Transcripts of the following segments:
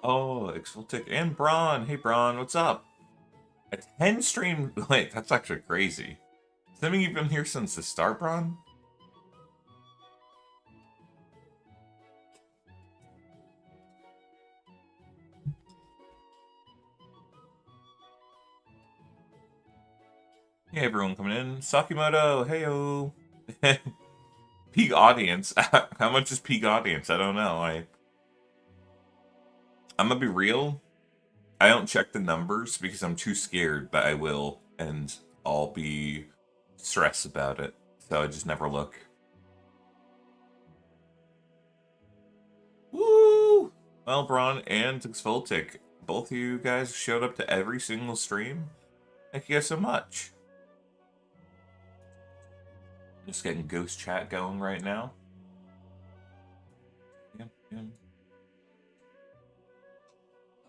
Oh, Exvoltic and Braun. Hey, Braun, what's up? A 10 stream. Wait, that's actually crazy. Does that mean you've been here since the start, Braun? Hey, everyone coming in. Sakimoto, heyo. Peak audience. How much is peak audience? I don't know. I'm gonna be real. I don't check the numbers because I'm too scared that I will, and I'll be stressed about it. So I just never look. Woo! Well, Braun and Xvoltic, both of you guys showed up to every single stream. Thank you guys so much. Just getting ghost chat going right now. Yep, yep.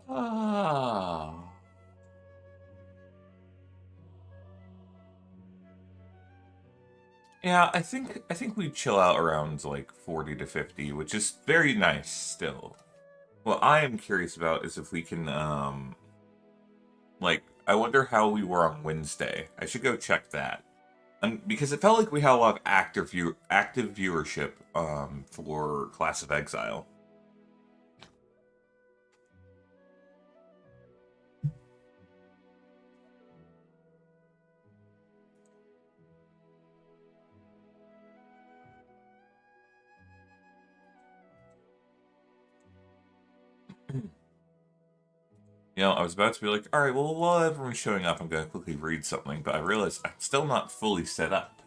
Ah. Yeah, I think we chill out around like 40 to 50, which is very nice still. What I am curious about is if we can like I wonder how we were on Wednesday. I should go check that. Because it felt like we had a lot of active viewership for Class of Exile. I was about to be like, all right, well, while everyone's showing up, I'm going to quickly read something, but I realized I'm still not fully set up.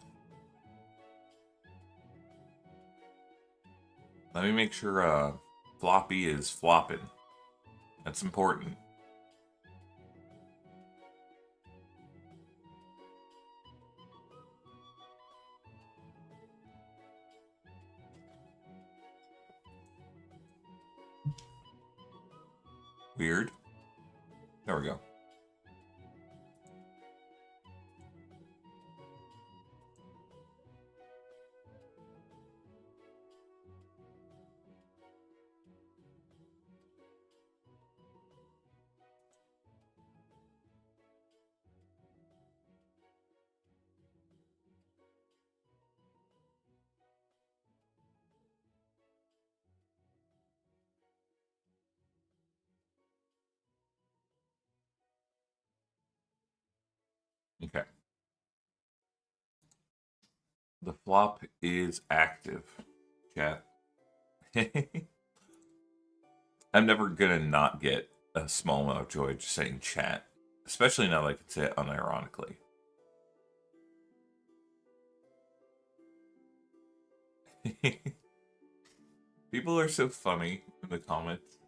Let me make sure floppy is flopping. That's important. Weird. There we go. Okay. The flop is active. Chat. I'm never gonna not get a small amount of joy just saying chat. Especially now that I can say it unironically. People are so funny in the comments.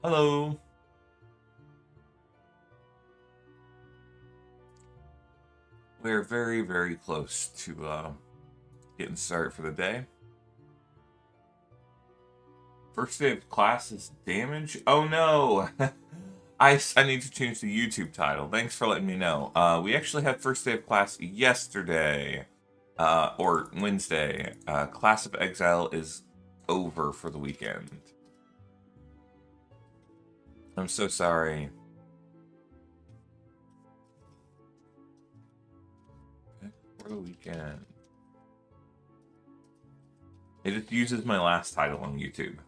Hello. We're very, very close to getting started for the day. First day of class is damage. Oh no! I need to change the YouTube title. Thanks for letting me know. We actually had first day of class yesterday, or Wednesday. Class of Exile is over for the weekend. I'm so sorry. For the weekend. It just uses my last title on YouTube.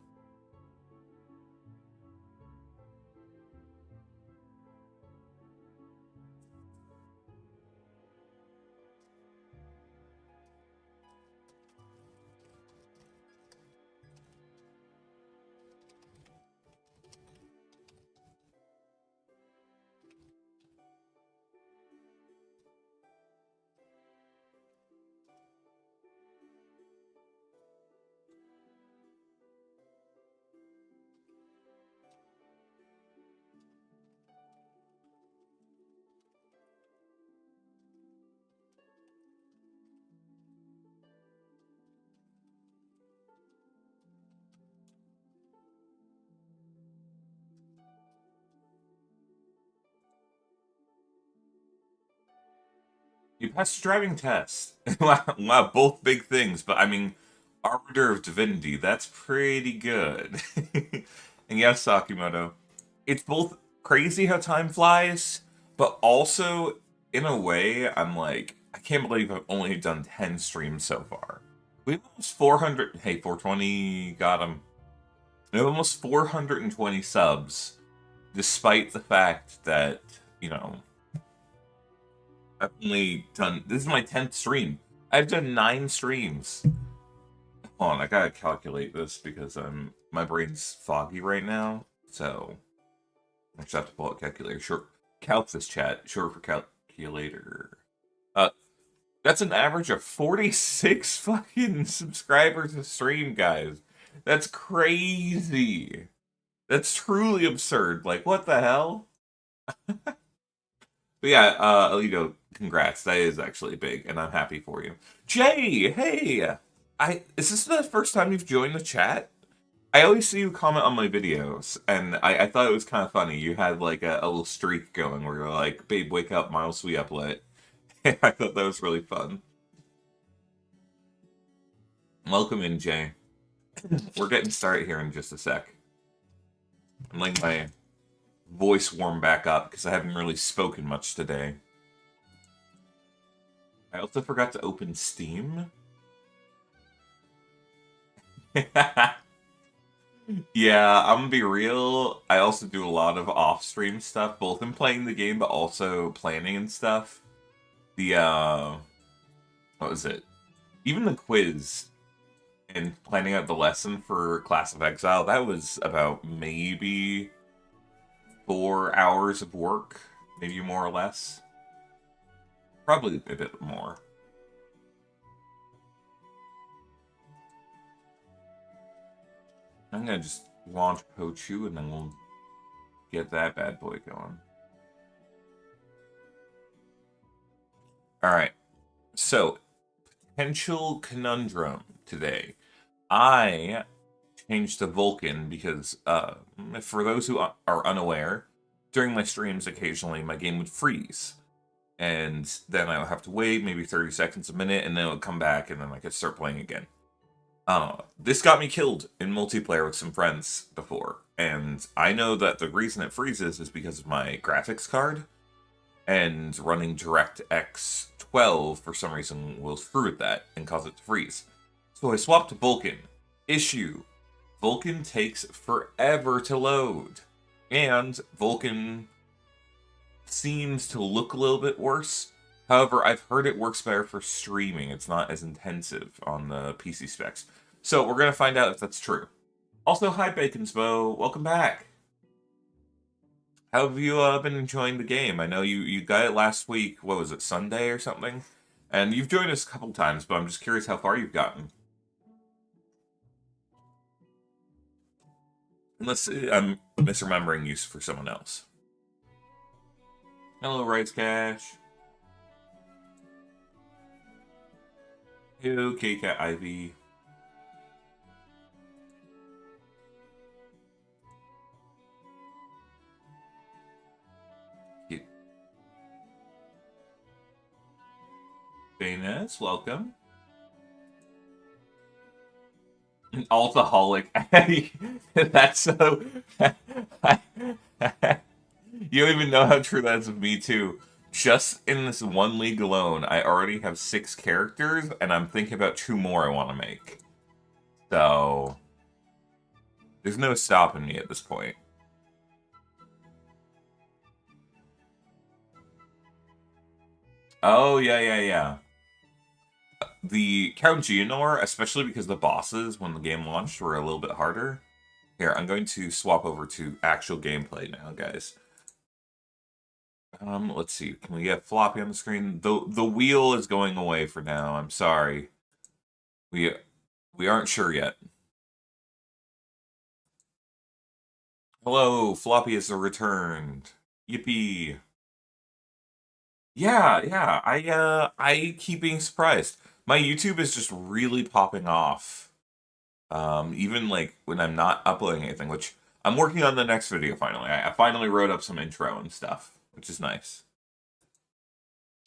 You passed the driving test. Wow, both big things, but I mean, Arbiter of Divinity, that's pretty good. And yes, Sakimoto, it's both crazy how time flies, but also, in a way, I'm like, I can't believe I've only done 10 streams so far. We have almost 400, hey, 420, got him. We have almost 420 subs, despite the fact that, you know, I've only done, this is my 10th stream. I've done 9 streams. Hold on, I gotta calculate this because my brain's foggy right now. So I just have to pull out calculator. Short calc this chat, short for calculator. That's an average of 46 fucking subscribers a stream, guys. That's crazy. That's truly absurd. Like, what the hell? But yeah, Alito, congrats. That is actually big, and I'm happy for you. Jay, hey! Is this the first time you've joined the chat? I always see you comment on my videos, and I thought it was kind of funny. You had like a little streak going where you're like, babe, wake up, Miles, we up lit. I thought that was really fun. Welcome in, Jay. We're getting started here in just a sec. I'm letting my voice warm back up because I haven't really spoken much today. I also forgot to open Steam. Yeah, I'm gonna be real. I also do a lot of off-stream stuff, both in playing the game, but also planning and stuff. The, what was it? Even the quiz and planning out the lesson for Class of Exile, that was about maybe 4 hours of work, maybe more or less. Probably a bit more. I'm gonna just launch Pochu and then we'll get that bad boy going. Alright, so, potential conundrum today. I changed to Vulcan because, for those who are unaware, during my streams occasionally my game would freeze. And then I would have to wait maybe 30 seconds, a minute, and then it would come back and then I could start playing again. This got me killed in multiplayer with some friends before, and I know that the reason it freezes is because of my graphics card, and running DirectX 12 for some reason will screw with that and cause it to freeze. So I swapped to Vulkan. Issue: Vulkan takes forever to load, and Vulkan seems to look a little bit worse. However, I've heard it works better for streaming. It's not as intensive on the PC specs. So we're going to find out if that's true. Also, hi Bacon's Bow. Welcome back. How have you been enjoying the game? I know you got it last week. What was it, Sunday or something? And you've joined us a couple times, but I'm just curious how far you've gotten. Unless I'm misremembering you for someone else. Hello, Rights Cash. Hello, K-Cat Ivy. Bayness, welcome. An alcoholic. That's so... You don't even know how true that is of me, too. Just in this one league alone, I already have 6 characters, and I'm thinking about 2 more I want to make. So... there's no stopping me at this point. Oh, yeah. The Count Geonor, especially because the bosses, when the game launched, were a little bit harder. Here, I'm going to swap over to actual gameplay now, guys. Let's see. Can we get floppy on the screen? The wheel is going away for now. I'm sorry. We aren't sure yet. Hello, floppy has returned. Yippee. Yeah. I keep being surprised. My YouTube is just really popping off. Even like when I'm not uploading anything, which I'm working on the next video finally. I finally wrote up some intro and stuff, which is nice.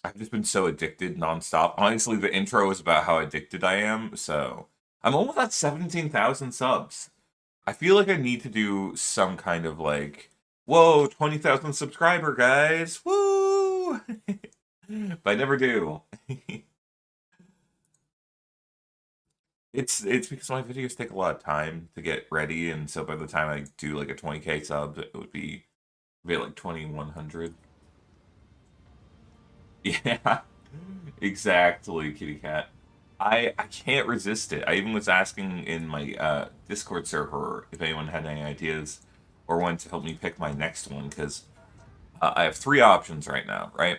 I've just been so addicted nonstop. Honestly, the intro is about how addicted I am, so I'm almost at 17,000 subs. I feel like I need to do some kind of like, whoa, 20,000 subscriber guys, woo! But I never do. It's because my videos take a lot of time to get ready, and so by the time I do like a 20K sub, it would be like 2,100. Yeah, exactly, kitty cat. I can't resist it. I even was asking in my Discord server if anyone had any ideas or wanted to help me pick my next one because I have three options right now. Right,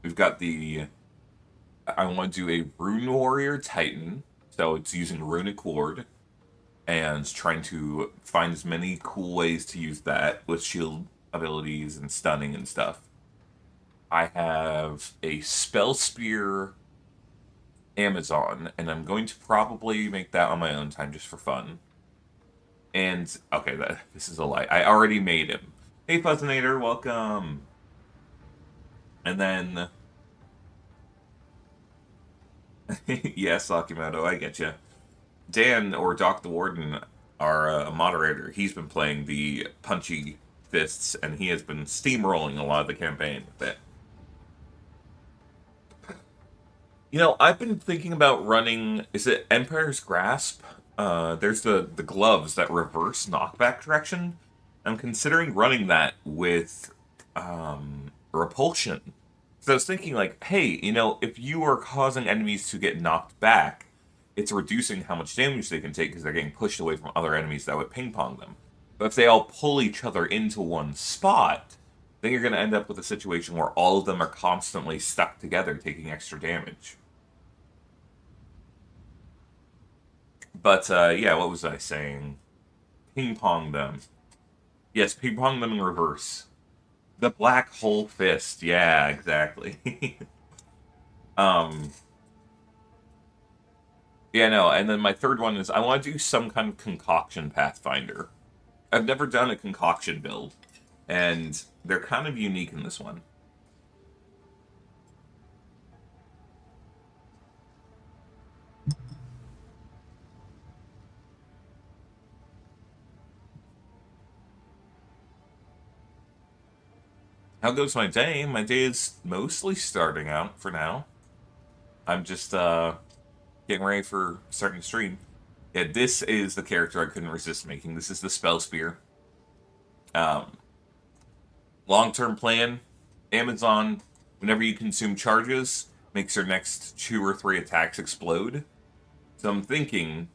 we've got the I want to do a Rune Warrior Titan, so it's using Runic Ward and trying to find as many cool ways to use that with shield abilities and stunning and stuff. I have a Spell Spear Amazon, and I'm going to probably make that on my own time just for fun. And okay, this is a lie. I already made him. Hey, Fuzzinator, welcome. And then, yes, Akimoto, I get you. Dan or Doc the Warden, our moderator, he's been playing the punchy fists, and he has been steamrolling a lot of the campaign with it. You know, I've been thinking about running. Is it Empire's Grasp? There's the gloves that reverse knockback direction. I'm considering running that with repulsion. So I was thinking, like, hey, you know, if you are causing enemies to get knocked back, it's reducing how much damage they can take because they're getting pushed away from other enemies that would ping pong them. But if they all pull each other into one spot, then you're going to end up with a situation where all of them are constantly stuck together taking extra damage. But yeah, what was I saying? Ping pong them. Yes, ping pong them in reverse. The black hole fist. Yeah, exactly. um. Yeah, no. And then my third one is I want to do some kind of concoction Pathfinder. I've never done a concoction build, and they're kind of unique in this one. How goes my day? My day is mostly starting out for now. I'm just getting ready for starting to stream. Yeah, this is the character I couldn't resist making. This is the Spell Spear. Um, Long-term plan, Amazon, whenever you consume charges, makes your next 2 or 3 attacks explode. So I'm thinking,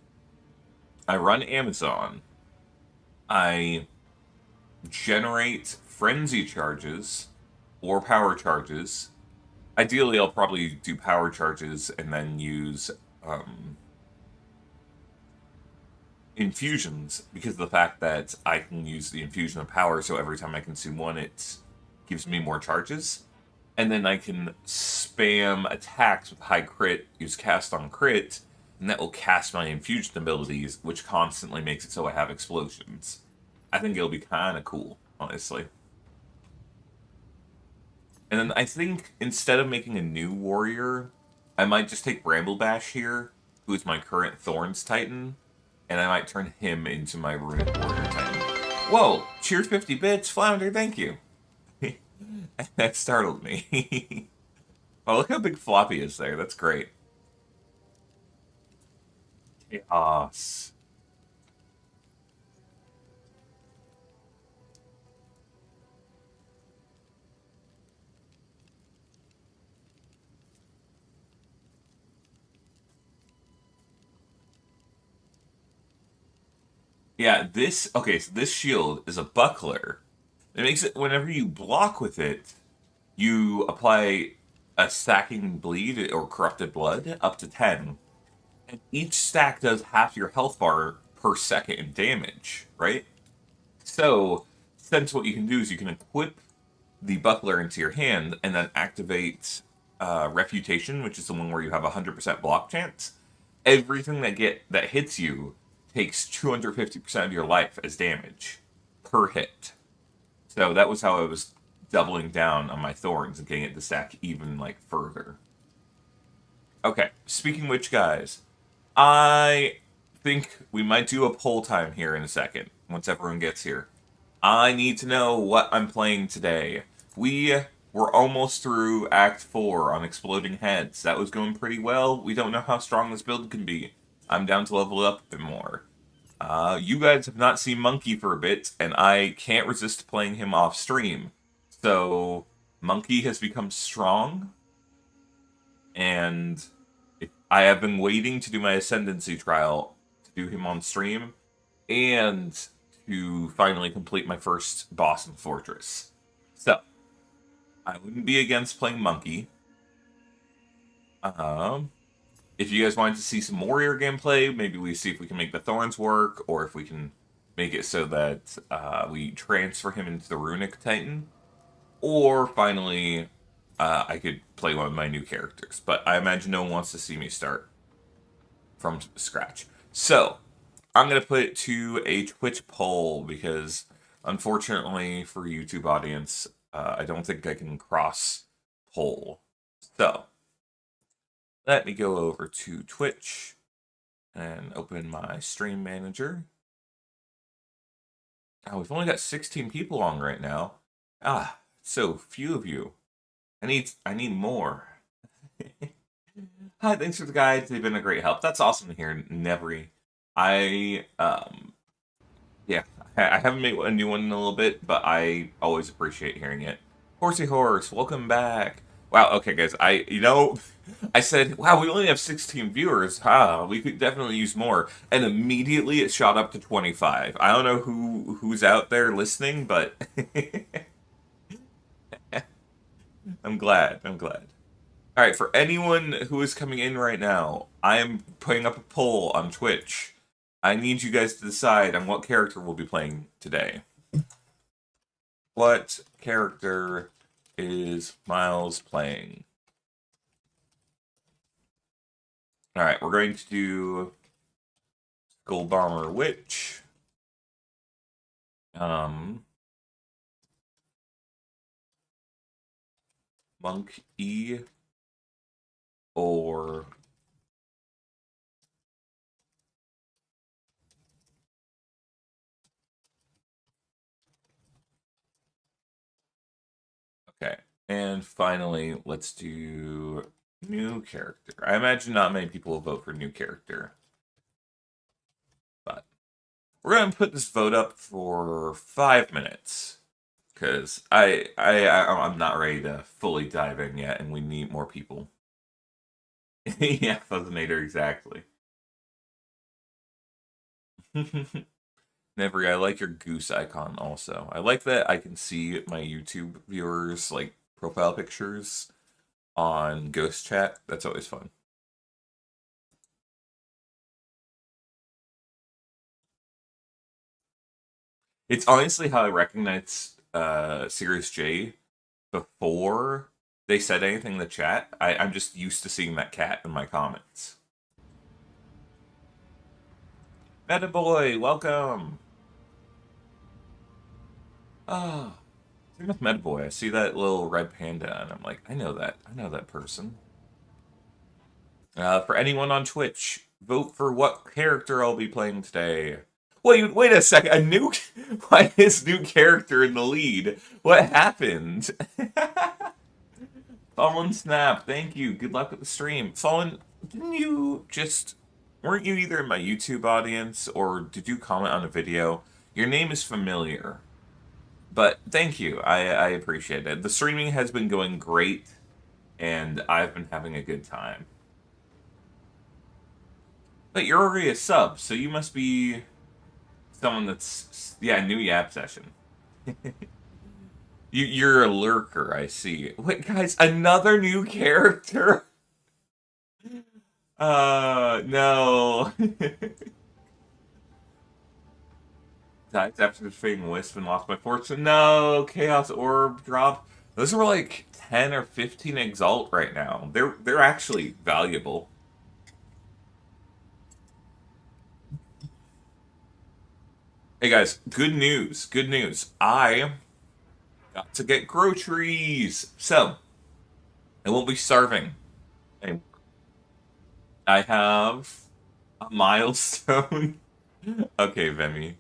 I run Amazon, I generate frenzy charges or power charges. Ideally, I'll probably do power charges and then use infusions because of the fact that I can use the infusion of power, so every time I consume one, it gives me more charges. And then I can spam attacks with high crit, use cast on crit, and that will cast my infusion abilities, which constantly makes it so I have explosions. I think it'll be kind of cool, honestly. And then I think instead of making a new warrior, I might just take Bramblebash here, who is my current Thorns Titan, and I might turn him into my Runic Warrior Titan. Whoa! Cheers 50 bits, Flounder, thank you. That startled me. Oh, look how big Floppy is there. That's great. Chaos. Yeah, okay, so this shield is a buckler. It makes it, whenever you block with it, you apply a stacking bleed or corrupted blood up to 10. And each stack does half your health bar per second in damage, right? So, since what you can do is you can equip the buckler into your hand and then activate Refutation, which is the one where you have 100% block chance. Everything that hits you takes 250% of your life as damage per hit. So that was how I was doubling down on my thorns and getting it to stack even like further. Okay, speaking which, guys, I think we might do a poll time here in a second once everyone gets here. I need to know what I'm playing today. We were almost through Act 4 on Exploding Heads. That was going pretty well. We don't know how strong this build can be. I'm down to level up a bit more. You guys have not seen Monkey for a bit, and I can't resist playing him off stream. So, Monkey has become strong, and I have been waiting to do my Ascendancy trial to do him on stream, and to finally complete my first boss in Fortress. So, I wouldn't be against playing Monkey. If you guys wanted to see some warrior gameplay, maybe we see if we can make the Thorns work, or if we can make it so that we transfer him into the Runic Titan. Or finally, I could play one of my new characters. But I imagine no one wants to see me start from scratch. So, I'm going to put it to a Twitch poll because, unfortunately for YouTube audience, I don't think I can cross poll. So, let me go over to Twitch and open my stream manager. Oh, we've only got 16 people on right now. Ah, so few of you. I need more. Hi, thanks for the guides. They've been a great help. That's awesome to hear, Nevery. Yeah, I haven't made a new one in a little bit, but I always appreciate hearing it. Horsey Horse, welcome back. Wow, okay, guys, I said, wow, we only have 16 viewers. We could definitely use more. And immediately it shot up to 25. I don't know who's out there listening, but I'm glad. All right, for anyone who is coming in right now, I am putting up a poll on Twitch. I need you guys to decide on what character we'll be playing today. What character is Miles playing? Alright, we're going to do Skull Bomber Witch. Monk E. Or okay. And finally, let's do new character. I imagine not many people will vote for new character. But we're going to put this vote up for 5 minutes. Because I'm not ready to fully dive in yet, and we need more people. Yeah, Fuzzinator, exactly. Never, I like your goose icon also. I like that I can see my YouTube viewers, like, profile pictures on Ghost Chat. That's always fun. It's honestly how I recognized Sirius J before they said anything in the chat. I'm just used to seeing that cat in my comments. Meta Boy, welcome! Ah, same with Meta Boy. I see that little red panda, and I'm like, I know that person. For anyone on Twitch, vote for what character I'll be playing today. Wait a second. Why is new character in the lead? What happened? Fallen Snap, thank you. Good luck with the stream. Fallen, weren't you either in my YouTube audience or did you comment on a video? Your name is familiar. But thank you. I appreciate it. The streaming has been going great, and I've been having a good time. But you're already a sub, so you must be someone that's, yeah, new Yap session. You're a lurker, I see. Wait, guys, another new character? No. Dies after defeating Wisp and lost my fortune. No, Chaos Orb drop. Those are like 10 or 15 Exalt right now. They're actually valuable. Hey guys, good news. Good news. I Got to get groceries. So, I won't be starving anymore. I have a milestone. Okay, Vemi.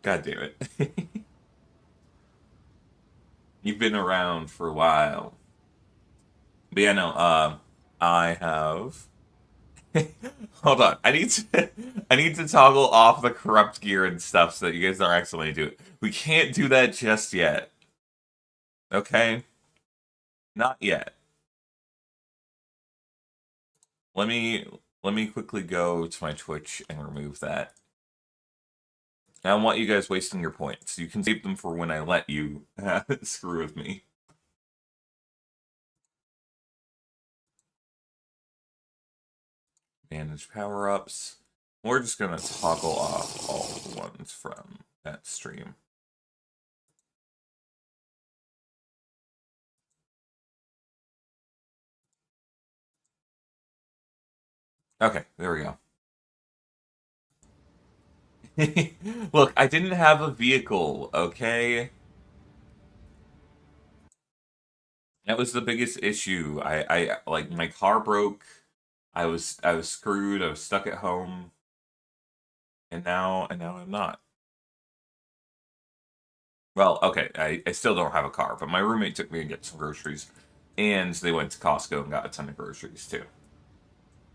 God damn it. You've been around for a while. But yeah, no, I have. Hold on. I need to toggle off the corrupt gear and stuff so that you guys don't accidentally do it. We can't do that just yet. Okay? Not yet. Let me let me quickly go to my Twitch and remove that. I don't want you guys wasting your points. You can save them for when I let you screw with me. Manage power-ups. We're just gonna toggle off all the ones from that stream. Okay, there we go. Look, I didn't have a vehicle, okay? That was the biggest issue. I like my car broke. I was screwed. I was stuck at home, and now I'm not. Well, okay, I still don't have a car, but my roommate took me to get some groceries, and they went to Costco and got a ton of groceries too.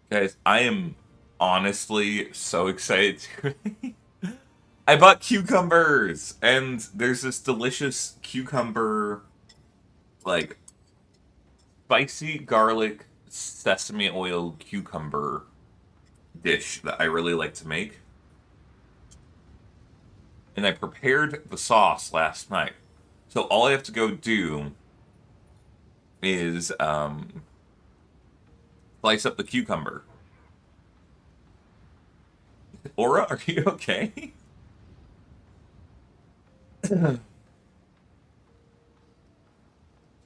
Guys, I am honestly so excited to. I bought cucumbers, and there's this delicious cucumber, like spicy garlic sesame oil cucumber dish that I really like to make. And I prepared the sauce last night. So all I have to go do is slice up the cucumber. Aura, are you okay?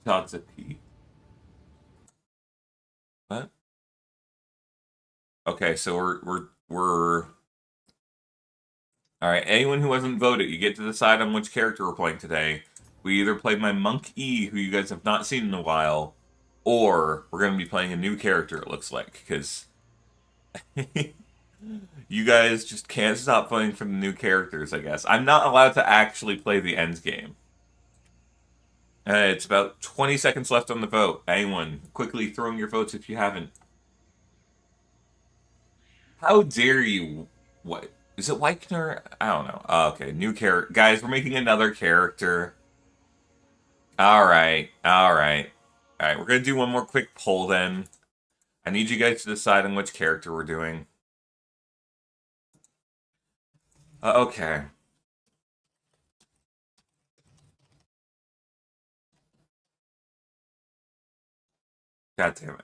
Todd's a pee. What? Okay, so we're all right. Anyone who hasn't voted, you get to decide on which character we're playing today. We either play my Monk E, who you guys have not seen in a while, or we're going to be playing a new character, it looks like, because you guys just can't stop playing for the new characters, I guess. I'm not allowed to actually play the endgame. It's about 20 seconds left on the vote. Anyone, quickly throwing your votes if you haven't. How dare you? What? Is it Weichner? I don't know. Oh, okay, new character. Guys, we're making another character. Alright, alright. Alright, we're gonna do one more quick poll then. I need you guys to decide on which character we're doing. Okay. God damn it.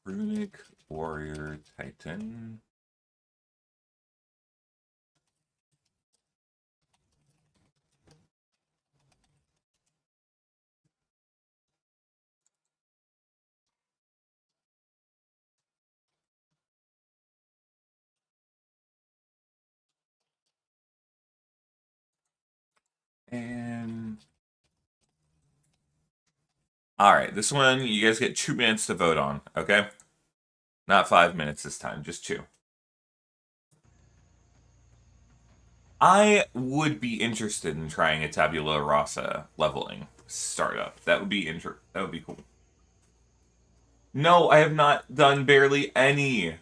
Runic Warrior Titan. And alright, this one you guys get 2 minutes to vote on, okay? Not 5 minutes this time, just 2. I would be interested in trying a tabula rasa leveling startup. That would be that would be cool. No, I have not done barely any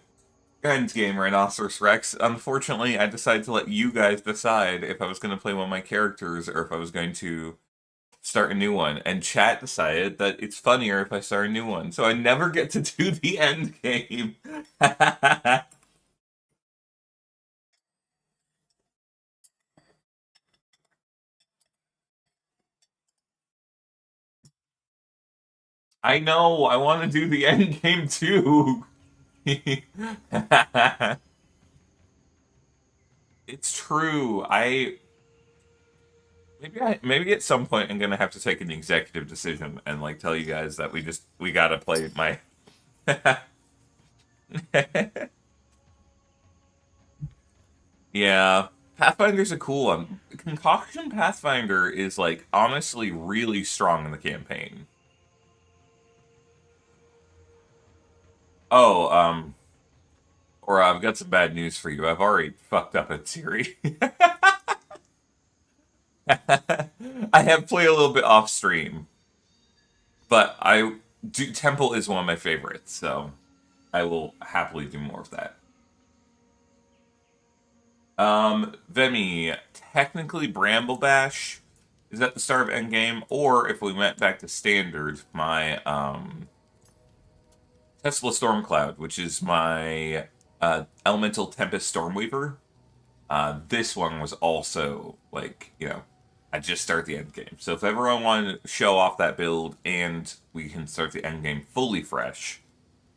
endgame Rhinoceros Rex. Unfortunately, I decided to let you guys decide if I was going to play one of my characters or if I was going to start a new one. And chat decided that it's funnier if I start a new one. So I never get to do the end game. I know, I want to do the end game too. It's true. Maybe at some point I'm gonna have to take an executive decision and like tell you guys that we gotta play my yeah. Pathfinder's a cool one. Concoction Pathfinder is, like, honestly really strong in the campaign. Oh, or I've got some bad news for you. I've already fucked up at Siri. I have played a little bit off stream, but Temple is one of my favorites, so I will happily do more of that. Vemi, technically Bramble Bash is at the start of Endgame, or if we went back to Standard, my Tesla Stormcloud, which is my Elemental Tempest Stormweaver. This one was also, like, I just start the endgame. So if everyone wanted to show off that build and we can start the endgame fully fresh,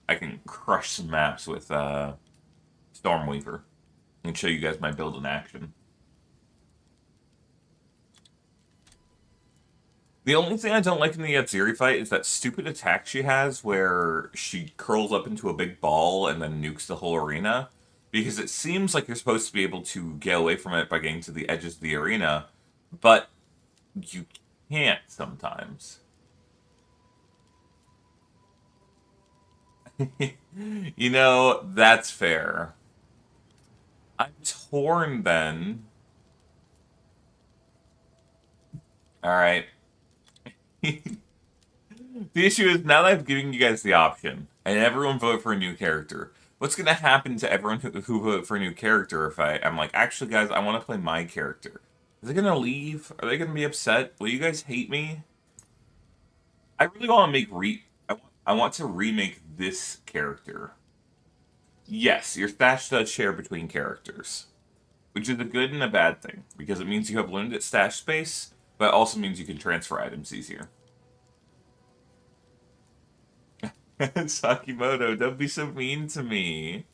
I can crush some maps with Stormweaver and show you guys my build in action. The only thing I don't like in the Yatziri fight is that stupid attack she has where she curls up into a big ball and then nukes the whole arena. Because it seems like you're supposed to be able to get away from it by getting to the edges of the arena, but you can't sometimes. That's fair. I'm torn then. Alright. The issue is, now that I've given you guys the option, and everyone vote for a new character, what's going to happen to everyone who voted for a new character if I'm like, actually, guys, I want to play my character? Is they going to leave? Are they going to be upset? Will you guys hate me? I really want to make I want to remake this character. Yes, your stash does share between characters, which is a good and a bad thing, because it means you have limited stash space, but it also means you can transfer items easier. Sakimoto, don't be so mean to me.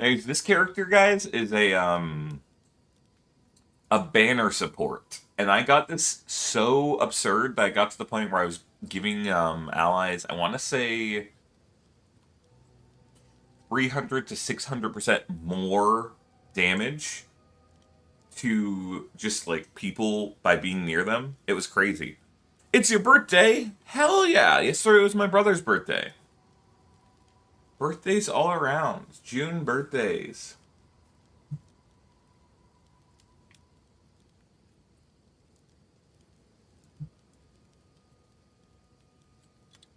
Anyways, this character, guys, is a banner support. And I got this so absurd that I got to the point where I was giving allies, I want to say 300 to 600% more damage to just, like, people by being near them. It was crazy. It's your birthday? Hell yeah! Yesterday was my brother's birthday. Birthdays all around. June birthdays.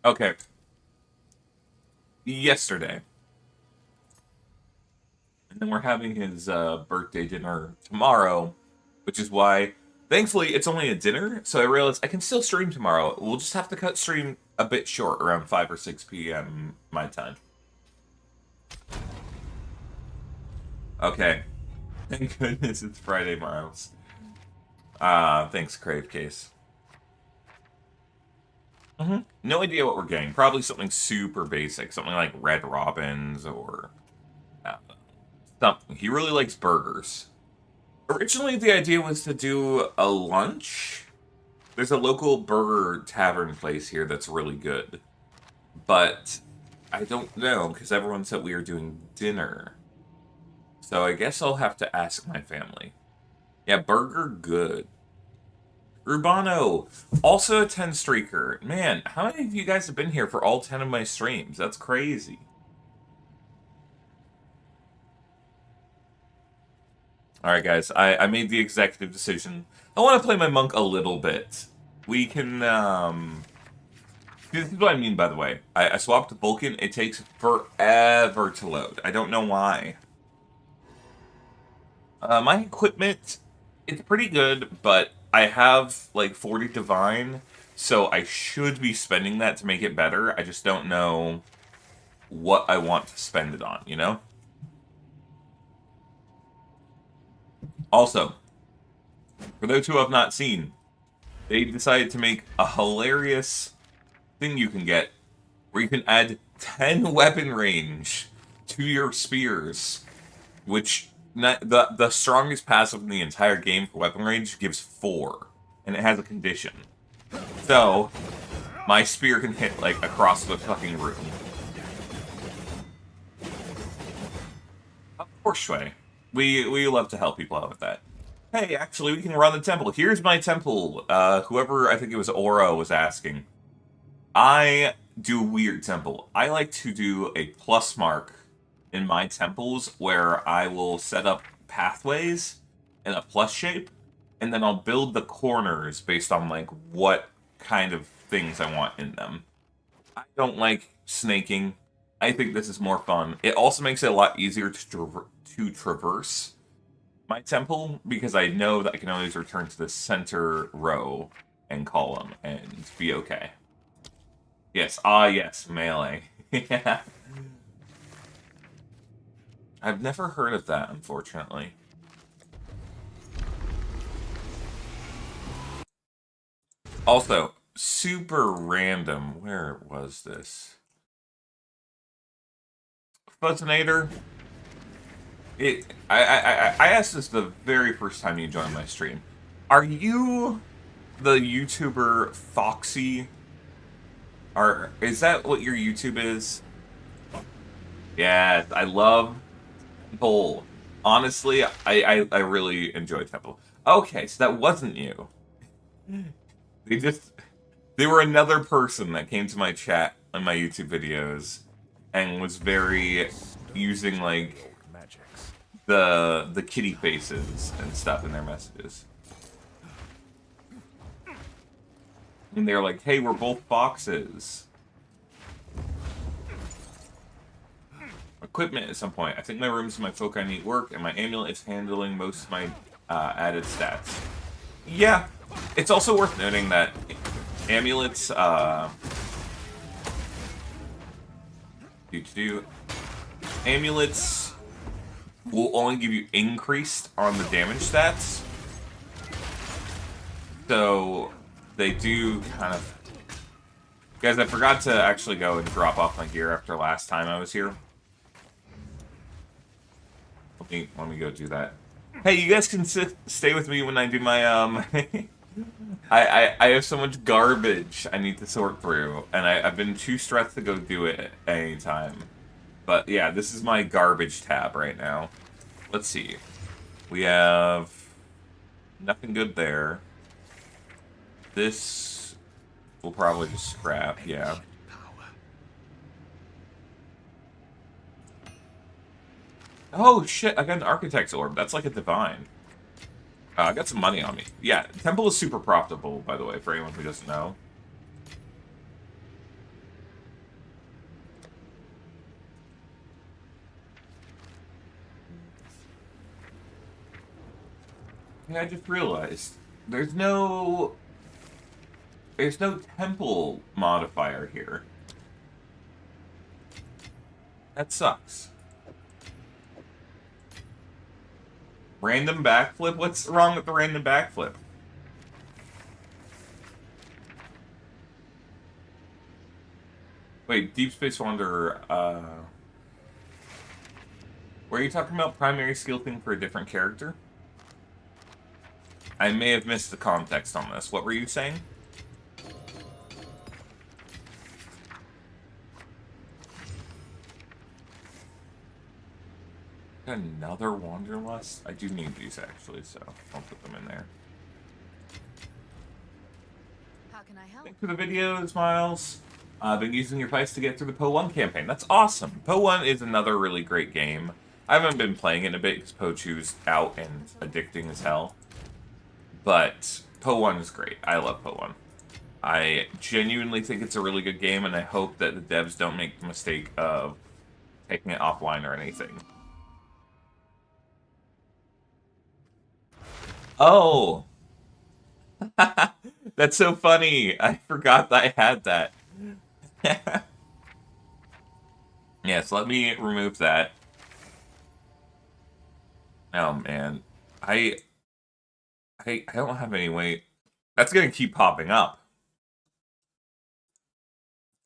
Okay. Yesterday. And then we're having his birthday dinner tomorrow, which is why, thankfully, it's only a dinner, so I realized I can still stream tomorrow. We'll just have to cut stream a bit short, around 5 or 6 p.m. my time. Okay. Thank goodness it's Friday, Miles. Thanks, Crave Case. No idea what we're getting. Probably something super basic. Something like Red Robins or... something. He really likes burgers. Originally, the idea was to do a lunch. There's a local burger tavern place here that's really good. But I don't know, because everyone said we were doing dinner. So I guess I'll have to ask my family. Yeah, burger good. Urbano, also a 10 streaker. Man, how many of you guys have been here for all 10 of my streams? That's crazy. Alright, guys, I made the executive decision. I want to play my monk a little bit. We can, this is what I mean, by the way. I swapped to Vulcan. It takes forever to load. I don't know why. My equipment, it's pretty good, but I have, like, 40 Divine, so I should be spending that to make it better. I just don't know what I want to spend it on, you know? Also, for those who have not seen, they decided to make a hilarious thing you can get, where you can add 10 weapon range to your spears, which the strongest passive in the entire game for weapon range gives 4, and it has a condition. So, my spear can hit, like, across the fucking room. Poor Shui. We love to help people out with that. Hey, actually, we can run the temple. Here's my temple. Whoever, I think it was Aura, was asking. I do a weird temple. I like to do a plus mark in my temples where I will set up pathways in a plus shape, and then I'll build the corners based on like what kind of things I want in them. I don't like snaking. I think this is more fun. It also makes it a lot easier to traverse my temple because I know that I can always return to the center row and column and be okay. Yes, yes, melee. Yeah. I've never heard of that, unfortunately. Also, super random. Where was this? Fuzzinator. I asked this the very first time you joined my stream. Are you the YouTuber Foxy? Is that what your YouTube is? Yeah, I love Temple. Honestly, I really enjoy Temple. Okay, so that wasn't you. They were another person that came to my chat on my YouTube videos and was very using like the kitty faces and stuff in their messages. And they're like, hey, we're both foxes. Equipment at some point. I think my rooms and my foci need work, and my amulet is handling most of my added stats. Yeah, it's also worth noting that amulets, amulets will only give you increased on the damage stats. So they do kind of... Guys, I forgot to actually go and drop off my gear after last time I was here. Let me go do that. Hey, you guys can stay with me when I do my, I have so much garbage I need to sort through, and I've been too stressed to go do it at any time. But yeah, this is my garbage tab right now. Let's see. We have nothing good there. This we'll probably just scrap, yeah. Oh shit, I got an Architect's Orb. That's like a divine. I got some money on me. Yeah, Temple is super profitable, by the way, for anyone who doesn't know. Yeah, I just realized there's no temple modifier here. That sucks. Random backflip? What's wrong with the random backflip? Wait, Deep Space Wanderer, were you talking about primary skill thing for a different character? I may have missed the context on this. What were you saying? Another Wanderlust? I do need these, actually, so I'll put them in there. How can I help? Thanks for the videos, Miles. I've been using your pipes to get through the PoE campaign. That's awesome. PoE is another really great game. I haven't been playing it in a bit because PoE2's out and addicting as hell. But PoE is great. I love PoE. I genuinely think it's a really good game, and I hope that the devs don't make the mistake of taking it offline or anything. Oh! That's so funny! I forgot that I had that. Yes, let me remove that. Oh, man. I don't have any way... That's gonna keep popping up.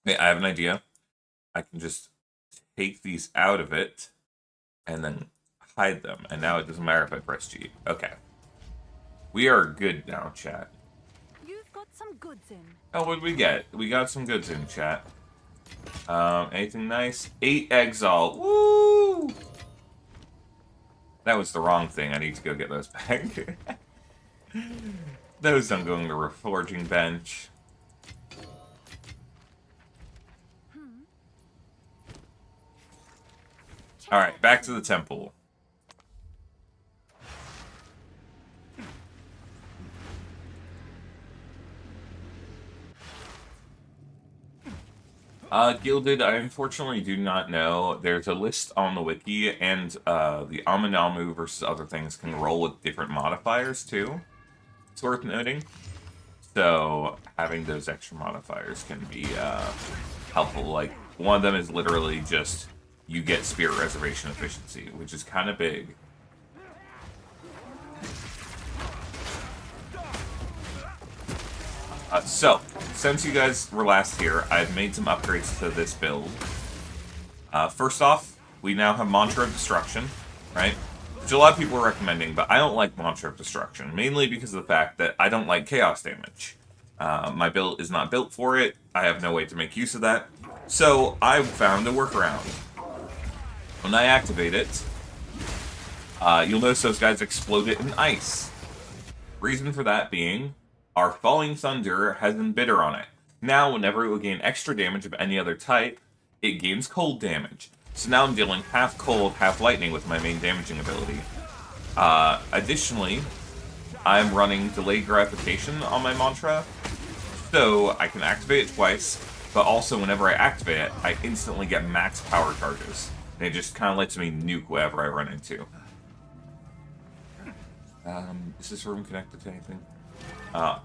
Wait, I have an idea. I can just take these out of it and then hide them. And now it doesn't matter if I press G. Okay. We are good now, chat. You've got some goods in. Oh, what did we get? We got some goods in, chat. Anything nice? 8 Exalt. Woo! That was the wrong thing. I need to go get those back. Those don't go in the reforging bench. Alright, back to the temple. Gilded, I unfortunately do not know. There's a list on the wiki, and the Aminamu versus other things can roll with different modifiers, too. It's worth noting. So, having those extra modifiers can be helpful. Like, one of them is literally just, you get Spirit Reservation Efficiency, which is kind of big. So, since you guys were last here, I've made some upgrades to this build. First off, we now have Mantra of Destruction, right? Which a lot of people are recommending, but I don't like Mantra of Destruction, mainly because of the fact that I don't like Chaos damage. My build is not built for it, I have no way to make use of that, so I found a workaround. When I activate it, you'll notice those guys exploded in ice. Reason for that being, our Falling Thunder has Embitter on it. Now, whenever it will gain extra damage of any other type, it gains cold damage. So now I'm dealing half cold, half lightning with my main damaging ability. Additionally, I'm running Delayed Gratification on my Mantra, so I can activate it twice, but also whenever I activate it, I instantly get max power charges. And it just kind of lets me nuke whatever I run into. Is this room connected to anything?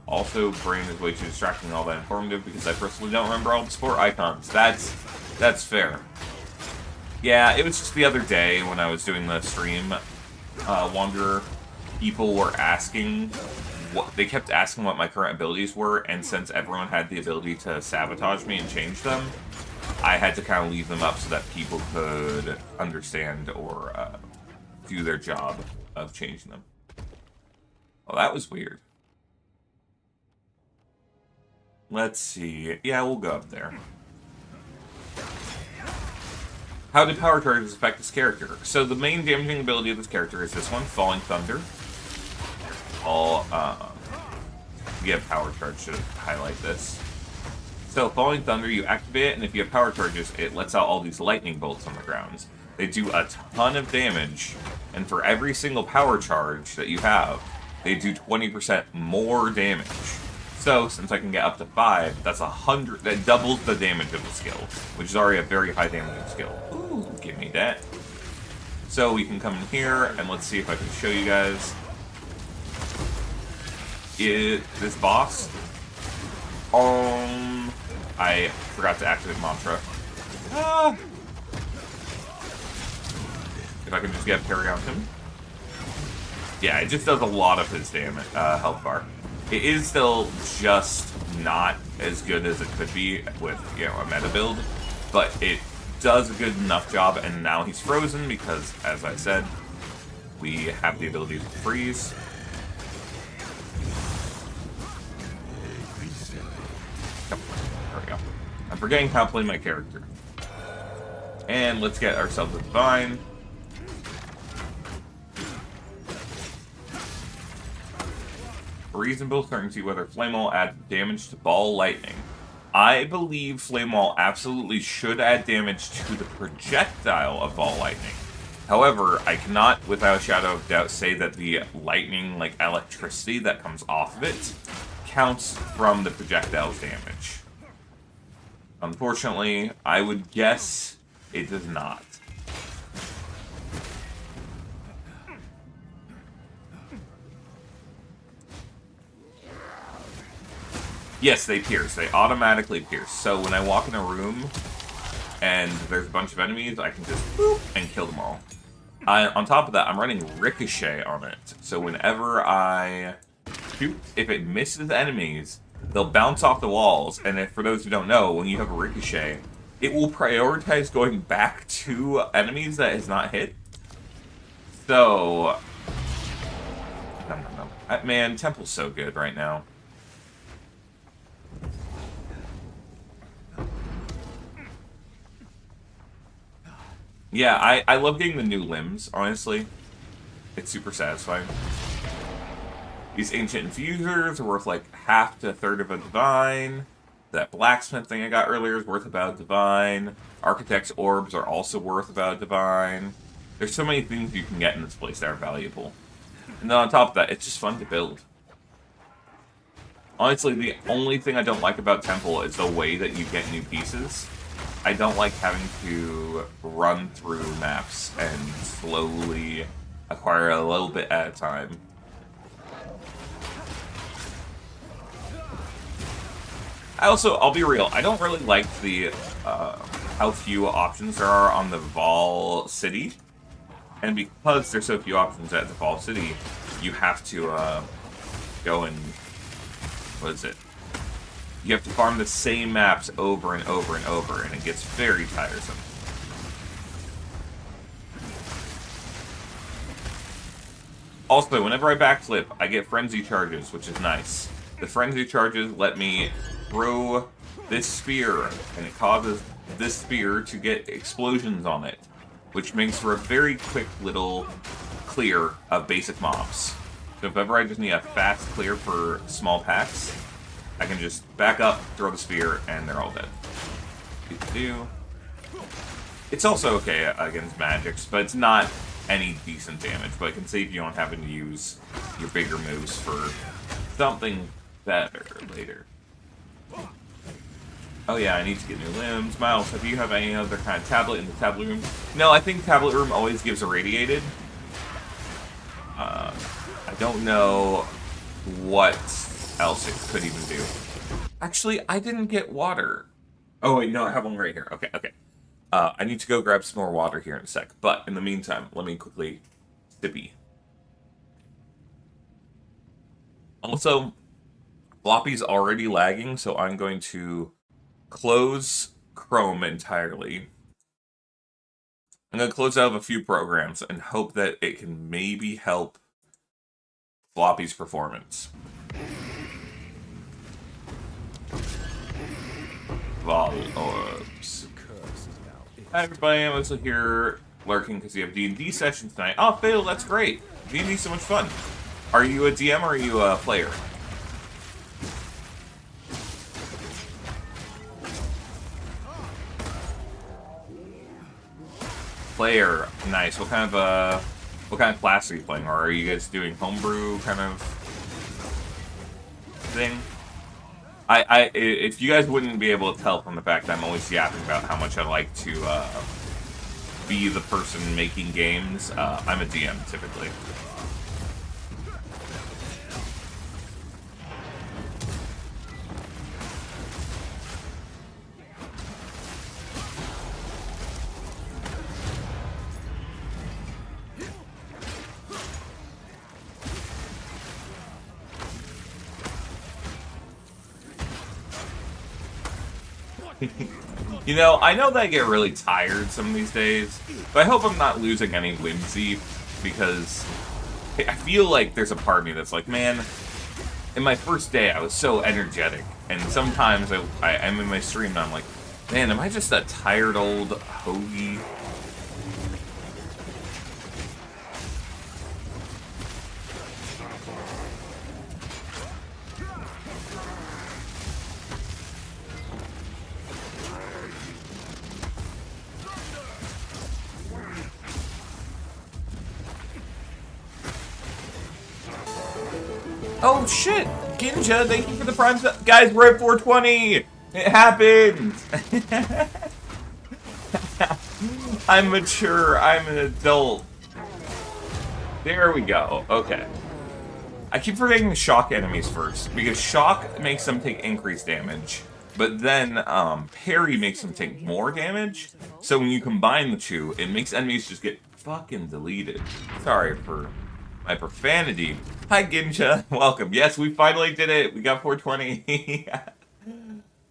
Also, brain is way too distracting and all that informative because I personally don't remember all the sport icons. That's fair. Yeah, it was just the other day when I was doing the stream, Wanderer, people were asking, they kept asking what my current abilities were, and since everyone had the ability to sabotage me and change them, I had to kind of leave them up so that people could understand or do their job of changing them. Well, that was weird. Let's see. Yeah, we'll go up there. How did power charges affect this character? So the main damaging ability of this character is this one, Falling Thunder. You have power charge to highlight this. So Falling Thunder, you activate it, and if you have power charges, it lets out all these lightning bolts on the ground. They do a ton of damage, and for every single power charge that you have, they do 20% more damage. So, since I can get up to 5, that's 100. That doubles the damage of the skill, which is already a very high damaging skill. Ooh, give me that. So we can come in here, and let's see if I can show you guys. This boss. I forgot to activate Mantra. If I can just get parry on him. Yeah, it just does a lot of his damage, health bar. It is still just not as good as it could be with, you know, a meta build, but it does a good enough job, and now he's frozen because, as I said, we have the ability to freeze. Yep, there we go. I'm forgetting how to play my character. And let's get ourselves a Divine. Reasonable certainty whether Flame Wall adds damage to Ball Lightning. I believe Flame Wall absolutely should add damage to the projectile of Ball Lightning. However, I cannot, without a shadow of doubt, say that the lightning, like electricity that comes off of it, counts from the projectile's damage. Unfortunately, I would guess it does not. Yes, they pierce. They automatically pierce. So when I walk in a room and there's a bunch of enemies, I can just boop and kill them all. On top of that, I'm running Ricochet on it. So whenever I shoot, if it misses enemies, they'll bounce off the walls. And if, for those who don't know, when you have a Ricochet, it will prioritize going back to enemies that is not hit. So... No. Man, Temple's so good right now. Yeah, I love getting the new limbs, honestly. It's super satisfying. These ancient infusers are worth like half to a third of a divine. That blacksmith thing I got earlier is worth about a divine. Architect's orbs are also worth about a divine. There's so many things you can get in this place that are valuable. And then on top of that, it's just fun to build. Honestly, the only thing I don't like about Temple is the way that you get new pieces. I don't like having to run through maps and slowly acquire a little bit at a time. I'll be real, I don't really like the how few options there are on the Vol City. And because there's so few options at the Vol City, you have to go and... what is it? You have to farm the same maps over and over and over, and it gets very tiresome. Also, whenever I backflip, I get frenzy charges, which is nice. The frenzy charges let me throw this spear, and it causes this spear to get explosions on it, which makes for a very quick little clear of basic mobs. So if ever I just need a fast clear for small packs, I can just back up, throw the spear, and they're all dead. It's also okay against magics, but it's not any decent damage, but it can save you on having to use your bigger moves for something better later. Oh yeah, I need to get new limbs. Miles, do you have any other kind of tablet in the tablet room? No, I think tablet room always gives irradiated. I don't know what else it could even do. Actually, I didn't get water. Oh wait, no, I have one right here. Okay, okay. I need to go grab some more water here in a sec. But in the meantime, let me quickly sippy. Also, Floppy's already lagging, so I'm going to close Chrome entirely. I'm going to close out of a few programs and hope that it can maybe help Floppy's performance. Vol orbs. Hi everybody, I'm also here lurking because you have D&D session tonight. Oh, Fatal, that's great. D&D's so much fun. Are you a DM or are you a player? Player, nice. What kind of class are you playing? Or are you guys doing homebrew kind of thing? If you guys wouldn't be able to tell from the fact that I'm always yapping about how much I like to be the person making games, I'm a DM typically. You know, I know that I get really tired some of these days, but I hope I'm not losing any whimsy, because I feel like there's a part of me that's like, man, in my first day I was so energetic, and sometimes I'm in my stream and I'm like, man, am I just a tired old hoagie? Oh shit! Ginja, thank you for the prime sub. Guys, we're at 420! It happened! I'm mature, I'm an adult. There we go, okay. I keep forgetting to shock enemies first, because shock makes them take increased damage, but then parry makes them take more damage, so when you combine the two, it makes enemies just get fucking deleted. Sorry for my profanity. Hi Ginja, welcome. Yes, we finally did it. We got 420.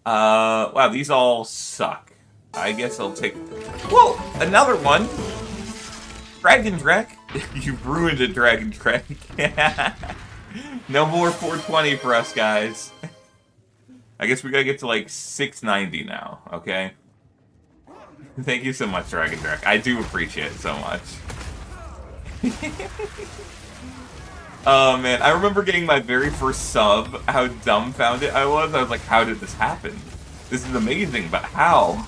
Wow, these all suck. I guess I'll take... Whoa, another one. Dragon Drek. You ruined a Dragon Drek. No more 420 for us, guys. I guess we gotta get to like 690 now, okay? Thank you so much, Dragon Drek. I do appreciate it so much. Oh man, I remember getting my very first sub, how dumbfounded I was. I was like, how did this happen? This is amazing, but how?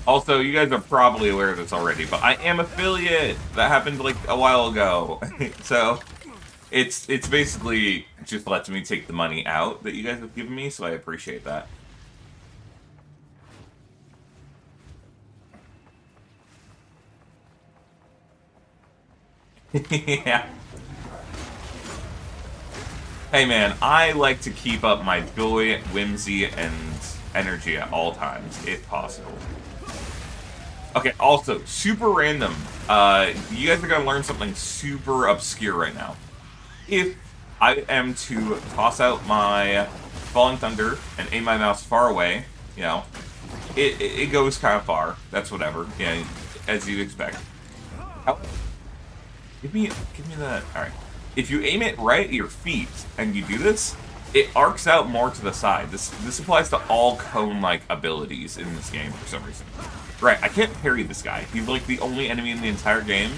Also, you guys are probably aware of this already, but I am affiliate! That happened like a while ago. So, it's basically just lets me take the money out that you guys have given me, so I appreciate that. Yeah. Hey man, I like to keep up my joy, whimsy, and energy at all times, if possible. Okay, also, super random. You guys are gonna learn something super obscure right now. If I am to toss out my Falling Thunder and aim my mouse far away, you know, it goes kind of far. That's whatever, yeah, as you'd expect. How, give me that. All right. If you aim it right at your feet and you do this, it arcs out more to the side. This applies to all cone-like abilities in this game for some reason. Right, I can't parry this guy. He's like the only enemy in the entire game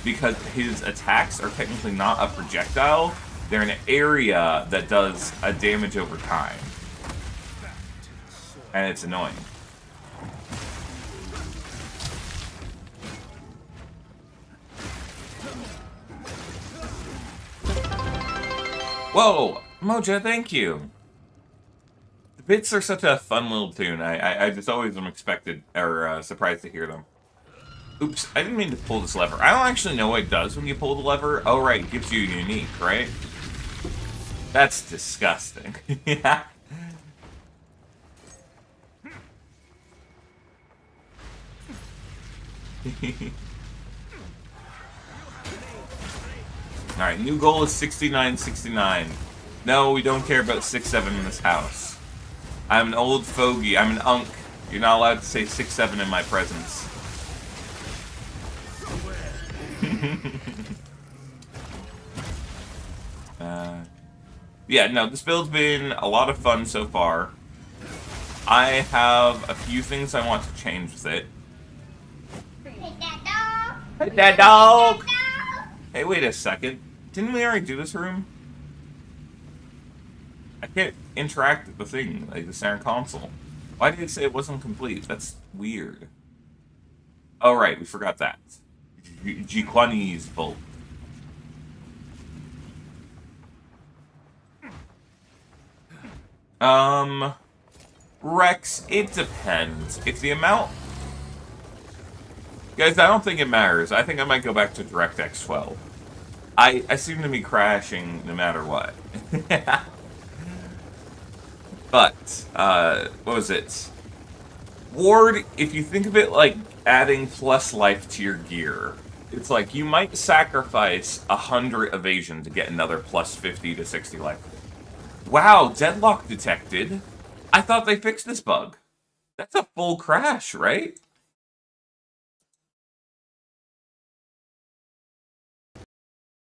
because his attacks are technically not a projectile. They're an area that does a damage over time. And it's annoying. Whoa! Moja, thank you! The bits are such a fun little tune. I just always am expected, or surprised to hear them. Oops, I didn't mean to pull this lever. I don't actually know what it does when you pull the lever. Oh right, it gives you unique, right? That's disgusting. Yeah. Alright, new goal is 69-69. No, we don't care about 6-7 in this house. I'm an old fogey. I'm an unk. You're not allowed to say 6-7 in my presence. Yeah, no, this build's been a lot of fun so far. I have a few things I want to change with it. Hey, that dog! Hey, that dog! Hey, wait a second. Didn't we already do this room? I can't interact with the thing, like the center console. Why did it say it wasn't complete? That's weird. Oh, right, we forgot that. Jiquani's bolt. Rex, it depends. If the amount... Guys, I don't think it matters. I think I might go back to DirectX 12. I seem to be crashing no matter what. But, what was it? Ward, if you think of it like adding plus life to your gear, it's like you might sacrifice 100 evasion to get another plus 50 to 60 life. Wow, deadlock detected. I thought they fixed this bug. That's a full crash, right?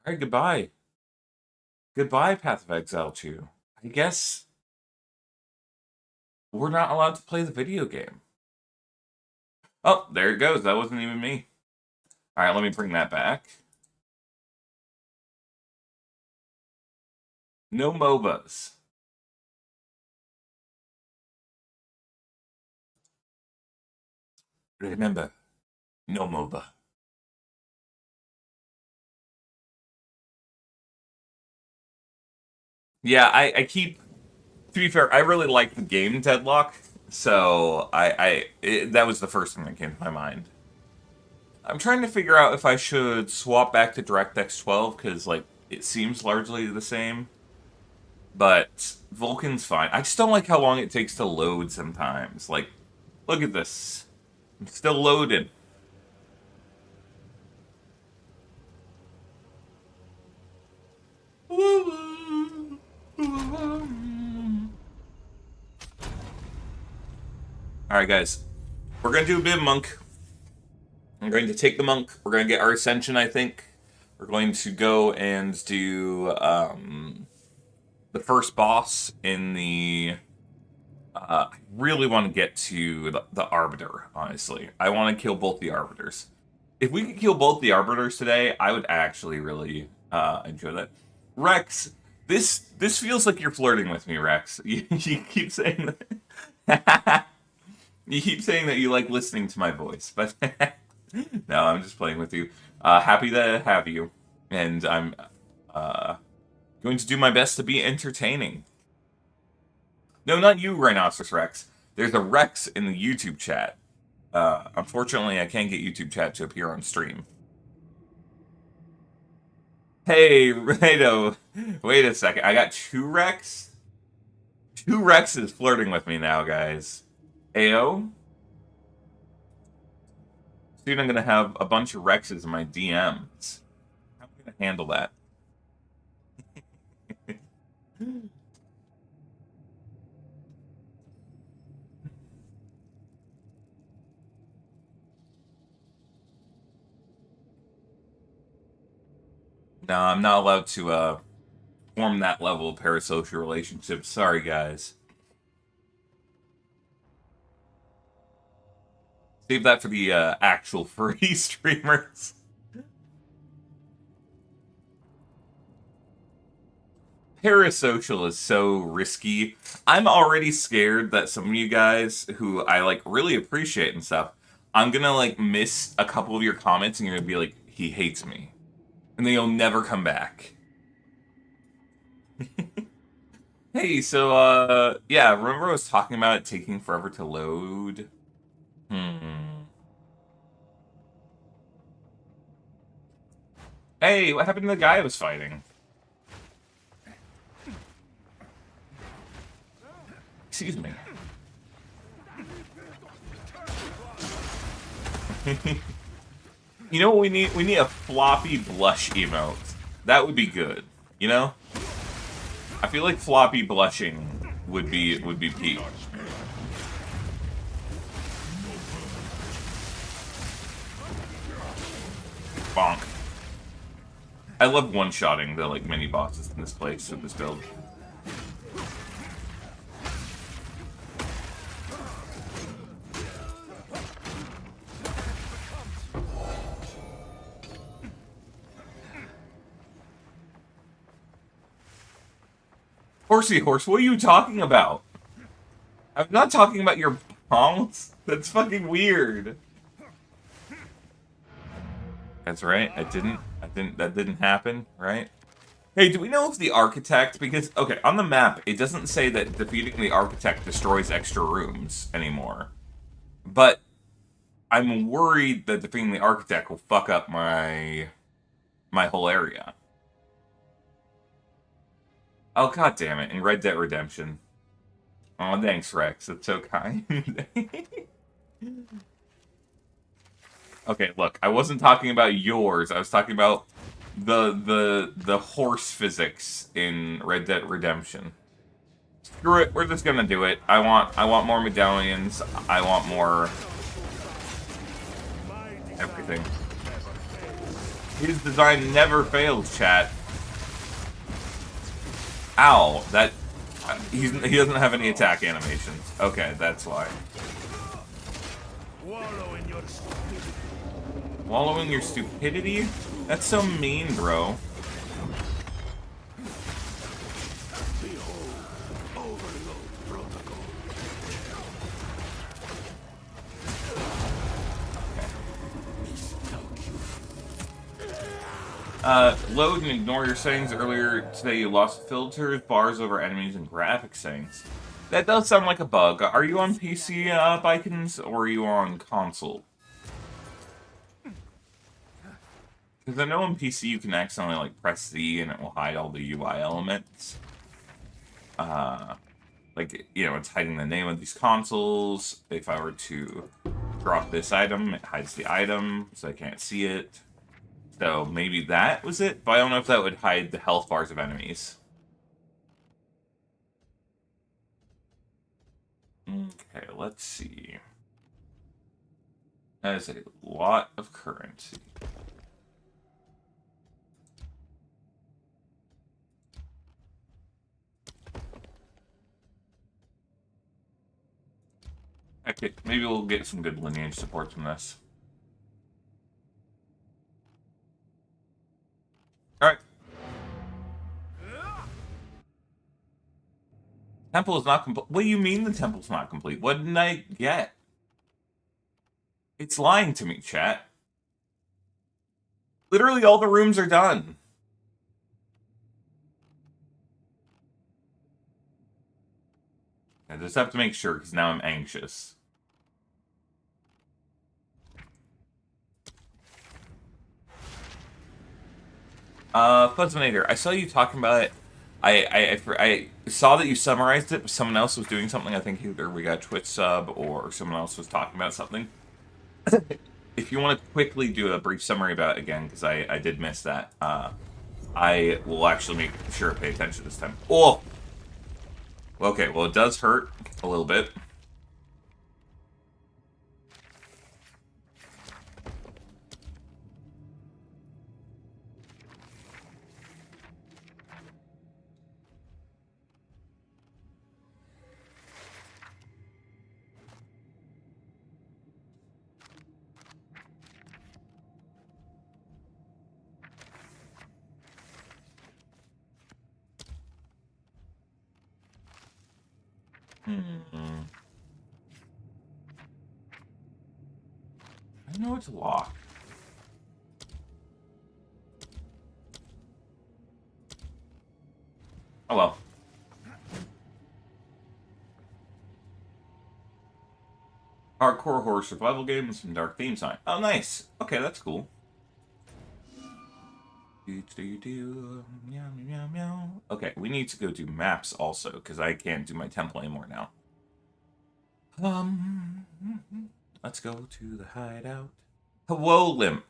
Alright, goodbye. Goodbye, Path of Exile 2. I guess we're not allowed to play the video game. Oh, there it goes. That wasn't even me. Alright, let me bring that back. No MOBAs. Remember, no MOBA. Yeah, I keep... To be fair, I really like the game Deadlock, so that was the first thing that came to my mind. I'm trying to figure out if I should swap back to DirectX 12, because, like, it seems largely the same. But Vulkan's fine. I just don't like how long it takes to load sometimes. Like, look at this. I'm still loaded. Alright, guys. We're going to do a bit of monk. I'm going to take the monk. We're going to get our ascension, I think. We're going to go and do the first boss in the I really want to get to the Arbiter, honestly. I want to kill both the Arbiters. If we could kill both the Arbiters today, I would actually really enjoy that. Rex, this feels like you're flirting with me, Rex. You keep saying that. You keep saying that you like listening to my voice, but no, I'm just playing with you. Happy to have you, and I'm going to do my best to be entertaining. No, not you, Rhinoceros Rex. There's a Rex in the YouTube chat. Unfortunately, I can't get YouTube chat to appear on stream. Hey, Rado, wait a second. I got two Rex? Two Rexes flirting with me now, guys. Ayo? Soon I'm gonna have a bunch of Rexes in my DMs. How am I gonna handle that? No, I'm not allowed to form that level of parasocial relationships. Sorry, guys. Save that for the actual free streamers. Parasocial is so risky. I'm already scared that some of you guys who I like really appreciate and stuff, I'm gonna like miss a couple of your comments and you're gonna be like, he hates me. And then you'll never come back. Hey, so yeah, remember I was talking about it taking forever to load? Hey, what happened to the guy I was fighting? Excuse me. You know what we need? We need a floppy blush emote. That would be good. You know? I feel like floppy blushing would be peak. Bonk. I love one-shotting the like mini bosses in this place with this build. Horsey horse, what are you talking about? I'm not talking about your palms. That's fucking weird. That's right. That didn't happen, right? Hey, do we know if the architect, because, okay, on the map, it doesn't say that defeating the architect destroys extra rooms anymore. But I'm worried that defeating the architect will fuck up my whole area. Oh, god damn it, in Red Dead Redemption. Oh, thanks, Rex. That's so kind. Okay, look, I wasn't talking about yours. I was talking about the horse physics in Red Dead Redemption. Screw it, we're just gonna do it. I want more medallions. I want more everything. His design never fails, chat. Ow, that he doesn't have any attack animations. Okay, that's why. Wallowing your stupidity? That's so mean, bro. Load and ignore your settings. Earlier today you lost filters, bars over enemies, and graphic settings. That does sound like a bug. Are you on PC, Bikins, or are you on console? Because I know on PC you can accidentally, like, press Z and it will hide all the UI elements. Like, you know, it's hiding the name of these consoles. If I were to drop this item, it hides the item, so I can't see it. So maybe that was it, but I don't know if that would hide the health bars of enemies. Okay, let's see. That is a lot of currency. like it. Maybe we'll get some good lineage support from this. Alright. Temple is not complete. What do you mean the temple's not complete? What didn't I get? It's lying to me, chat. Literally all the rooms are done. I just have to make sure, because now I'm anxious. Fuzzminator, I saw you talking about it. I saw that you summarized it, but someone else was doing something. I think either we got a Twitch sub or someone else was talking about something. If you want to quickly do a brief summary about it again, because I did miss that, I will actually make sure to pay attention this time. Oh! Okay, well, it does hurt a little bit. I know it's locked. Oh well. Hardcore horror survival game with some dark theme sign. Oh, nice. Okay, that's cool. Okay, we need to go do maps also, because I can't do my temple anymore now. Let's go to the hideout. Hello, Limp.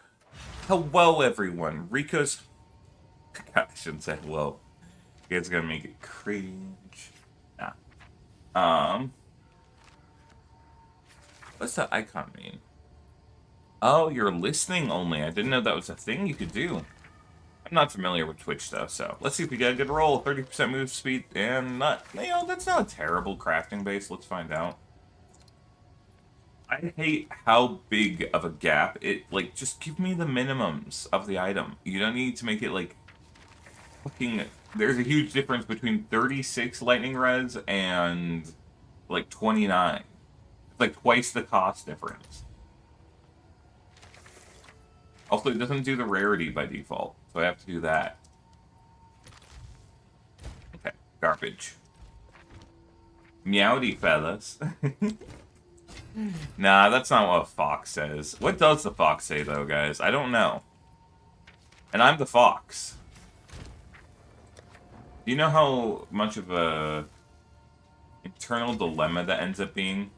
Hello, everyone. Rico's... God, I shouldn't say hello. It's gonna make it cringe. Nah. What's that icon mean? Oh, you're listening only. I didn't know that was a thing you could do. I'm not familiar with Twitch, though, so let's see if we get a good roll. 30% move speed, and not... You know, that's not a terrible crafting base. Let's find out. I hate how big of a gap it... Like, just give me the minimums of the item. You don't need to make it, like... Fucking... There's a huge difference between 36 lightning res and... Like, 29. It's like twice the cost difference. Also, it doesn't do the rarity by default, so I have to do that. Okay, garbage. Meowdy, fellas. Nah, that's not what a fox says. What does the fox say, though, guys? I don't know. And I'm the fox. Do you know how much of a internal dilemma that ends up being?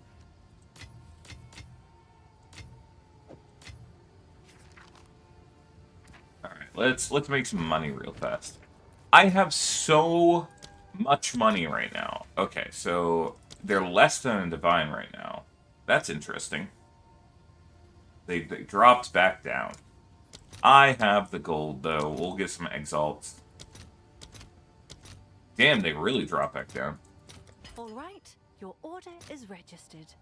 Let's make some money real fast. I have so much money right now. Okay, so they're less than a divine right now. That's interesting. They dropped back down. I have the gold, though. We'll get some exalts. Damn, they really dropped back down. All right, your order is registered.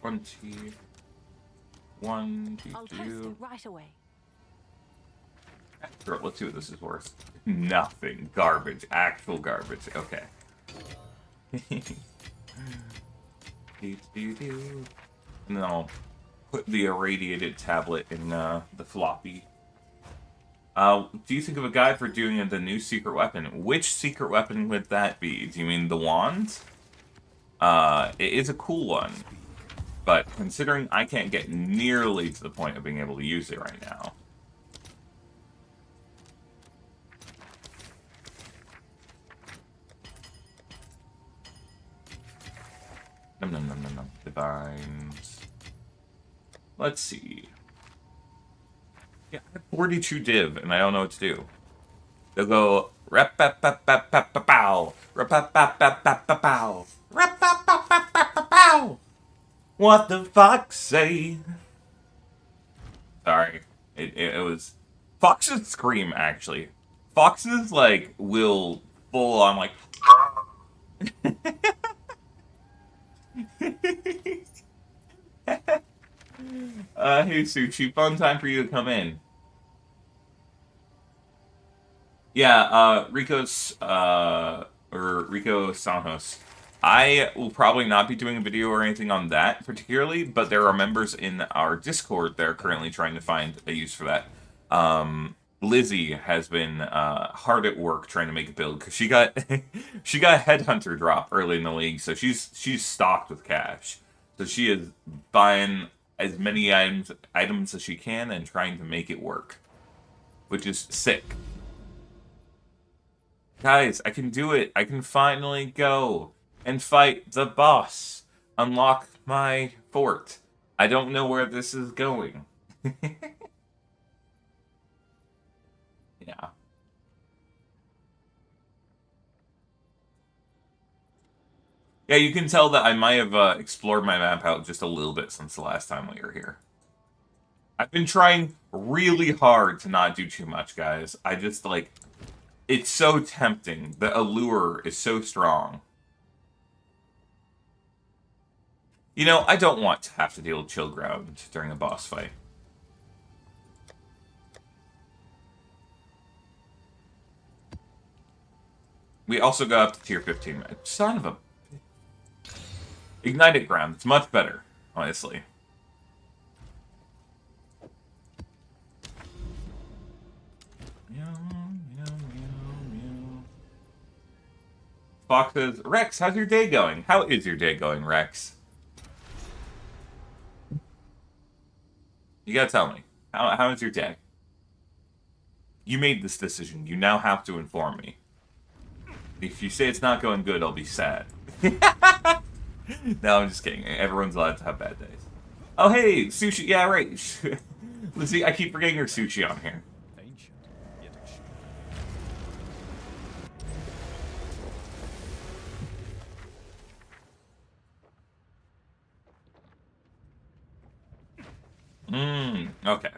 I'll post it right away. Sure, let's see what this is worth. Nothing. Garbage. Actual garbage. Okay. And then I'll put the irradiated tablet in the floppy. Do you think of a guide for doing the new secret weapon? Which secret weapon would that be? Do you mean the wand? It is a cool one. But considering I can't get nearly to the point of being able to use it right now. Nom. Divines. Let's see. Yeah, I have 42 div, and I don't know what to do. They'll go rap-pa-pa-pa-pa-pa-pow, rap-pa-pa-pa-pa-pa-pow, rap-pa-pa-pa-pa-pa-pow. What the fox say? Sorry. It was... Foxes scream, actually. Foxes, like, will full on, like... Hey, Sushi. Fun time for you to come in. Yeah, Rico Santos. I will probably not be doing a video or anything on that particularly, but there are members in our Discord that are currently trying to find a use for that. Lizzie has been hard at work trying to make a build because she got she got a headhunter drop early in the league, so she's stocked with cash. So she is buying as many items as she can and trying to make it work, which is sick. Guys, I can do it. I can finally go and fight the boss. Unlock my fort. I don't know where this is going. Yeah. Yeah, you can tell that I might have explored my map out just a little bit since the last time we were here. I've been trying really hard to not do too much, guys. I just, like... It's so tempting. The allure is so strong. You know, I don't want to have to deal with chill ground during a boss fight. We also got up to tier 15. Son of a... Ignited ground. It's much better, honestly. Fox says, Rex, how's your day going? How is your day going, Rex? You gotta tell me. How is your day? You made this decision. You now have to inform me. If you say it's not going good, I'll be sad. No, I'm just kidding. Everyone's allowed to have bad days. Oh, hey, Sushi. Yeah, right. Lizzie, I keep forgetting your Sushi on here. Okay.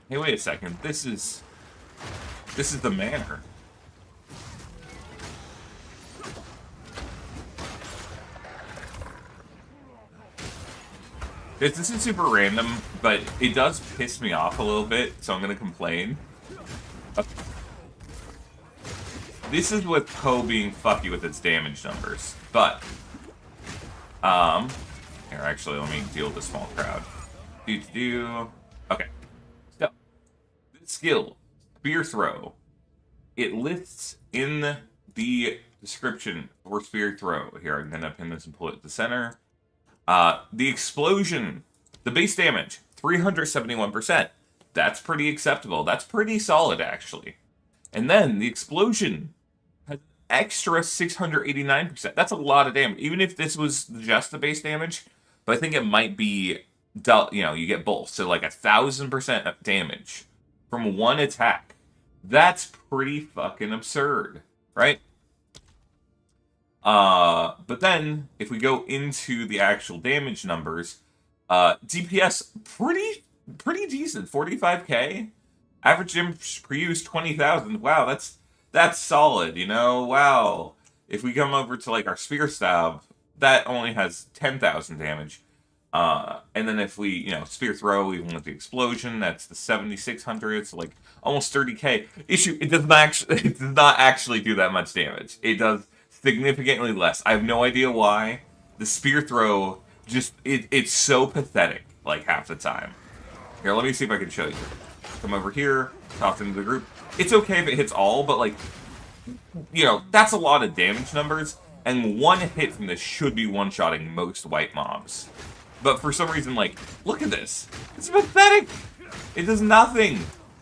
Hey, wait a second. This is the manor. This isn't super random, but it does piss me off a little bit, so I'm gonna complain. This is with PoE being fucky with its damage numbers, but... Here, actually, let me deal with a small crowd. Okay. So, this skill, Spear Throw, it lists in the description for Spear Throw. Here, I'm gonna pin this and pull it to the center. The explosion, the base damage, 371%. That's pretty acceptable. That's pretty solid, actually. And then the explosion has extra 689%. That's a lot of damage. Even if this was just the base damage, but I think it might be, you know, you get both. So like 1,000% damage from one attack. That's pretty fucking absurd, right? But then, if we go into the actual damage numbers, DPS, pretty decent, 45k. Average damage per use, 20,000. Wow, that's solid, you know? Wow. If we come over to, like, our Spear Stab, that only has 10,000 damage. And then if we, you know, Spear Throw, even with the explosion, that's the 7,600, so, like, almost 30k. Issue, it does not actually do that much damage. It does significantly less. I have no idea why. The Spear Throw, just, it's so pathetic, like, half the time. Here, let me see if I can show you. Come over here, toss into the group. It's okay if it hits all, but, like, you know, that's a lot of damage numbers, and one hit from this should be one-shotting most white mobs. But for some reason, like, look at this. It's pathetic! It does nothing!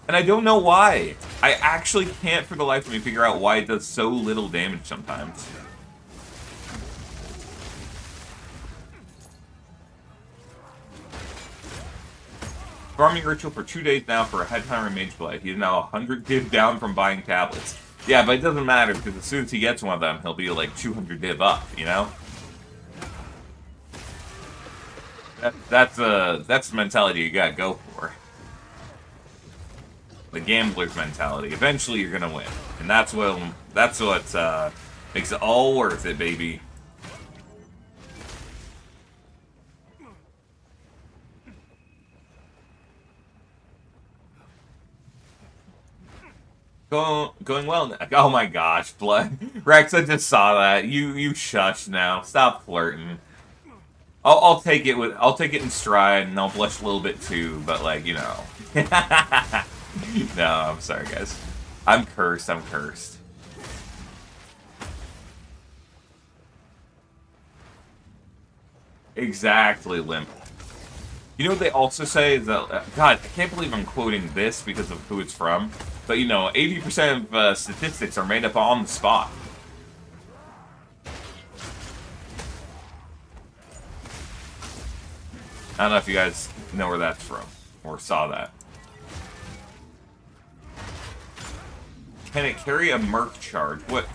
And I don't know why. I actually can't for the life of me figure out why it does so little damage sometimes. Farming ritual for 2 days now for a headhunter and mage blade. He is now 100 div down from buying tablets. Yeah, but it doesn't matter, because as soon as he gets one of them, he'll be like 200 div up, you know? That's the mentality you gotta go for. The gambler's mentality. Eventually you're gonna win. And that's what makes it all worth it, baby. Going well. Oh my gosh, blood. Rex, I just saw that. You shush now. Stop flirting. I'll take it in stride, and I'll blush a little bit too. But like, you know. No, I'm sorry, guys. I'm cursed. I'm cursed. Exactly, Limp. You know what they also say is that, God, I can't believe I'm quoting this because of who it's from, but you know, 80% of statistics are made up on the spot. I don't know if you guys know where that's from, or saw that. Can it carry a merc charge? What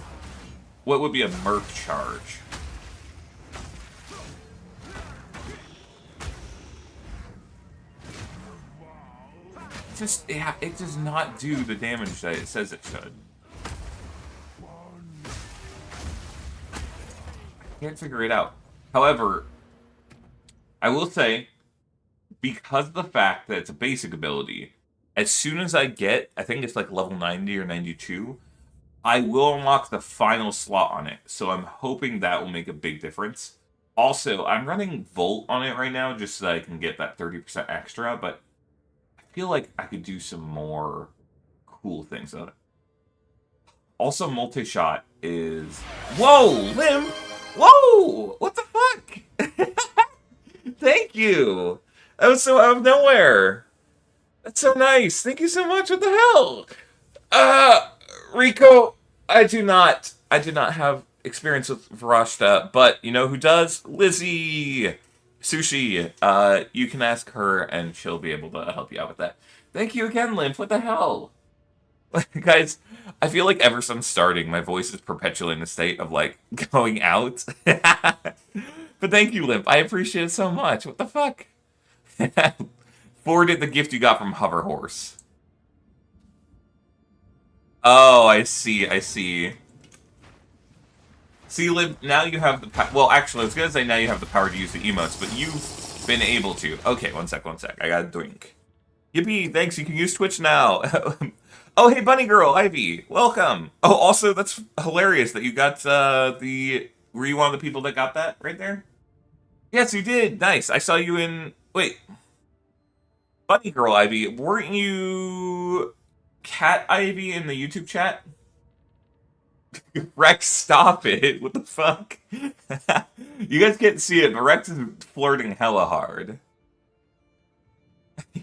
would be a merc charge? Yeah, it does not do the damage that it says it should. Can't figure it out. However, I will say, because of the fact that it's a basic ability, as soon as I get, I think it's like level 90 or 92, I will unlock the final slot on it. So I'm hoping that will make a big difference. Also, I'm running Volt on it right now just so that I can get that 30% extra, but I feel like I could do some more cool things on it. Also, multi-shot is... Whoa, Lim! Whoa! What the fuck? Thank you! That was so out of nowhere. That's so nice. Thank you so much. What the hell? Rico, I do not have experience with Varashta, but you know who does? Lizzie! Sushi, you can ask her and she'll be able to help you out with that. Thank you again, Limp. What the hell? Guys, I feel like ever since starting, my voice is perpetually in a state of, like, going out. But thank you, Limp. I appreciate it so much. What the fuck? Forwarded the gift you got from Hoverhorse. Oh, I see, I see. See, Limp, now you have the power. Well, actually, I was gonna say now you have the power to use the emotes, but you've been able to. Okay, one sec. I got a drink. Yippee, thanks, you can use Twitch now. Oh, hey, Bunny Girl, Ivy, welcome. Oh, also, that's hilarious that you got were you one of the people that got that right there? Yes, you did. Nice. I saw you in... Wait. Bunny Girl, Ivy, weren't you... Cat Ivy in the YouTube chat? Rex, stop it. What the fuck? You guys can't see it, but Rex is flirting hella hard.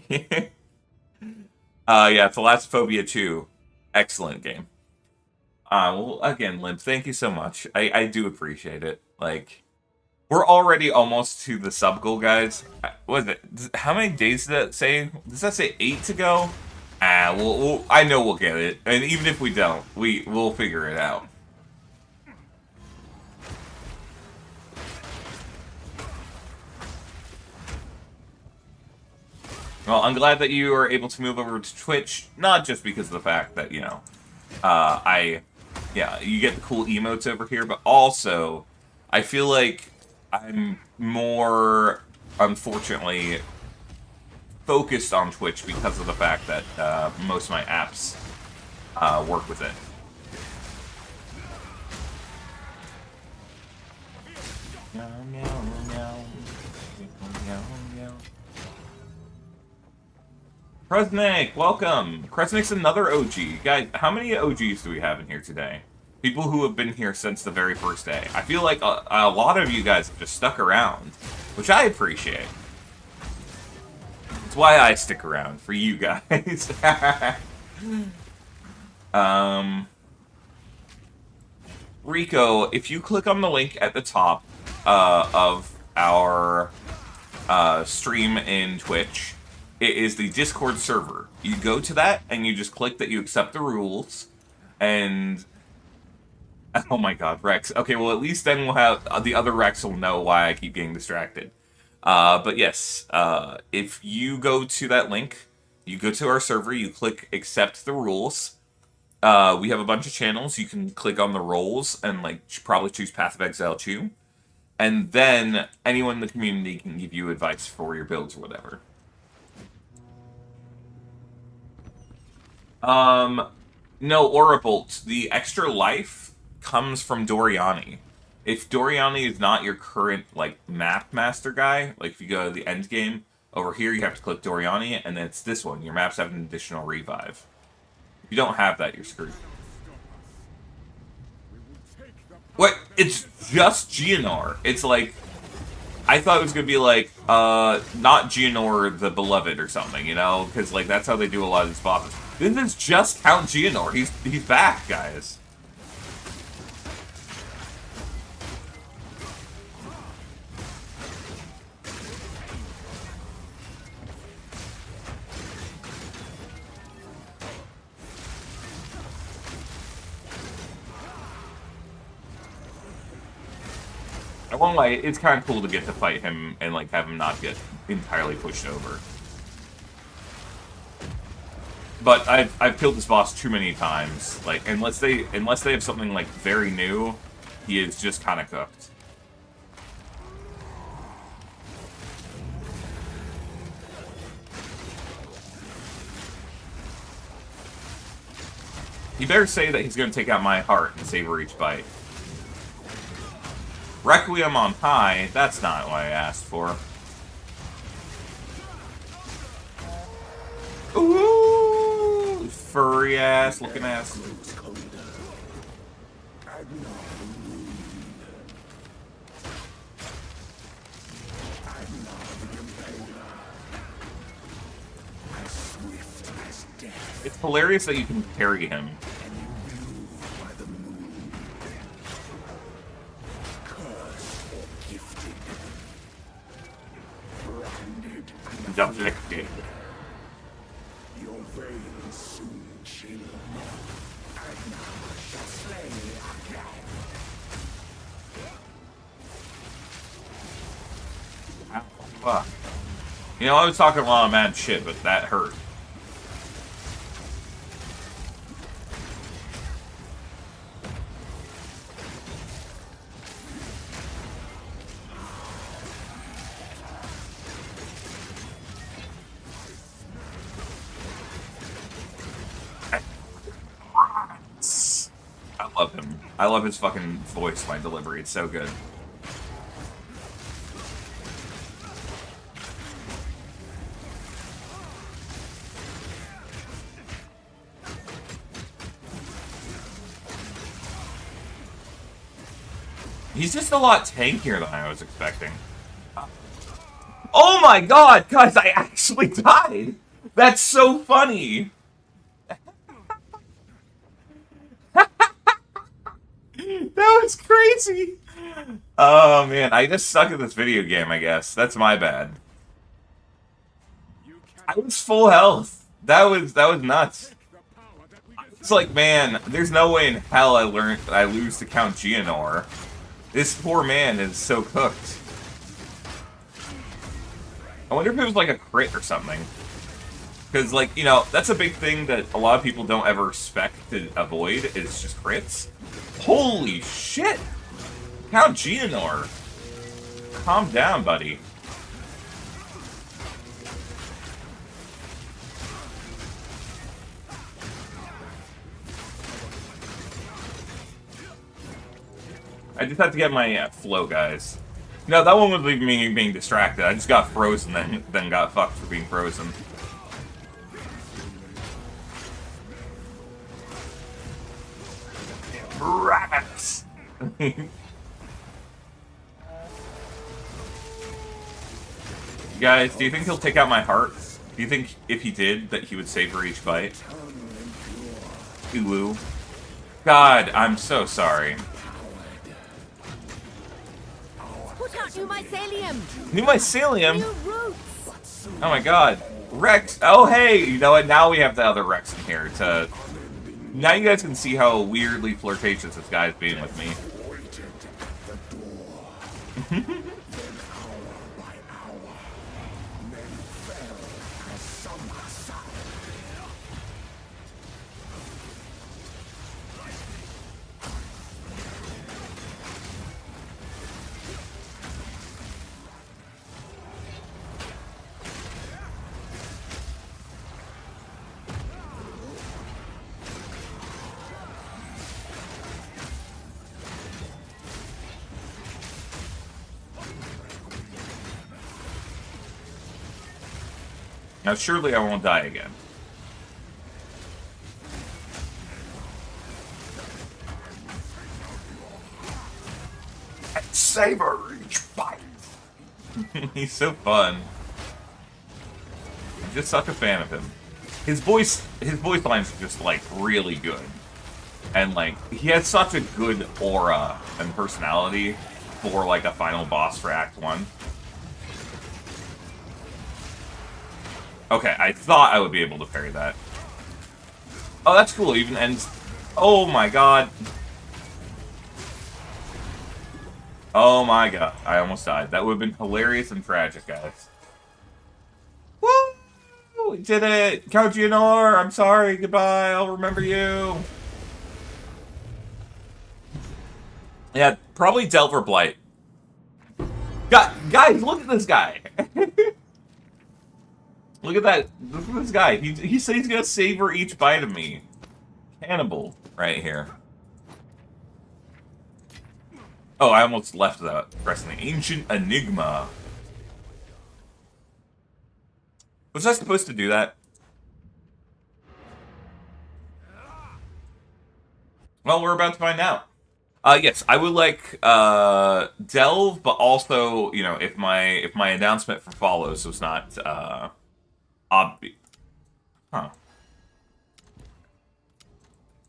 Yeah, Thalassophobia 2. Excellent game. Well, again, Limp, thank you so much. I do appreciate it. Like, we're already almost to the sub goal, guys. What is it? How many days does that say? Does that say 8 to go? I know we'll get it. And even if we don't, we'll figure it out. Well, I'm glad that you are able to move over to Twitch, not just because of the fact that, you know, yeah, you get the cool emotes over here, but also, I feel like I'm more, unfortunately, focused on Twitch because of the fact that most of my apps work with it. Meow, meow, meow. Meow, meow. Kresnik, welcome! Kresnik's another OG. Guys, how many OGs do we have in here today? People who have been here since the very first day. I feel like a lot of you guys have just stuck around, which I appreciate. That's why I stick around, for you guys. Rico, if you click on the link at the top of our stream in Twitch, it is the Discord server. You go to that, and you just click that you accept the rules. And oh my god, Rex. Okay, well at least then we'll have the other Rex will know why I keep getting distracted. But yes, if you go to that link, you go to our server, you click accept the rules. We have a bunch of channels. You can click on the roles and like probably choose Path of Exile 2. And then anyone in the community can give you advice for your builds or whatever. No, Aura Bolt. The extra life comes from Doriani. If Doriani is not your current, like, map master guy, like if you go to the end game, over here you have to click Doriani, and then it's this one. Your maps have an additional revive. If you don't have that, you're screwed. What? It's just Geonor. It's like, I thought it was gonna be like, not Geonor the Beloved or something, you know? Because, like, that's how they do a lot of these bosses. This is just Count Geonor. He's back, guys. I won't lie, it's kind of cool to get to fight him and like have him not get entirely pushed over. But I've killed this boss too many times. Like unless they have something like very new, he is just kind of cooked. He better say that he's going to take out my heart and savor each bite. Requiem on high, that's not what I asked for. Ooh! Furry ass, looking ass. It's hilarious that you can carry him. Dejected. Your veins soon chill. And now shall slay again. Ow, fuck. You know, I was talking a lot of mad shit, but that hurt. I love him. I love his fucking voice line delivery. It's so good. He's just a lot tankier than I was expecting. Oh my god, guys, I actually died! That's so funny! That was crazy! Oh man, I just suck at this video game, I guess. That's my bad. I was full health. That was nuts. It's like, man, there's no way in hell I lose to Count Geonor. This poor man is so cooked. I wonder if it was like a crit or something. Because, like, you know, that's a big thing that a lot of people don't ever expect to avoid, is just crits. Holy shit! Count Geonor. Calm down, buddy. I just have to get my flow, guys. No, that one was me being distracted. I just got frozen, then got fucked for being frozen. Rabbits! Guys, do you think he'll take out my heart? Do you think if he did, that he would savor each bite? Ooh. God, I'm so sorry. Put out new mycelium. New mycelium? New roots. Oh my god. Rex. Oh hey, you know what? Now we have the other Rex in here to Now you guys can see how weirdly flirtatious this guy's being with me. Waited at the door. Then hour by hour, men fell as summer sun. Now, surely I won't die again. Savor each bite. He's so fun. I'm just such a fan of him. His voice lines are just like really good, and like he has such a good aura and personality for like a final boss for Act 1. Okay, I thought I would be able to parry that. Oh, that's cool. Even ends. Oh my god. Oh my god. I almost died. That would have been hilarious and tragic, guys. Woo! We did it! Count Gianor! I'm sorry. Goodbye. I'll remember you. Yeah, probably Delver Blight. Guys, look at this guy. Look at that. Look at this guy. He said he's gonna savor each bite of me. Cannibal right here. Oh, I almost left that. Pressing the Ancient Enigma. Was I supposed to do that? Well, we're about to find out. Yes, I would like delve, but also, you know, if my announcement for follows was not obvious. Huh.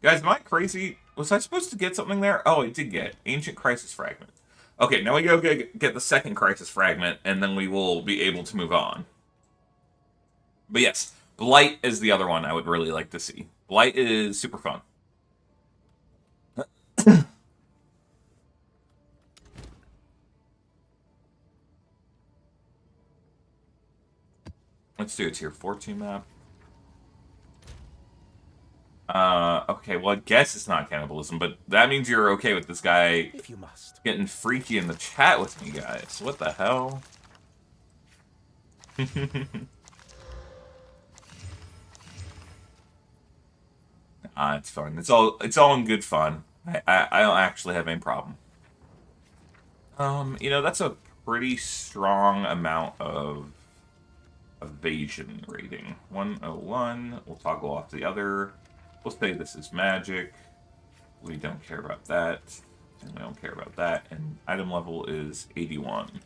Guys, am I crazy? Was I supposed to get something there? Oh, I did get Ancient Crisis Fragment. Okay, now we go get the second Crisis Fragment, and then we will be able to move on. But yes, Blight is the other one I would really like to see. Blight is super fun. Let's do a tier 14 map. Okay, well, I guess it's not cannibalism, but that means you're okay with this guy If you must. getting freaky in the chat with me, guys. What the hell? It's fun. It's all in good fun. I don't actually have any problem. You know, that's a pretty strong amount of evasion rating. 101. We'll toggle off the other. We'll say this is magic. We don't care about that. And we don't care about that. And item level is 81.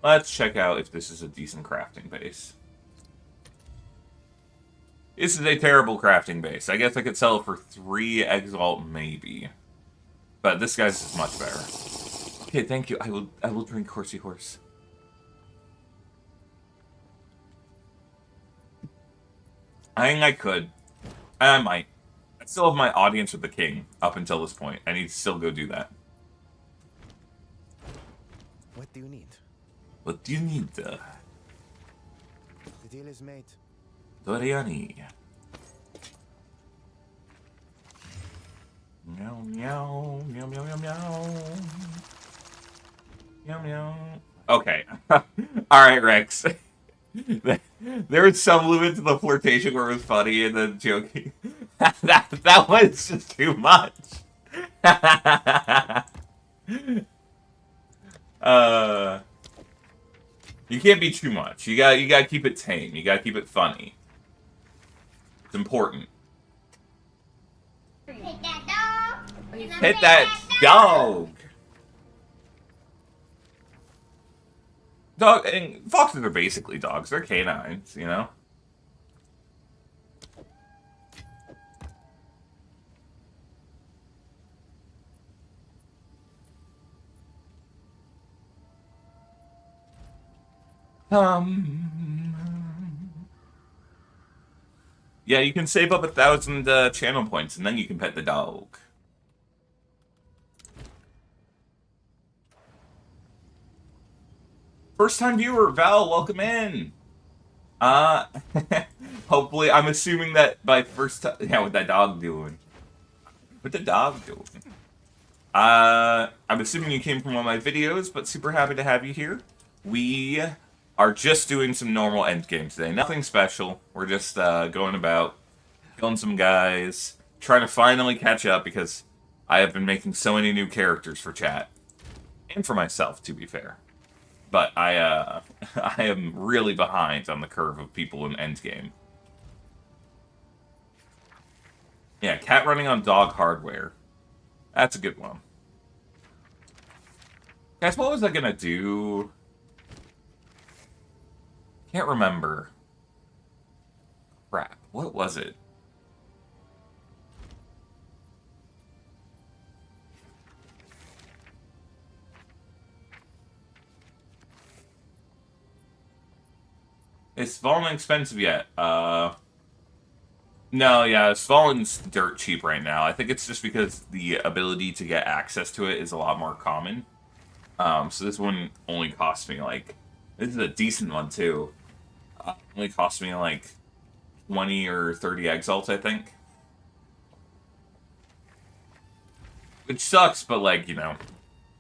Let's check out if this is a decent crafting base. This is a terrible crafting base. I guess I could sell it for 3 Exalt, maybe. But this guy's is much better. Okay, thank you. I will drink Horsey Horse. I think I could. I might. I still have my audience with the king up until this point. I need to still go do that. What do you need? What do you need? The deal is made. Doriani. Meow meow meow meow meow meow. Meow meow. Okay. Alright, Rex. There was some limit to the flirtation where it was funny and then joking. that was just too much. You can't be too much. You gotta keep it tame. You gotta keep it funny. It's important. Hit that dog. Hit that dog. Dog and foxes are basically dogs. They're canines, you know. Yeah, you can save up 1,000 channel points, and then you can pet the dog. First time viewer, Val, welcome in. Uh, hopefully, I'm assuming that by first time, yeah, what that dog doing? What the dog doing? I'm assuming you came from one of my videos, but super happy to have you here. We are just doing some normal endgame today. Nothing special. We're just going about, killing some guys, trying to finally catch up because I have been making so many new characters for chat. And for myself, to be fair. But I I am really behind on the curve of people in endgame. Yeah, cat running on dog hardware. That's a good one. Guys, what was I gonna do? Can't remember. Crap. What was it? Is Fallen expensive yet? No, yeah, Fallen's dirt cheap right now. I think it's just because the ability to get access to it is a lot more common. So this one only cost me like... This is a decent one, too. Only cost me like 20 or 30 exalts, I think. Which sucks, but like, you know,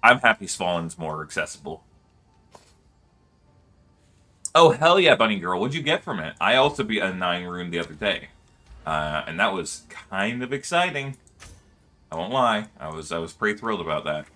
I'm happy Fallen's more accessible. Oh, hell yeah, Bunny Girl. What'd you get from it? I also beat a 9 rune the other day. And that was kind of exciting. I won't lie. I was pretty thrilled about that.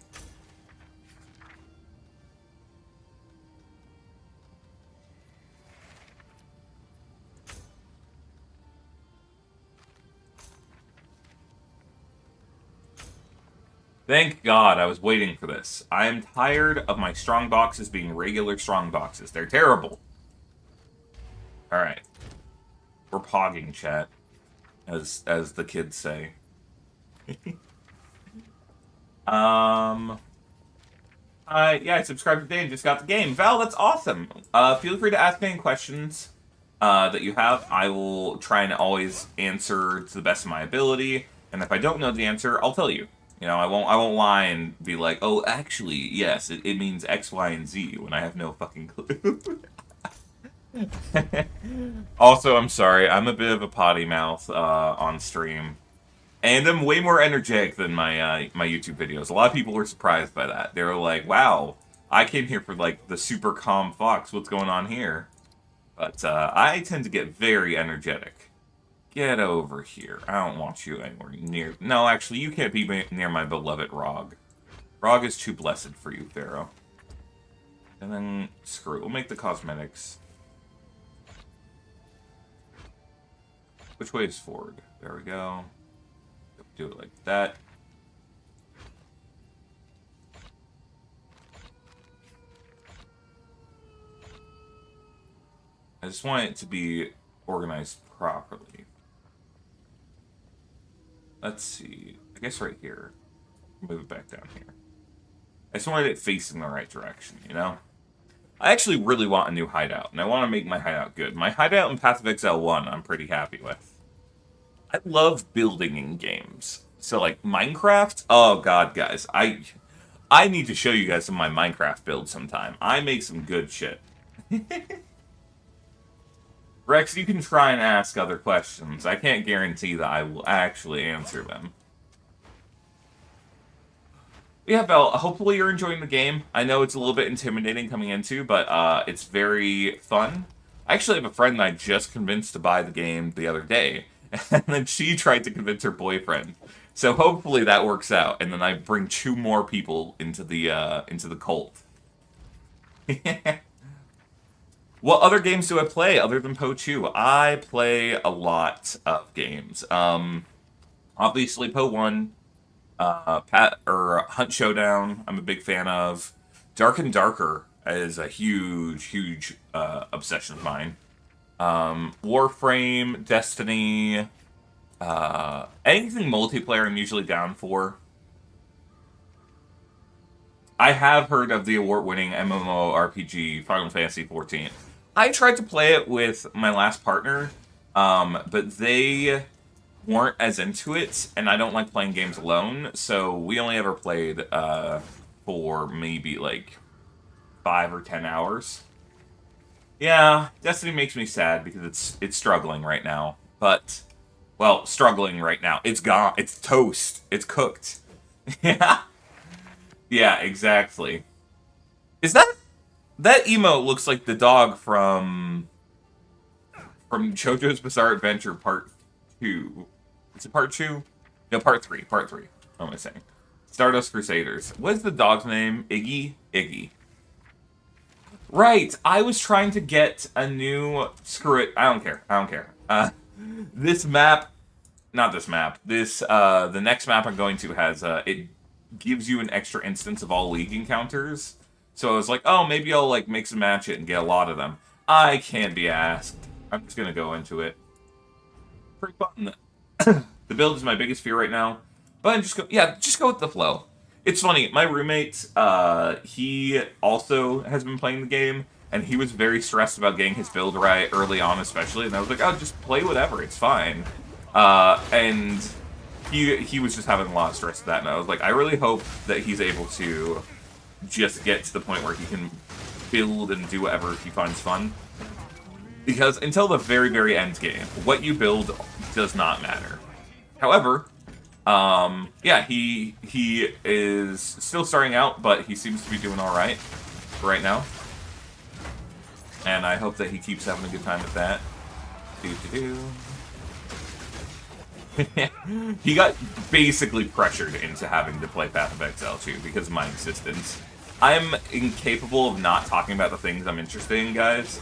Thank God I was waiting for this. I am tired of my strong boxes being regular strong boxes. They're terrible. Alright. We're pogging, chat. As the kids say. Yeah, I subscribed today and just got the game. Val, that's awesome. Feel free to ask any questions that you have. I will try and always answer to the best of my ability. And if I don't know the answer, I'll tell you. You know, I won't lie and be like, oh, actually, yes, it means X, Y, and Z when I have no fucking clue. Also, I'm sorry, I'm a bit of a potty mouth on stream. And I'm way more energetic than my my YouTube videos. A lot of people were surprised by that. They were like, wow, I came here for like the super calm fox. What's going on here? But I tend to get very energetic. Get over here. I don't want you anywhere near... No, actually, you can't be near my beloved Rog. Rog is too blessed for you, Pharaoh. And then, screw it. We'll make the cosmetics. Which way is forward? There we go. Do it like that. I just want it to be organized properly. Let's see. I guess right here. Move it back down here. I just wanted it facing the right direction, you know? I actually really want a new hideout, and I want to make my hideout good. My hideout in Path of Exile 1, I'm pretty happy with. I love building in games. So, like, Minecraft? Oh, God, guys. I need to show you guys some of my Minecraft builds sometime. I make some good shit. Rex, you can try and ask other questions. I can't guarantee that I will actually answer them. Yeah, Belle, hopefully you're enjoying the game. I know it's a little bit intimidating coming into, but it's very fun. I actually have a friend that I just convinced to buy the game the other day, and then she tried to convince her boyfriend. So hopefully that works out, and then I bring 2 more people into the cult. What other games do I play other than PoE 2? I play a lot of games. Obviously PoE 1, Hunt Showdown, I'm a big fan of. Dark and Darker is a huge obsession of mine. Warframe, Destiny, anything multiplayer I'm usually down for. I have heard of the award-winning MMORPG Final Fantasy XIV. I tried to play it with my last partner, but they weren't as into it, and I don't like playing games alone, so we only ever played for maybe like 5 or 10 hours. Yeah, Destiny makes me sad because it's struggling right now. But, well, struggling right now. It's gone. It's toast. It's cooked. Yeah. Yeah, exactly. Is that emote looks like the dog from JoJo's Bizarre Adventure Part 2. Is it Part 2? No, Part 3. Part 3. What am I saying? Stardust Crusaders. What's the dog's name? Iggy? Iggy. Right, I was trying to get a new... Screw it, I don't care. This map... Not this map. The next map I'm going to has, it gives you an extra instance of all League encounters. So I was like, oh, maybe I'll, like, mix and match it and get a lot of them. I can't be asked. I'm just gonna go into it. Pretty fun. The build is my biggest fear right now. But just go with the flow. It's funny, my roommate, he also has been playing the game, and he was very stressed about getting his build right early on especially, and I was like, oh, just play whatever, it's fine. And he was just having a lot of stress with that, and I was like, I really hope that he's able to just get to the point where he can build and do whatever he finds fun. Because until the very, very end game, what you build does not matter. However... yeah, he is still starting out, but he seems to be doing all right now. And I hope that he keeps having a good time with that. He got basically pressured into having to play Path of Exile 2 because of my insistence. I'm incapable of not talking about the things I'm interested in, guys.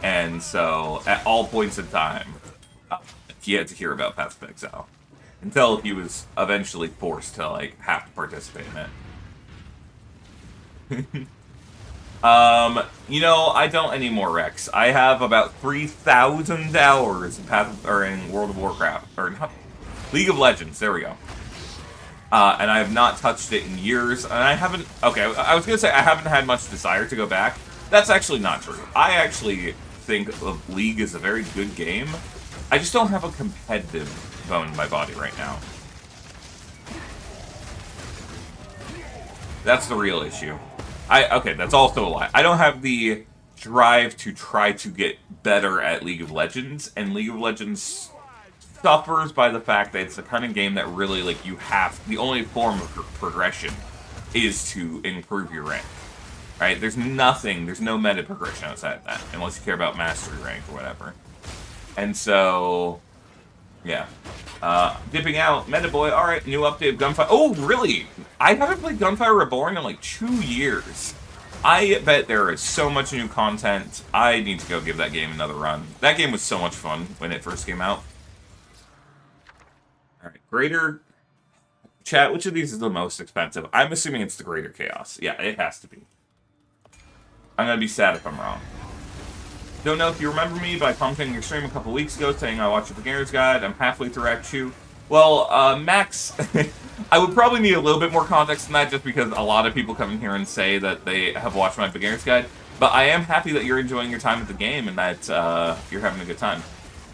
And so, at all points in time, he had to hear about Path of Exile. Until he was eventually forced to, like, have to participate in it. You know, I don't anymore, Rex. I have about 3,000 hours in World of Warcraft, or not, League of Legends, there we go. And I have not touched it in years, and I haven't, okay, I was gonna say I haven't had much desire to go back. That's actually not true. I actually think of League as a very good game. I just don't have a competitive bone in my body right now. That's the real issue. Okay, that's also a lie. I don't have the drive to try to get better at League of Legends, and League of Legends suffers by the fact that it's the kind of game that really, like, the only form of progression is to improve your rank. Right? There's no meta progression outside of that, unless you care about mastery rank or whatever. And so, yeah. Dipping out, Metaboy, alright, new update of Gunfire. Oh, really? I haven't played Gunfire Reborn in like 2 years. I bet there is so much new content. I need to go give that game another run. That game was so much fun when it first came out. Alright, Greater... Chat, which of these is the most expensive? I'm assuming it's the Greater Chaos. Yeah, it has to be. I'm gonna be sad if I'm wrong. Don't know if you remember me, but I commented on your stream a couple weeks ago saying I watched the beginner's guide. I'm halfway through Act 2. Well, Max, I would probably need a little bit more context than that just because a lot of people come in here and say that they have watched my beginner's guide. But I am happy that you're enjoying your time at the game and that you're having a good time.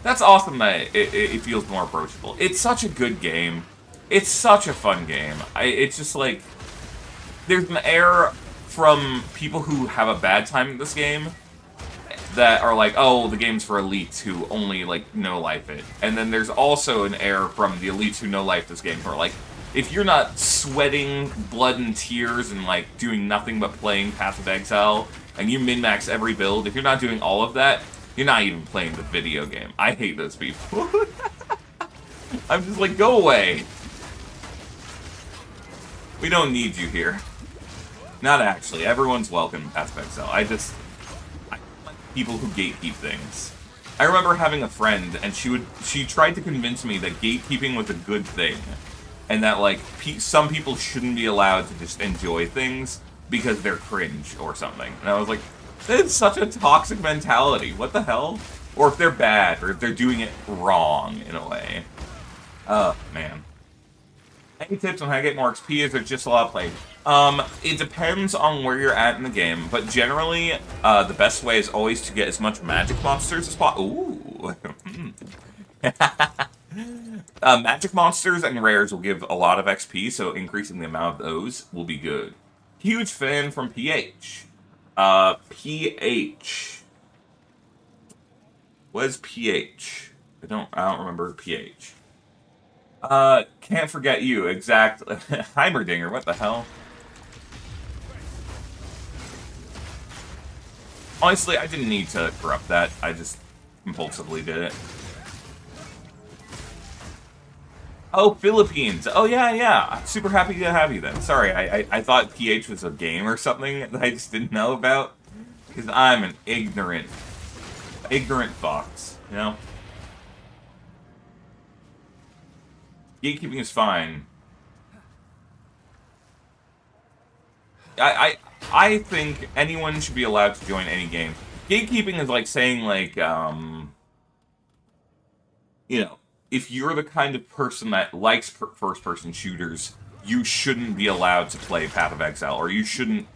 That's awesome that it feels more approachable. It's such a good game. It's such a fun game. It's just like, there's an air from people who have a bad time in this game that are like, oh, the game's for elites who only, like, no-life it. And then there's also an air from the elites who no-life this game who are like, if you're not sweating blood and tears and, like, doing nothing but playing Path of Exile, and you min-max every build, if you're not doing all of that, you're not even playing the video game. I hate those people. I'm just like, go away. We don't need you here. Not actually. Everyone's welcome in Path of Exile. I like people who gatekeep things. I remember having a friend, and she tried to convince me that gatekeeping was a good thing, and that, like, some people shouldn't be allowed to just enjoy things because they're cringe or something. And I was like, that is such a toxic mentality. What the hell? Or if they're bad, or if they're doing it wrong, in a way. Oh, man. Any tips on how to get more XP? Is there just a lot of play? It depends on where you're at in the game, but generally, the best way is always to get as much magic monsters as possible. Ooh. Magic monsters and rares will give a lot of XP, so increasing the amount of those will be good. Huge fan from PH. PH. What is PH? I don't remember PH. Can't forget you, exactly. Heimerdinger, what the hell? Honestly, I didn't need to corrupt that. I just compulsively did it. Oh, Philippines. Oh, yeah, yeah. Super happy to have you then. Sorry, I thought PH was a game or something that I just didn't know about. Because I'm an ignorant fox, you know? Gatekeeping is fine. I think anyone should be allowed to join any game. Gatekeeping is like saying, like, you know, if you're the kind of person that likes first-person shooters, you shouldn't be allowed to play Path of Exile, or you shouldn't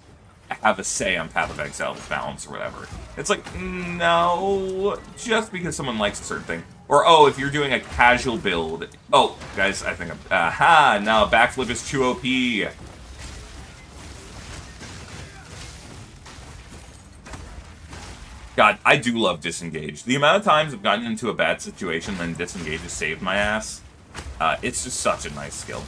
have a say on Path of Exile's balance or whatever. It's like, no, just because someone likes a certain thing. Or, oh, if you're doing a casual build. Oh, guys, I think I'm... Aha! Now backflip is too OP. God, I do love Disengage. The amount of times I've gotten into a bad situation and Disengage has saved my ass, it's just such a nice skill.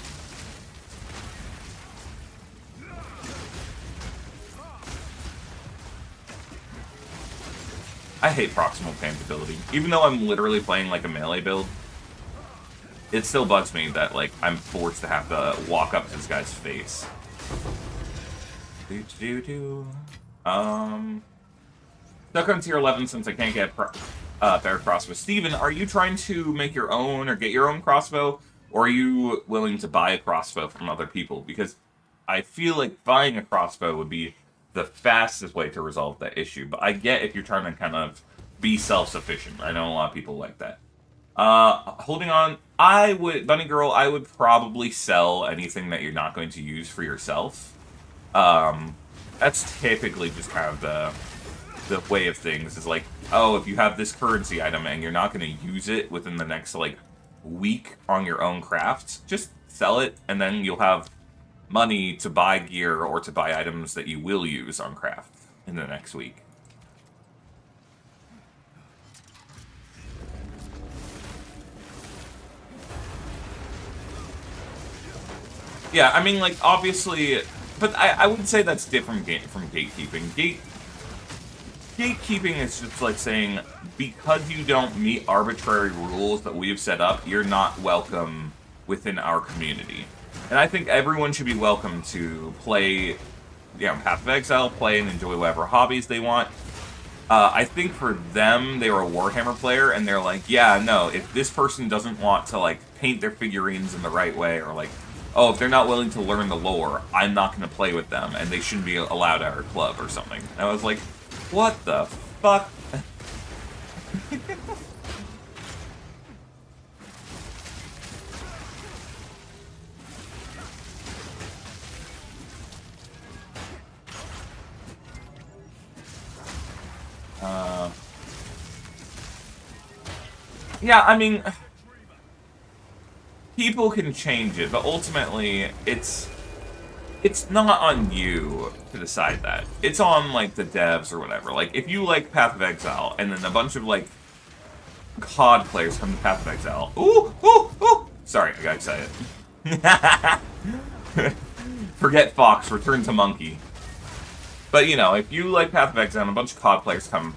I hate proximal paintability. Even though I'm literally playing like a melee build, it still bugs me that like I'm forced to have to walk up to this guy's face. Stuck on tier 11 since I can't get better crossbow. Steven, are you trying to make your own or get your own crossbow? Or are you willing to buy a crossbow from other people? Because I feel like buying a crossbow would be the fastest way to resolve that issue. But I get if you're trying to kind of be self-sufficient. I know a lot of people like that. Holding on, Bunny Girl, I would probably sell anything that you're not going to use for yourself. That's typically just kind of the way of things, is like, oh, if you have this currency item and you're not going to use it within the next, like, week on your own crafts, just sell it, and then you'll have money to buy gear or to buy items that you will use on craft in the next week. Yeah, I mean, like, obviously, but I would say that's different from gatekeeping. Gatekeeping is just like saying, because you don't meet arbitrary rules that we've set up, you're not welcome within our community. And I think everyone should be welcome to play, you know, Path of Exile, play and enjoy whatever hobbies they want. I think for them, they were a Warhammer player, and they're like, yeah, no, if this person doesn't want to, like, paint their figurines in the right way, or, like, oh, if they're not willing to learn the lore, I'm not going to play with them, and they shouldn't be allowed at our club or something. And I was like, what the fuck? Yeah, I mean, people can change it, but ultimately, it's not on you to decide that. It's on, like, the devs or whatever. Like, if you like Path of Exile, and then a bunch of, like, COD players come to Path of Exile. Ooh, ooh, ooh! Sorry, I got excited. Forget Fox, return to Monkey. But, you know, if you like Path of Exile, and a bunch of COD players come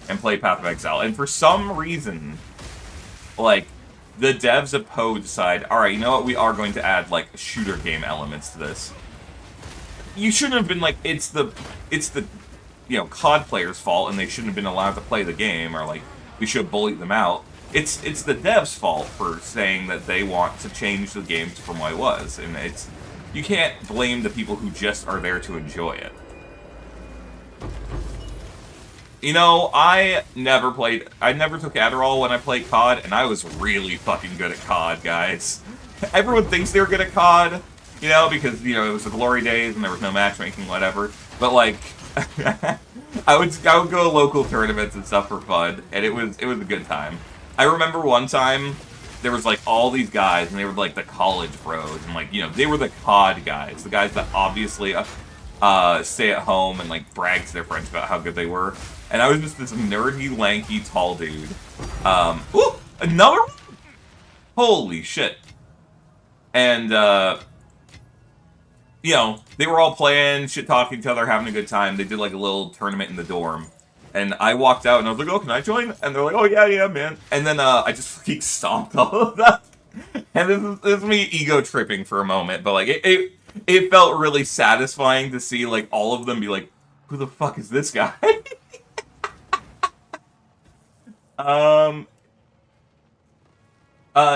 and play Path of Exile, and for some reason, like, the devs of PoE decide, alright, you know what, we are going to add, like, shooter game elements to this. You shouldn't have been like, it's the, you know, COD players' fault, and they shouldn't have been allowed to play the game, or, like, we should have bullied them out. It's the devs' fault for saying that they want to change the game from what it was, and you can't blame the people who just are there to enjoy it. You know, I never took Adderall when I played COD, and I was really fucking good at COD, guys. Everyone thinks they're good at COD, you know, because, you know, it was the glory days and there was no matchmaking, whatever. But, like, I would go to local tournaments and stuff for fun, and it was a good time. I remember one time there was like all these guys, and they were like the college bros, and like, you know, they were the COD guys, the guys that obviously stay at home and like brag to their friends about how good they were. And I was just this nerdy, lanky, tall dude. Ooh, another one? Holy shit. And you know, they were all playing, shit talking to each other, having a good time. They did like a little tournament in the dorm. And I walked out and I was like, oh, can I join? And they're like, oh, yeah, man. And then I just fucking stomped all of them. And this is me ego tripping for a moment. But like, it felt really satisfying to see like all of them be like, who the fuck is this guy?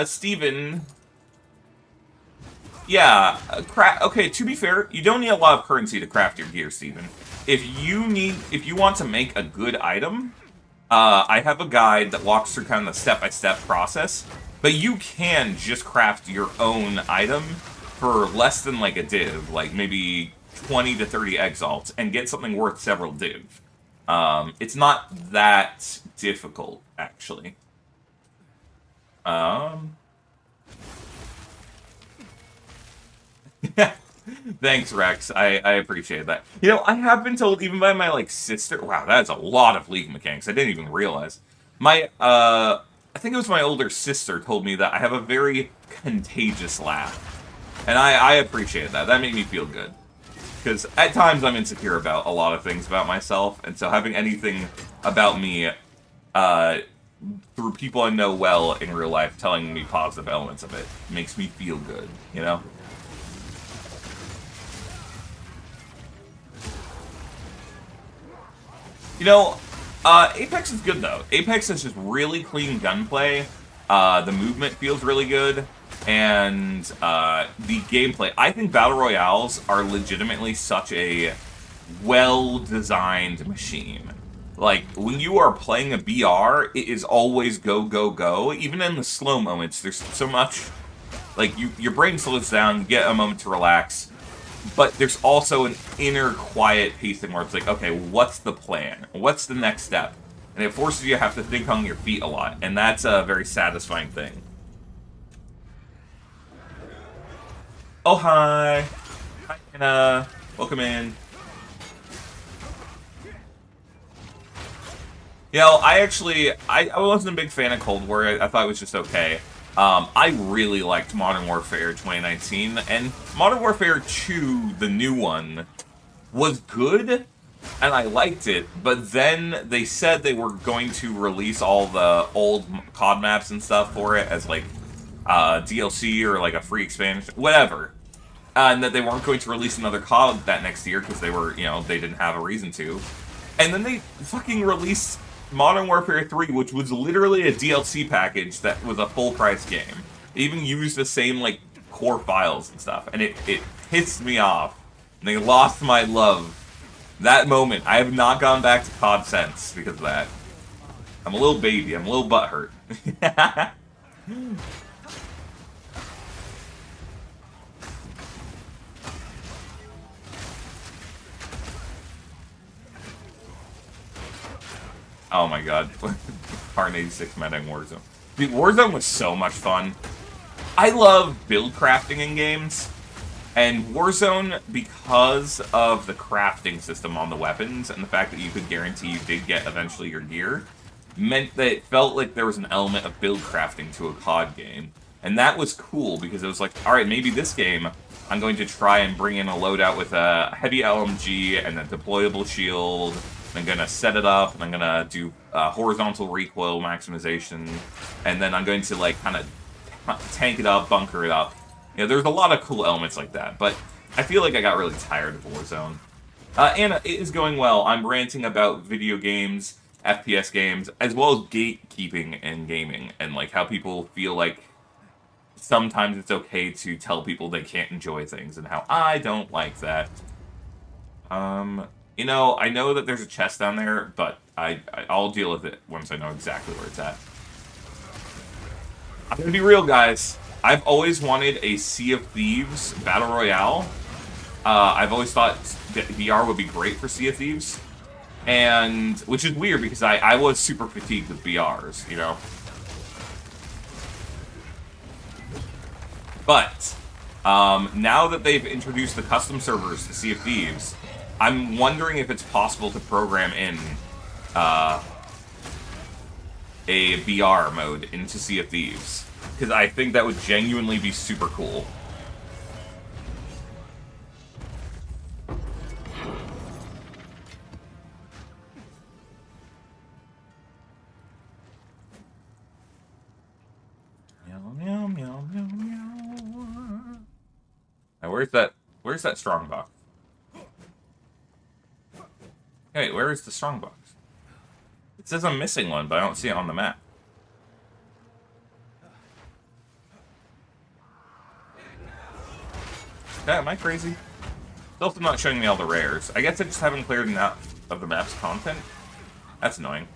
Steven. Yeah, okay, to be fair, you don't need a lot of currency to craft your gear, Steven. If you want to make a good item, I have a guide that walks through kind of the step-by-step process, but you can just craft your own item for less than like a div, like maybe 20 to 30 exalts, and get something worth several div. It's not that difficult, actually. Thanks, Rex. I appreciate that. You know, I have been told, even by my, like, sister... Wow, that's a lot of League mechanics. I didn't even realize. My, I think it was my older sister told me that I have a very contagious laugh. And I appreciate that. That made me feel good. Because at times I'm insecure about a lot of things about myself, and so having anything about me, through people I know well in real life telling me positive elements of it makes me feel good, you know? You know, Apex is good, though. Apex is just really clean gunplay. The movement feels really good. And the gameplay. I think Battle Royales are legitimately such a well-designed machine. Like, when you are playing a BR, it is always go, go, go. Even in the slow moments, there's so much... Like, your brain slows down, you get a moment to relax. But there's also an inner quiet pacing where it's like, okay, what's the plan? What's the next step? And it forces you to have to think on your feet a lot, and that's a very satisfying thing. Oh, hi! Hi, Anna. Welcome in. You know, I wasn't a big fan of Cold War. I thought it was just okay. I really liked Modern Warfare 2019, and Modern Warfare 2, the new one, was good, and I liked it, but then they said they were going to release all the old COD maps and stuff for it as, like, DLC or, like, a free expansion, whatever. And that they weren't going to release another COD that next year because they were, you know, they didn't have a reason to. And then they fucking released Modern Warfare 3, which was literally a DLC package that was a full-price game. It even used the same, like, core files and stuff, and it pissed me off. And they lost my love. That moment, I have not gone back to COD since because of that. I'm a little baby, I'm a little butthurt. Oh my god. Part 86 meta in Warzone. Dude, Warzone was so much fun. I love build crafting in games. And Warzone, because of the crafting system on the weapons, and the fact that you could guarantee you did get eventually your gear, meant that it felt like there was an element of build crafting to a COD game. And that was cool, because it was like, alright, maybe this game, I'm going to try and bring in a loadout with a heavy LMG and a deployable shield. I'm going to set it up, and I'm going to do horizontal recoil maximization, and then I'm going to, like, kind of tank it up, bunker it up. You know, there's a lot of cool elements like that, but I feel like I got really tired of Warzone. Anna, it is going well. I'm ranting about video games, FPS games, as well as gatekeeping and gaming, and, like, how people feel like sometimes it's okay to tell people they can't enjoy things, and how I don't like that. You know, I know that there's a chest down there, but I'll deal with it once I know exactly where it's at. I'm gonna be real, guys. I've always wanted a Sea of Thieves Battle Royale. I've always thought that VR would be great for Sea of Thieves. And, which is weird, because I was super fatigued with BRs, you know? But now that they've introduced the custom servers to Sea of Thieves, I'm wondering if it's possible to program in a BR mode into Sea of Thieves. Because I think that would genuinely be super cool. Meow, meow, meow, meow, meow. Now, where's that strongbox? Hey, where is the strongbox? It says I'm missing one, but I don't see it on the map. Yeah, am I crazy? Still not showing me all the rares. I guess I just haven't cleared enough of the map's content. That's annoying.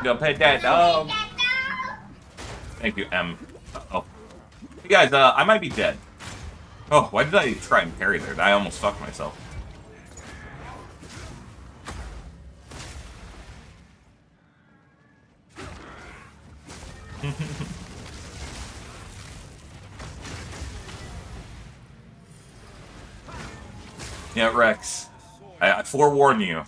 Go pet that dog. Thank you, M. Uh-oh. Hey guys, I might be dead. Oh, why did I try and parry there? I almost fucked myself. Yeah, Rex. I forewarn you.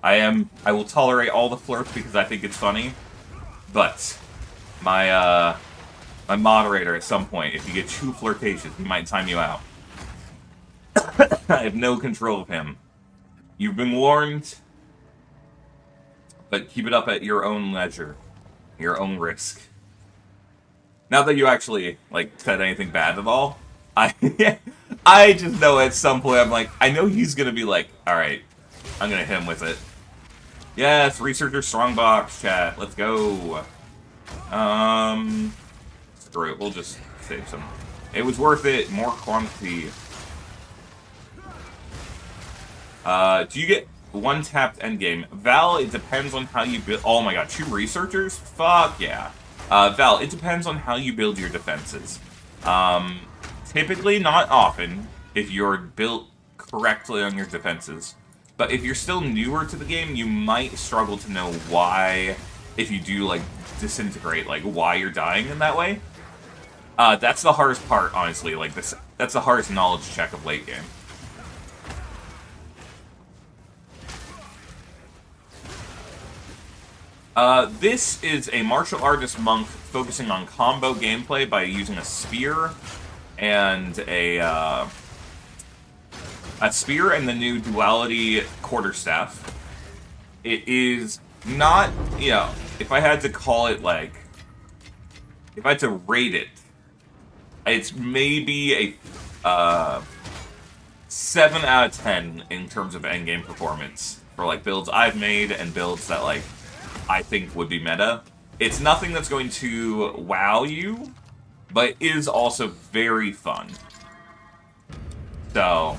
I will tolerate all the flirts because I think it's funny, but my my moderator at some point, if you get too flirtatious, he might time you out. I have no control of him. You've been warned, but keep it up at your own leisure, your own risk. Not that you actually like said anything bad at all. I just know at some point I'm like, I know he's gonna be like, all right, I'm gonna hit him with it. Yes, researcher strongbox chat. Let's go. Screw it. We'll just save some. It was worth it. More quantity. Do you get one tapped endgame? Val, it depends on how you build. Oh my god, 2 researchers? Fuck yeah. Val, it depends on how you build your defenses. Typically, not often, if you're built correctly on your defenses. But if you're still newer to the game, you might struggle to know why, if you do, like, disintegrate, like, why you're dying in that way. That's the hardest part, honestly. Like, that's the hardest knowledge check of late game. This is a martial artist monk focusing on combo gameplay by using a spear and a spear and the new duality quarterstaff. It is not, you know, if I had to call it like, if I had to rate it, it's maybe a 7 out of 10 in terms of endgame performance for like builds I've made and builds that like I think would be meta. It's nothing that's going to wow you, but it is also very fun. So,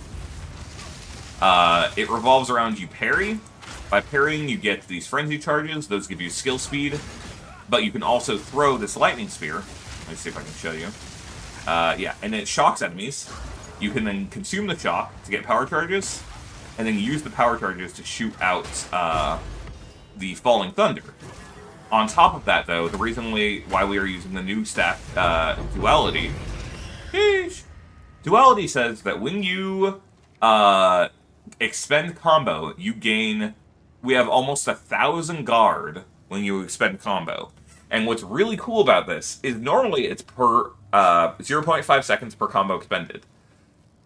it revolves around you parry. By parrying, you get these frenzy charges. Those give you skill speed. But you can also throw this lightning spear. Let me see if I can show you. Yeah, and it shocks enemies. You can then consume the shock to get power charges, and then use the power charges to shoot out the falling thunder. On top of that, though, the reason why we are using the new staff, duality, duality says that when you expend combo, you gain. We have almost 1,000 guard when you expend combo. And what's really cool about this is normally it's per 0.5 seconds per combo expended.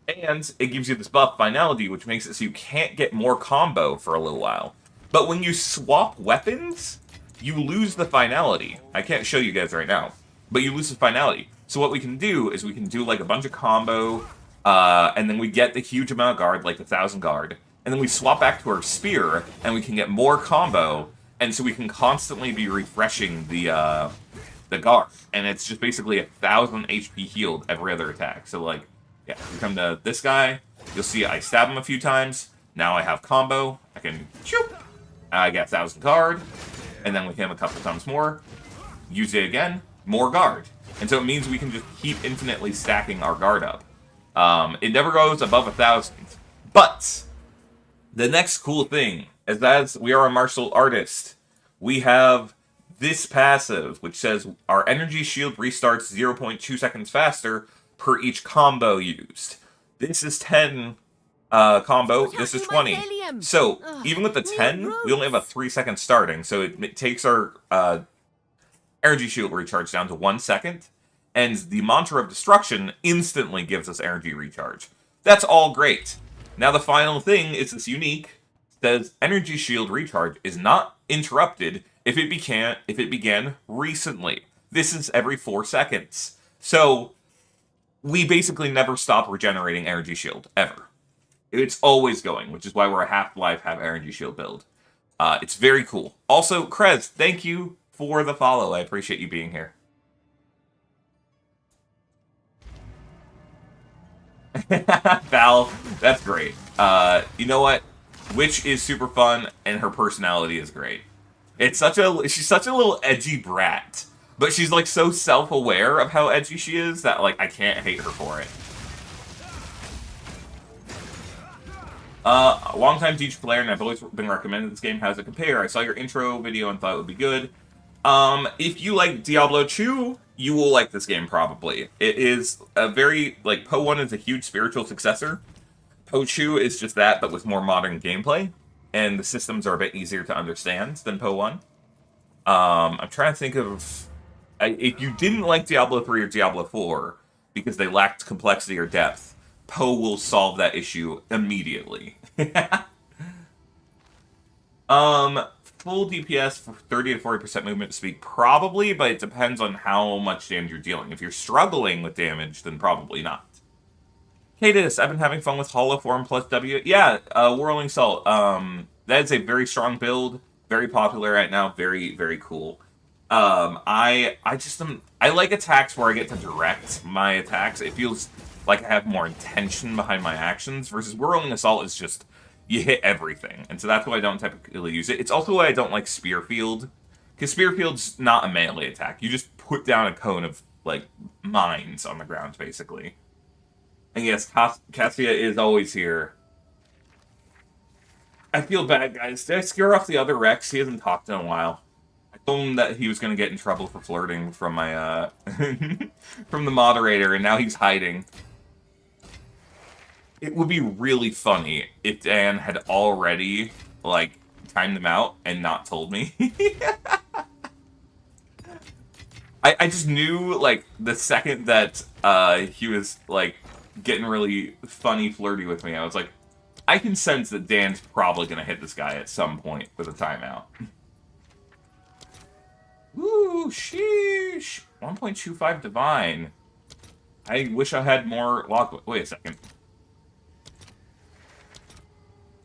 And it gives you this buff finality, which makes it so you can't get more combo for a little while. But when you swap weapons, you lose the finality. I can't show you guys right now, but you lose the finality. So what we can do is we can do like a bunch of combo, and then we get the huge amount of guard, like 1,000 guard, and then we swap back to our spear, and we can get more combo, and so we can constantly be refreshing the guard. And it's just basically 1,000 HP healed every other attack. So like, yeah, we come to this guy, you'll see I stab him a few times, now I have combo, I can shoot. I get 1,000 guard, and then we hit him a couple times more, use it again, more guard. And so it means we can just keep infinitely stacking our guard up. It never goes above 1,000, but The next cool thing is that as we are a martial artist, we have this passive, which says our energy shield restarts 0.2 seconds faster per each combo used. This is 10 combo, this is 20. So, even with the 10, we only have a 3-second starting, so it takes our energy shield recharge down to 1 second, and the mantra of destruction instantly gives us energy recharge. That's all great. Now the final thing is this unique, says energy shield recharge is not interrupted if it began recently. This is every 4 seconds. So we basically never stop regenerating energy shield ever. It's always going, which is why we're a Half-Life have energy shield build. It's very cool. Also, Krez, thank you for the follow. I appreciate you being here. Val, that's great. You know what? Witch is super fun, and her personality is great. She's such a little edgy brat, but she's like so self-aware of how edgy she is that like I can't hate her for it. Long-time teacher player, and I've always been recommended this game. How does it compare? I saw your intro video and thought it would be good. If you like Diablo 2, you will like this game probably. It is a very, like, PoE 1 is a huge spiritual successor. PoE 2 is just that, but with more modern gameplay, and the systems are a bit easier to understand than PoE 1. I'm trying to think of... if you didn't like Diablo 3 or Diablo 4, because they lacked complexity or depth, PoE will solve that issue immediately. Full DPS for 30 to 40% movement speed, probably, but it depends on how much damage you're dealing. If you're struggling with damage, then probably not. Cadis, I've been having fun with Hollow Form plus W. Yeah, Whirling Salt. That is a very strong build, very popular right now, very, very cool. I like attacks where I get to direct my attacks. It feels like I have more intention behind my actions, versus Whirling Assault is just, you hit everything. And so that's why I don't typically use it. It's also why I don't like Spearfield, because Spearfield's not a melee attack. You just put down a cone of, like, mines on the ground, basically. And yes, Cassia is always here. I feel bad, guys. Did I scare off the other Rex? He hasn't talked in a while. I told him that he was going to get in trouble for flirting from my, from the moderator, and now he's hiding. It would be really funny if Dan had already, like, timed them out and not told me. I just knew, like, the second that he was, like, getting really funny, flirty with me, I was like, I can sense that Dan's probably going to hit this guy at some point with a timeout. Ooh, sheesh. 1.25 Divine. I wish I had more lock... Wait a second.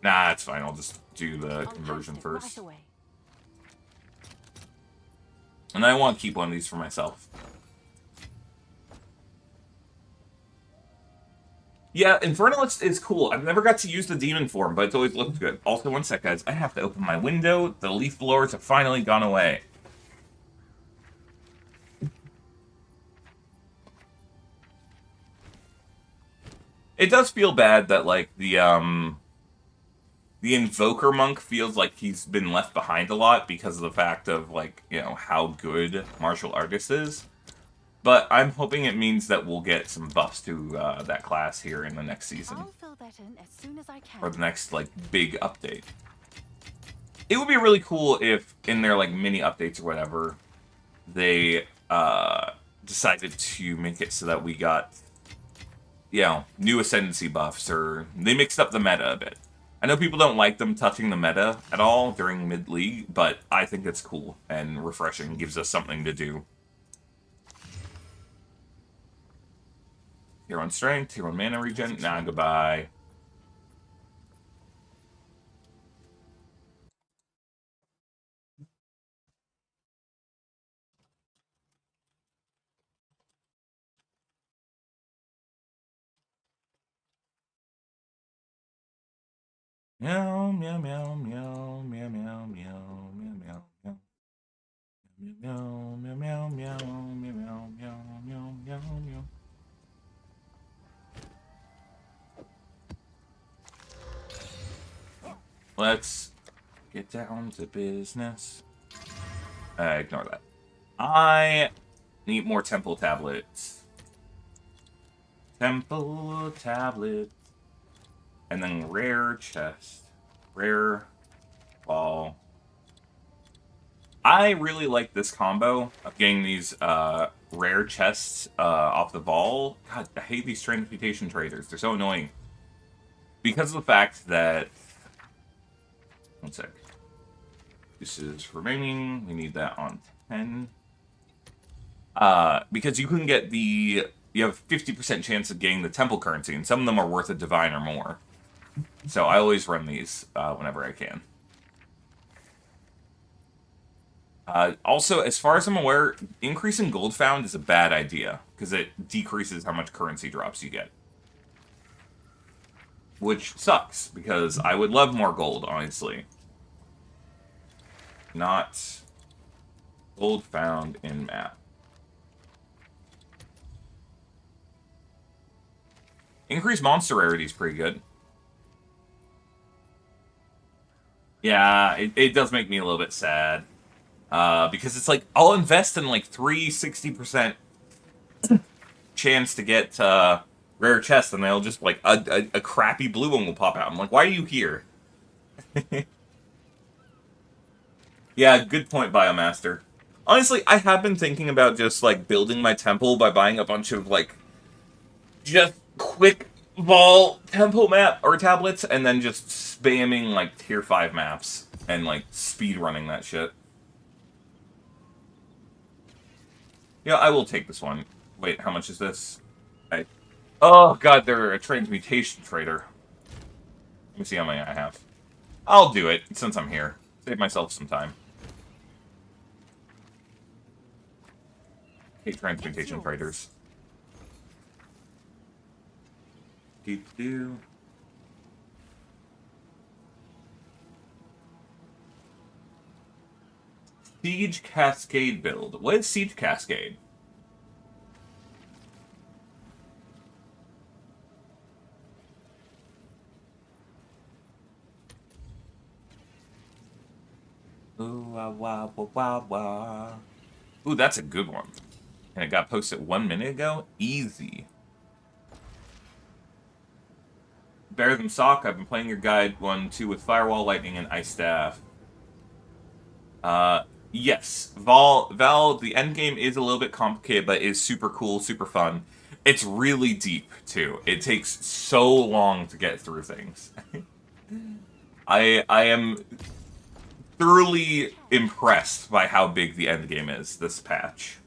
Nah, it's fine. I'll just do the conversion first. And I want to keep one of these for myself. Yeah, Infernal is cool. I've never got to use the demon form, but it's always looked good. Also, one sec, guys. I have to open my window. The leaf blowers have finally gone away. It does feel bad that, like, the Invoker Monk feels like he's been left behind a lot because of the fact of, like, you know, how good Martial Artist is. But I'm hoping it means that we'll get some buffs to that class here in the next season. I'll fill that in as soon as I can. Or the next, like, big update. It would be really cool if, in their, like, mini updates or whatever, they decided to make it so that we got, you know, new Ascendancy buffs, or they mixed up the meta a bit. I know people don't like them touching the meta at all during mid-league, but I think it's cool and refreshing. Gives us something to do. Tier 1 strength, tier 1 mana regen. Nah, goodbye. Meow, meow, meow, meow, meow, meow, meow, meow, meow. Meow, meow, meow, meow, meow, meow, meow, meow, meow, meow. let's get down to business. Ignore that. I need more temple tablets. Temple tablets. And then rare chest. Rare ball. I really like this combo of getting these rare chests off the ball. God, I hate these transmutation traders. They're so annoying. Because of the fact that... One sec. This is remaining. We need that on 10. Because you can get the... You have a 50% chance of getting the temple currency, and some of them are worth a divine or more. So I always run these whenever I can. Also, as far as I'm aware, increasing gold found is a bad idea, because it decreases how much currency drops you get. Which sucks, because I would love more gold, honestly. Not gold found in map. Increased monster rarity is pretty good. Yeah, it does make me a little bit sad. Because it's like, I'll invest in like 60% chance to get rare chests, and they'll just, like, a crappy blue one will pop out. I'm like, why are you here? Yeah, good point, Biomaster. Honestly, I have been thinking about just, like, building my temple by buying a bunch of, like, just quick ball temple map or tablets, and then just spamming, like, tier 5 maps and, like, speed running that shit. Yeah, I will take this one. Wait, how much is this? Oh, God, they're a transmutation trader. Let me see how many I have. I'll do it, since I'm here. Save myself some time. Hate transmutation traders. Do. Siege Cascade build. What is Siege Cascade? Ooh, wah, wah, wah, wah, wah. Ooh, that's a good one. And it got posted 1 minute ago? Easy. Better Than Sock, I've been playing your guide 1-2 with Firewall, Lightning, and Ice Staff. Yes. Val, the endgame is a little bit complicated, but is super cool, super fun. It's really deep, too. It takes so long to get through things. I am thoroughly impressed by how big the endgame is, this patch.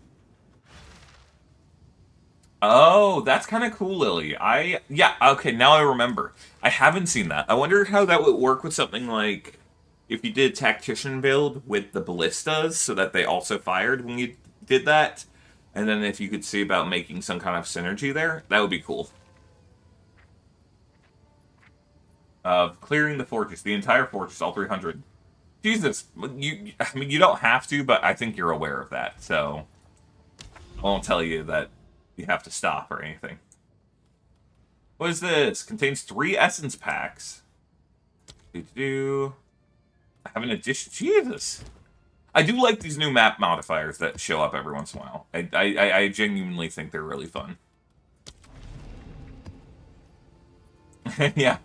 Oh, that's kind of cool, Lily. Yeah, okay, now I remember. I haven't seen that. I wonder how that would work with something like... If you did Tactician build with the ballistas, so that they also fired when you did that, and then if you could see about making some kind of synergy there, that would be cool. Clearing the fortress, the entire fortress, all 300. Jesus, I mean, you don't have to, but I think you're aware of that, so I won't tell you that you have to stop or anything. What is this? Contains 3 essence packs. I have an addition. Jesus. I do like these new map modifiers that show up every once in a while. I genuinely think they're really fun. Yeah.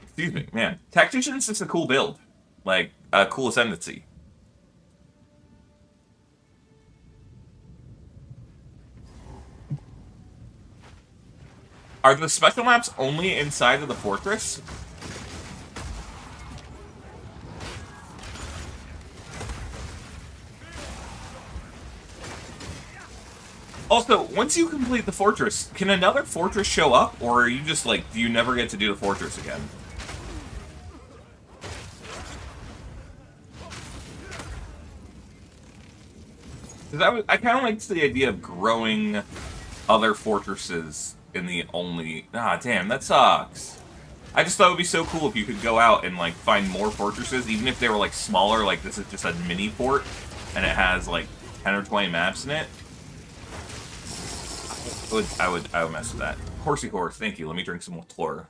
Excuse me, man. Tactician's just a cool build. Like, a cool ascendancy. Are the special maps only inside of the fortress? Also, once you complete the fortress, can another fortress show up? Or are you just like, do you never get to do the fortress again? Because I kind of liked the idea of growing other fortresses in the only... Ah, damn, that sucks. I just thought it would be so cool if you could go out and, like, find more fortresses, even if they were, like, smaller, like this is just a mini fort, and it has, like, 10 or 20 maps in it. I would mess with that. Horsey horse, thank you. Let me drink some more.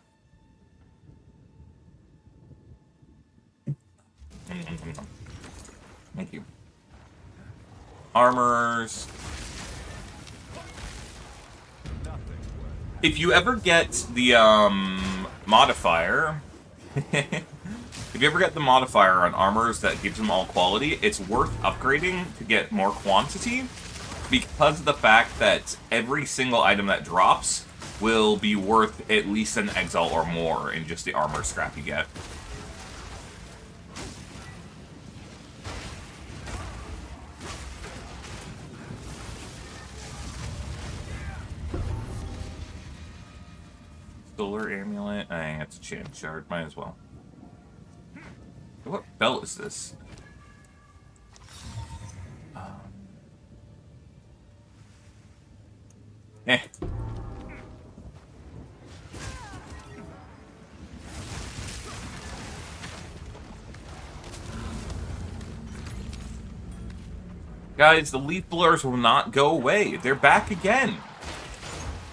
armors. If you ever get the modifier, if you ever get the modifier on armors that gives them all quality, it's worth upgrading to get more quantity, because of the fact that every single item that drops will be worth at least an exalt or more in just the armor scrap you get. Solar amulet. I that's a chance shard. Might as well. What belt is this? Eh. Guys, the leaf blurs will not go away. They're back again.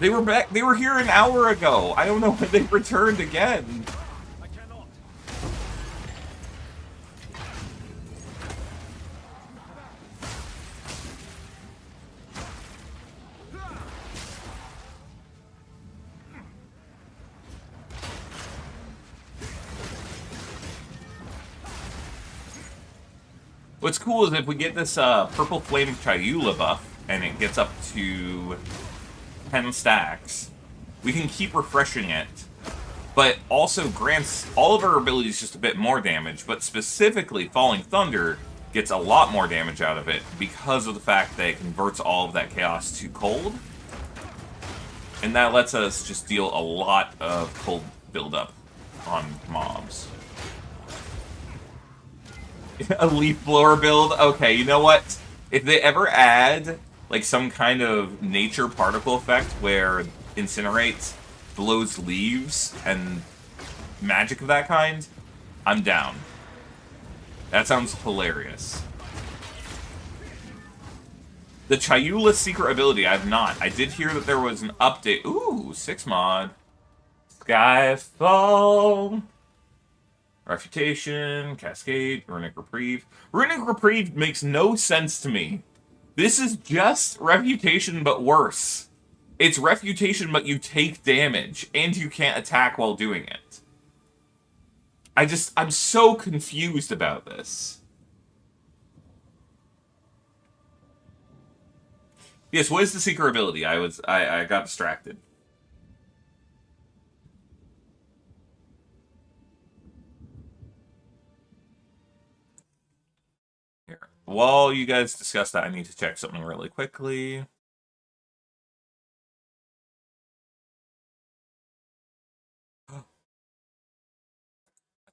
They were back. They were here an hour ago. I don't know when they returned again. I cannot. What's cool is if we get this purple flame Chayula buff and it gets up to 10 stacks, we can keep refreshing it, but also grants all of our abilities just a bit more damage, but specifically Falling Thunder gets a lot more damage out of it because of the fact that it converts all of that chaos to cold, and that lets us just deal a lot of cold buildup on mobs. A leaf blower build? Okay, you know what? If they ever add like some kind of nature particle effect where Incinerate blows leaves and magic of that kind, I'm down. That sounds hilarious. The Chayula secret ability, I have not. I did hear that there was an update. Ooh, 6 mod. Skyfall. Refutation, Cascade, Runic Reprieve. Runic Reprieve makes no sense to me. This is just Refutation, but worse. It's Refutation, but you take damage, and you can't attack while doing it. I'm so confused about this. Yes, what is the secret ability? I got distracted. Here. While you guys discuss that, I need to check something really quickly. I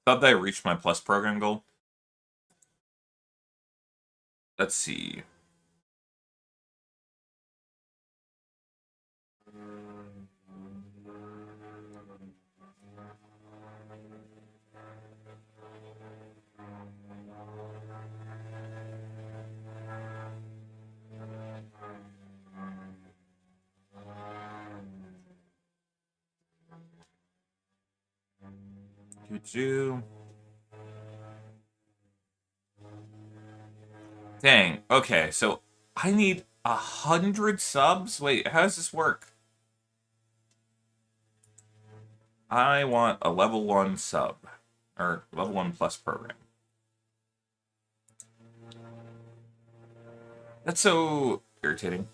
thought that I reached my plus program goal. Let's see. Dang. Okay, so I need 100 subs? Wait, how does this work? I want a level 1 sub. Or level 1 plus program. That's so irritating.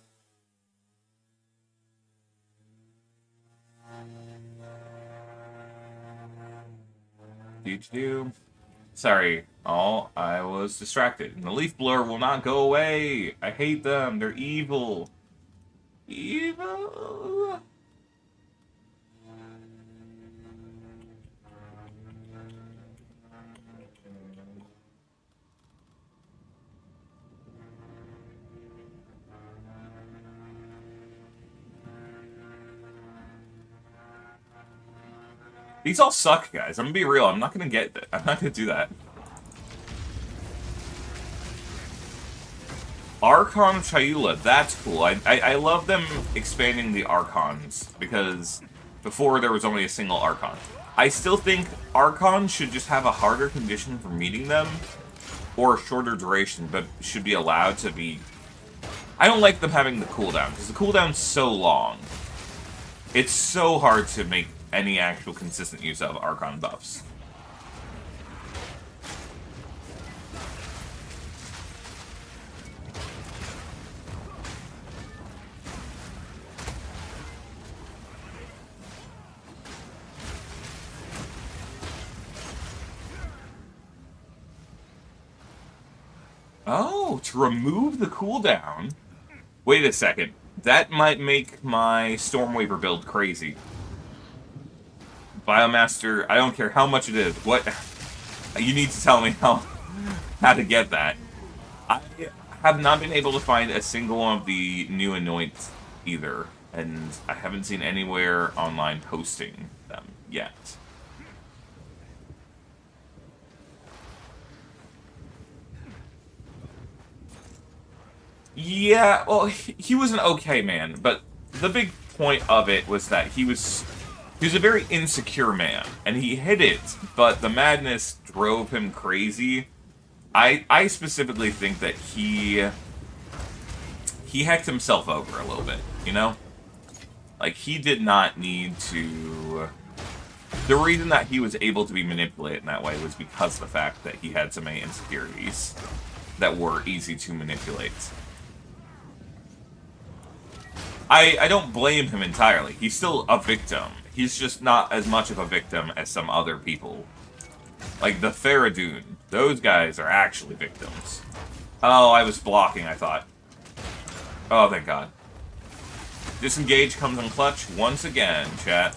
Sorry, I was distracted. And the leaf blur will not go away. I hate them. They're evil. Evil. These all suck, guys. I'm gonna be real. I'm not gonna do that. Archon Chayula, that's cool. I love them expanding the Archons, because before there was only a single Archon. I still think Archons should just have a harder condition for meeting them, or a shorter duration, but should be allowed to be I don't like them having the cooldown, because the cooldown's so long. It's so hard to make any actual consistent use of Archon buffs. Oh, to remove the cooldown. Wait a second. That might make my Stormweaver build crazy. Biomaster, I don't care how much it is. What? You need to tell me how to get that. I have not been able to find a single one of the new anoints either, and I haven't seen anywhere online posting them yet. Yeah, well, he was an okay man, but the big point of it was that he was a very insecure man, and he hid it, but the madness drove him crazy. I specifically think that he hacked himself over a little bit, you know? Like, he did not need to... The reason that he was able to be manipulated in that way was because of the fact that he had so many insecurities that were easy to manipulate. I don't blame him entirely. He's still a victim. He's just not as much of a victim as some other people. Like the Theradoon. Those guys are actually victims. Oh, I was blocking, I thought. Oh, thank God. Disengage comes in clutch once again, chat.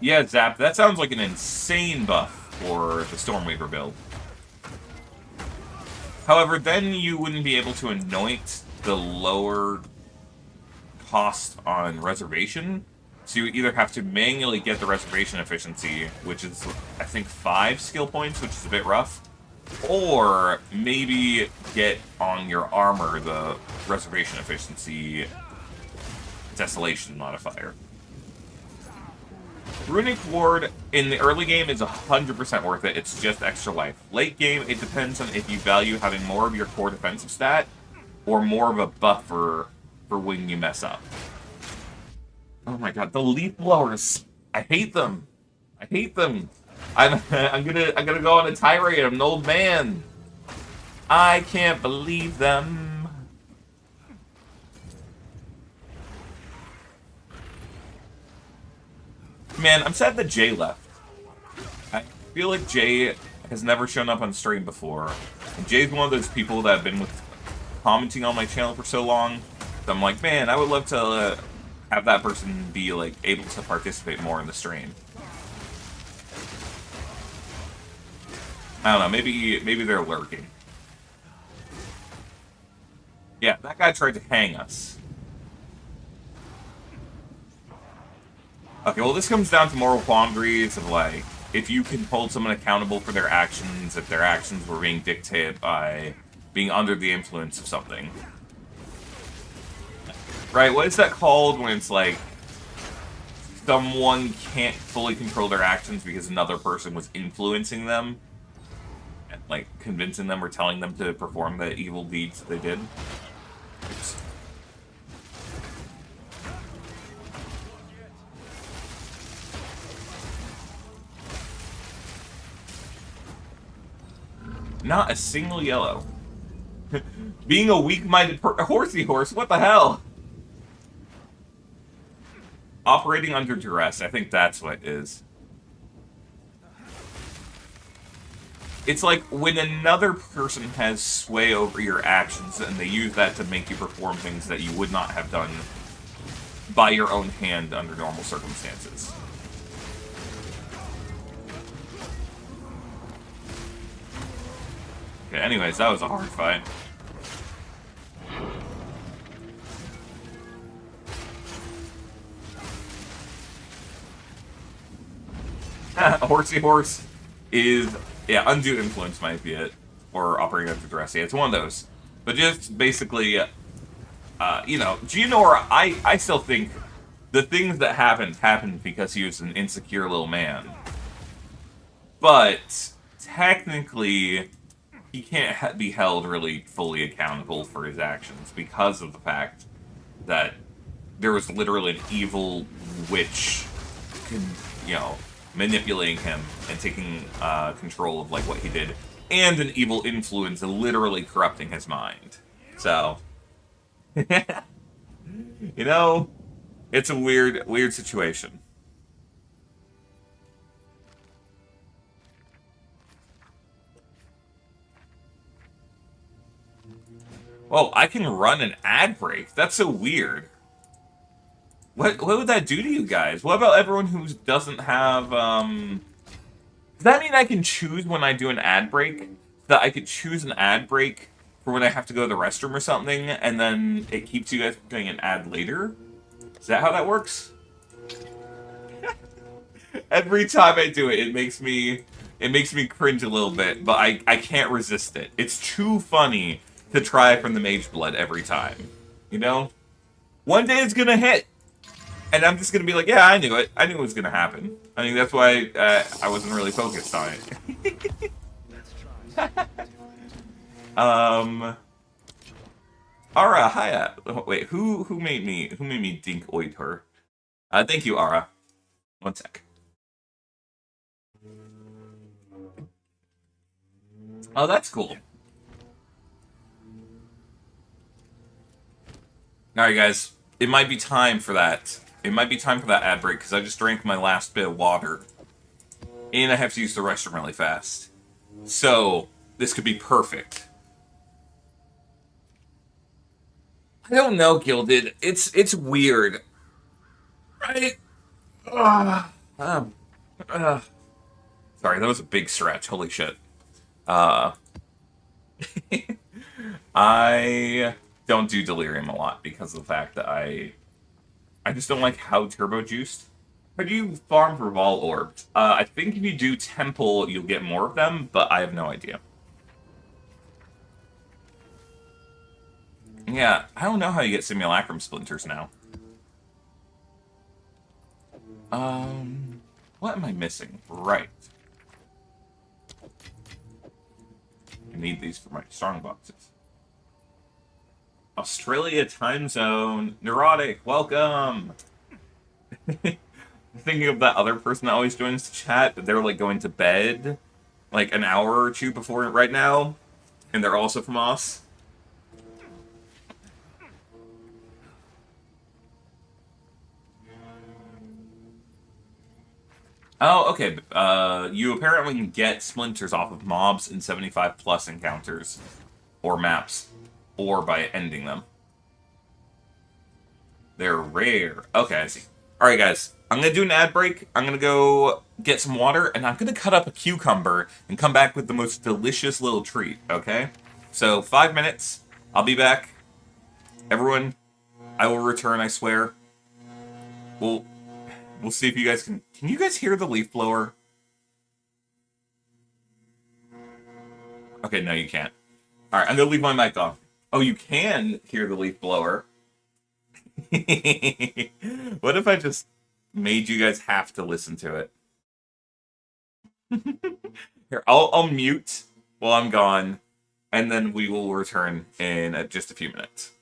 Yeah, Zap, that sounds like an insane buff for the Stormweaver build. However, then you wouldn't be able to anoint the lower cost on reservation. So you either have to manually get the reservation efficiency, which is, I think, 5 skill points, which is a bit rough, or maybe get on your armor the reservation efficiency desolation modifier. Runic Ward in the early game is 100% worth it. It's just extra life. Late game, it depends on if you value having more of your core defensive stat or more of a buffer for when you mess up. Oh my God, the leaf blowers! I hate them. I hate them. I'm gonna go on a tirade. I'm an old man. I can't believe them. Man, I'm sad that Jay left. I feel like Jay has never shown up on stream before. And Jay's one of those people that have been commenting on my channel for so long. So I'm like, man, I would love to have that person be like able to participate more in the stream. I don't know, maybe they're lurking. Yeah, that guy tried to hang us. Okay, well, this comes down to moral quandaries of, like, if you can hold someone accountable for their actions, if their actions were being dictated by being under the influence of something. Right, what is that called when it's, like, someone can't fully control their actions because another person was influencing them? And, like, convincing them or telling them to perform the evil deeds that they did? Oops. Not a single yellow. Being a weak-minded horsey horse, what the hell? Operating under duress, I think that's what it is. It's like when another person has sway over your actions and they use that to make you perform things that you would not have done by your own hand under normal circumstances. Okay, anyways, that was a hard fight. Horsey horse is, yeah, undue influence might be it, or operating under duress. Yeah, it's one of those. But just basically, you know, Gianor, I still think the things that happened because he was an insecure little man. But technically, he can't be held really fully accountable for his actions because of the fact that there was literally an evil witch, you know, manipulating him and taking control of like what he did, and an evil influence literally corrupting his mind. So, you know, it's a weird situation. Whoa, I can run an ad break. That's so weird. What would that do to you guys? What about everyone who doesn't have, Does that mean I can choose when I do an ad break? That I could choose an ad break for when I have to go to the restroom or something, and then it keeps you guys from doing an ad later? Is that how that works? Every time I do it, it makes me cringe a little bit, but I can't resist it. It's too funny to try from the Mage Blood every time. You know? One day it's gonna hit. And I'm just gonna be like, yeah, I knew it. I knew it was gonna happen. I think that's why I wasn't really focused on it. Ara, hiya. Wait, who made me dink oiter? Thank you, Ara. One sec. Oh, that's cool. Alright, guys. It might be time for that. It might be time for that ad break, because I just drank my last bit of water. And I have to use the restroom really fast. So, this could be perfect. I don't know, Gilded. It's weird. Right? Sorry, that was a big stretch. Holy shit. I don't do delirium a lot because of the fact that I just don't like how turbo juiced. How do you farm for Vol Orbs? I think if you do Temple, you'll get more of them, but I have no idea. Yeah, I don't know how you get Simulacrum Splinters now. What am I missing? Right. I need these for my strong boxes. Australia time zone. Neurotic, welcome! Thinking of that other person that always joins the chat, but they're like going to bed like an hour or two before right now, and they're also from Aus. Oh, okay. You apparently can get splinters off of mobs in 75 plus encounters or maps, or by ending them. They're rare. Okay, I see. Alright, guys. I'm going to do an ad break. I'm going to go get some water, and I'm going to cut up a cucumber and come back with the most delicious little treat, okay? So, 5 minutes. I'll be back. Everyone, I will return, I swear. We'll see if you guys can... Can you guys hear the leaf blower? Okay, no, you can't. Alright, I'm going to leave my mic off. Oh, you can hear the leaf blower. What if I just made you guys have to listen to it? Here, I'll mute while I'm gone, and then we will return in just a few minutes.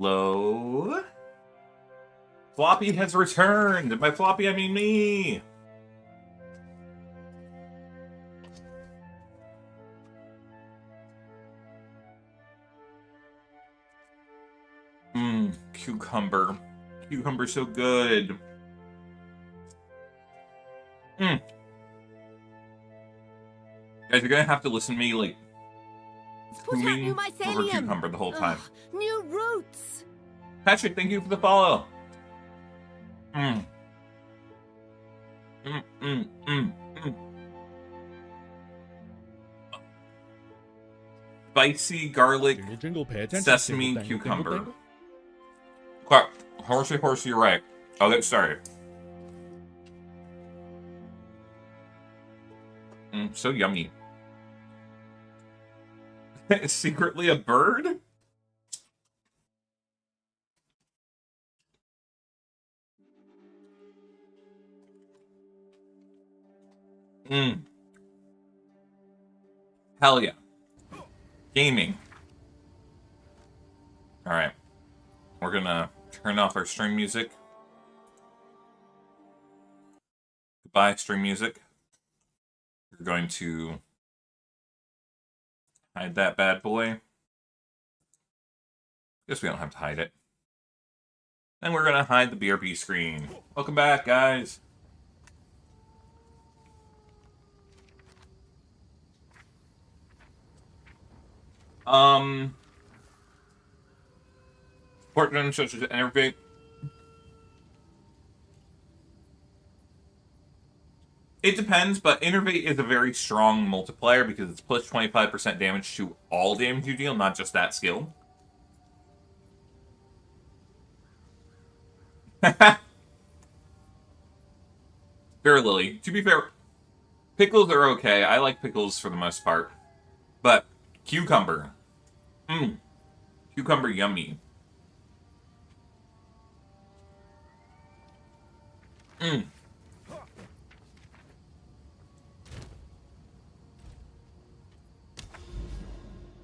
Hello? Floppy has returned! By Floppy, I mean me! Cucumber. Cucumber's so good. Guys, you're gonna have to listen to me, like, Put out new over cucumber the whole time. New roots. Patrick, thank you for the follow. Spicy garlic Jingle, jingle, pay attention. sesame Jingle, jangle, cucumber. jingle, jangle. Clap. Horsey, you're right. I'll get started. So yummy. It's secretly a bird? Hell yeah. Gaming. Alright. We're gonna turn off our stream music. Goodbye, stream music. We're going to hide that bad boy. Guess we don't have to hide it. And we're gonna hide the BRB screen. Welcome back, guys. Support guns such as Enervate. It depends, but Enervate is a very strong multiplier because it's plus 25% damage to all damage you deal, not just that skill. Fair Lily. To be fair, pickles are okay. I like pickles for the most part. But cucumber. Cucumber yummy.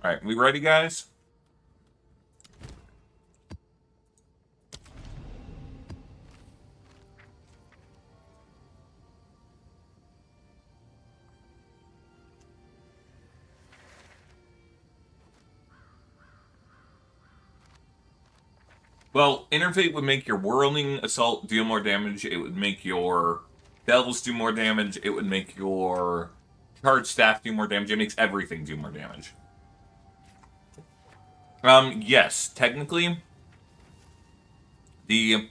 Alright, we ready, guys? Well, Interfate would make your Whirling Assault deal more damage. It would make your Delves do more damage. It would make your Charge Staff do more damage. It makes everything do more damage. Yes, technically, the,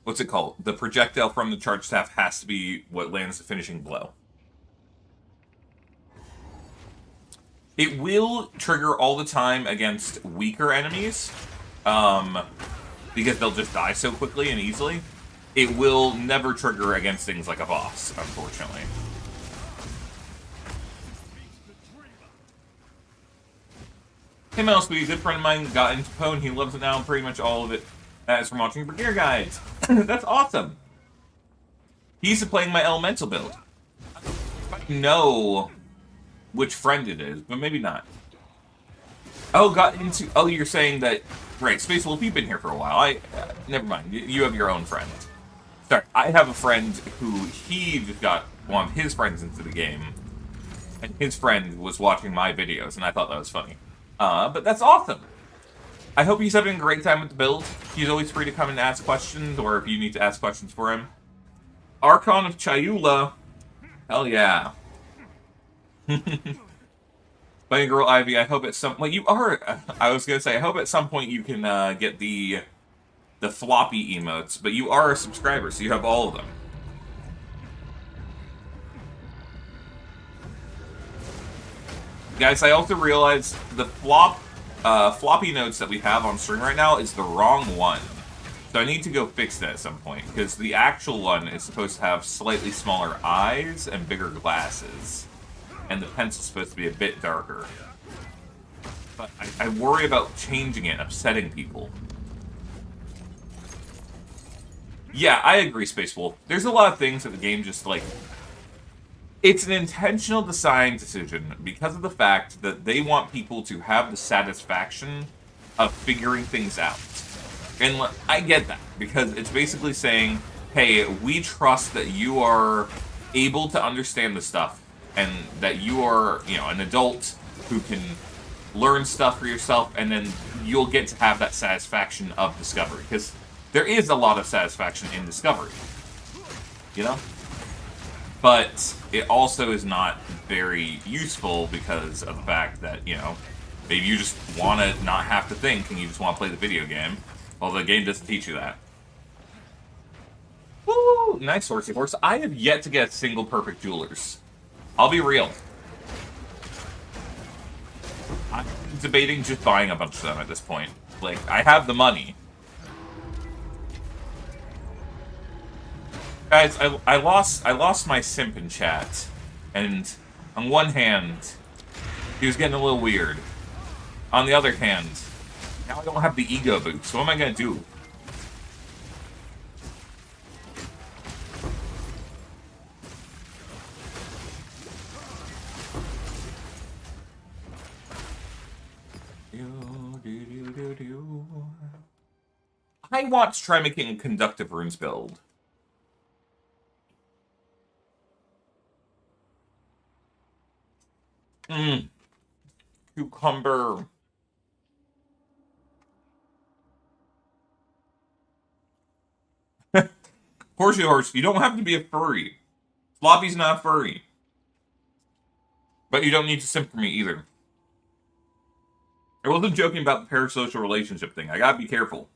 what's it called? The projectile from the Charge Staff has to be what lands the finishing blow. It will trigger all the time against weaker enemies, because they'll just die so quickly and easily. It will never trigger against things like a boss, unfortunately. Hey Mouseby, a good friend of mine got into PoE and he loves it now, and pretty much all of it is from watching beginner guides. That's awesome. He's playing my elemental build. I know which friend it is, but maybe not. Oh, got into... Oh, you're saying that... Right, Space Wolf, you've been here for a while. Never mind. You have your own friend. Sorry, I have a friend who he just got one of his friends into the game. And his friend was watching my videos, and I thought that was funny. But that's awesome. I hope he's having a great time with the build. He's always free to come and ask questions, or if you need to ask questions for him. Archon of Chayula. Hell yeah. Bunny Girl Ivy, I hope at some... Well, you are... I was going to say, I hope at some point you can get the floppy emotes, but you are a subscriber, so you have all of them. Guys, I also realized the floppy notes that we have on stream right now is the wrong one. So I need to go fix that at some point, because the actual one is supposed to have slightly smaller eyes and bigger glasses. And the pencil's supposed to be a bit darker. But I worry about changing it and upsetting people. Yeah, I agree, Space Wolf. There's a lot of things that the game just, like... It's an intentional design decision because of the fact that they want people to have the satisfaction of figuring things out. And I get that, because it's basically saying, hey, we trust that you are able to understand the stuff, and that you are, you know, an adult who can learn stuff for yourself, and then you'll get to have that satisfaction of discovery. Because there is a lot of satisfaction in discovery, you know? But it also is not very useful because of the fact that, you know, maybe you just want to not have to think and you just want to play the video game. Well, the game doesn't teach you that. Woo! Nice horsey horse. I have yet to get a single perfect jewelers. I'll be real. I'm debating just buying a bunch of them at this point. Like, I have the money. Guys, I lost my simp in chat. And on one hand, he was getting a little weird. On the other hand, now I don't have the ego boost. What am I gonna do? I want to try making a conductive runes build. Cucumber. Horsey horse, you don't have to be a furry. Floppy's not a furry. But you don't need to simp for me either. I wasn't joking about the parasocial relationship thing. I gotta be careful.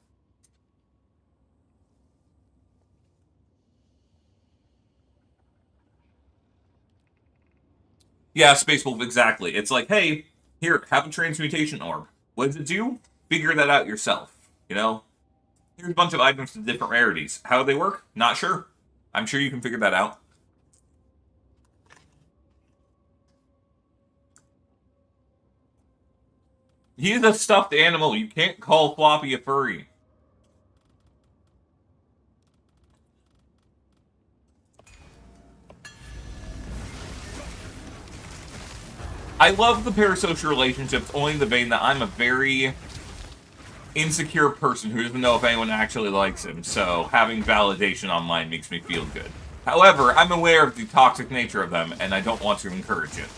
Yeah, Space Wolf, exactly. It's like, hey, here, have a transmutation orb. What does it do? Figure that out yourself, you know? Here's a bunch of items with different rarities. How do they work? Not sure. I'm sure you can figure that out. He's a stuffed animal. You can't call Floppy a furry. I love the parasocial relationships only in the vein that I'm a very insecure person who doesn't know if anyone actually likes him, so having validation online makes me feel good. However, I'm aware of the toxic nature of them, and I don't want to encourage it.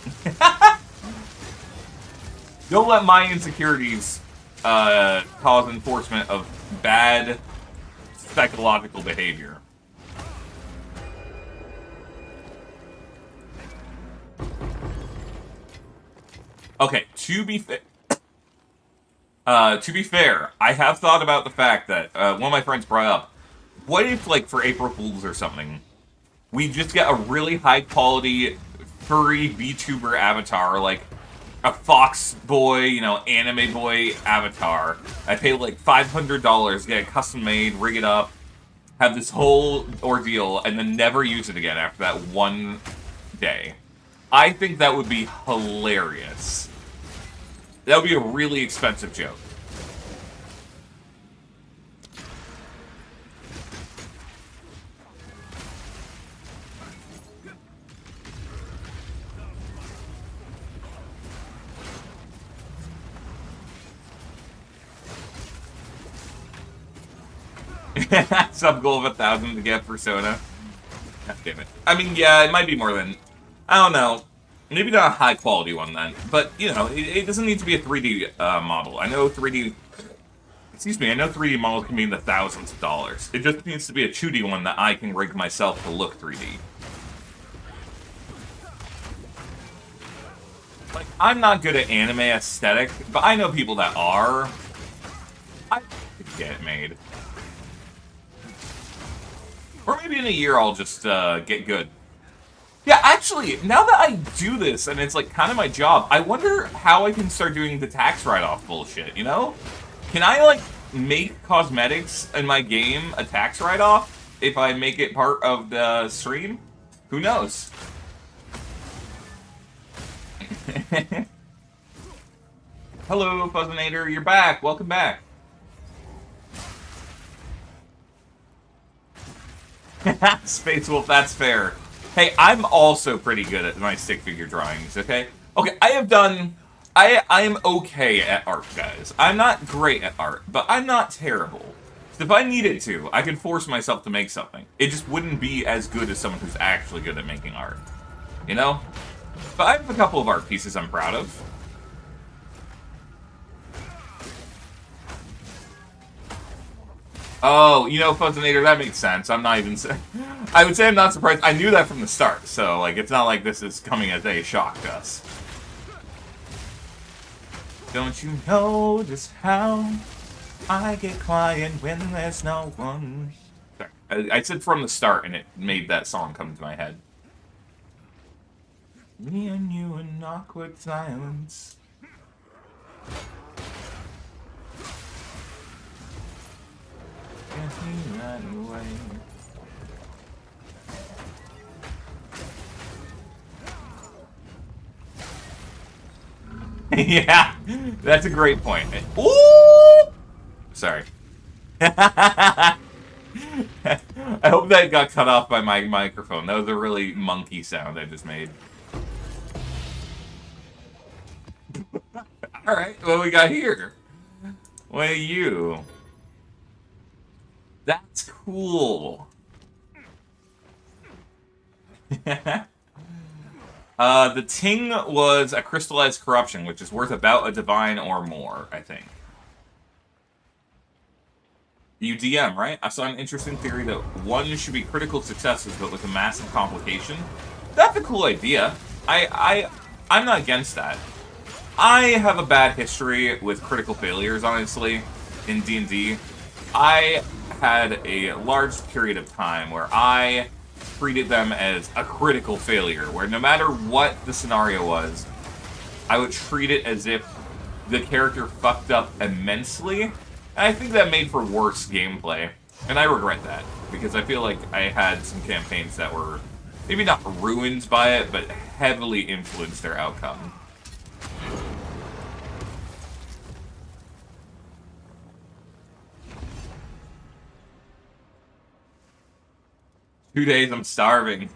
Don't let my insecurities cause enforcement of bad psychological behavior. Okay, to be fair, I have thought about the fact that one of my friends brought up, what if, like, for April Fools or something, we just get a really high-quality furry VTuber avatar, like a fox boy, you know, anime boy avatar. I pay like $500, get it custom made, rig it up, have this whole ordeal, and then never use it again after that one day. I think that would be hilarious. That would be a really expensive joke. Sub goal of 1,000 to get Persona. God damn it. I mean, yeah, it might be more than... I don't know. Maybe not a high quality one then. But, you know, it doesn't need to be a 3D model. I know 3D... Excuse me, I know 3D models can be in the thousands of dollars. It just needs to be a 2D one that I can rig myself to look 3D. Like, I'm not good at anime aesthetic, but I know people that are. I could get it made. Or maybe in a year I'll just get good. Yeah, actually, now that I do this, and it's like kind of my job, I wonder how I can start doing the tax write-off bullshit, you know? Can I, like, make cosmetics in my game a tax write-off if I make it part of the stream? Who knows? Hello, Fuzzinator, you're back. Welcome back. Space Wolf, that's fair. Hey, I'm also pretty good at my stick figure drawings, okay? Okay, I I'm okay at art, guys. I'm not great at art, but I'm not terrible. If I needed to, I could force myself to make something. It just wouldn't be as good as someone who's actually good at making art. You know? But I have a couple of art pieces I'm proud of. Oh, you know, Fuzzinator, that makes sense. I'm not even... I would say I'm not surprised. I knew that from the start, so, like, it's not like this is coming as a shock to us. Don't you know just how I get quiet when there's no one? Sorry. I said from the start, and it made that song come to my head. Me and you in awkward silence. Can't he run away? Yeah, that's a great point. Ooh! Sorry. I hope that got cut off by my microphone. That was a really monkey sound I just made. Alright, what we got here? What are you? That's cool. The Ting was a crystallized corruption, which is worth about a divine or more, I think. You DM, right? I saw an interesting theory that one should be critical successes, but with a massive complication. That's a cool idea. I'm not against that. I have a bad history with critical failures, honestly, in D&D. I had a large period of time where I treated them as a critical failure, where no matter what the scenario was, I would treat it as if the character fucked up immensely. And I think that made for worse gameplay. And I regret that, because I feel like I had some campaigns that were maybe not ruined by it, but heavily influenced their outcome. Two days, I'm starving.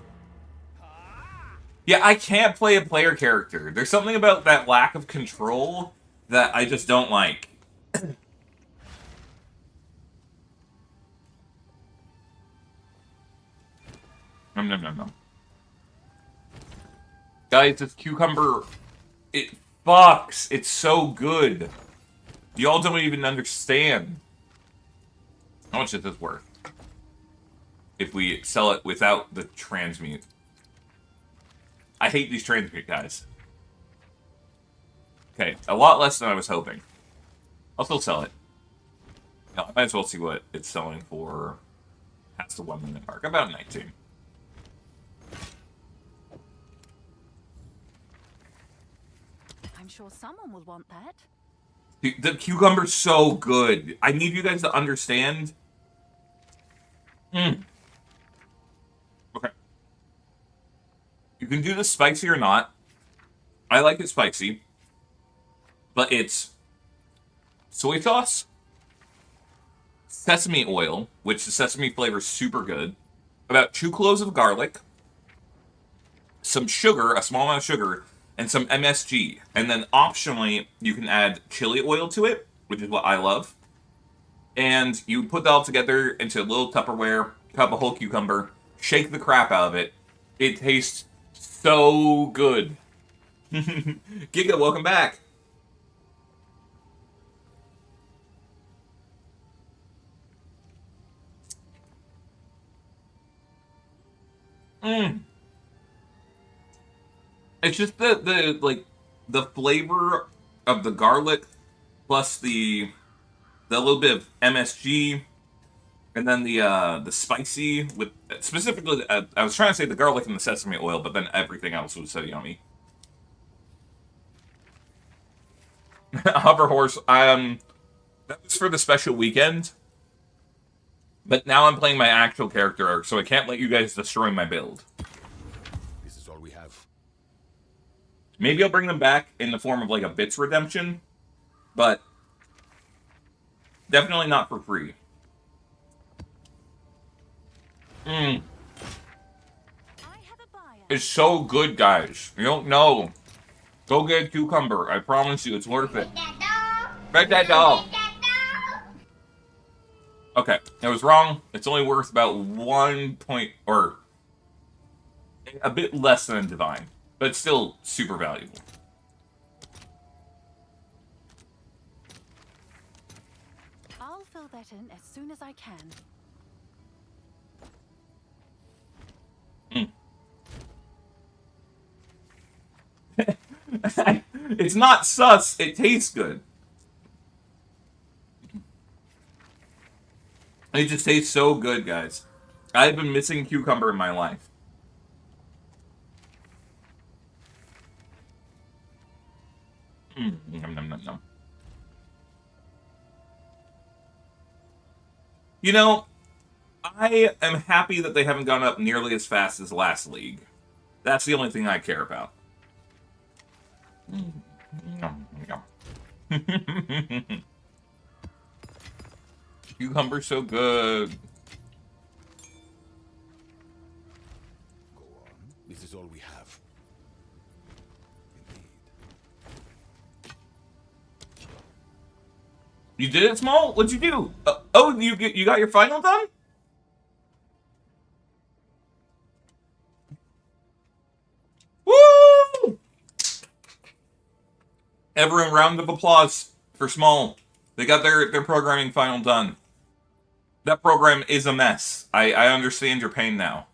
Yeah, I can't play a player character. There's something about that lack of control that I just don't like. Nom nom nom nom. Guys, this cucumber, it fucks. It's so good. Y'all don't even understand. How much is this worth? If we sell it without the transmute. I hate these transmute guys. Okay, a lot less than I was hoping. I'll still sell it. No, I might as well see what it's selling for past the 1 minute mark. About 19. I'm sure someone will want that. Dude, the cucumber's so good. I need you guys to understand. Okay. You can do this spicy or not. I like it spicy. But it's soy sauce, sesame oil, which the sesame flavor is super good, about 2 cloves of garlic, some sugar, a small amount of sugar, and some MSG. And then optionally, you can add chili oil to it, which is what I love. And you put that all together into a little Tupperware, cut a whole cucumber, shake the crap out of it. It tastes so good. Giga, welcome back. It's just the flavor of the garlic plus the little bit of MSG, and then the spicy with specifically. I was trying to say the garlic and the sesame oil, but then everything else was so yummy. Hover horse. That was for the special weekend, but now I'm playing my actual character arc, so I can't let you guys destroy my build. This is all we have. Maybe I'll bring them back in the form of like a bits redemption, but definitely not for free. I have a buyer. It's so good, guys. You don't know. Go get a cucumber. I promise you, it's worth it. That dog. Break that dog. That dog. Okay, I was wrong. It's only worth about 1 point, or a bit less than a divine, but it's still super valuable. I'll fill that in as soon as I can. It's not sus, it tastes good. It just tastes so good, guys. I've been missing cucumber in my life. Nom, nom, nom, nom. You know, I am happy that they haven't gone up nearly as fast as last league. That's the only thing I care about. Nom, nom. Cucumber's so good. Go on. This is all we have. Indeed. You did it, Small? What'd you do? Oh, you got your final done? Woo! Everyone, round of applause for Small. They got their programming final done. That program is a mess. I understand your pain now.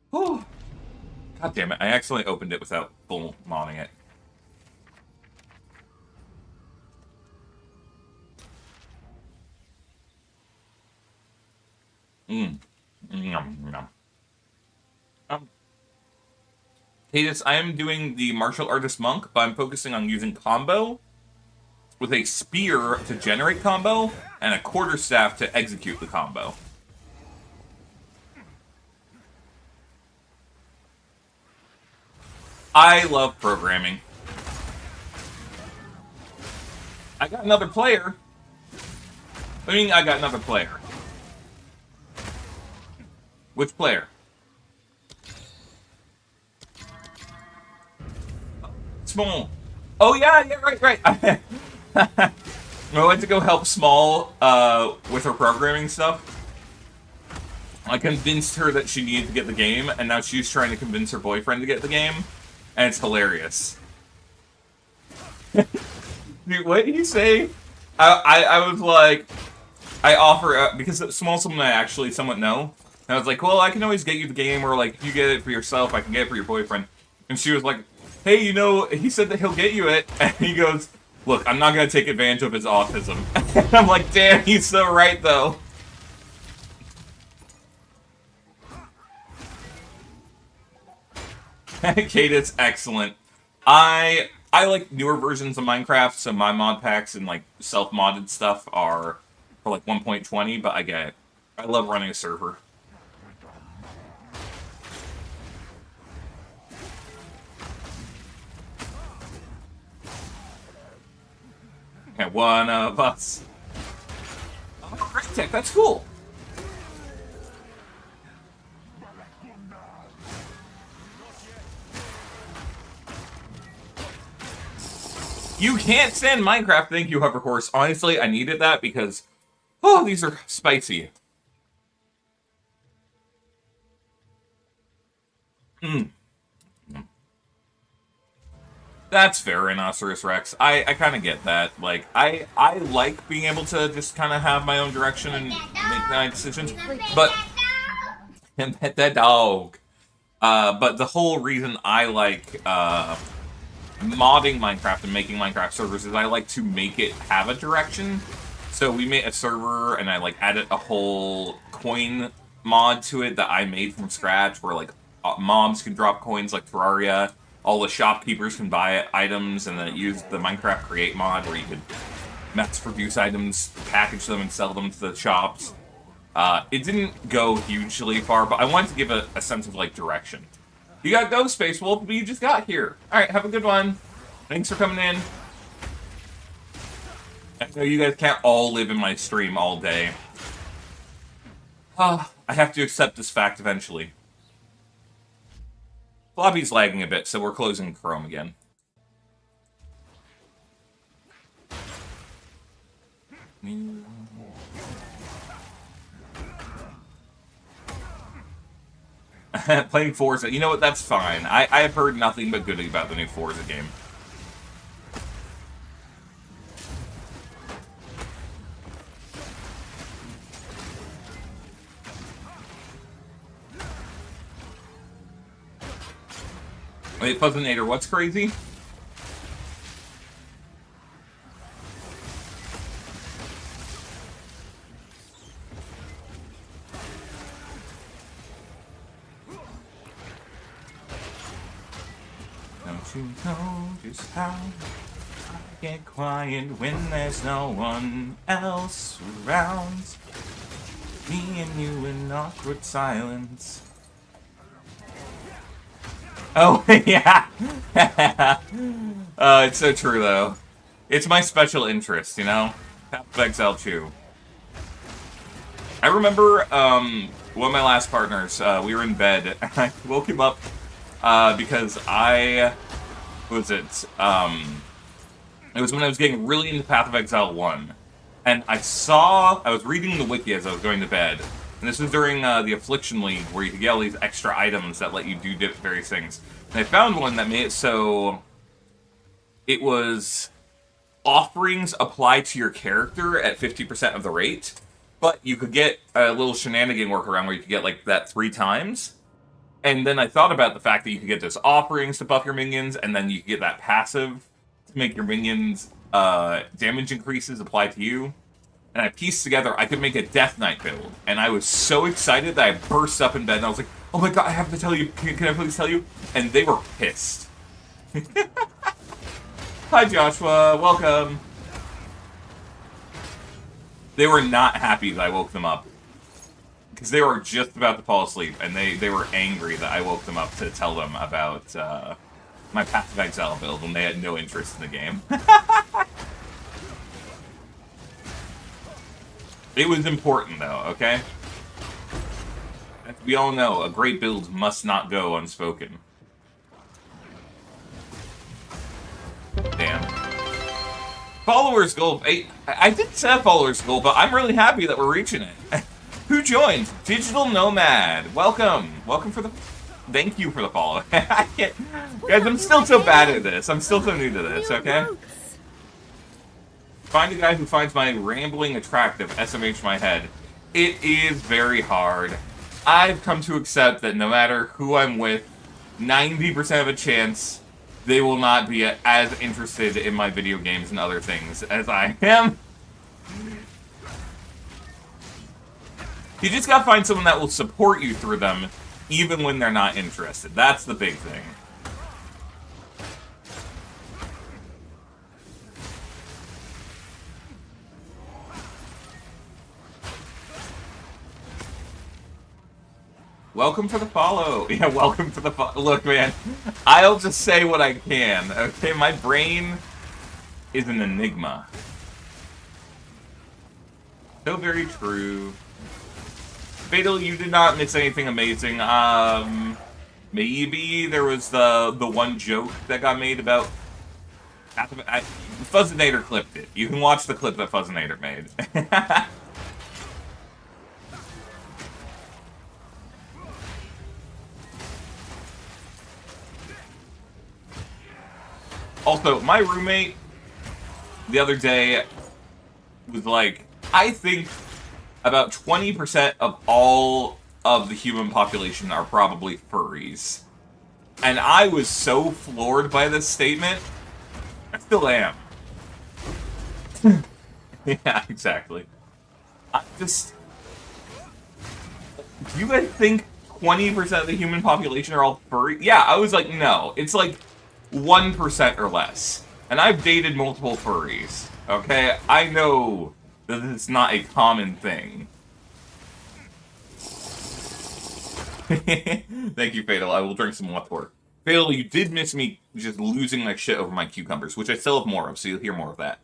Whew. God damn it, I accidentally opened it without full modding it. Yum, yum. Cadus, I am doing the martial artist monk, but I'm focusing on using combo with a spear to generate combo and a quarterstaff to execute the combo. I love programming. I got another player. I mean, I got another player. Which player? Small. Oh yeah, right. I went to go help Small with her programming stuff. I convinced her that she needed to get the game, and now she's trying to convince her boyfriend to get the game, and it's hilarious. Dude, what did you say? I was like, I offer, because Small's someone I actually somewhat know, and I was like, well, I can always get you the game, or like, if you get it for yourself, I can get it for your boyfriend. And she was like, hey, you know, he said that he'll get you it, and he goes, look, I'm not gonna take advantage of his autism. And I'm like, damn, he's so right, though. Cadence, excellent. I like newer versions of Minecraft, so my mod packs and like self-modded stuff are for like 1.20, but I get it. I love running a server. Yeah, one of us. Oh, great tech, that's cool. You can't stand Minecraft, thank you, Hoverhorse. Honestly, I needed that because, oh, these are spicy. That's fair, Rhinoceros Rex. I kind of get that. Like, I like being able to just kind of have my own direction and make my decisions. But, and pet that dog. But the whole reason I like, modding Minecraft and making Minecraft servers is I like to make it have a direction. So we made a server and I like added a whole coin mod to it that I made from scratch where like mobs can drop coins like Terraria. All the shopkeepers can buy items, and then it used the Minecraft Create mod where you could mass produce items, package them, and sell them to the shops. It didn't go hugely far, but I wanted to give a sense of like direction. You got go, Space Wolf, but you just got here. Alright, have a good one. Thanks for coming in. I know you guys can't all live in my stream all day. I have to accept this fact eventually. Floppy's lagging a bit, so we're closing Chrome again. Playing Forza, you know what, that's fine. I have heard nothing but good about the new Forza game. Wait, Fuzzinator, what's crazy? Don't you know just how I get quiet when there's no one else around? Me and you in awkward silence. Oh, yeah! It's so true, though. It's my special interest, you know? Path of Exile 2. I remember, one of my last partners, we were in bed, and I woke him up, because what was it? It was when I was getting really into Path of Exile 1. And I was reading the wiki as I was going to bed. And this was during the Affliction League, where you could get all these extra items that let you do various things. And I found one that made it so it was offerings apply to your character at 50% of the rate, but you could get a little shenanigan workaround where you could get like that 3 times. And then I thought about the fact that you could get those offerings to buff your minions, and then you could get that passive to make your minions damage increases apply to you. And I pieced together I could make a Death Knight build. And I was so excited that I burst up in bed and I was like, oh my god, I have to tell you. Can I please tell you? And they were pissed. Hi, Joshua. Welcome. They were not happy that I woke them up. Because they were just about to fall asleep. And they were angry that I woke them up to tell them about my Path of Exile build when they had no interest in the game. It was important, though, okay? As we all know, a great build must not go unspoken. Damn. Followers goal. I did set followers goal, but I'm really happy that we're reaching it. Who joined? Digital Nomad. Welcome. Welcome for the... Thank you for the follow. I can't... Guys, I'm still so bad at this. I'm still so new to this, okay? Find a guy who finds my rambling attractive, SMH my head. It is very hard. I've come to accept that no matter who I'm with, 90% of a chance they will not be as interested in my video games and other things as I am. You just gotta find someone that will support you through them, even when they're not interested. That's the big thing. Welcome for the follow. Yeah, welcome for the follow. Look, man, I'll just say what I can, okay? My brain is an enigma. So very true. Fatal, you did not miss anything amazing. Maybe there was the one joke that got made about... Fuzzinator clipped it. You can watch the clip that Fuzzinator made. Also, my roommate the other day was like, I think about 20% of all of the human population are probably furries. And I was so floored by this statement. I still am. Yeah, exactly. I just... Do you guys think 20% of the human population are all furry? Yeah, I was like, no. It's like 1% or less. And I've dated multiple furries, okay? I know that it's not a common thing. Thank you, Fatal. I will drink some water. Fatal, you did miss me just losing my shit over my cucumbers, which I still have more of, so you'll hear more of that.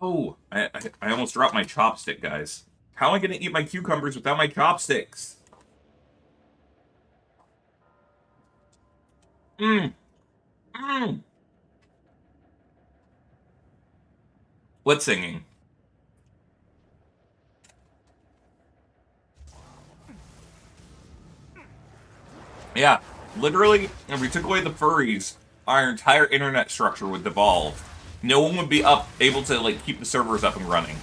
Oh, I almost dropped my chopstick, guys. How am I gonna eat my cucumbers without my chopsticks? Mmm. Mmm. What's singing? Yeah, literally, if we took away the furries, our entire internet structure would devolve. No one would be able to like keep the servers up and running.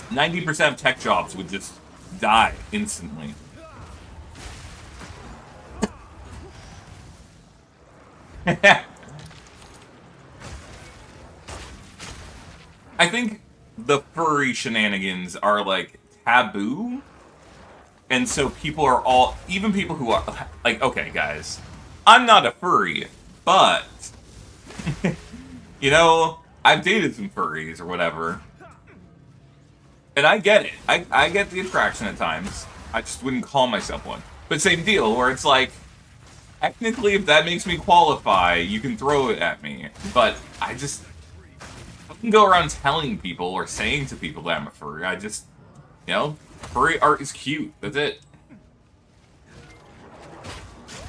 90% of tech jobs would just die instantly. I think the furry shenanigans are like taboo. And so people are all, even people who are, like, okay, guys, I'm not a furry, but, you know, I've dated some furries or whatever. And I get it. I get the attraction at times. I just wouldn't call myself one. But same deal, where it's like, technically, if that makes me qualify, you can throw it at me. But I can go around telling people or saying to people that I'm a furry. I just, you know, furry art is cute. That's it.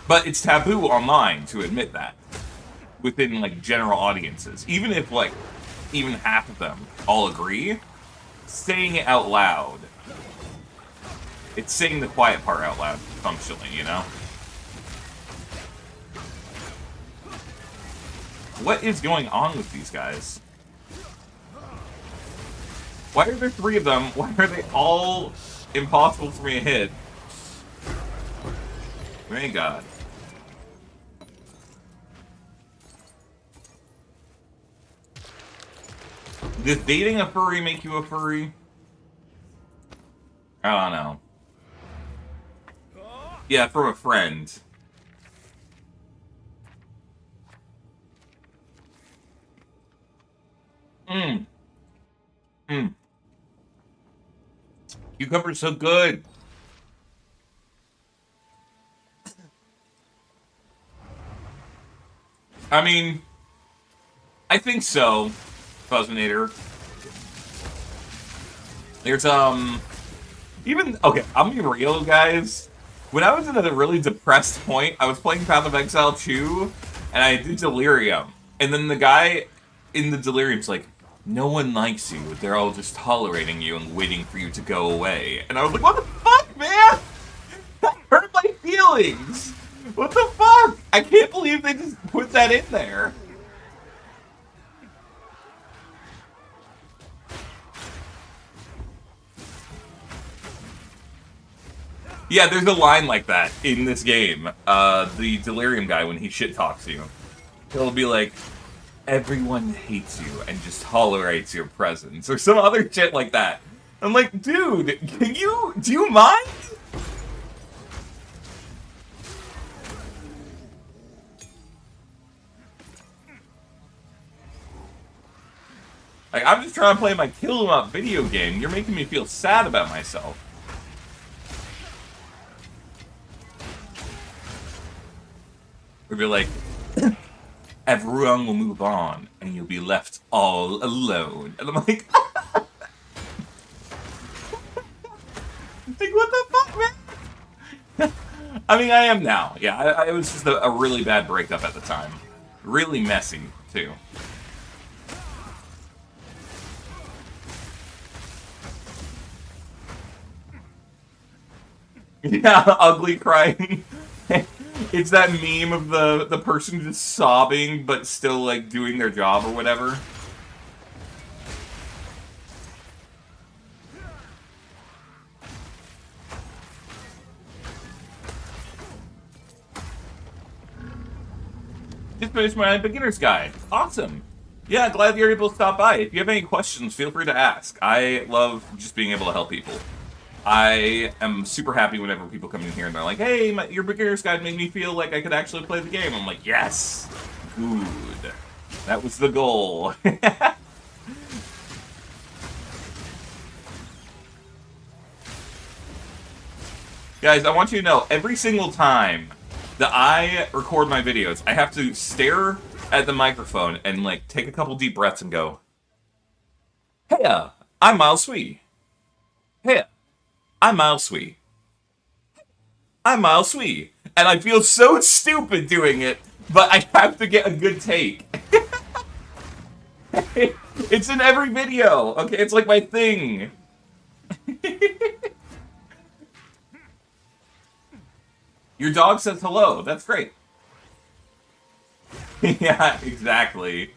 But it's taboo online to admit that. Within, like, general audiences. Even if, like, even half of them all agree, saying it out loud. It's saying the quiet part out loud, functionally, you know? What is going on with these guys? Why are there 3 of them? Why are they all impossible for me to hit? Thank God. Does dating a furry make you a furry? I don't know. Yeah, from a friend. Mmm. Mmm. Cucumber's so good. I mean, I think so, Fuzzinator. There's, even, okay, I'm being real, guys. When I was in a really depressed point, I was playing Path of Exile 2, and I did Delirium. And then the guy in the Delirium's like, no one likes you. They're all just tolerating you and waiting for you to go away. And I was like, what the fuck, man? That hurt my feelings. What the fuck? I can't believe they just put that in there. Yeah, there's a line like that in this game. The Delirium guy, when he shit talks you, he'll be like, everyone hates you and just tolerates your presence, or some other shit like that. I'm like, dude, do you mind? Like, I'm just trying to play my kill 'em up video game. You're making me feel sad about myself. Or be like, everyone will move on, and you'll be left all alone. And I'm like, like, what the fuck, man? I mean, I am now. Yeah, it was just a really bad breakup at the time. Really messy, too. Yeah, ugly crying. It's that meme of the person just sobbing, but still, like, doing their job or whatever. Just finished my beginner's guide. Awesome. Yeah, glad you're able to stop by. If you have any questions, feel free to ask. I love just being able to help people. I am super happy whenever people come in here and they're like, hey, your beginner's guide made me feel like I could actually play the game. I'm like, yes! Good. That was the goal. Guys, I want you to know, every single time that I record my videos, I have to stare at the microphone and, like, take a couple deep breaths and go, Hey, I'm Miles Sweet. Hey, I'm Miles Sweet. I'm Miles Sweet. And I feel so stupid doing it, but I have to get a good take. It's in every video. Okay, it's like my thing. Your dog says hello. That's great. Yeah, exactly.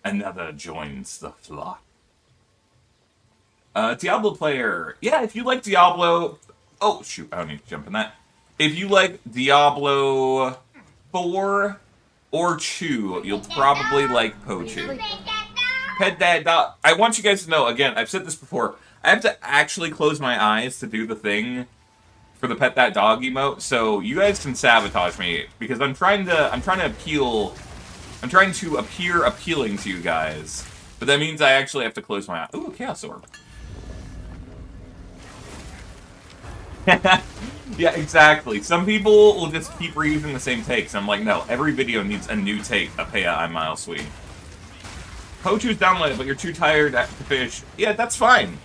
Another joins the flock. Diablo player. Yeah, if you like Diablo... Oh, shoot. I don't need to jump in that. If you like Diablo 4 or 2, you'll probably like PoE. Pet that dog. I want you guys to know, again, I've said this before, I have to actually close my eyes to do the thing for the pet that dog emote, so you guys can sabotage me, because I'm trying to appear appealing to you guys. But that means I actually have to close my eyes. Ooh, a Chaos Orb. Yeah, exactly. Some people will just keep reusing the same takes. I'm like, no, every video needs a new take of, hey, I'm Miles Sweet. Pochu's downloaded, but you're too tired to finish. Yeah, that's fine.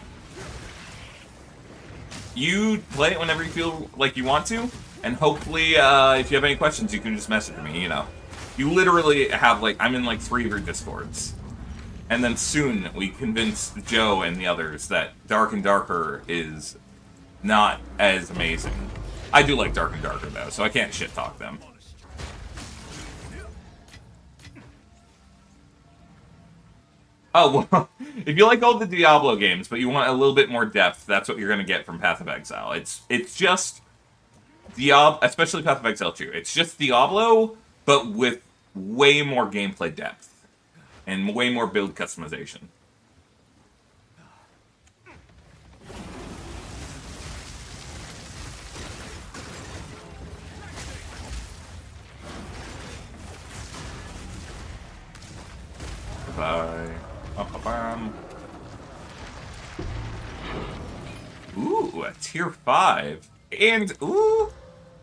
You play it whenever you feel like you want to, and hopefully, if you have any questions, you can just message me, you know. You literally have, like, I'm in, like, 3 of your Discords. And then soon, we convince Joe and the others that Dark and Darker is not as amazing. I do like Dark and Darker, though, so I can't shit-talk them. Oh, well, if you like all the Diablo games, but you want a little bit more depth, that's what you're going to get from Path of Exile. It's just Diablo, especially Path of Exile 2. It's just Diablo, but with way more gameplay depth and way more build customization. Bye. Ooh, a tier 5. And, ooh,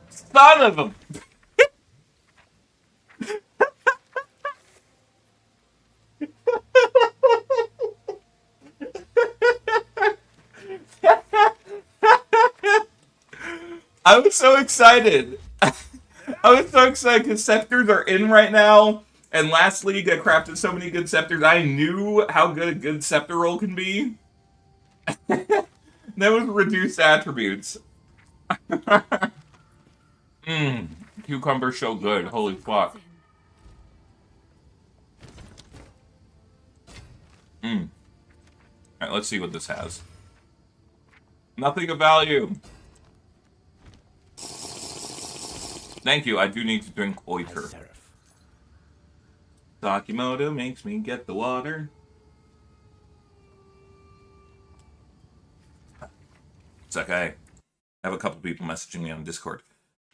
son of a... I was so excited. I was so excited because scepters are in right now. And last league, I crafted so many good scepters. I knew how good a good scepter roll can be. That was reduced attributes. Cucumber's so good. Holy fuck. Alright, let's see what this has. Nothing of value. Thank you, I do need to drink oiter. Sakimoto makes me get the water. It's okay. I have a couple people messaging me on Discord.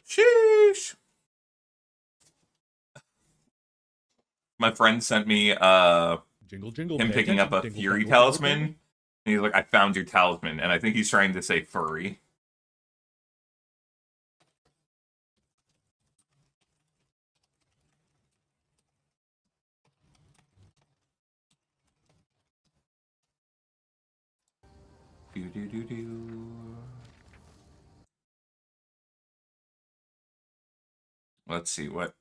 Sheesh! My friend sent me, Jingle, jingle, him pay picking up a attention, jingle, Fury jingle, jingle, talisman. jingle. And he's like, I found your talisman. And I think he's trying to say furry. Let's see what.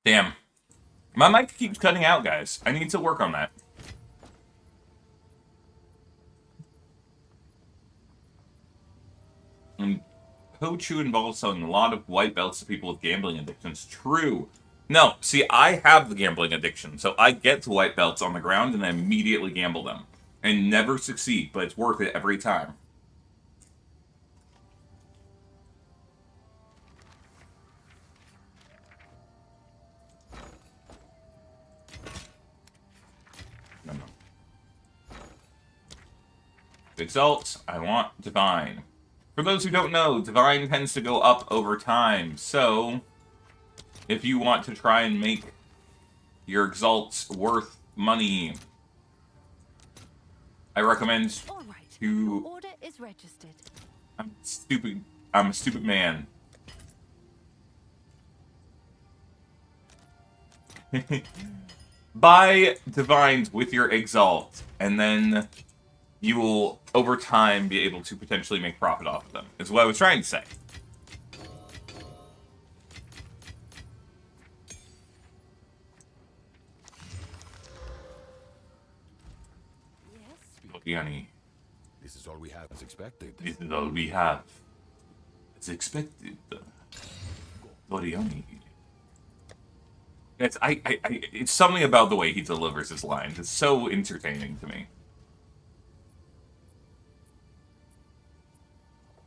Damn. My mic keeps cutting out, guys. I need to work on that. And Pochu involves selling a lot of white belts to people with gambling addictions. True. No, see, I have the gambling addiction, so I get to white belts on the ground and I immediately gamble them. And never succeed, but it's worth it every time. No. Exalt, I want Divine. For those who don't know, Divine tends to go up over time, so if you want to try and make your exalts worth money, I recommend All right. to... Order is registered. I'm stupid. I'm a stupid man. Buy divines with your exalt, and then you will, over time, be able to potentially make profit off of them, is what I was trying to say. Yanni, This is all we have as expected. this is all we have. It's expected. Oriani. It's something about the way he delivers his lines. It's so entertaining to me.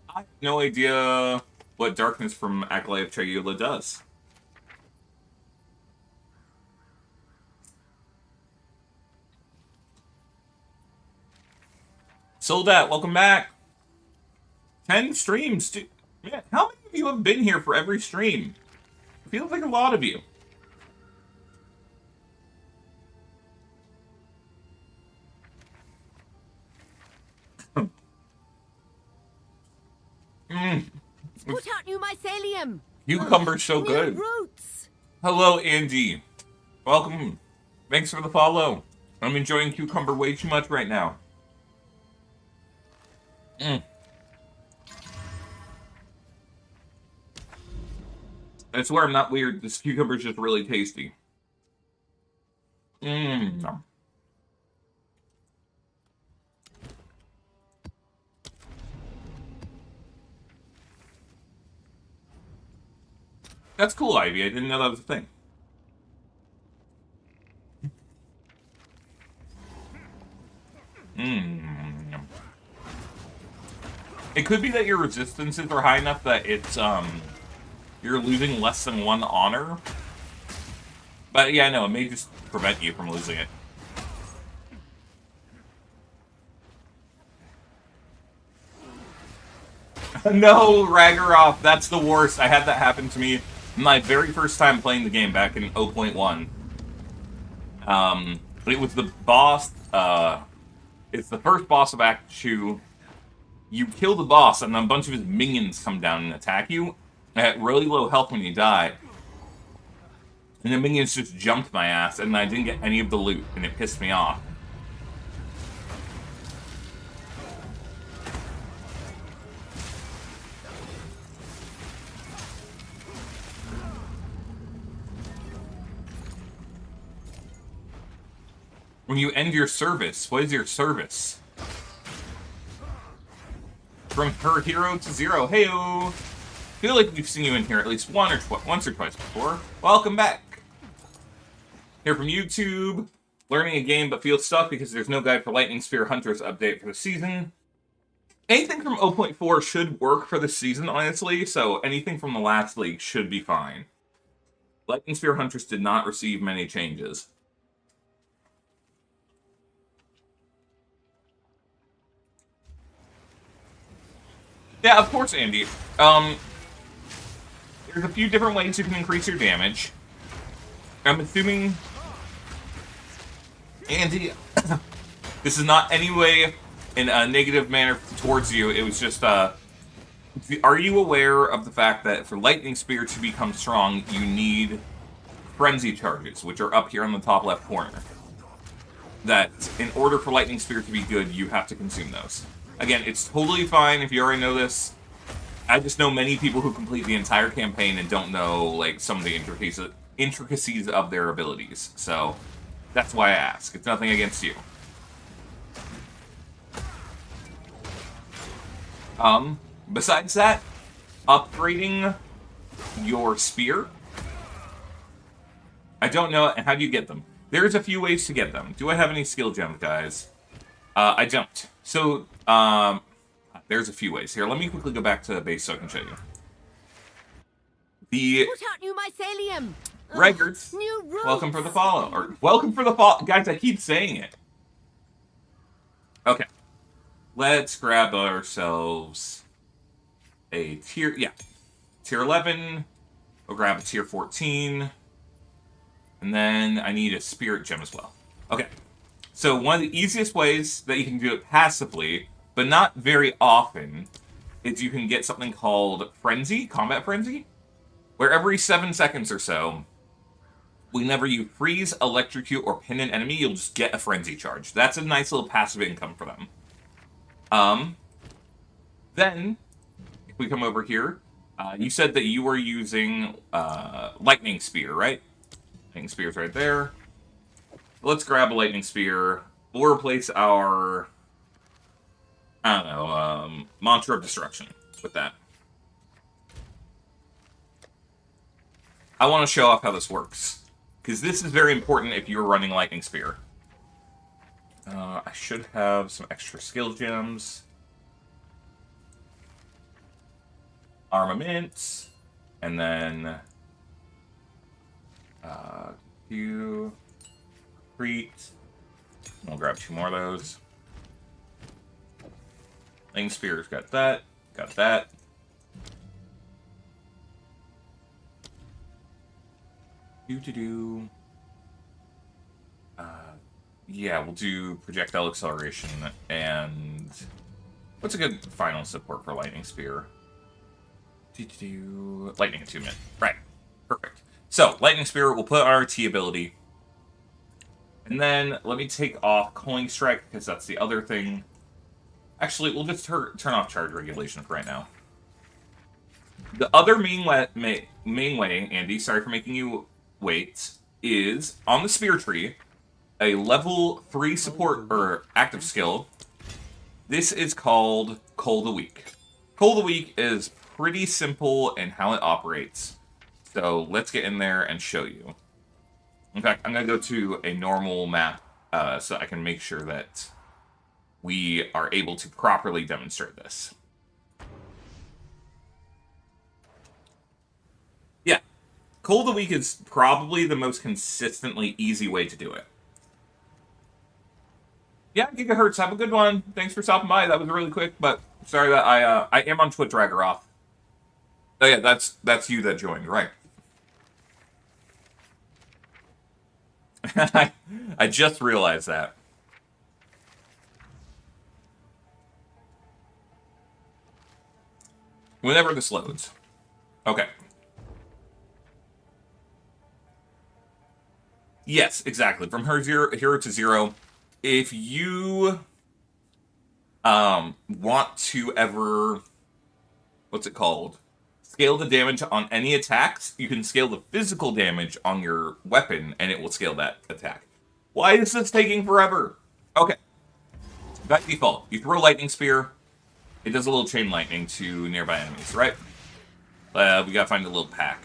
I have no idea what Darkness from Acolyte of Chayula does. Soldat, welcome back. 10 streams, dude. Man, how many of you have been here for every stream? It feels like a lot of you. Put out new mycelium. Cucumber's so New good. roots. Hello, Andy. Welcome. Thanks for the follow. I'm enjoying cucumber way too much right now. I swear I'm not weird. This cucumber's just really tasty. That's cool, Ivy. I didn't know that was a thing. It could be that your resistances are high enough that it's, you're losing less than 1 honor. But yeah, no, it may just prevent you from losing it. No, Raggaroff, that's the worst. I had that happen to me my very first time playing the game back in 0.1. It was the boss, it's the first boss of Act 2. You kill the boss, and then a bunch of his minions come down and attack you at really low health when you die. And the minions just jumped my ass, and I didn't get any of the loot, and it pissed me off. When you end your service, what is your service? From her hero to zero. Heyo! Feel like we've seen you in here at least once or twice before. Welcome back. Here from YouTube, learning a game but feel stuck because there's no guide for Lightning Spear Hunters update for the season. Anything from 0.4 should work for the season, honestly, so anything from the last league should be fine. Lightning Spear Hunters did not receive many changes. Yeah, of course, Andy. There's a few different ways you can increase your damage. I'm assuming... Andy, this is not any way in a negative manner towards you. It was just, are you aware of the fact that for Lightning Spear to become strong, you need Frenzy Charges, which are up here on the top left corner? That in order for Lightning Spear to be good, you have to consume those. Again, it's totally fine if you already know this. I just know many people who complete the entire campaign and don't know, like, some of the intricacies of their abilities. So, that's why I ask. It's nothing against you. Besides that, upgrading your spear. I don't know. How do you get them? There's a few ways to get them. Do I have any skill gems, guys? I don't. So, there's a few ways. Here, let me quickly go back to the base so I can show you. The Put out new mycelium. Regards, New roots. welcome for the follow. Or, welcome for the follow. Guys, I keep saying it. Okay. Let's grab ourselves a tier, yeah. Tier 11 We'll grab a tier 14. And then I need a spirit gem as well. Okay. So one of the easiest ways that you can do it passively, but not very often, is you can get something called Frenzy, Combat Frenzy, where every 7 seconds or so, whenever you freeze, electrocute, or pin an enemy, you'll just get a Frenzy charge. That's a nice little passive income for them. Then, if we come over here, you said that you were using Lightning Spear, right? Lightning Spear's right there. Let's grab a Lightning Spear. We'll replace our, I don't know, Mantra of Destruction with that. I want to show off how this works, because this is very important if you're running Lightning Spear. I should have some extra skill gems. Armament, and then Crete. We'll grab 2 more of those. Lightning Spear's got that. Got that. Yeah, we'll do projectile acceleration and what's a good final support for Lightning Spear? Lightning attunement. Right. Perfect. So, Lightning Spear, we'll put our T ability. And then, let me take off Coiling Strike, because that's the other thing. Actually, we'll just turn off Charge Regulation for right now. The other main way, Andy, sorry for making you wait, is on the Spear Tree, a level 3 support, or active skill. This is called Coal the Weak. Coal the Weak is pretty simple in how it operates. So let's get in there and show you. In fact, I'm going to go to a normal map so I can make sure that we are able to properly demonstrate this. Yeah, Coal the Weak is probably the most consistently easy way to do it. Yeah, Gigahertz, have a good one. Thanks for stopping by. That was really quick, but sorry that I am on Twitch Dragger off. Oh yeah, that's you that joined, right? I just realized that. Whenever this loads. Okay. Yes, exactly. From hero to zero. If you want to ever, what's it called? Scale the damage on any attacks, you can scale the physical damage on your weapon, and it will scale that attack. Why is this taking forever? Okay. By default, you throw Lightning Spear, it does a little chain lightning to nearby enemies, right? We gotta find a little pack.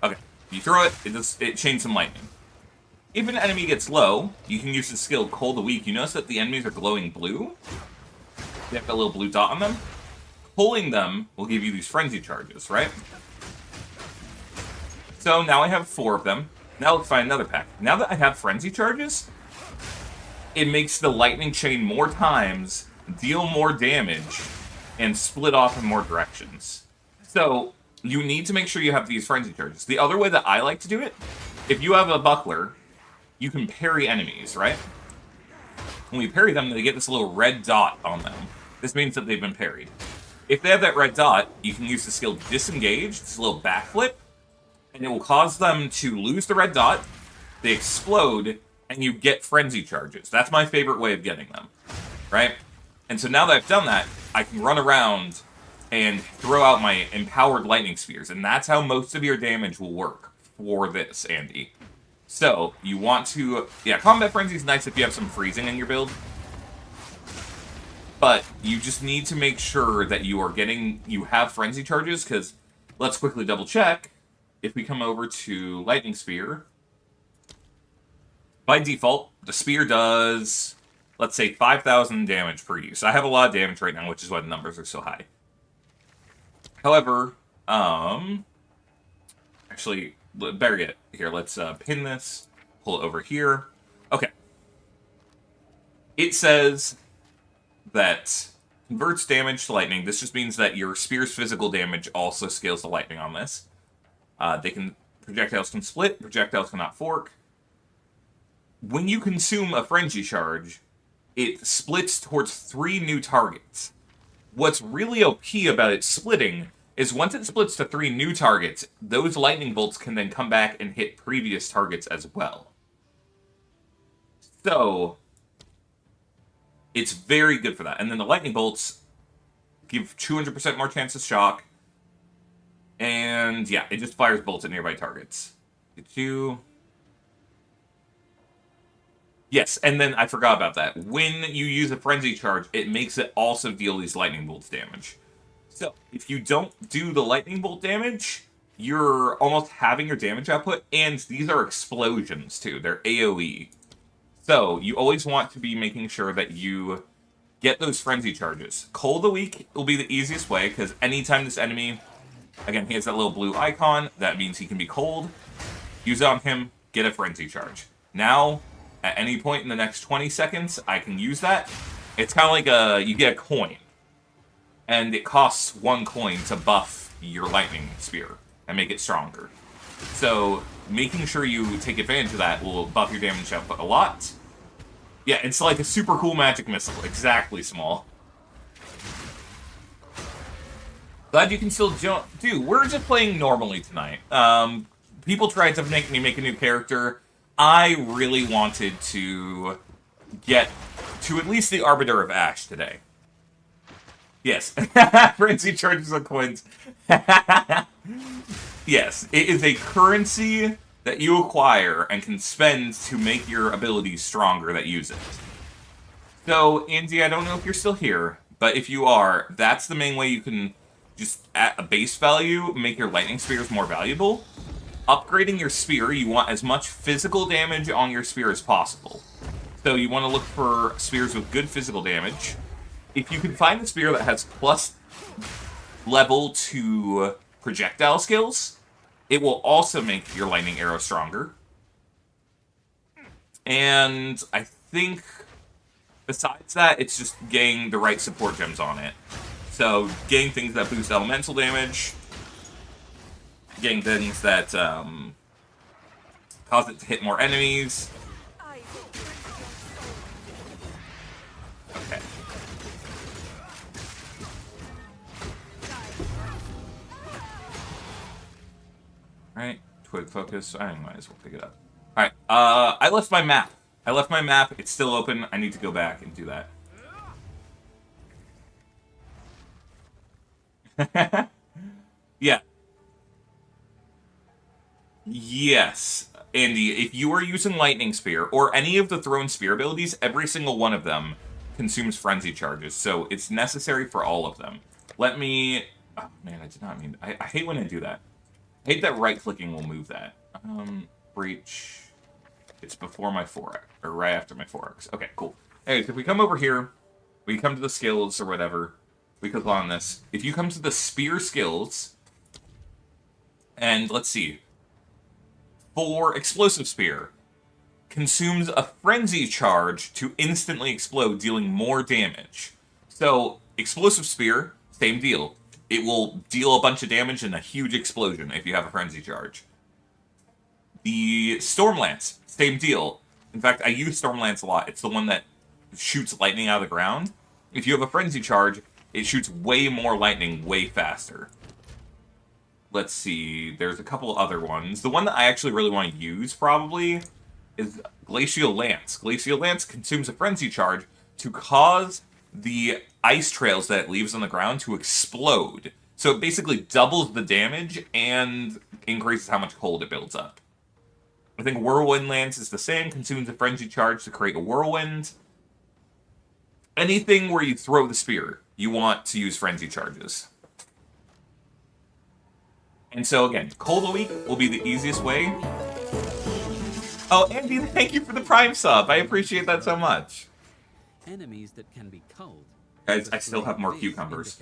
Okay. You throw it, it chains some lightning. If an enemy gets low, you can use the skill Coal the Weak. You notice that the enemies are glowing blue? They have a little blue dot on them. Pulling them will give you these frenzy charges, right? So now I have 4 of them. Now let's find another pack. Now that I have frenzy charges, it makes the lightning chain more times, deal more damage, and split off in more directions. So you need to make sure you have these frenzy charges. The other way that I like to do it, if you have a buckler, you can parry enemies, right? When you parry them, they get this little red dot on them. This means that they've been parried. If they have that red dot, you can use the skill Disengage, this little backflip, and it will cause them to lose the red dot, they explode, and you get frenzy charges. That's my favorite way of getting them, right? And so now that I've done that, I can run around and throw out my empowered lightning spears, and that's how most of your damage will work for this, Andy. So, you want to... Yeah, Combat Frenzy is nice if you have some freezing in your build. But you just need to make sure that you have frenzy charges, because let's quickly double check. If we come over to Lightning Spear, by default, the spear does, let's say, 5,000 damage per use. I have a lot of damage right now, which is why the numbers are so high. However, actually, better yet, here, let's pin this, pull it over here. Okay. It says that converts damage to lightning. This just means that your spear's physical damage also scales to lightning on this. Projectiles can split, projectiles cannot fork. When you consume a frenzy charge, it splits towards 3 new targets. What's really OP about it splitting is once it splits to 3 new targets, those lightning bolts can then come back and hit previous targets as well. So, it's very good for that. And then the lightning bolts give 200% more chance of shock. And yeah, it just fires bolts at nearby targets. Get you. Yes, and then I forgot about that. When you use a frenzy charge, it makes it also deal these lightning bolts damage. So, if you don't do the lightning bolt damage, you're almost having your damage output, and these are explosions too. They're AoE. So, you always want to be making sure that you get those frenzy charges. Cold of the Week will be the easiest way, because anytime this enemy, again, he has that little blue icon, that means he can be cold. Use it on him, get a frenzy charge. Now, at any point in the next 20 seconds, I can use that. It's kind of like you get a coin. And it costs 1 coin to buff your lightning spear and make it stronger. So, making sure you take advantage of that will buff your damage output a lot. Yeah, it's like a super cool magic missile. Exactly, Small. Glad you can still jump. Dude, we're just playing normally tonight. People tried to make me make a new character. I really wanted to get to at least the Arbiter of Ash today. Yes. Frenzy charges on coins. Yes, it is a currency that you acquire and can spend to make your abilities stronger that use it. So, Andy, I don't know if you're still here, but if you are, that's the main way you can just, at a base value, make your lightning spears more valuable. Upgrading your spear, you want as much physical damage on your spear as possible. So you want to look for spears with good physical damage. If you can find a spear that has plus level to projectile skills, it will also make your lightning arrow stronger. And I think besides that, it's just getting the right support gems on it. So getting things that boost elemental damage, getting things that cause it to hit more enemies. Okay. Alright, twig focus. I might as well pick it up. Alright, I left my map. It's still open. I need to go back and do that. Yeah. Yes, Andy, if you are using Lightning Spear, or any of the Thrown Spear abilities, every single one of them consumes Frenzy Charges, so it's necessary for all of them. Let me... Oh, man, I did not mean... I hate when I do that. I hate that right-clicking will move that. Breach... It's before my 4x, or right after my 4x. Okay, cool. Anyways, if we come over here, we come to the skills or whatever, we click on this. If you come to the Spear skills, and let's see... For Explosive Spear, consumes a Frenzy Charge to instantly explode, dealing more damage. So, Explosive Spear, same deal. It will deal a bunch of damage in a huge explosion if you have a Frenzy Charge. The Storm Lance, same deal. In fact, I use Storm Lance a lot. It's the one that shoots lightning out of the ground. If you have a Frenzy Charge, it shoots way more lightning way faster. Let's see, there's a couple other ones. The one that I actually really want to use, probably, is Glacial Lance. Glacial Lance consumes a Frenzy Charge to cause the ice trails that it leaves on the ground to explode. So it basically doubles the damage and increases how much cold it builds up. I think Whirlwind Lance is the same, consumes a Frenzy Charge to create a Whirlwind. Anything where you throw the spear, you want to use Frenzy Charges. And so, again, Cold a Week will be the easiest way. Oh, Andy, thank you for the Prime sub. I appreciate that so much. Enemies that can be cold. Guys, I still have more cucumbers.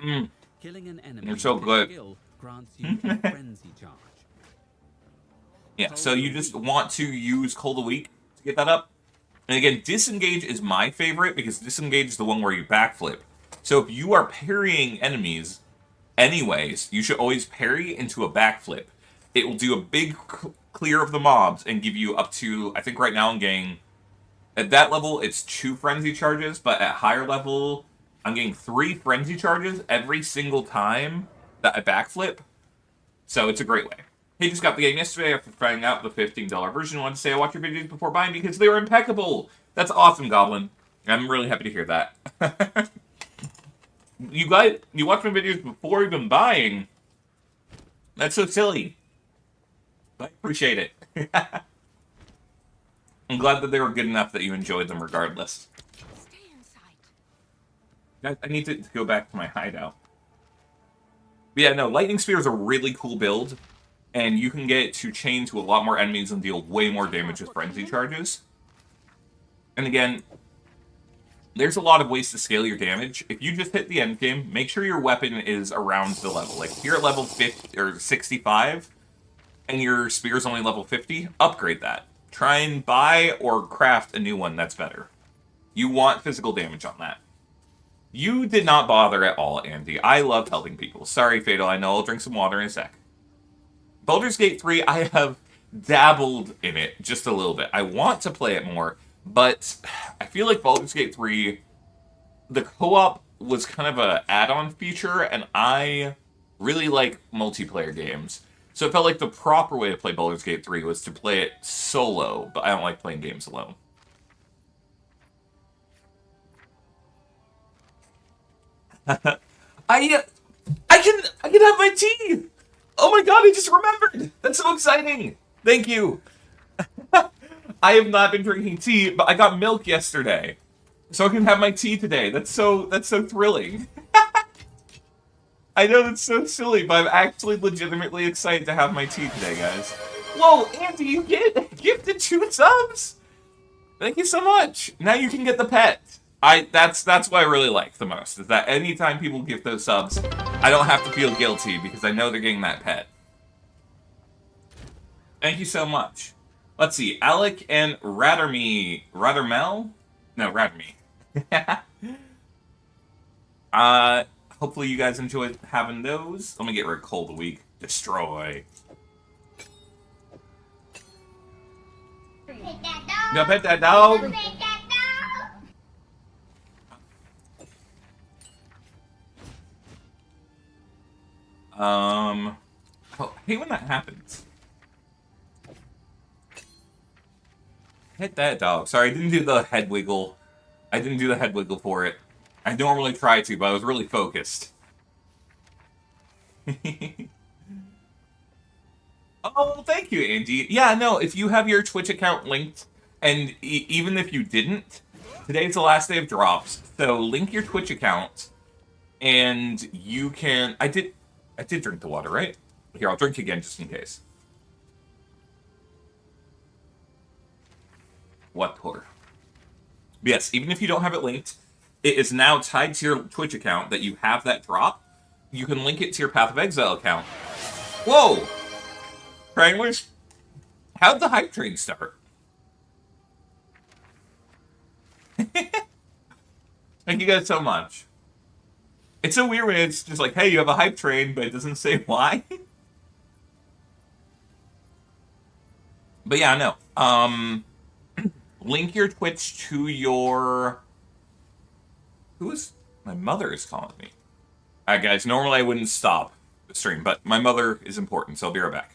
Killing an enemy You're so good. skill grants you a frenzy charge. Yeah, so you just want to use Cold a Week to get that up. And again, Disengage is my favorite because Disengage is the one where you backflip. So if you are parrying enemies, anyways, you should always parry into a backflip. It will do a big clear of the mobs and give you up to, I think right now I'm getting, at that level, it's 2 frenzy charges, but at higher level, I'm getting 3 frenzy charges every single time that I backflip. So it's a great way. Hey, just got the game yesterday after finding out the $15 version. Wanted to say I watched your videos before buying because they were impeccable. That's awesome, Goblin. I'm really happy to hear that. You watch my videos before even buying. That's so silly. I appreciate it. I'm glad that they were good enough that you enjoyed them regardless. Stay inside. Guys, I need to go back to my hideout. But yeah, no, Lightning Spear is a really cool build, and you can get it to chain to a lot more enemies and deal way more damage with frenzy charges. And again, there's a lot of ways to scale your damage. If you just hit the end game, make sure your weapon is around the level. Like, if you're at level 50 or 65, and your spear's only level 50, upgrade that. Try and buy or craft a new one that's better. You want physical damage on that. You did not bother at all, Andy. I love helping people. Sorry, Fatal, I know I'll drink some water in a sec. Baldur's Gate 3, I have dabbled in it just a little bit. I want to play it more, but I feel like Baldur's Gate 3, the co-op was kind of an add-on feature, and I really like multiplayer games. So it felt like the proper way to play Baldur's Gate 3 was to play it solo, but I don't like playing games alone. I can have my tea! Oh my god, I just remembered! That's so exciting! Thank you! I have not been drinking tea, but I got milk yesterday. So I can have my tea today. That's so thrilling. I know that's so silly, but I'm actually legitimately excited to have my tea today, guys. Whoa, Andy, you gifted 2 subs? Thank you so much. Now you can get the pet. That's what I really like the most, is that anytime people give those subs, I don't have to feel guilty because I know they're getting that pet. Thank you so much. Let's see, Alec and Rathermel? No, Ratherme. Hopefully you guys enjoyed having those. Let me get rid of Cold Week. Destroy. Pet that dog. Go pet that dog. Pet that dog. Oh, I hate when that happens. Hit that dog. Sorry, I didn't do the head wiggle. I didn't do the head wiggle for it. I normally try to, but I was really focused. Oh, thank you, Andy. Yeah, no, if you have your Twitch account linked, and even if you didn't, today's the last day of drops, so link your Twitch account, and you can... I did drink the water, right? Here, I'll drink again just in case. Water. Yes, even if you don't have it linked, it is now tied to your Twitch account that you have that drop. You can link it to your Path of Exile account. Whoa! Wranglers, how'd the hype train start? Thank you guys so much. It's so weird when it's just like, hey, you have a hype train, but it doesn't say why. But yeah, no. Link your Twitch to your... My mother is calling me. Alright, guys, normally I wouldn't stop the stream, but my mother is important, so I'll be right back.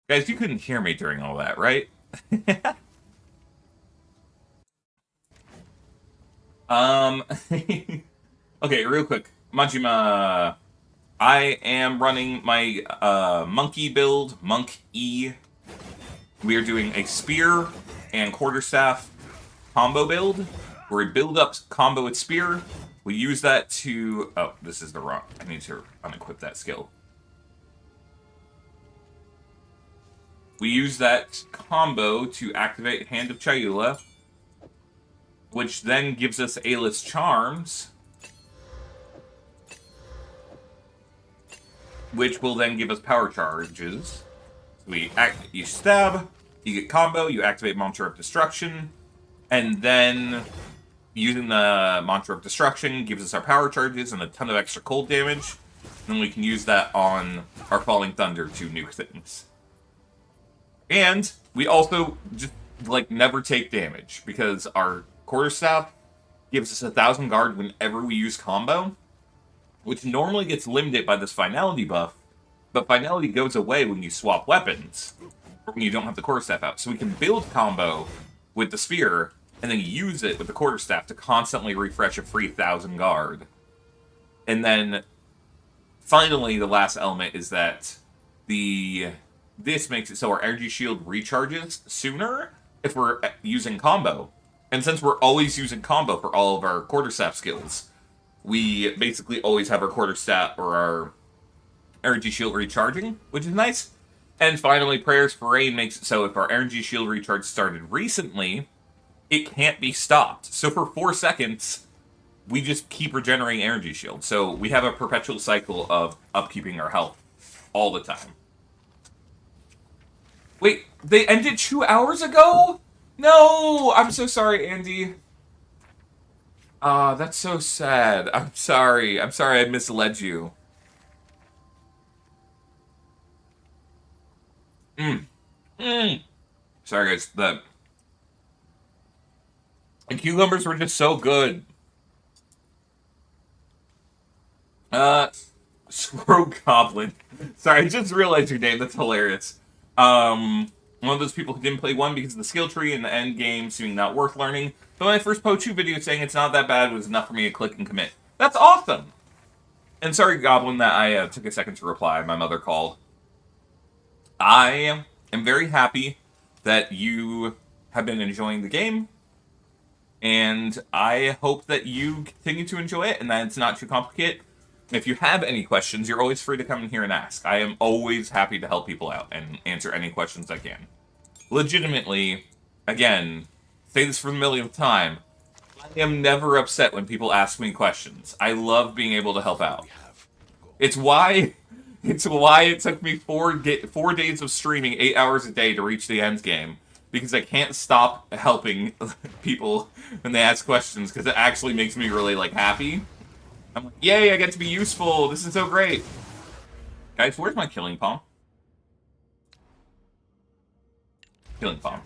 Guys, you couldn't hear me during all that, right? Okay, real quick. Majima, I am running my monkey build, Monk E. We are doing a spear and quarterstaff combo build, where we build up combo with spear. We use that to... Oh, this is the wrong... I need to unequip that skill. We use that combo to activate Hand of Chayula, which then gives us Ayla's Charms, which will then give us power charges. You stab, you get combo, you activate Mantra of Destruction, and then using the Mantra of Destruction gives us our power charges and a ton of extra cold damage. And then we can use that on our Falling Thunder to nuke things. And we also just, like, never take damage, because our Quarterstaff gives us 1,000 guard whenever we use combo, which normally gets limited by this Finality buff, but Finality goes away when you swap weapons, or when you don't have the Quarterstaff out. So we can build combo with the Spear, and then use it with the Quarterstaff to constantly refresh a free 1,000 guard. And then, finally, the last element is that this makes it so our energy shield recharges sooner if we're using combo. And since we're always using combo for all of our quarterstaff skills, we basically always have our quarterstaff or our energy shield recharging, which is nice. And finally, Prayers for Rain makes it so if our energy shield recharge started recently, it can't be stopped. So for 4 seconds, we just keep regenerating energy shield. So we have a perpetual cycle of upkeeping our health all the time. Wait, they ended 2 hours ago? No! I'm so sorry, Andy. That's so sad. I'm sorry. I'm sorry I misled you. Sorry, guys. The cucumbers were just so good. Scroll Goblin. Sorry, I just realized your name. That's hilarious. One of those people who didn't play 1 because of the skill tree and the end game seeming not worth learning. But my first PoE2 video saying it's not that bad was enough for me to click and commit. That's awesome! And sorry, Goblin, that I took a second to reply. My mother called. I am very happy that you have been enjoying the game. And I hope that you continue to enjoy it and that it's not too complicated. If you have any questions, you're always free to come in here and ask. I am always happy to help people out and answer any questions I can. Legitimately, again, say this for the millionth time, I am never upset when people ask me questions. I love being able to help out. It's why it took me 4 days of streaming 8 hours a day to reach the end game. Because I can't stop helping people when they ask questions, because it actually makes me really, like, happy. I'm like, yay, I get to be useful. This is so great. Guys, where's my killing palm? Killing palm.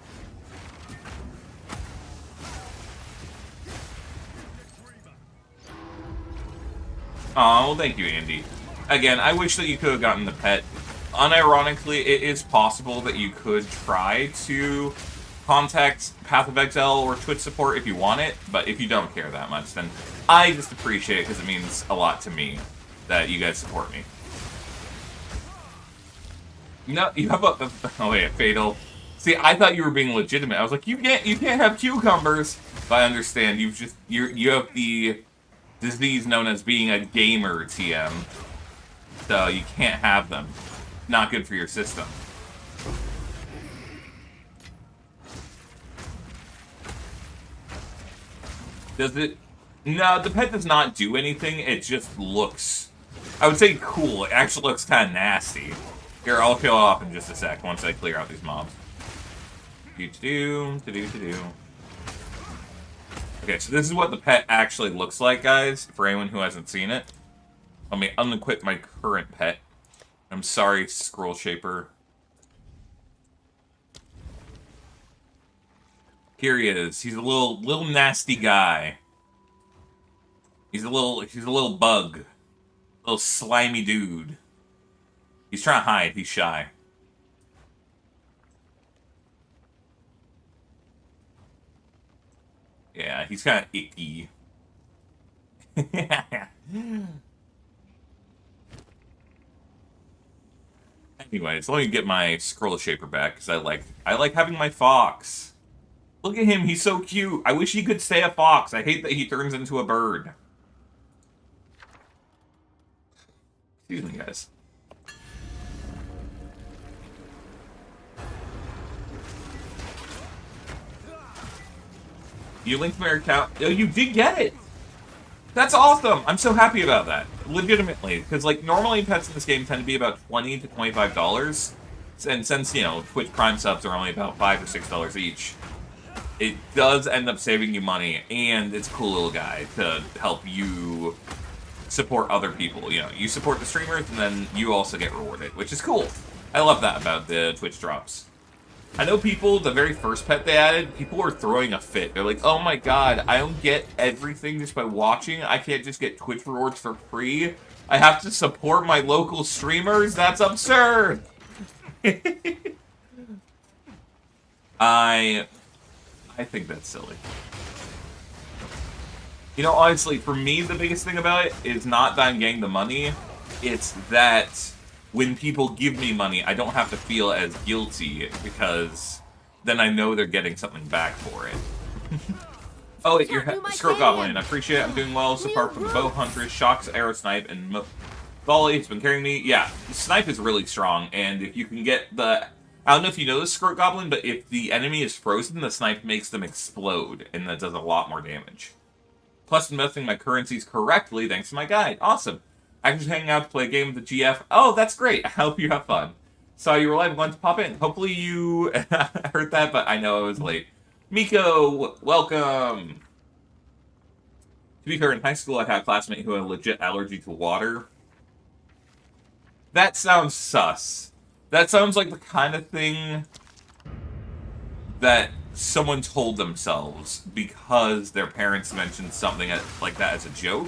Aw, well, thank you, Andy. Again, I wish that you could have gotten the pet. Unironically, it is possible that you could try to contact Path of Exile or Twitch support if you want it, but if you don't care that much, then I just appreciate it because it means a lot to me that you guys support me. No, you have a oh wait, fatal. See, I thought you were being legitimate. I was like, you can't have cucumbers. But I understand. You have the disease known as being a gamer, TM. So you can't have them. Not good for your system. Does it? No, the pet does not do anything. It just looks, I would say, cool. It actually looks kind of nasty. Here, I'll kill it off in just a sec once I clear out these mobs. Do-do-do. Okay, so this is what the pet actually looks like, guys, for anyone who hasn't seen it. Let me unequip my current pet. I'm sorry, Scroll Shaper. Here he is. He's a little nasty guy. He's a little bug. Little slimy dude. He's trying to hide. He's shy. Yeah, he's kind of icky. Anyways, let me get my scroll shaper back because I like having my fox. Look at him, he's so cute. I wish he could stay a fox. I hate that he turns into a bird. Excuse me, guys. You linked my account. Oh, you did get it. That's awesome. I'm so happy about that. Legitimately, because like normally pets in this game tend to be about $20 to $25, and since you know Twitch Prime subs are only about $5 or $6 each, it does end up saving you money, and it's a cool little guy to help you support other people. You know, you support the streamers, and then you also get rewarded, which is cool. I love that about the Twitch drops. I know people, the very first pet they added, people were throwing a fit. They're like, oh my god, I don't get everything just by watching. I can't just get Twitch rewards for free. I have to support my local streamers? That's absurd! I think that's silly. You know, honestly, for me, the biggest thing about it is not that I'm getting the money. It's that when people give me money, I don't have to feel as guilty because then I know they're getting something back for it. Oh, wait, you're Scroll Goblin. I appreciate it. I'm doing well. So far from the Bow Huntress, Shocks, Arrow Snipe, and Volley. It's been carrying me. Yeah, Snipe is really strong, and if you can get the... I don't know if you know this, Scroll Goblin, but if the enemy is frozen, the Snipe makes them explode, and that does a lot more damage. Plus, investing my currencies correctly thanks to my guide. Awesome. I'm just hanging out to play a game with the GF. Oh, that's great. I hope you have fun. Saw you were live and wanted to pop in. Hopefully you heard that, but I know I was late. Miko, welcome. To be fair, in high school, I had a classmate who had a legit allergy to water. That sounds sus. That sounds like the kind of thing that someone told themselves because their parents mentioned something like that as a joke.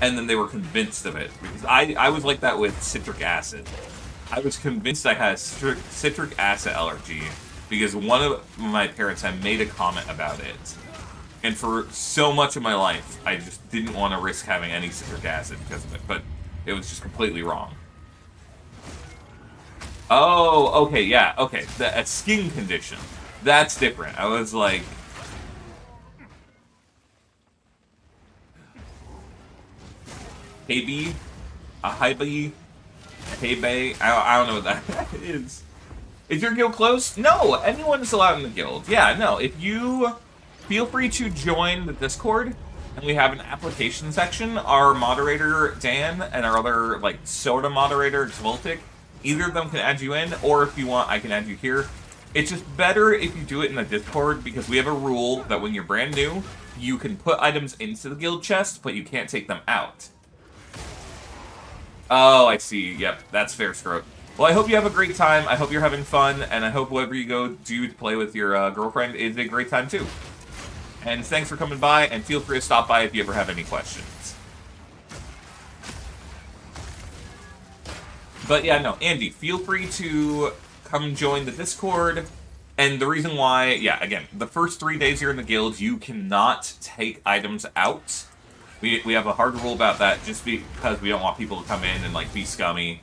And then they were convinced of it. Because I was like that with citric acid. I was convinced I had a citric acid allergy because one of my parents had made a comment about it. And for so much of my life, I just didn't want to risk having any citric acid because of it. But it was just completely wrong. Oh, okay, yeah, okay. A skin condition. That's different. I was like... Hey-bee? A high-bee? Hey-bay? I don't know what that is. Is your guild closed? No! Anyone is allowed in the guild. Yeah, no. If you... Feel free to join the Discord, and we have an application section. Our moderator, Dan, and our other, like, soda moderator, Voltic, either of them can add you in, or if you want, I can add you here. It's just better if you do it in the Discord, because we have a rule that when you're brand new, you can put items into the guild chest, but you can't take them out. Oh, I see. Yep, that's fair, Scroat. Well, I hope you have a great time. I hope you're having fun, and I hope whatever you go do to play with your girlfriend is a great time, too. And thanks for coming by, and feel free to stop by if you ever have any questions. But yeah, no, Andy, feel free to come join the Discord. And the reason why, yeah, again, the first 3 days you're in the guild, you cannot take items out. We have a hard rule about that just because we don't want people to come in and, like, be scummy.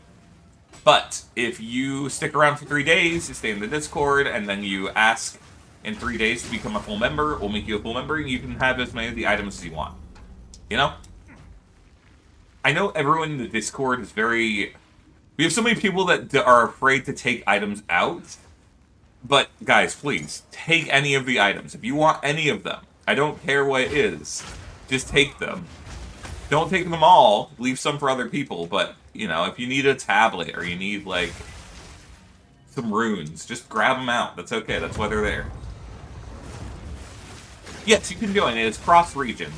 But if you stick around for 3 days, you stay in the Discord, and then you ask in 3 days to become a full member, we'll make you a full member, and you can have as many of the items as you want. You know? I know everyone in the Discord is very... We have so many people that are afraid to take items out. But, guys, please, take any of the items. If you want any of them, I don't care what it is. Just take them. Don't take them all. Leave some for other people. But, you know, if you need a tablet or you need, like, some runes, just grab them out. That's okay. That's why they're there. Yes, you can join it. It's cross-region.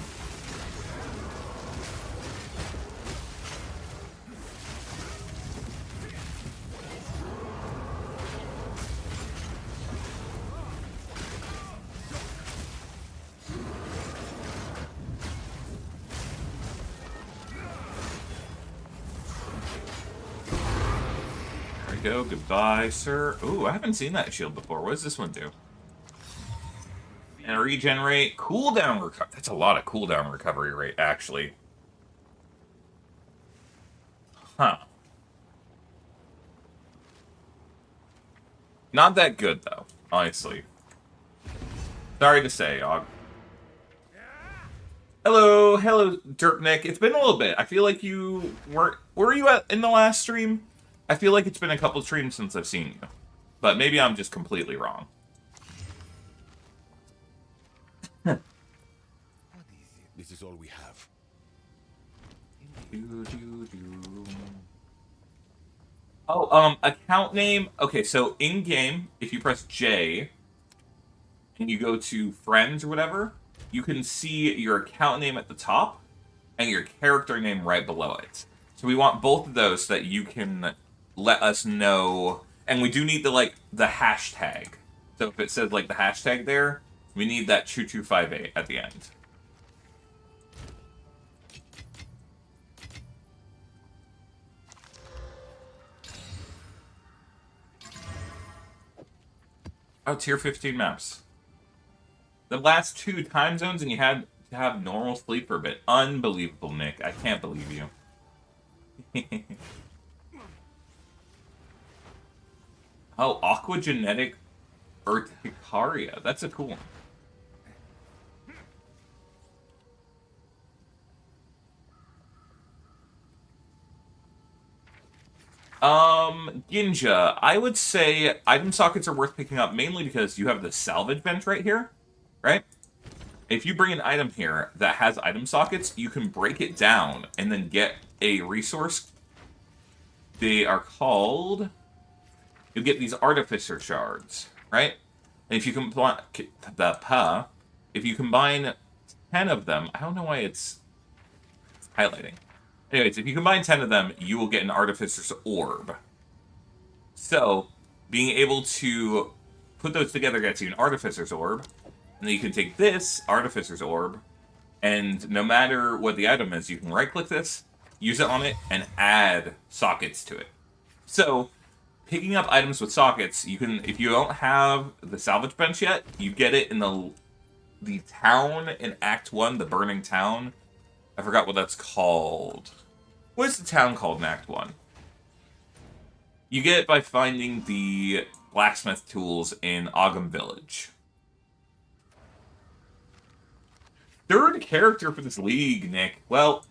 There we go. Goodbye, sir. Ooh, I haven't seen that shield before. What does this one do? And regenerate. Cooldown recovery. That's a lot of cooldown recovery rate, actually. Huh. Not that good, though, honestly. Sorry to say, Og. Hello, hello, Dirtnick. It's been a little bit. I feel like you weren't... Were you in the last stream? I feel like it's been a couple streams since I've seen you. But maybe I'm just completely wrong. This is all we have. Oh, account name. Okay, so in-game, if you press J, and you go to friends or whatever, you can see your account name at the top, and your character name right below it. So we want both of those so that you can let us know, and we do need the hashtag. So if it says, like, the hashtag there, we need that choo-choo58 at the end. Oh, tier 15 maps. The last 2 time zones, and you had to have normal sleep for a bit. Unbelievable, Nick. I can't believe you. Oh, aquagenetic urticaria. That's a cool one. Ginja, I would say item sockets are worth picking up mainly because you have the salvage bench right here, right? If you bring an item here that has item sockets, you can break it down and then get a resource. They are called... You get these artificer shards, right? And if you combine... If you combine 10 of them... I don't know why it's highlighting. Anyways, if you combine 10 of them, you will get an Artificer's Orb. So, being able to put those together gets you an Artificer's Orb. And then you can take this Artificer's Orb, and no matter what the item is, you can right-click this, use it on it, and add sockets to it. So, picking up items with sockets, you can, if you don't have the salvage bench yet, you get it in the town in Act 1, the Burning Town. I forgot what that's called. What is the town called in Act 1? You get it by finding the blacksmith tools in Ogum Village. Third character for this league, Nick. Well,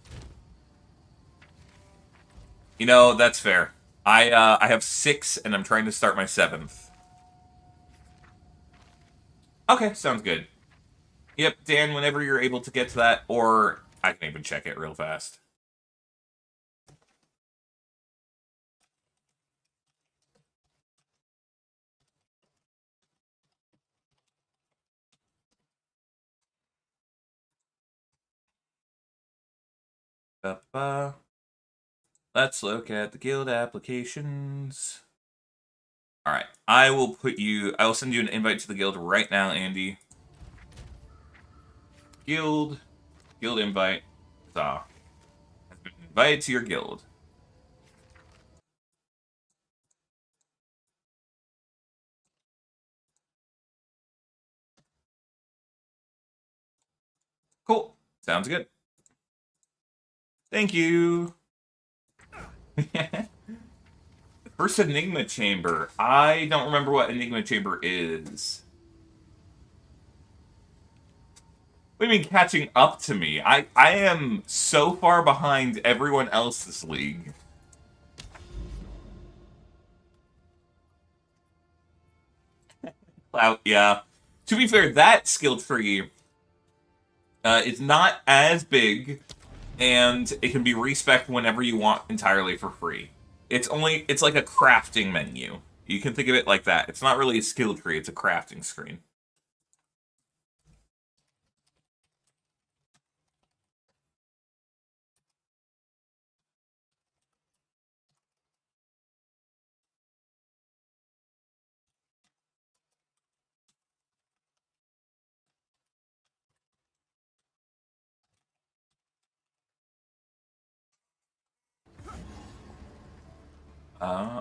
you know, that's fair. I have 6, and I'm trying to start my 7th. Okay, sounds good. Yep, Dan, whenever you're able to get to that, or I can even check it real fast. Let's look at the guild applications. Alright, I will send you an invite to the guild right now, Andy. Guild invite. Has been invited to your guild. Cool. Sounds good. Thank you. First Enigma Chamber. I don't remember what Enigma Chamber is. What do you mean catching up to me? I am so far behind everyone else this league. Clout, yeah. To be fair, that skill tree is not as big, and it can be respec'd whenever you want entirely for free. It's like a crafting menu. You can think of it like that. It's not really a skill tree, it's a crafting screen.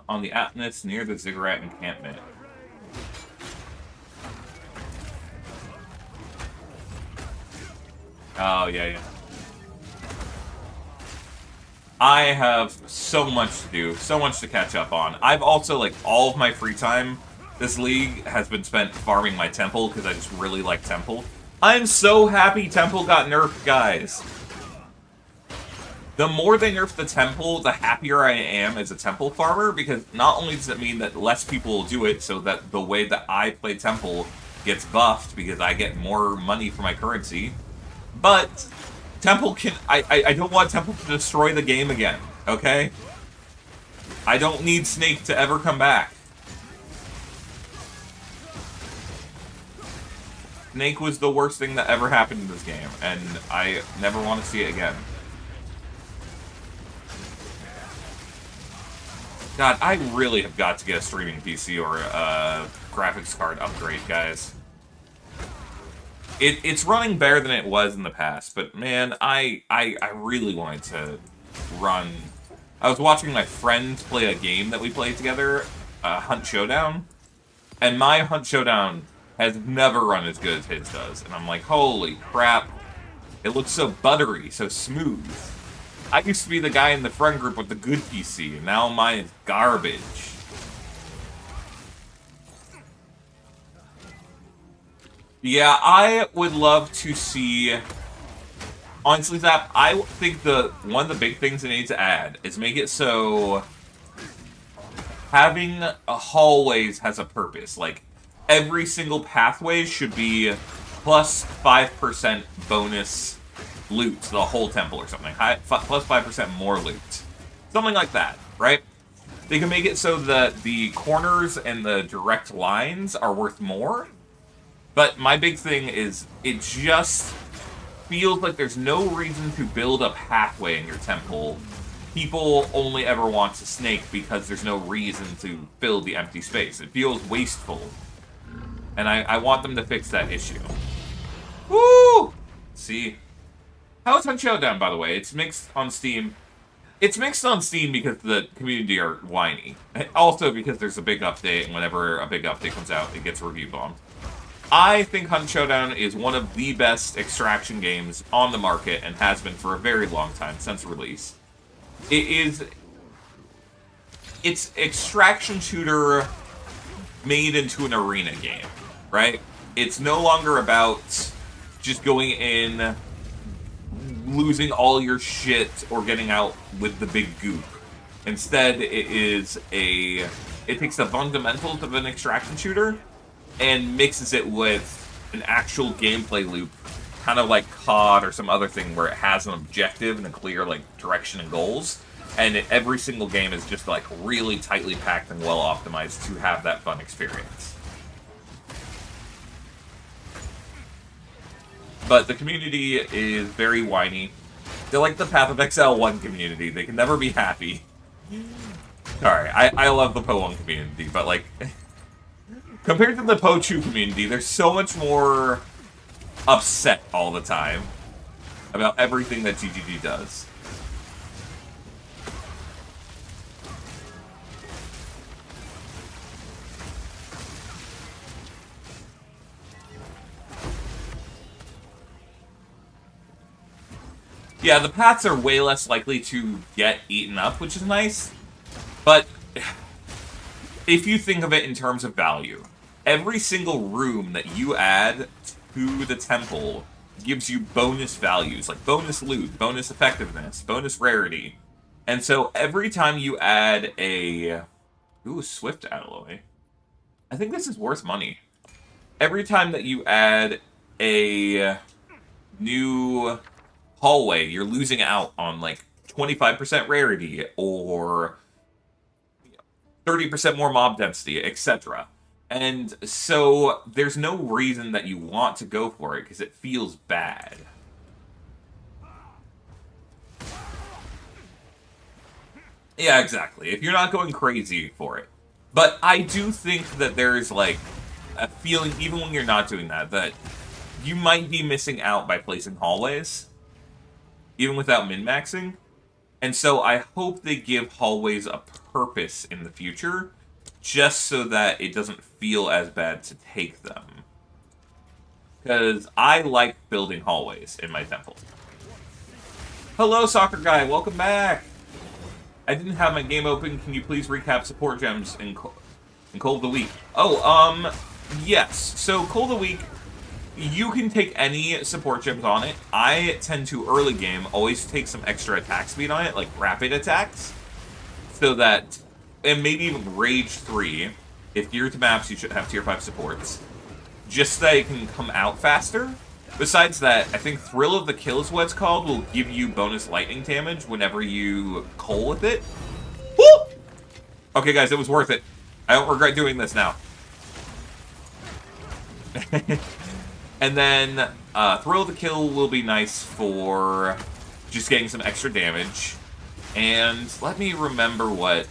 On the Atlas near the Ziggurat encampment. Oh, yeah, yeah. I have so much to do, so much to catch up on. I've also, like, all of my free time this league has been spent farming my temple, because I just really like temple. I'm so happy temple got nerfed, guys. The more they nerf the temple, the happier I am as a temple farmer, because not only does it mean that less people will do it, so that the way that I play temple gets buffed, because I get more money for my currency, but temple can... I don't want temple to destroy the game again, okay? I don't need Snake to ever come back. Snake was the worst thing that ever happened in this game, and I never want to see it again. God, I really have got to get a streaming PC or a graphics card upgrade, guys. It's running better than it was in the past, but man, I really wanted to run... I was watching my friend play a game that we played together, Hunt Showdown, and my Hunt Showdown has never run as good as his does, and I'm like, holy crap, it looks so buttery, so smooth. I used to be the guy in the friend group with the good PC, and now mine is garbage. Yeah, I would love to see... Honestly, Zap, I think one of the big things they need to add is make it so having hallways has a purpose. Like, every single pathway should be plus 5% bonus loot to the whole temple or something. Plus 5% more loot. Something like that, right? They can make it so that the corners and the direct lines are worth more. But my big thing is, it just feels like there's no reason to build a pathway in your temple. People only ever want to snake because there's no reason to fill the empty space. It feels wasteful. And I want them to fix that issue. Woo! See? How is Hunt Showdown, by the way? It's mixed on Steam. It's mixed on Steam because the community are whiny. Also because there's a big update, and whenever a big update comes out, it gets review bombed. I think Hunt Showdown is one of the best extraction games on the market, and has been for a very long time, since release. It's extraction shooter made into an arena game, right? It's no longer about just going in, losing all your shit, or getting out with the big goop. Instead, it takes the fundamentals of an extraction shooter and mixes it with an actual gameplay loop, kind of like COD or some other thing where it has an objective and a clear like direction and goals, and every single game is just like really tightly packed and well optimized to have that fun experience. But the community is very whiny. They're like the Path of Exile 1 community. They can never be happy. Sorry, I love the PoE 1 community, but like... compared to the PoE 2 community, they're so much more upset all the time about everything that GGG does. Yeah, the paths are way less likely to get eaten up, which is nice. But if you think of it in terms of value, every single room that you add to the temple gives you bonus values, like bonus loot, bonus effectiveness, bonus rarity. And so every time you add a... Ooh, Swift Alloy. I think this is worth money. Every time that you add a new hallway, you're losing out on like 25% rarity or 30% more mob density, etc. And so there's no reason that you want to go for it because it feels bad. Yeah, exactly. If you're not going crazy for it. But I do think that there's like a feeling, even when you're not doing that, that you might be missing out by placing hallways, even without min-maxing. And so I hope they give hallways a purpose in the future, just so that it doesn't feel as bad to take them. Because I like building hallways in my temple. Hello, soccer guy. Welcome back. I didn't have my game open. Can you please recap support gems in Cold of the Week? Oh, yes. So, Cold of the Week, you can take any support gems on it. I tend to, early game, always take some extra attack speed on it, like rapid attacks. So that, and maybe even Rage 3, if you're to maps, you should have tier 5 supports. Just so that it can come out faster. Besides that, I think Thrill of the Kill is what it's called, will give you bonus lightning damage whenever you coal with it. Woo! Okay, guys, it was worth it. I don't regret doing this now. And then, Thrill of the Kill will be nice for just getting some extra damage. And let me remember what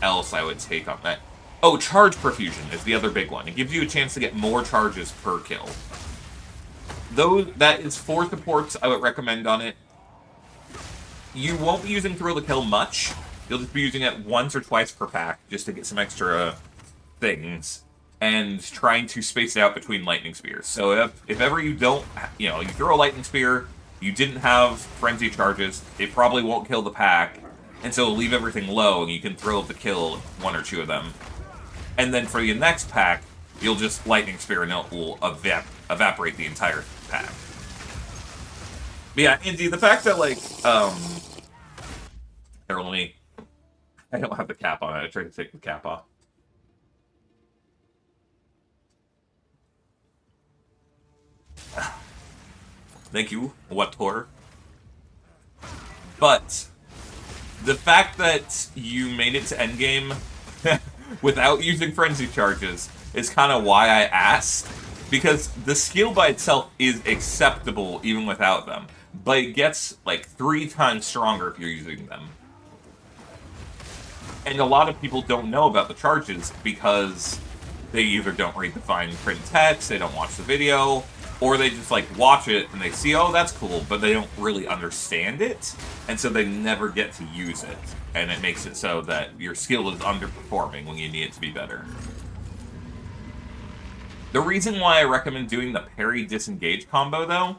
else I would take on that. Oh, Charge Profusion is the other big one. It gives you a chance to get more charges per kill. Though that is 4 supports I would recommend on it. You won't be using Thrill to Kill much. You'll just be using it once or twice per pack just to get some extra things. And trying to space it out between Lightning Spears. So if ever you don't, you know, you throw a Lightning Spear, you didn't have Frenzy Charges, it probably won't kill the pack. And so it'll leave everything low and you can Thrill to Kill 1 or 2 of them. And then for the next pack, you'll just Lightning Spear and it will evaporate the entire pack. But yeah, Andy, the fact that, like, here, let me... I don't have the cap on it. I tried to take the cap off. Thank you, Wator. But the fact that you made it to endgame without using frenzy charges is kind of why I asked. Because the skill by itself is acceptable even without them. But it gets like 3 times stronger if you're using them. And a lot of people don't know about the charges because they either don't read the fine print text, they don't watch the video, or they just like watch it and they see, oh, that's cool, but they don't really understand it, and so they never get to use it. And it makes it so that your skill is underperforming when you need it to be better. The reason why I recommend doing the parry disengage combo, though,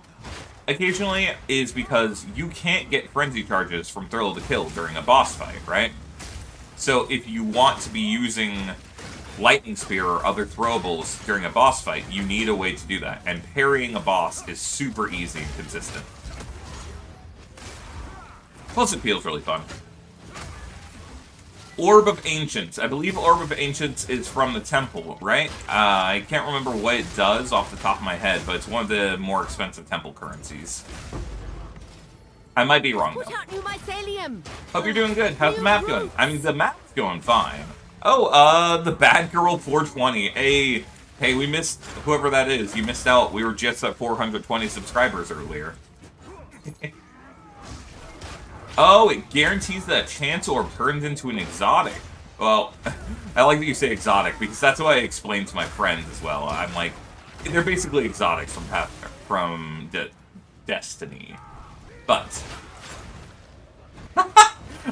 occasionally, is because you can't get frenzy charges from Thrill of the Kill during a boss fight, right? So if you want to be using Lightning Spear or other throwables during a boss fight, you need a way to do that. And parrying a boss is super easy and consistent. Plus it feels really fun. Orb of Ancients. I believe Orb of Ancients is from the temple, right? I can't remember what it does off the top of my head, but it's one of the more expensive temple currencies. I might be wrong, though. Put out new mycelium. Hope you're doing good. How's the map going? I mean, the map's going fine. Oh, the Bad Girl 420. Hey, we missed whoever that is. You missed out. We were just at 420 subscribers earlier. Oh, it guarantees that a chance orb turns into an exotic. Well, I like that you say exotic, because that's what I explained to my friends as well. I'm like, they're basically exotics from Destiny. But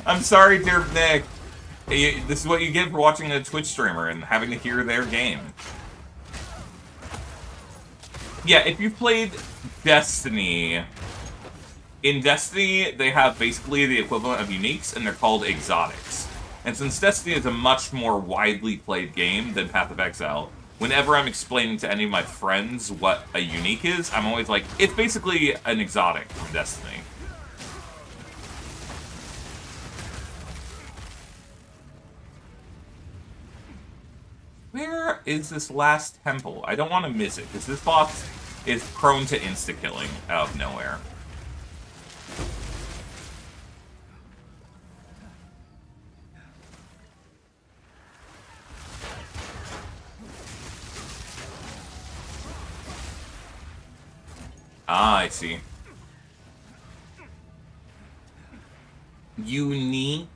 I'm sorry, dear Nick. This is what you get for watching a Twitch streamer and having to hear their game. Yeah, if you've played Destiny, in Destiny, they have basically the equivalent of uniques, and they're called exotics. And since Destiny is a much more widely played game than Path of Exile, whenever I'm explaining to any of my friends what a unique is, I'm always like, it's basically an exotic from Destiny. Where is this last temple? I don't want to miss it, because this boss is prone to insta-killing out of nowhere. Ah, I see. Unique.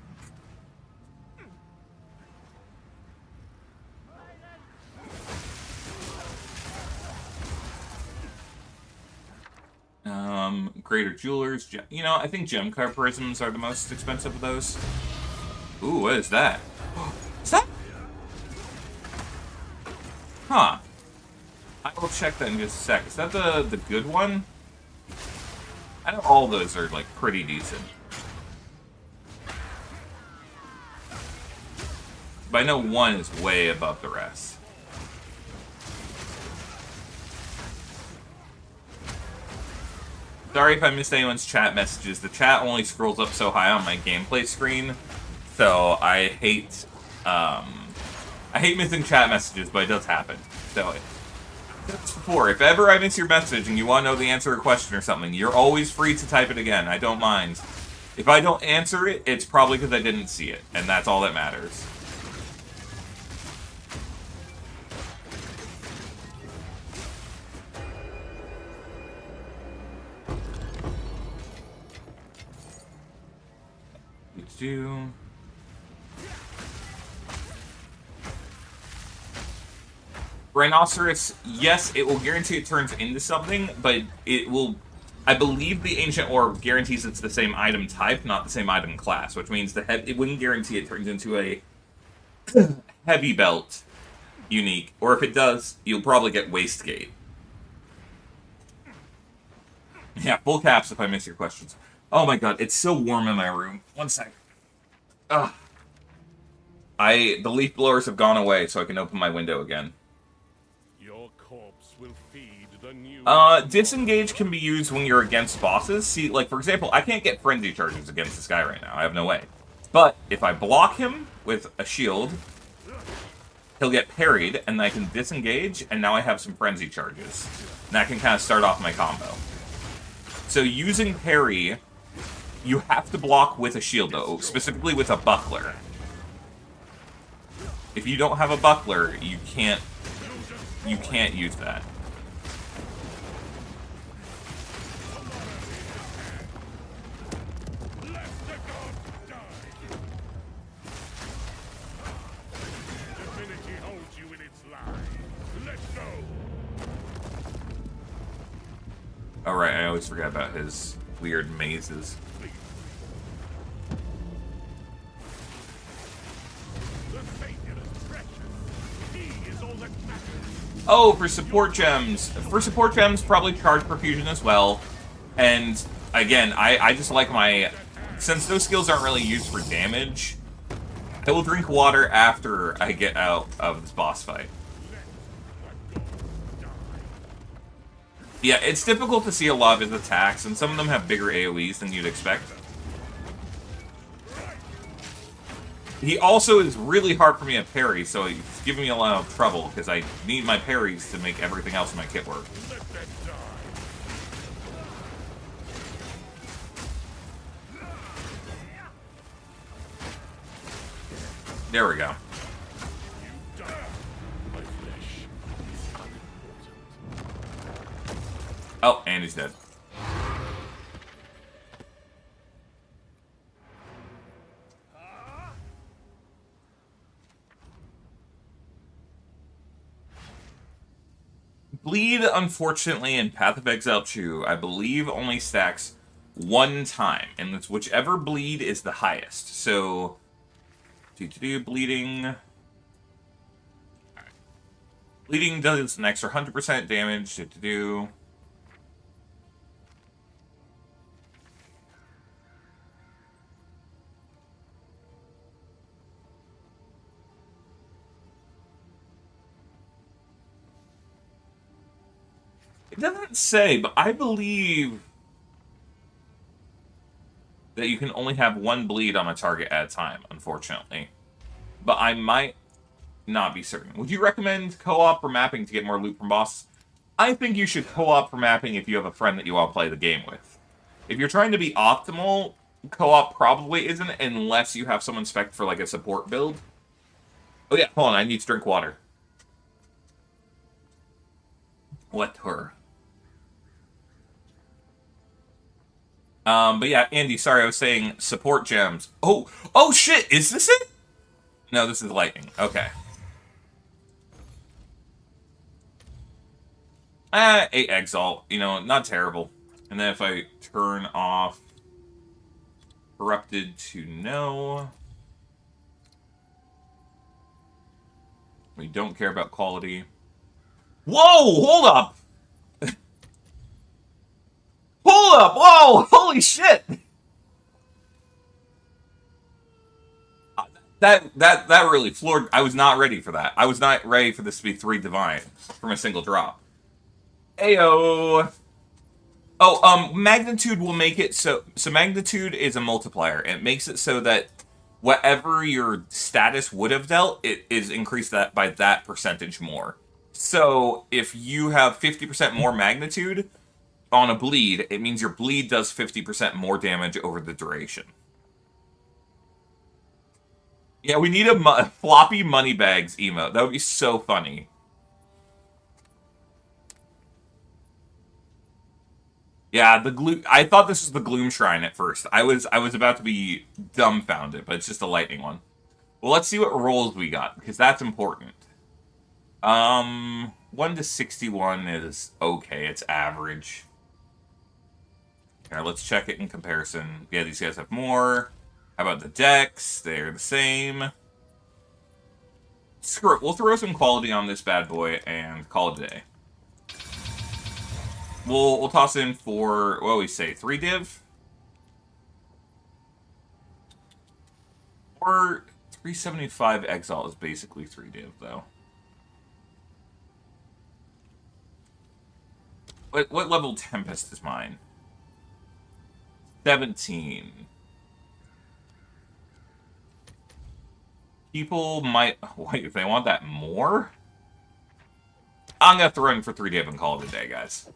Greater Jewelers. You know, I think gem card prisms are the most expensive of those. Ooh, what is that? Is that? Huh. I will check that in just a sec. Is that the good one? I know all those are, like, pretty decent. But I know one is way above the rest. Sorry if I missed anyone's chat messages. The chat only scrolls up so high on my gameplay screen, so I hate missing chat messages, but it does happen. So, before, if ever I miss your message and you want to know the answer to a question or something, you're always free to type it again. I don't mind. If I don't answer it, it's probably because I didn't see it, and that's all that matters. Do. Rhinoceros, yes, it will guarantee it turns into something, but it will... I believe the Ancient Orb guarantees it's the same item type, not the same item class, which means it wouldn't guarantee it turns into a heavy belt unique, or if it does, you'll probably get Wastegate. Yeah, full caps if I miss your questions. Oh my god, it's so warm in my room. One sec. Ugh. The leaf blowers have gone away, so I can open my window again. Your corpse will feed the new. Disengage can be used when you're against bosses. See, like, for example, I can't get frenzy charges against this guy right now. I have no way. But if I block him with a shield, he'll get parried, and I can disengage, and now I have some frenzy charges. And that can kind of start off my combo. So using parry, you have to block with a shield, though, specifically with a buckler. If you don't have a buckler, you can't use that. Alright, I always forget about his weird mazes. Oh, for support gems. For support gems, probably charge perfusion as well. And, again, I just like my... Since those skills aren't really used for damage, I will drink water after I get out of this boss fight. Yeah, it's difficult to see a lot of his attacks, and some of them have bigger AoEs than you'd expect. He also is really hard for me to parry, so he's giving me a lot of trouble, because I need my parries to make everything else in my kit work. There we go. Oh, and he's dead. Bleed, unfortunately, in Path of Exile 2, I believe only stacks one time, and it's whichever bleed is the highest. So, bleeding. Right. Bleeding does an extra 100% damage. It doesn't say, but I believe that you can only have one bleed on a target at a time, unfortunately. But I might not be certain. Would you recommend co-op or mapping to get more loot from bosses? I think you should co-op for mapping if you have a friend that you want to play the game with. If you're trying to be optimal, co-op probably isn't, unless you have someone spec for like a support build. Oh yeah, hold on, I need to drink water. Water. But yeah, Andy, sorry, I was saying support gems. Oh shit, is this it? No, this is lightning. Okay. 8 Exalt, you know, not terrible. And then if I turn off Corrupted to no. We don't care about quality. Whoa, hold up! Hold up! Whoa! Holy shit! That really floored. I was not ready for that. I was not ready for this to be 3 divine from a single drop. Ayo! Oh, magnitude will make it so magnitude is a multiplier. It makes it so that whatever your status would have dealt, it is increased that by that percentage more. So if you have 50% more magnitude on a bleed, it means your bleed does 50% more damage over the duration. Yeah, we need a floppy money bags emote. That would be so funny. Yeah, the glue. I thought this was the Gloom Shrine at first. I was about to be dumbfounded, but it's just a lightning one. Well, let's see what rolls we got, because that's important. 1 to 61 is okay. It's average. All right, let's check it in comparison. Yeah, these guys have more. How about the decks? They're the same. Screw it. We'll throw some quality on this bad boy and call it a day. We'll toss in for, what do we say, 3 div? Or 375 exile is basically 3 div, though. What level Tempest is mine? 17. People might... Wait, if they want that more? I'm gonna throw in for 3 div and call it a day, guys.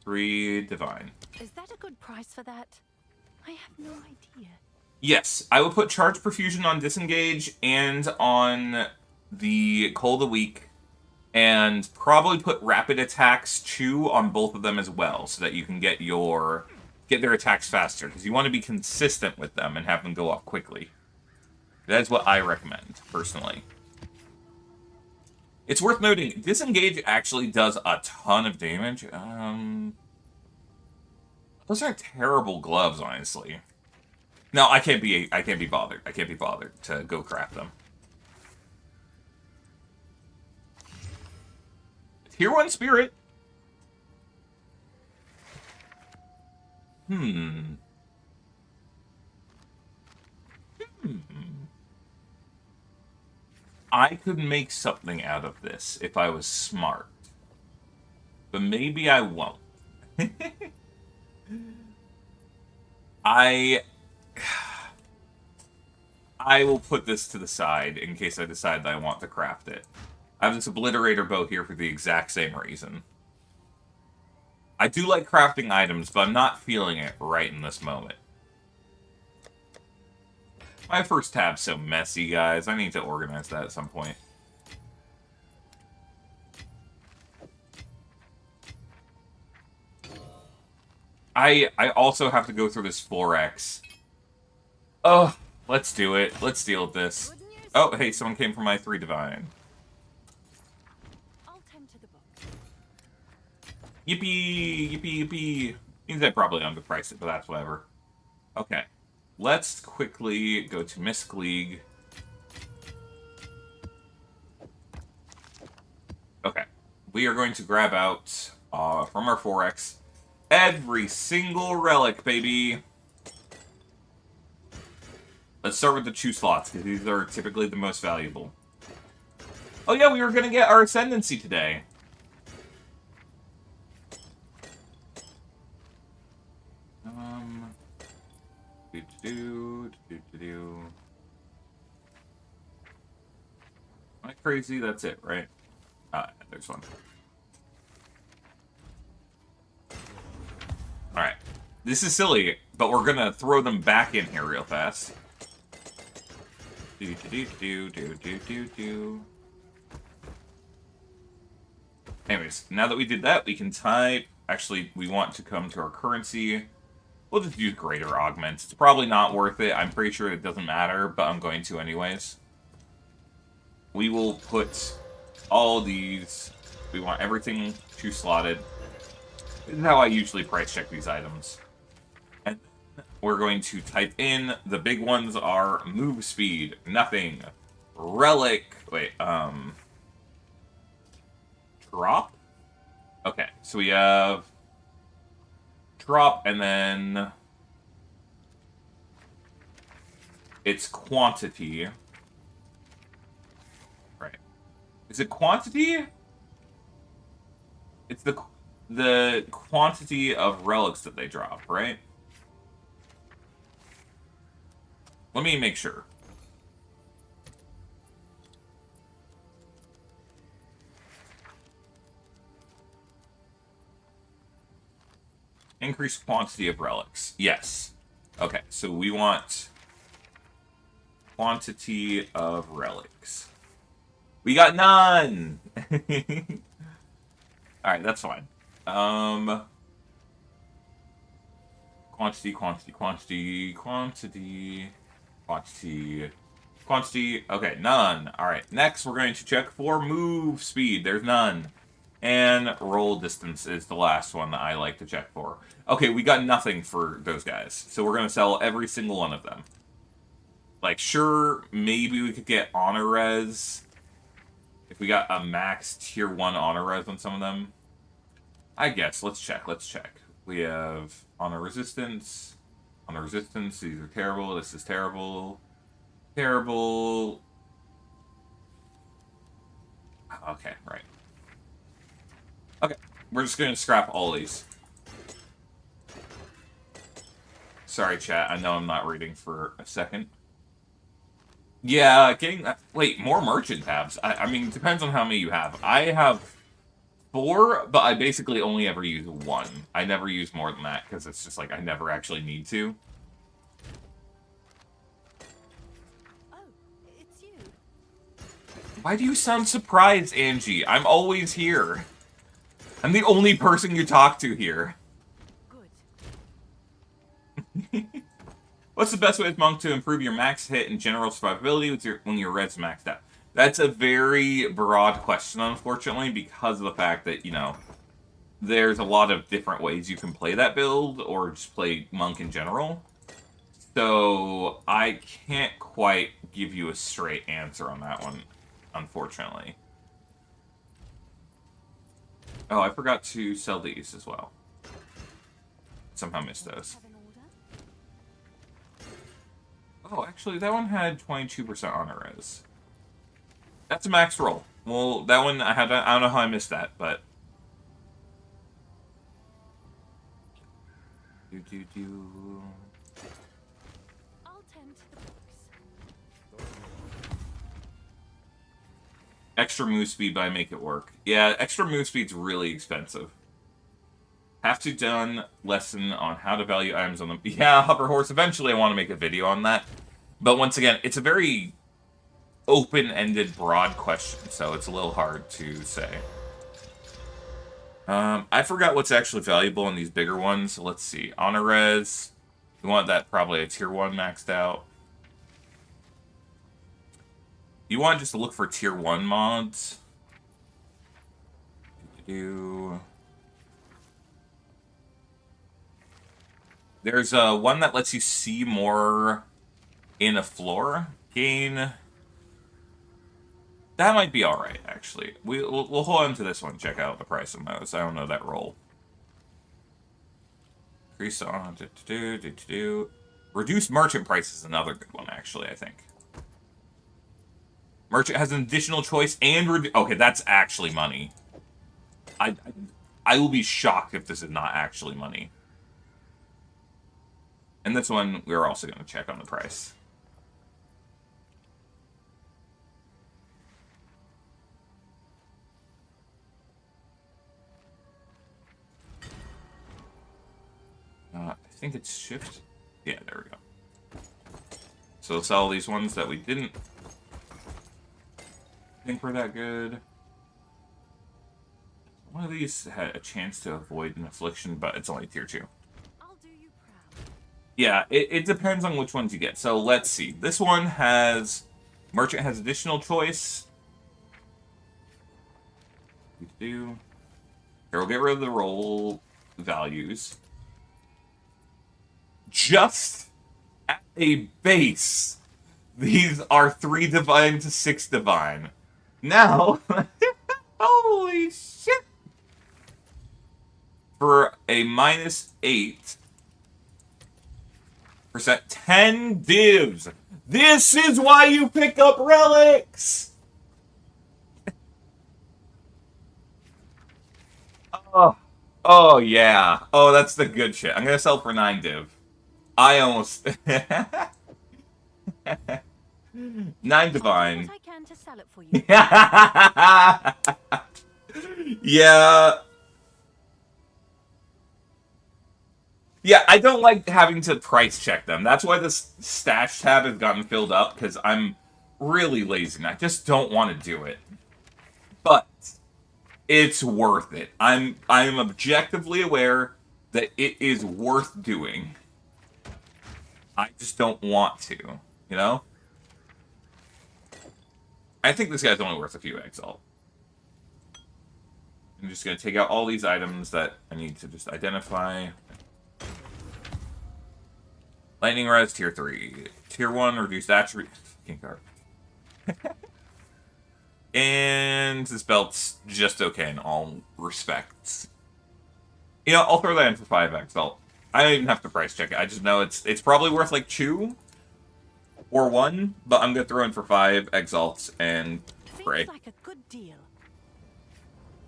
3 divine. Is that a good price for that? I have no idea. Yes, I would put Charge Perfusion on Disengage and on the Cold of the Week, and probably put Rapid Attacks Chew on both of them as well, so that you can get their attacks faster, because you want to be consistent with them and have them go off quickly. That's what I recommend, personally. It's worth noting, Disengage actually does a ton of damage. Those aren't terrible gloves, honestly. No, I can't be bothered. I can't be bothered to go craft them. Tier 1 Spirit. I could make something out of this if I was smart. But maybe I won't. I will put this to the side in case I decide that I want to craft it. I have this Obliterator bow here for the exact same reason. I do like crafting items, but I'm not feeling it right in this moment. My first tab's so messy, guys. I need to organize that at some point. I also have to go through this 4X. Oh, let's do it. Let's deal with this. Oh, hey, someone came from my 3 divine. I'll tend to the book. Yippee! Yippee, yippee. Means I probably underpriced it, but that's whatever. Okay. Let's quickly go to Mystic League. Okay. We are going to grab out, from our 4X, every single relic, baby! Let's start with the Chew slots, because these are typically the most valuable. Oh yeah, we were gonna get our Ascendancy today. Am I crazy? That's it, right? There's one. Alright. This is silly, but we're gonna throw them back in here real fast. Anyways, now that we did that, we can type... Actually, we want to come to our currency. We'll just use Greater Augment. It's probably not worth it. I'm pretty sure it doesn't matter, but I'm going to anyways. We will put all these... We want everything slotted. This is how I usually price check these items. And we're going to type in, the big ones are move speed, nothing. Relic, wait, drop. Okay, so we have drop, and then it's quantity. Right. Is it quantity? It's the quantity of relics that they drop, right? Let me make sure. Increase quantity of relics. Yes. Okay, so we want quantity of relics. We got none! Alright, that's fine. Quantity, quantity, quantity, quantity, quantity, quantity. Okay, none. Alright, next we're going to check for move speed. There's none. And roll distance is the last one that I like to check for. Okay, we got nothing for those guys. So we're going to sell every single one of them. Like, sure, maybe we could get honor res. If we got a max tier 1 honor res on some of them. I guess. Let's check. Let's check. We have honor resistance. Honor resistance. These are terrible. This is terrible. Terrible. Okay, right. Okay, we're just going to scrap all these. Sorry, chat. I know I'm not reading for a second. Yeah, getting that... Wait, more merchant tabs. I mean, it depends on how many you have. I have 4, but I basically only ever use 1. I never use more than that, because it's just like I never actually need to. Oh, it's you. Why do you sound surprised, Angie? I'm always here. I'm the only person you talk to here. Good. What's the best way as Monk to improve your max hit and general survivability when your red's maxed out? That's a very broad question, unfortunately, because of the fact that, you know, there's a lot of different ways you can play that build, or just play Monk in general. So, I can't quite give you a straight answer on that one, unfortunately. Oh, I forgot to sell these as well. Somehow missed those. Have an order? Oh, actually, that one had 22% honor res. That's a max roll. Well, that one, I don't know how I missed that, but... I'll tend to the books. Extra move speed, but I make it work. Yeah, extra move speed's really expensive. Have to done lesson on how to value items on them. Yeah, Hover Horse, eventually I want to make a video on that. But once again, it's a very open-ended, broad question, so it's a little hard to say. I forgot what's actually valuable in these bigger ones. So let's see. Honor res. We want that probably a tier 1 maxed out. You want just to look for tier 1 mods. There's one that lets you see more in a floor. Gain. That might be alright, actually. We'll hold on to this one. Check out the price on those. I don't know that roll. Increase on. Reduce merchant price is another good one, actually, I think. Merchant has an additional choice and okay, that's actually money. I will be shocked if this is not actually money. And this one, we're also going to check on the price. I think it's shift. Yeah, there we go. So we'll sell these ones that we didn't think were that good. One of these had a chance to avoid an affliction, but it's only tier 2. I'll do you proud. Yeah, it depends on which ones you get. So let's see. This one has... Merchant has additional choice. Here, we'll get rid of the roll values. Just at a base, these are 3 divine to 6 divine. Now, Holy shit! For a -8%, 10 divs. This is why you pick up relics! Oh, oh yeah. Oh, that's the good shit. I'm gonna sell for 9 div. I almost... 9 divine. What I can to sell it for you. Yeah. Yeah, I don't like having to price check them. That's why this stash tab has gotten filled up, because I'm really lazy and I just don't want to do it. But it's worth it. I'm objectively aware that it is worth doing. I just don't want to, you know? I think this guy's only worth a few exalt. I'm just going to take out all these items that I need to just identify. Lightning Res, Tier 3. Tier 1, reduced attribute. Fucking garbage. And this belt's just okay in all respects. You know, I'll throw that in for 5x belt. I don't even have to price check it. I just know it's probably worth like 2 or 1, but I'm gonna throw in for 5 exalts and pray. Seems like a good deal.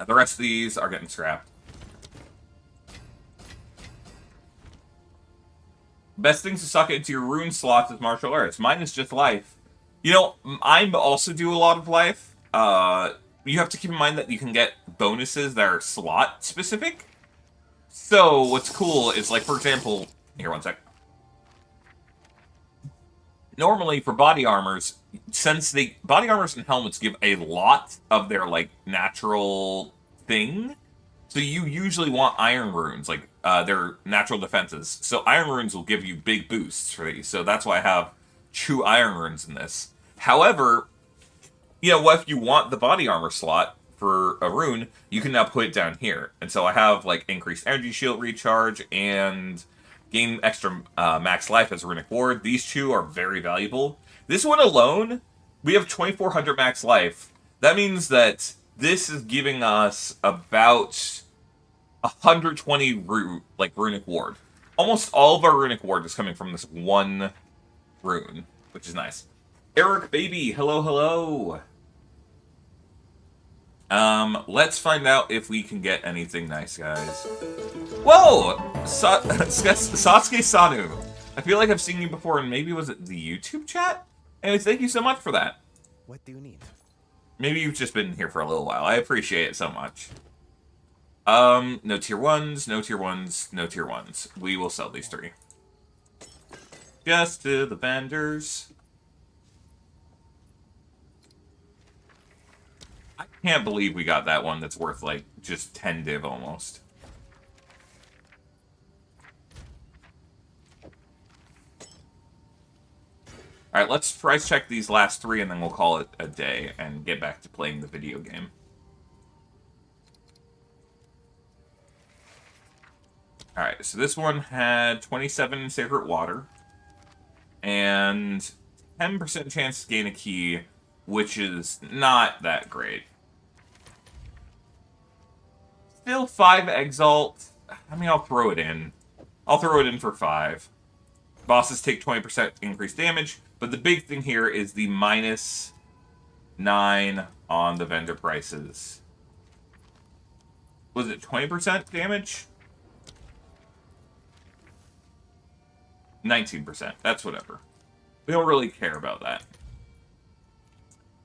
The rest of these are getting scrapped. Best things to suck it into your rune slots is martial arts. Mine is just life. You know, I also do a lot of life. You have to keep in mind that you can get bonuses that are slot specific. So what's cool is, like, for example, here, one sec. Normally for body armors, since body armors and helmets give a lot of their like natural thing, so you usually want iron runes, like their natural defenses. So iron runes will give you big boosts for these. So that's why I have 2 iron runes in this. However, you know, what if you want the body armor slot for a rune, you can now put it down here. And so I have like increased energy shield recharge and gain extra max life as a runic ward. These 2 are very valuable. This one alone, we have 2400 max life. That means that this is giving us about 120 runic ward. Almost all of our runic ward is coming from this one rune, which is nice. Eric baby, hello, hello. Let's find out if we can get anything nice, guys. Whoa! Sasuke Sanu. I feel like I've seen you before, and maybe was it the YouTube chat? Anyways, thank you so much for that. What do you need? Maybe you've just been here for a little while. I appreciate it so much. No tier 1s, no tier 1s, no tier 1s. We will sell these 3. Just to the vendors. I can't believe we got that one that's worth, like, just 10 div almost. Alright, let's price check these last 3 and then we'll call it a day and get back to playing the video game. Alright, so this one had 27 Sacred Water and 10% chance to gain a key, which is not that great. Still 5 Exalt. I mean, I'll throw it in. I'll throw it in for 5. Bosses take 20% increased damage, but the big thing here is the -9 on the vendor prices. Was it 20% damage? 19%. That's whatever. We don't really care about that.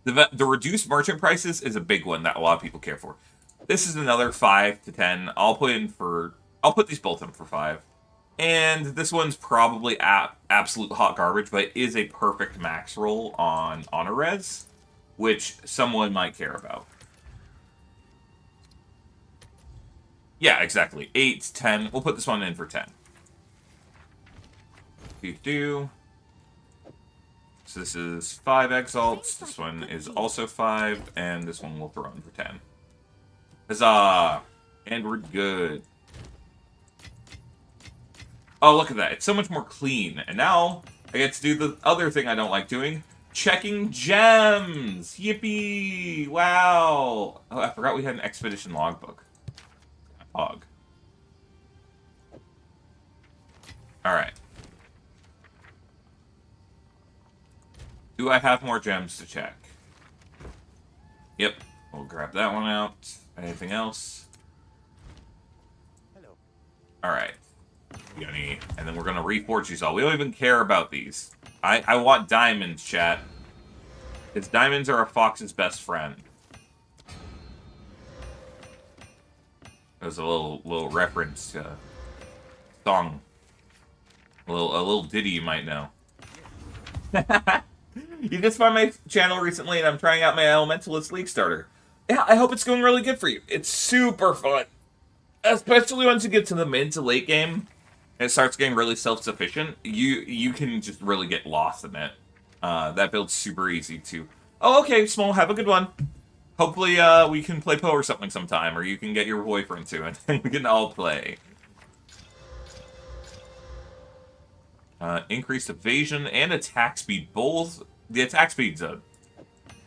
The reduced merchant prices is a big one that a lot of people care for. This is another 5 to 10. I'll put these both in for 5. And this one's probably absolute hot garbage, but it is a perfect max roll on Honor Res, which someone might care about. Yeah, exactly. 8, 10. We'll put this one in for 10. So this is 5 exalts. This one is also 5, and this one we'll throw in for 10. Huzzah! And we're good. Oh, look at that. It's so much more clean. And now I get to do the other thing I don't like doing. Checking gems! Yippee! Wow! Oh, I forgot we had an expedition logbook. Hog. Alright. Do I have more gems to check? Yep. We'll grab that one out. Anything else? Hello. Alright. And then we're gonna reforge these all. We don't even care about these. I want diamonds, chat. Because diamonds are a fox's best friend. That was a little reference to a song. A little ditty you might know. You just found my channel recently and I'm trying out my Elementalist League starter. Yeah, I hope it's going really good for you. It's super fun. Especially once you get to the mid to late game and it starts getting really self-sufficient, you can just really get lost in it. That build's super easy too. Oh, okay, Small, have a good one. Hopefully, we can play PoE or something sometime, or you can get your boyfriend to it, and we can all play. Increased evasion and attack speed, both. The attack speed's I'm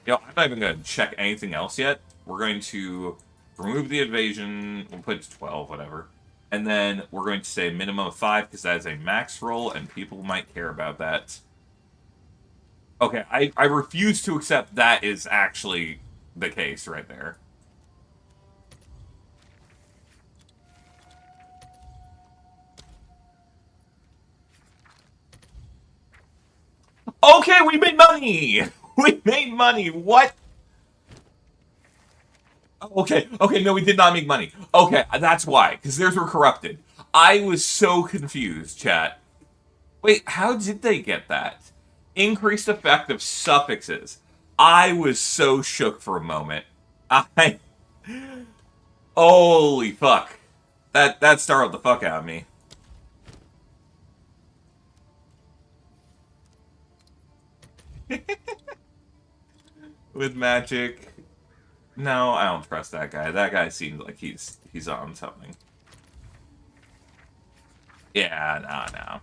not even going to check anything else yet. We're going to remove the evasion, we'll put it to 12, whatever. And then we're going to say minimum of 5, because that is a max roll, and people might care about that. Okay, I refuse to accept that is actually the case right there. Okay, we made money! We made money! What? Okay, no, we did not make money. Okay, that's why, because theirs were corrupted. I was so confused, chat. Wait, how did they get that? Increased effect of suffixes. I was so shook for a moment. Holy fuck. That startled the fuck out of me. With magic. No, I don't trust that guy. That guy seems like he's on something. Yeah, no.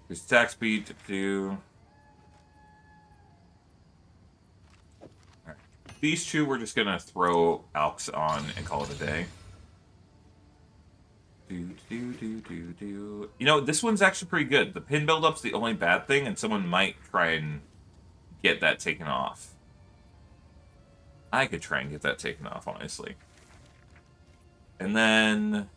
There's attack speed to do. Alright. These two we're just gonna throw Alks on and call it a day. You know, this one's actually pretty good. The pin build-up's the only bad thing, and someone might try and get that taken off. I could try and get that taken off, honestly. And then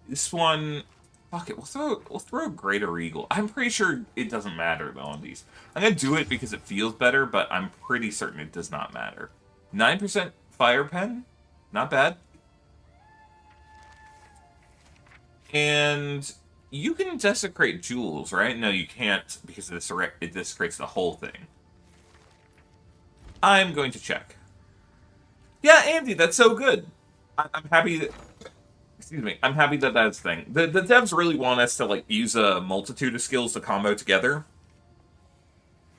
this one, fuck it, we'll throw Greater Eagle. I'm pretty sure it doesn't matter though on these. I'm gonna do it because it feels better, but I'm pretty certain it does not matter. 9% Fire Pen, not bad. And you can desecrate jewels, right? No, you can't because it desecrates the whole thing. I'm going to check. Yeah, Andy, that's so good. I'm happy that... Excuse me. I'm happy that that's a thing. The devs really want us to, like, use a multitude of skills to combo together.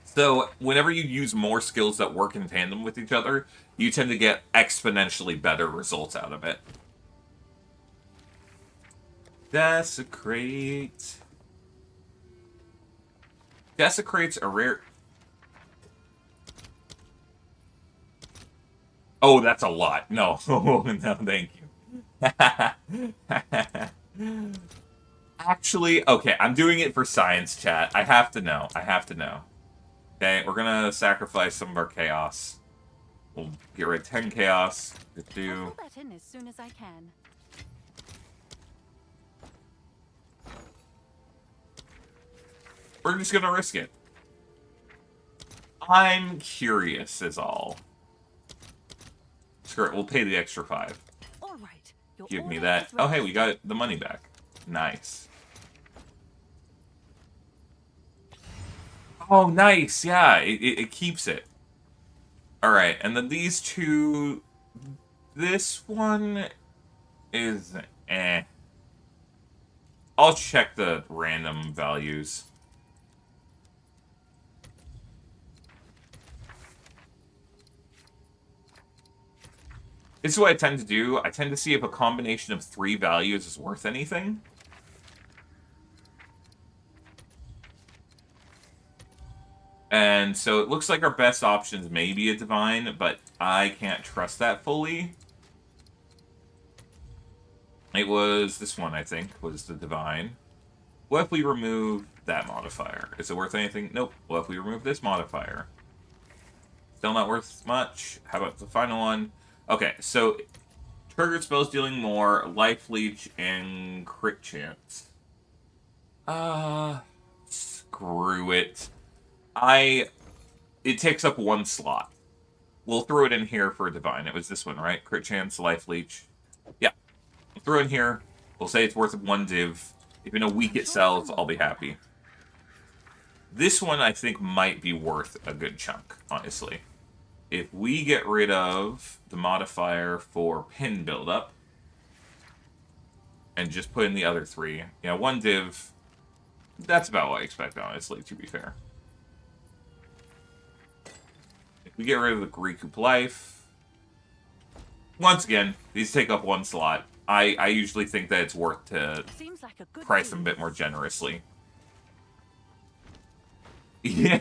So, whenever you use more skills that work in tandem with each other, you tend to get exponentially better results out of it. Desecrate. Desecrate's a rare... Oh, that's a lot. No. No, thank you. Actually, okay, I'm doing it for science, chat. I have to know. Okay, we're gonna sacrifice some of our chaos. We'll get rid of 10 chaos. I'll fill that in as soon as I can. We're just gonna risk it. I'm curious is all. Screw it, we'll pay the extra 5. All right. Your Give me order that. is Oh, ready. hey, we got the money back. Nice. Oh, nice. Yeah, it keeps it. Alright, and then these two... This one is... eh. I'll check the random values. This is what I tend to do. I tend to see if a combination of 3 values is worth anything. And so it looks like our best options may be a divine, but I can't trust that fully. It was this one, I think, was the divine. What if we remove that modifier? Is it worth anything? Nope. What if we remove this modifier? Still not worth much. How about the final one? Okay, so triggered spells dealing more, life leech, and crit chance. Screw it. It takes up one slot. We'll throw it in here for a divine. It was this one, right? Crit chance, life leech. Yeah. We'll throw it in here. We'll say it's worth one div. If in a week it sells, I'll be happy. This one, I think, might be worth a good chunk, honestly. If we get rid of the modifier for pin buildup, and just put in the other three, yeah, one div, that's about what I expect, honestly, to be fair. If we get rid of the Recoup life, once again, these take up one slot. I usually think that it's worth to Seems like a good price them a deal. bit more generously. Yeah.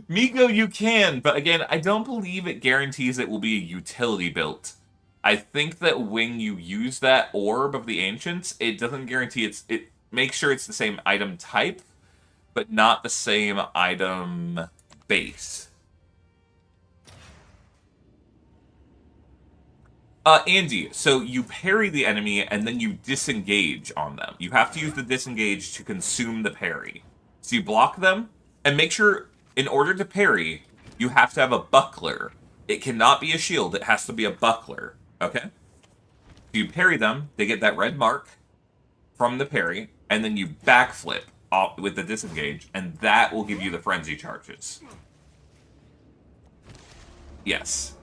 Miko, you can, but again, I don't believe it guarantees it will be a utility built. I think that when you use that orb of the ancients, it doesn't guarantee it makes sure it's the same item type, but not the same item base. Andy, so you parry the enemy and then you disengage on them. You have to use the disengage to consume the parry. So you block them, and make sure, in order to parry, you have to have a buckler. It cannot be a shield, it has to be a buckler, okay? You parry them, they get that red mark from the parry, and then you backflip off with the disengage, and that will give you the frenzy charges. Yes.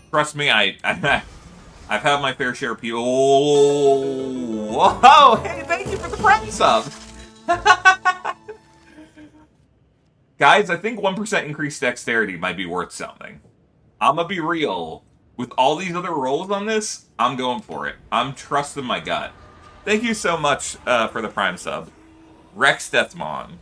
Trust me, I've had my fair share of people. Oh, whoa! Hey, thank you for the Prime sub! Guys, I think 1% increased dexterity might be worth something. I'm gonna be real. With all these other rolls on this, I'm going for it. I'm trusting my gut. Thank you so much for the Prime sub. Rex Deathmon.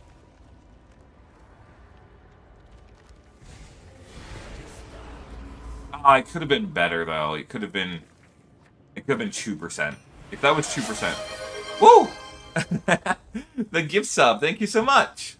Oh, it could have been better, though. It could have been 2%. If that was 2%. Woo! The gift sub, thank you so much.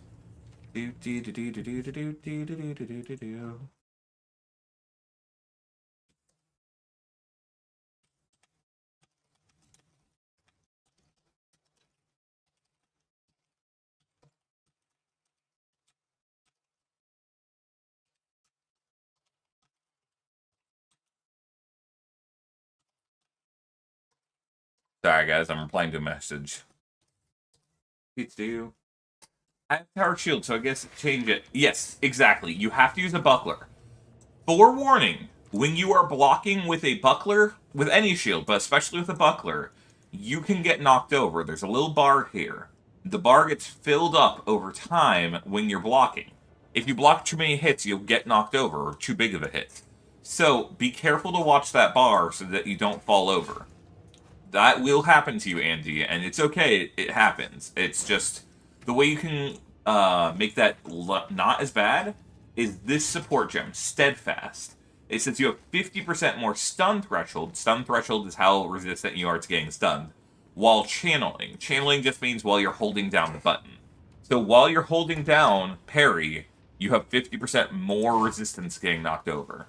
Sorry, guys, I'm replying to a message. Please do. I have power shield, so I guess change it. Yes, exactly. You have to use a buckler. Forewarning, when you are blocking with a buckler, with any shield, but especially with a buckler, you can get knocked over. There's a little bar here. The bar gets filled up over time when you're blocking. If you block too many hits, you'll get knocked over, or too big of a hit. So, be careful to watch that bar so that you don't fall over. That will happen to you, Andy, and it's okay, it happens. It's just, the way you can make that not as bad is this support gem, Steadfast. It says you have 50% more stun threshold. Stun threshold is how resistant you are to getting stunned. While channeling. Channeling just means while you're holding down the button. So while you're holding down parry, you have 50% more resistance getting knocked over.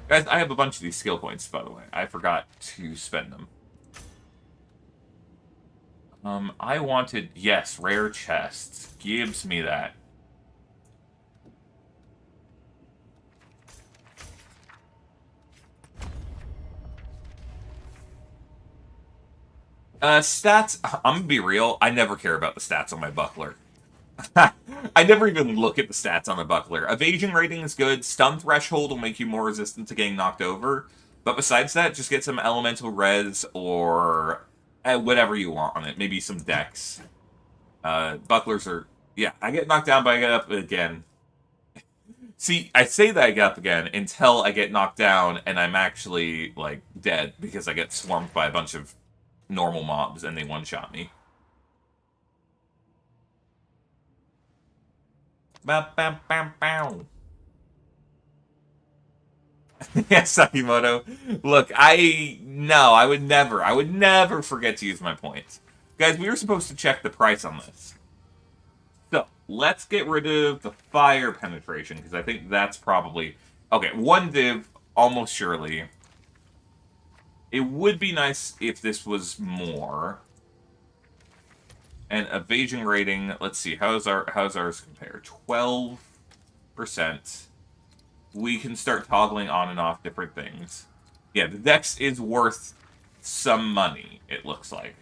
Guys, I have a bunch of these skill points, by the way. I forgot to spend them. I wanted, yes, rare chests. Gives me that. Stats, I'm gonna be real, I never care about the stats on my buckler. I never even look at the stats on the buckler. Evasion rating is good, stun threshold will make you more resistant to getting knocked over, but besides that, just get some elemental res or whatever you want on it. Maybe some dex. Bucklers are, yeah, I get knocked down, but I get up again. See, I say that I get up again until I get knocked down and I'm actually, like, dead because I get swarmed by a bunch of normal mobs and they one-shot me. Bow, bow, bow, bow. Yes, Sakimoto. Look, I would never forget to use my points. Guys, we were supposed to check the price on this. So, let's get rid of the fire penetration, because I think that's probably... Okay, 1 div, almost surely. It would be nice if this was more. And evasion rating, let's see, how's ours compare? 12%. We can start toggling on and off different things. Yeah, the dex is worth some money, it looks like.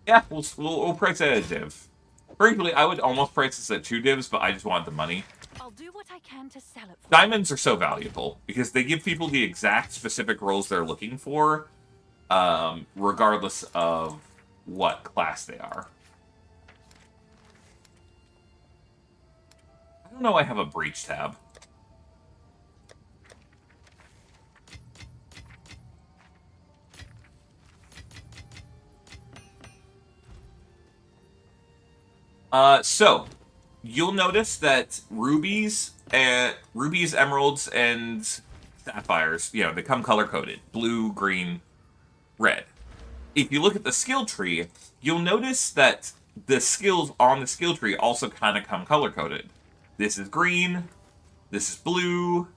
Yeah, we'll price it at a div. Frankly, I would almost price this at 2 divs, but I just want the money. I'll do what I can to sell it for Diamonds are so valuable, because they give people the exact specific roles they're looking for, regardless of what class they are. I don't know I have a breach tab. So, you'll notice that rubies, emeralds, and sapphires, you know, they come color-coded. Blue, green, red. If you look at the skill tree, you'll notice that the skills on the skill tree also kind of come color-coded. This is green, this is blue,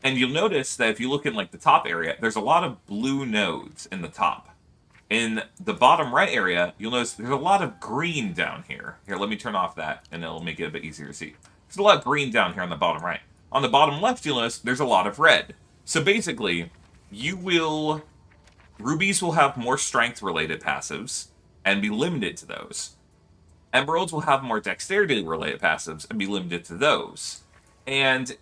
and you'll notice that if you look in, like, the top area, there's a lot of blue nodes in the top. In the bottom right area, you'll notice there's a lot of green down here. Here, let me turn off that, and it'll make it a bit easier to see. There's a lot of green down here on the bottom right. On the bottom left, you'll notice there's a lot of red. So basically, rubies will have more strength-related passives, and be limited to those. Emeralds will have more dexterity-related passives, and be limited to those. And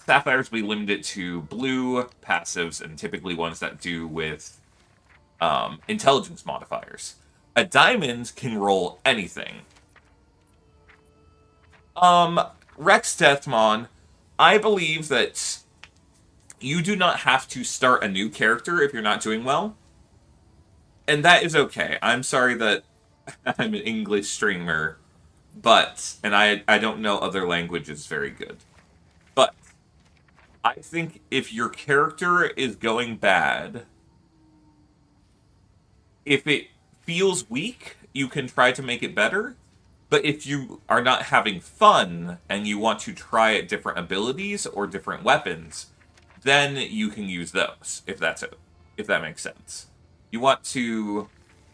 sapphires will be limited to blue passives, and typically ones that do with intelligence modifiers. A diamond can roll anything. Rex Deathmon, I believe that you do not have to start a new character if you're not doing well. And that is okay. I'm sorry that I'm an English streamer, and I don't know other languages very good. But I think if your character is going bad, if it feels weak, you can try to make it better. But if you are not having fun and you want to try out different abilities or different weapons, then you can use those, if that makes sense. You want to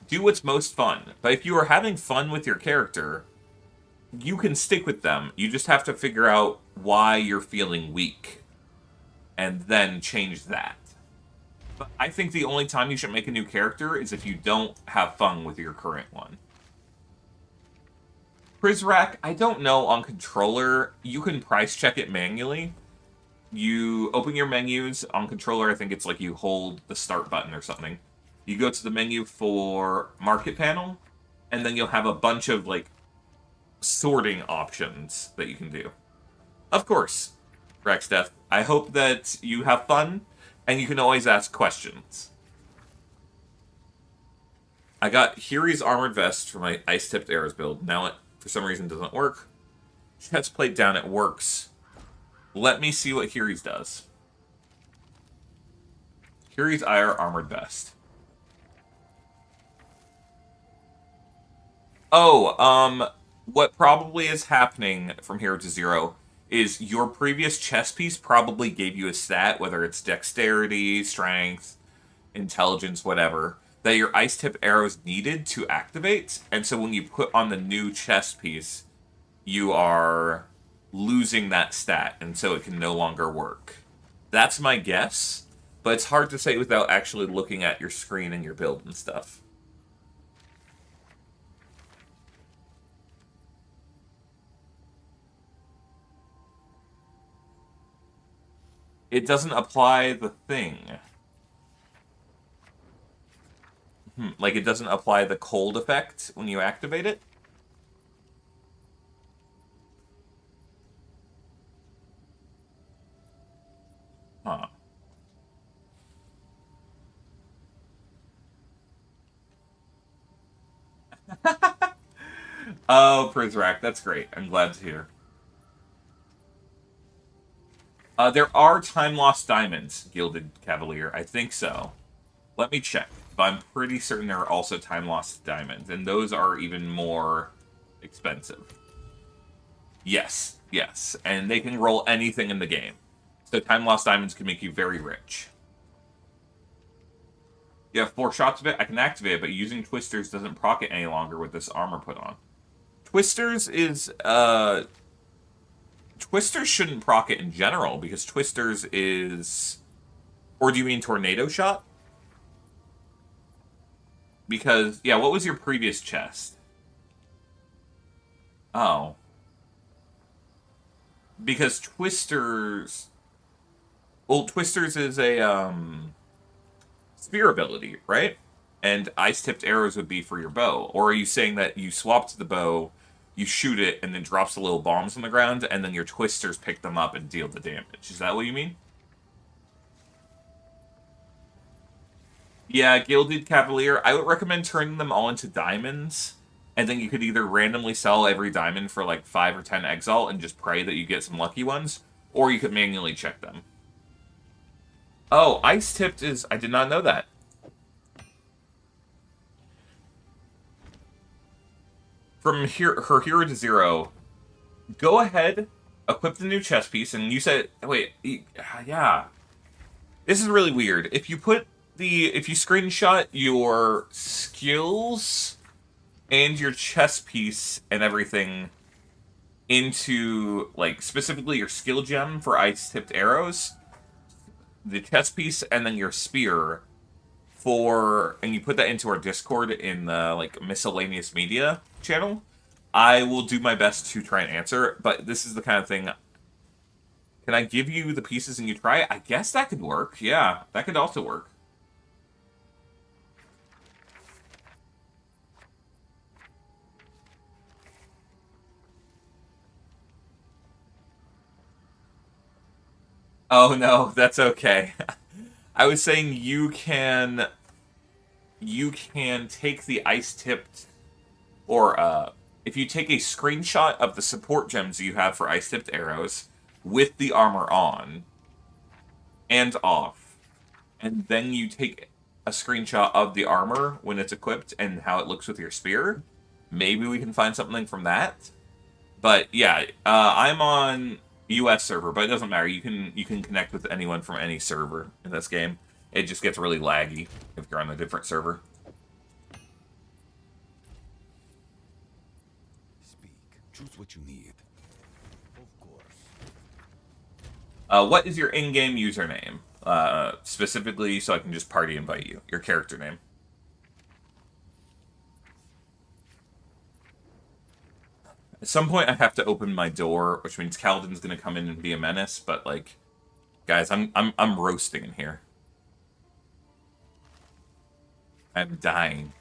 do what's most fun. But if you are having fun with your character, you can stick with them. You just have to figure out why you're feeling weak, and then change that. But I think the only time you should make a new character is if you don't have fun with your current one. Prizrak, I don't know, on controller, you can price check it manually. You open your menus on controller, I think it's like you hold the start button or something. You go to the menu for market panel, and then you'll have a bunch of, like, sorting options that you can do. Of course, Rexdeath, I hope that you have fun, and you can always ask questions. I got Hiri's armored vest for my ice-tipped arrows build. Now it, for some reason, doesn't work. Chest plate down, it works. Let me see what Hiri's does. Hiri's IR armored vest. Oh, what probably is happening from here to 0 is your previous chess piece probably gave you a stat, whether it's dexterity, strength, intelligence, whatever, that your ice tip arrows needed to activate. And so when you put on the new chess piece, you are losing that stat, and so it can no longer work. That's my guess, but it's hard to say without actually looking at your screen and your build and stuff. It doesn't apply the thing. Like, it doesn't apply the cold effect when you activate it? Huh. Oh, Prizrak, that's great. I'm glad to hear. There are time lost diamonds, Gilded Cavalier. I think so. Let me check. But I'm pretty certain there are also time lost diamonds, and those are even more expensive. Yes, yes. And they can roll anything in the game. So time lost diamonds can make you very rich. You have 4 shots of it. I can activate it, but using Twisters doesn't proc it any longer with this armor put on. Twisters is, Twisters shouldn't proc it in general, because Twisters is... Or do you mean Tornado Shot? Because, yeah, what was your previous chest? Oh. Because Twisters... Well, Twisters is a, spear ability, right? And ice-tipped arrows would be for your bow. Or are you saying that you swapped the bow, you shoot it, and then drops the little bombs on the ground, and then your Twisters pick them up and deal the damage? Is that what you mean? Yeah, Gilded Cavalier. I would recommend turning them all into diamonds, and then you could either randomly sell every diamond for like 5 or 10 exalt and just pray that you get some lucky ones, or you could manually check them. Oh, ice-tipped is... I did not know that. From her hero to 0, go ahead, equip the new chest piece, and you said... Wait, yeah. This is really weird. If you screenshot your skills and your chest piece and everything into, like, specifically your skill gem for ice-tipped arrows, the chest piece, and then your spear and you put that into our Discord in the, like, miscellaneous media channel, I will do my best to try and answer, but this is the kind of thing... Can I give you the pieces and you try it? I guess that could work. Yeah, that could also work. Oh no, that's okay. I was saying you can take the ice-tipped, or if you take a screenshot of the support gems you have for ice-tipped arrows with the armor on and off, and then you take a screenshot of the armor when it's equipped and how it looks with your spear, maybe we can find something from that. But yeah, I'm on US server, but it doesn't matter. You can connect with anyone from any server in this game. It just gets really laggy if you're on a different server. Speak. Choose what you need. Of course. What is your in-game username? Specifically, so I can just party invite you. Your character name. At some point, I have to open my door, which means Kaladin's gonna come in and be a menace. But like, guys, I'm roasting in here. I'm dying.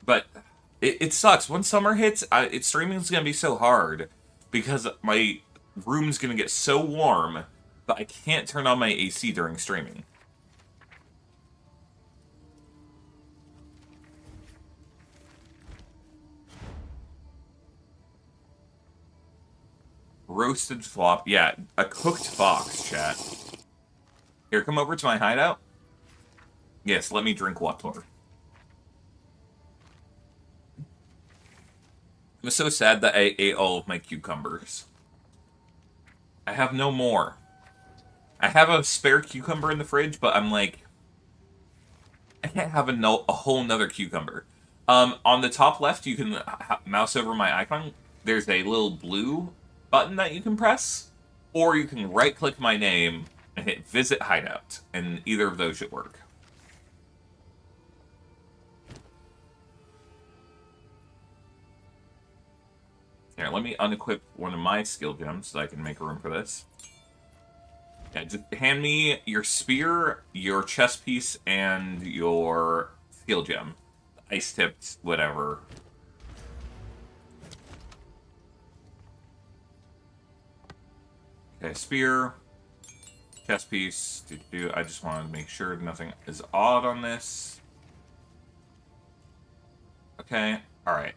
But it sucks. When summer hits, streaming's gonna be so hard because my room's gonna get so warm that I can't turn on my AC during streaming. Roasted flop. Yeah, a cooked fox, chat. Here, come over to my hideout. Yes, let me drink water. I'm so sad that I ate all of my cucumbers. I have no more. I have a spare cucumber in the fridge, but I'm like... I can't have a whole nother cucumber. On the top left, you can mouse over my icon. There's a little blue button that you can press. Or you can right-click my name and hit Visit Hideout. And either of those should work. Here, let me unequip one of my skill gems so I can make room for this. Yeah, just hand me your spear, your chest piece, and your skill gem. Ice tipped, whatever. Okay, spear, chest piece. I just want to make sure nothing is odd on this. Okay. Alright.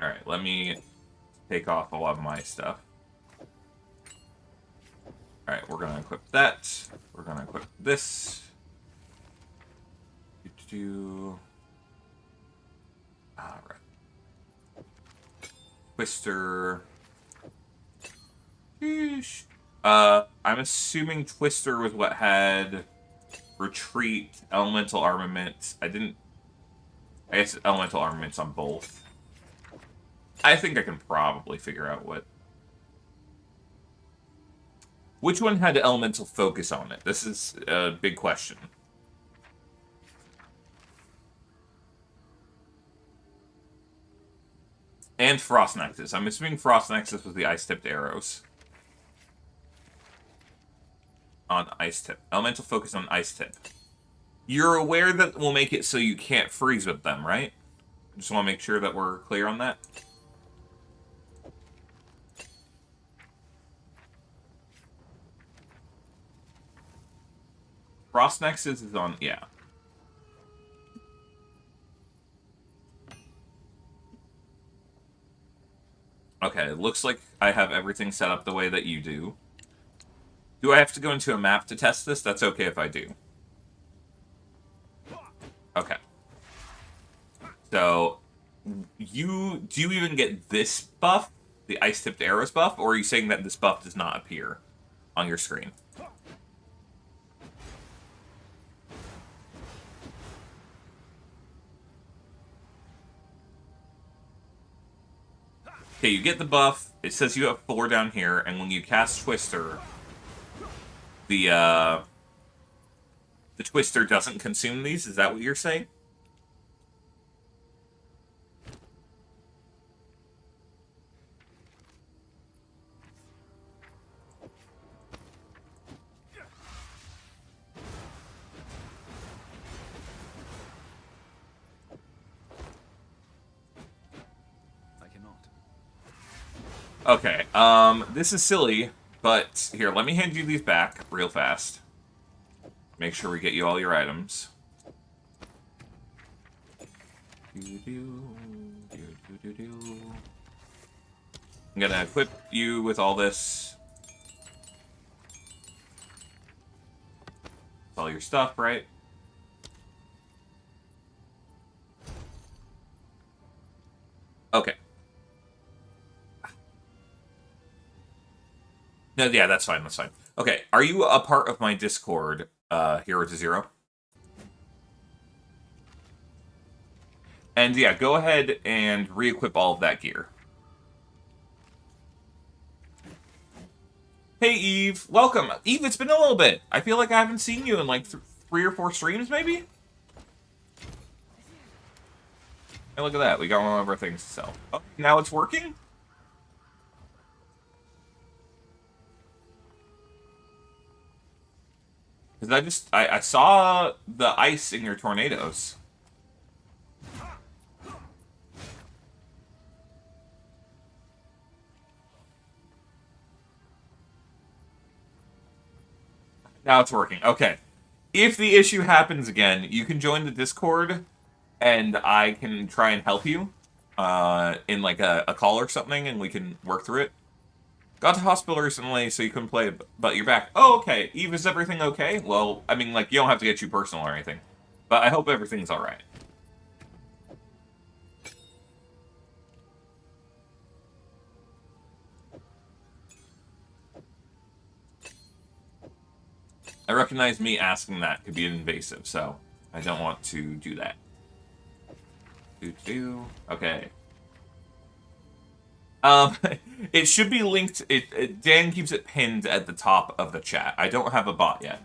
Alright, let me take off a lot of my stuff. Alright, we're gonna equip that. We're gonna equip this. Alright. Twister. Sheesh. I'm assuming Twister was what had retreat, elemental armament. I guess elemental armament's on both. I think I can probably figure out which one had elemental focus on it. This is a big question. And Frost Nexus. I'm assuming Frost Nexus was the ice-tipped arrows. On ice tip. Elemental focus on ice tip. You're aware that we'll make it so you can't freeze with them, right? Just want to make sure that we're clear on that. Frost Nexus is on, yeah. Okay, it looks like I have everything set up the way that you do. Do I have to go into a map to test this? That's okay if I do. Okay. So, do you even get this buff? The ice-tipped arrows buff? Or are you saying that this buff does not appear on your screen? Okay, you get the buff. It says you have 4 down here, and when you cast Twister, the Twister doesn't consume these. Is that what you're saying? Okay, this is silly, but here, let me hand you these back real fast. Make sure we get you all your items. I'm gonna equip you with all this. All your stuff, right? Okay. No, yeah, that's fine, that's fine. Okay, are you a part of my Discord, Hero to Zero? And yeah, go ahead and re-equip all of that gear. Hey, Eve. Welcome. Eve, it's been a little bit. I feel like I haven't seen you in like 3 or 4 streams, maybe? Hey, look at that. We got one of our things to sell. Oh, now it's working? Because I saw the ice in your tornadoes. Now it's working. Okay. If the issue happens again, you can join the Discord, and I can try and help you in like a call or something, and we can work through it. Got to hospital recently, so you couldn't play, but you're back. Oh, okay. Eve, is everything okay? Well, I mean, like, you don't have to get you personal or anything. But I hope everything's alright. I recognize me asking that could be invasive, so I don't want to do that. Okay. It should be linked. Dan keeps it pinned at the top of the chat. I don't have a bot yet.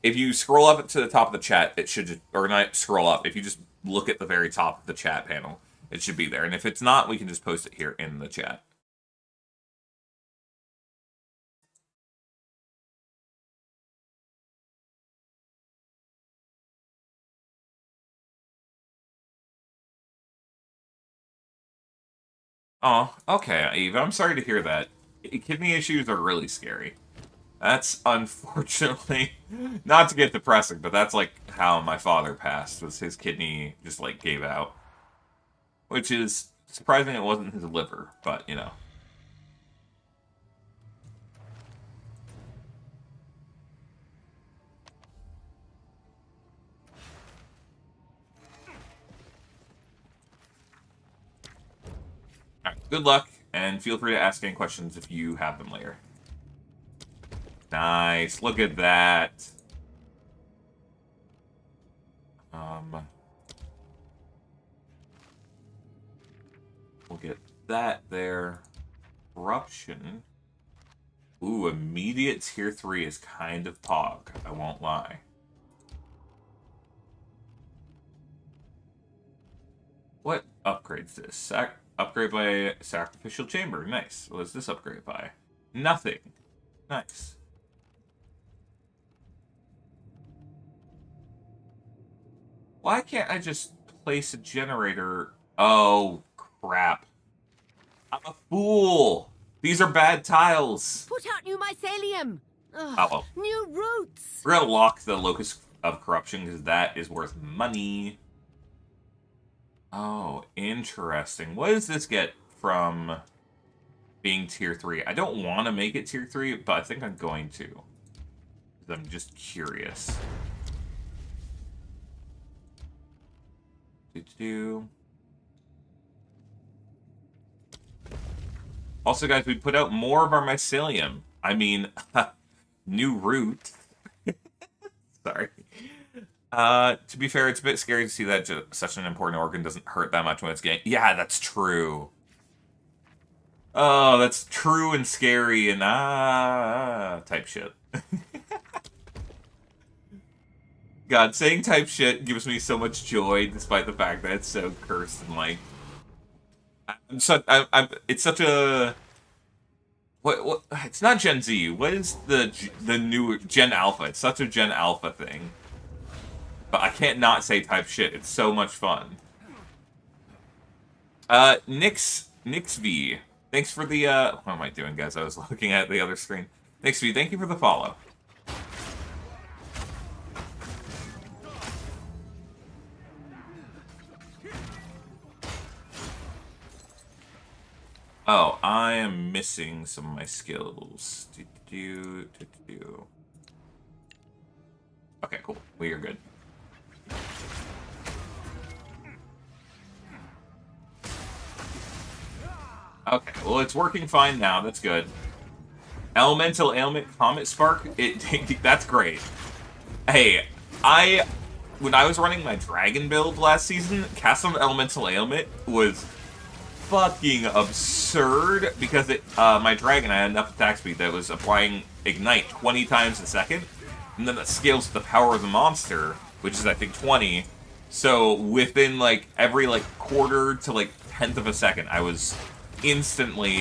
If you scroll up to the top of the chat, it should just, or not scroll up. If you just look at the very top of the chat panel, it should be there. And if it's not, we can just post it here in the chat. Oh, okay, Eve. I'm sorry to hear that. Kidney issues are really scary. That's unfortunately not to get depressing, but that's like how my father passed. Was his kidney just like gave out, which is surprising. It wasn't his liver, but you know. All right, good luck, and feel free to ask any questions if you have them later. Nice. Look at that. We'll get that there. Corruption. Ooh, immediate tier 3 is kind of pog. I won't lie. What upgrades this? Upgrade by sacrificial chamber. Nice. What is this upgrade by? Nothing. Nice. Why can't I just place a generator? Oh, crap. I'm a fool. These are bad tiles. Put out new mycelium. Ugh, Oh, well. new roots. We're going to lock the Locus of Corruption because that is worth money. Oh, interesting. What does this get from being tier 3? I don't want to make it tier 3, but I think I'm going to. I'm just curious. Also, guys, we put out more of our mycelium. I mean, new root. Sorry. To be fair, it's a bit scary to see that such an important organ doesn't hurt that much when it's getting... Yeah, that's true. Oh, that's true and scary and type shit. God, saying type shit gives me so much joy, despite the fact that it's so cursed and like... it's such a... What? It's not Gen Z. What is the new Gen Alpha? It's such a Gen Alpha thing. But I can't not say type shit. It's so much fun. Nix V. Thanks for the, what am I doing, guys? I was looking at the other screen. Nix V, thank you for the follow. Oh, I am missing some of my skills. Okay, cool. We are good. Okay, well, it's working fine now. That's good. Elemental Ailment Comet Spark. That's great. Hey, when I was running my dragon build last season, Cast on Elemental Ailment was fucking absurd because my dragon, I had enough attack speed that was applying Ignite 20 times a second, and then that scales to the power of the monster, which is I think 20. So within like every like quarter to like tenth of a second, I was instantly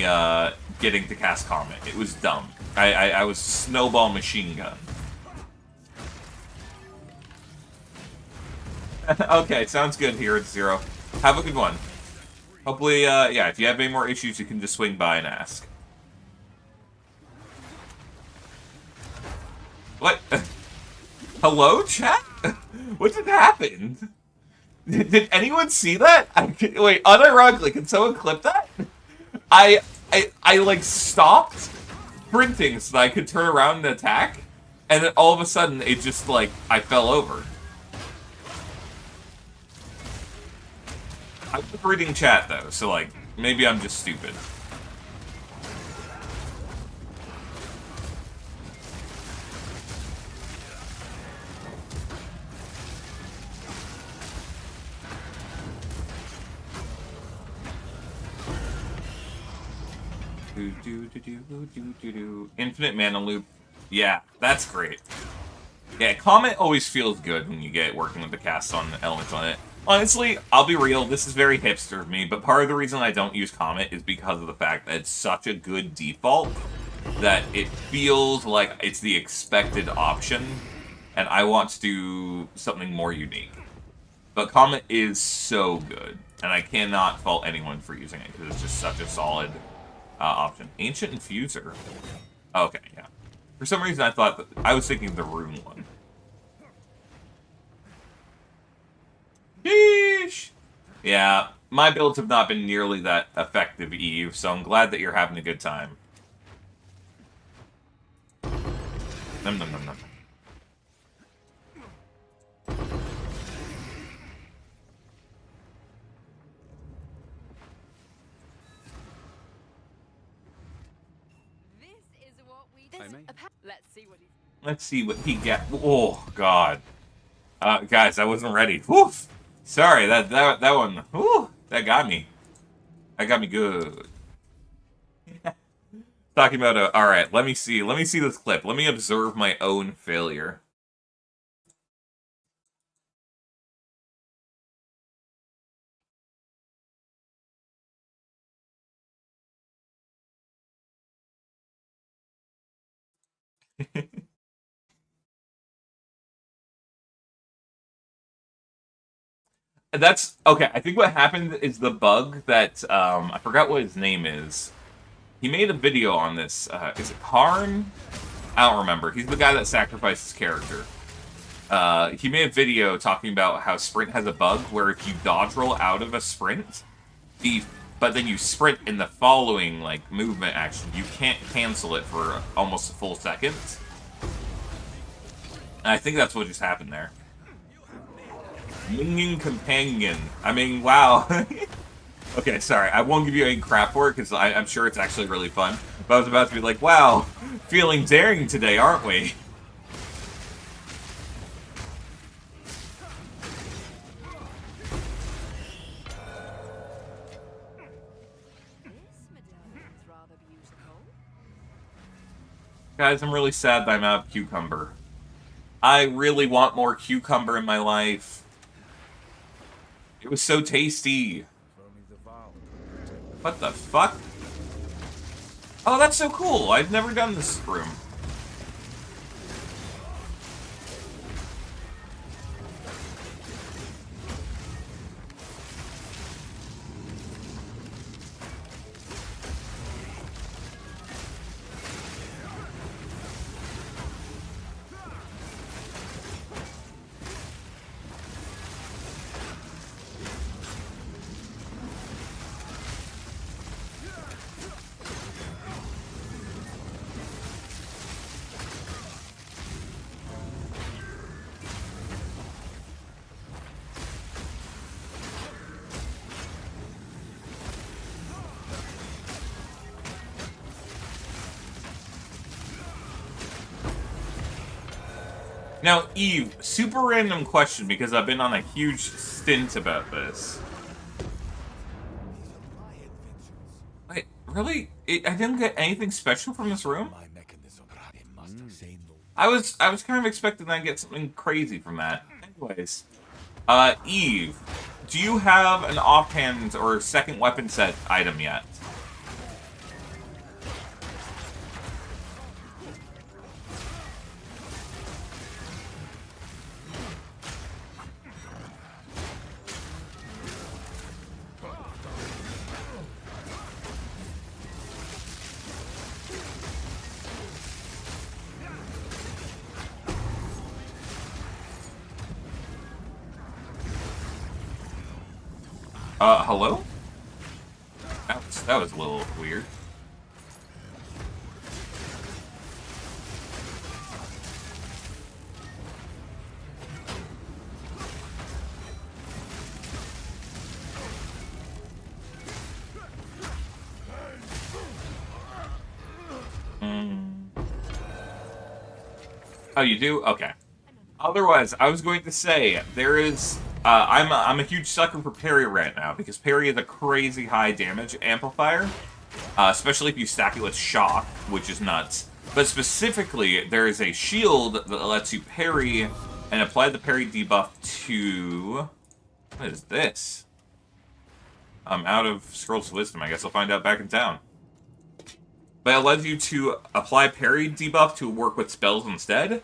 getting to cast Comet. It was dumb. I was snowball machine gun. Okay, sounds good here at Zero. Have a good one. Hopefully, yeah, if you have any more issues, you can just swing by and ask. What? Hello, chat? What just happened? Did anyone see that? Wait, unironically, can someone clip that? I like stopped sprinting so that I could turn around and attack, and then all of a sudden it just like I fell over. I was reading chat though, so like maybe I'm just stupid. Infinite mana loop. Yeah, that's great. Yeah, Comet always feels good when you get working with the cast on elements on it. Honestly, I'll be real, this is very hipster of me, but part of the reason I don't use Comet is because of the fact that it's such a good default that it feels like it's the expected option, and I want to do something more unique. But Comet is so good, and I cannot fault anyone for using it, because it's just such a solid option. Ancient Infuser. Okay, yeah. For some reason, I thought that I was thinking the rune one. Sheesh. Yeah, my builds have not been nearly that effective, Eve, so I'm glad that you're having a good time. Nom nom nom nom. Let's see what he get. Oh God, guys, I wasn't ready. Woof. Sorry, that one. Whew, that got me. That got me good. Talking about all right. Let me see this clip. Let me observe my own failure. That's okay. I think what happened is the bug that I forgot what his name is. He made a video on this. Is it Karn? I don't remember. He's the guy that sacrificed his character. He made a video talking about how Sprint has a bug where if you dodge roll out of a sprint, but then you sprint in the following like movement action, you can't cancel it for almost a full second. And I think that's what just happened there. Minion Companion. I mean, wow. Okay, sorry. I won't give you any crap for it, because I'm sure it's actually really fun. But I was about to be like, wow, feeling daring today, aren't we? Guys, I'm really sad that I'm out of cucumber. I really want more cucumber in my life. It was so tasty. What the fuck? Oh, that's so cool. I've never done this room. Now, Eve, super random question because I've been on a huge stint about this. Wait, really? I didn't get anything special from this room? I was kind of expecting I'd get something crazy from that. Anyways, Eve, do you have an offhand or second weapon set item yet? Hello? That was a little weird. Oh, you do? Okay. Otherwise, I was going to say, there is... I'm a huge sucker for parry right now, because parry is a crazy high damage amplifier. Especially if you stack it with shock, which is nuts. But specifically, there is a shield that lets you parry and apply the parry debuff to... What is this? I'm out of Scrolls of Wisdom. I guess I'll find out back in town. But it allows you to apply parry debuff to work with spells instead.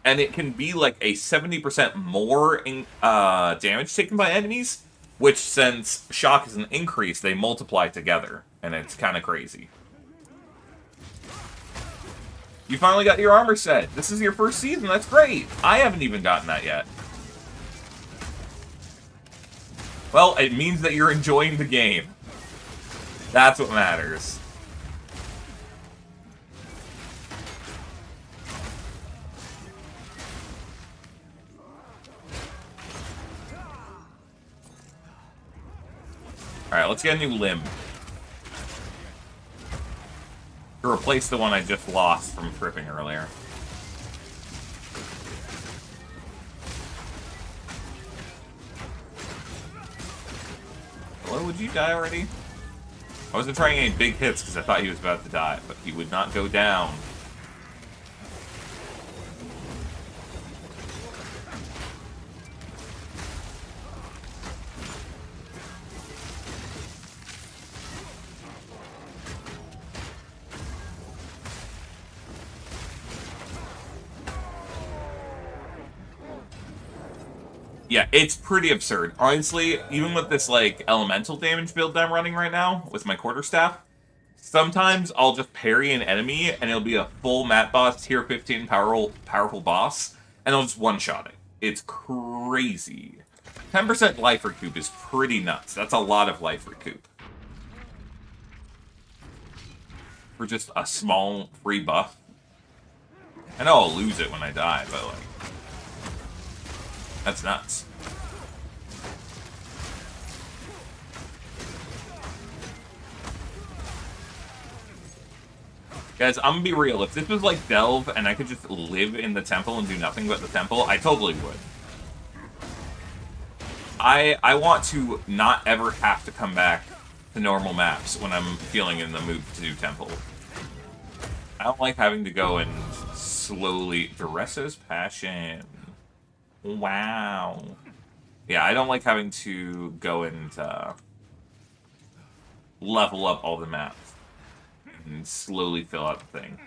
And it can be like a 70% more damage taken by enemies, which since shock is an increase, they multiply together. And it's kind of crazy. You finally got your armor set. This is your first season. That's great. I haven't even gotten that yet. Well, it means that you're enjoying the game. That's what matters. Alright, let's get a new limb. To replace the one I just lost from tripping earlier. Hello, would you die already? I wasn't trying any big hits because I thought he was about to die, but he would not go down. Yeah, it's pretty absurd. Honestly, even with this, like, elemental damage build that I'm running right now, with my quarterstaff, sometimes I'll just parry an enemy, and it'll be a full map boss, tier 15 powerful boss, and I'll just one-shot it. It's crazy. 10% life recoup is pretty nuts. That's a lot of life recoup. For just a small free buff. I know I'll lose it when I die, but, like... That's nuts. Guys, I'm gonna be real. If this was like Delve and I could just live in the temple and do nothing but the temple, I totally would. I want to not ever have to come back to normal maps when I'm feeling in the mood to do temple. I don't like having to go and slowly... Duresa's Passion. Wow. Yeah, I don't like having to go and level up all the maps and slowly fill out the thing.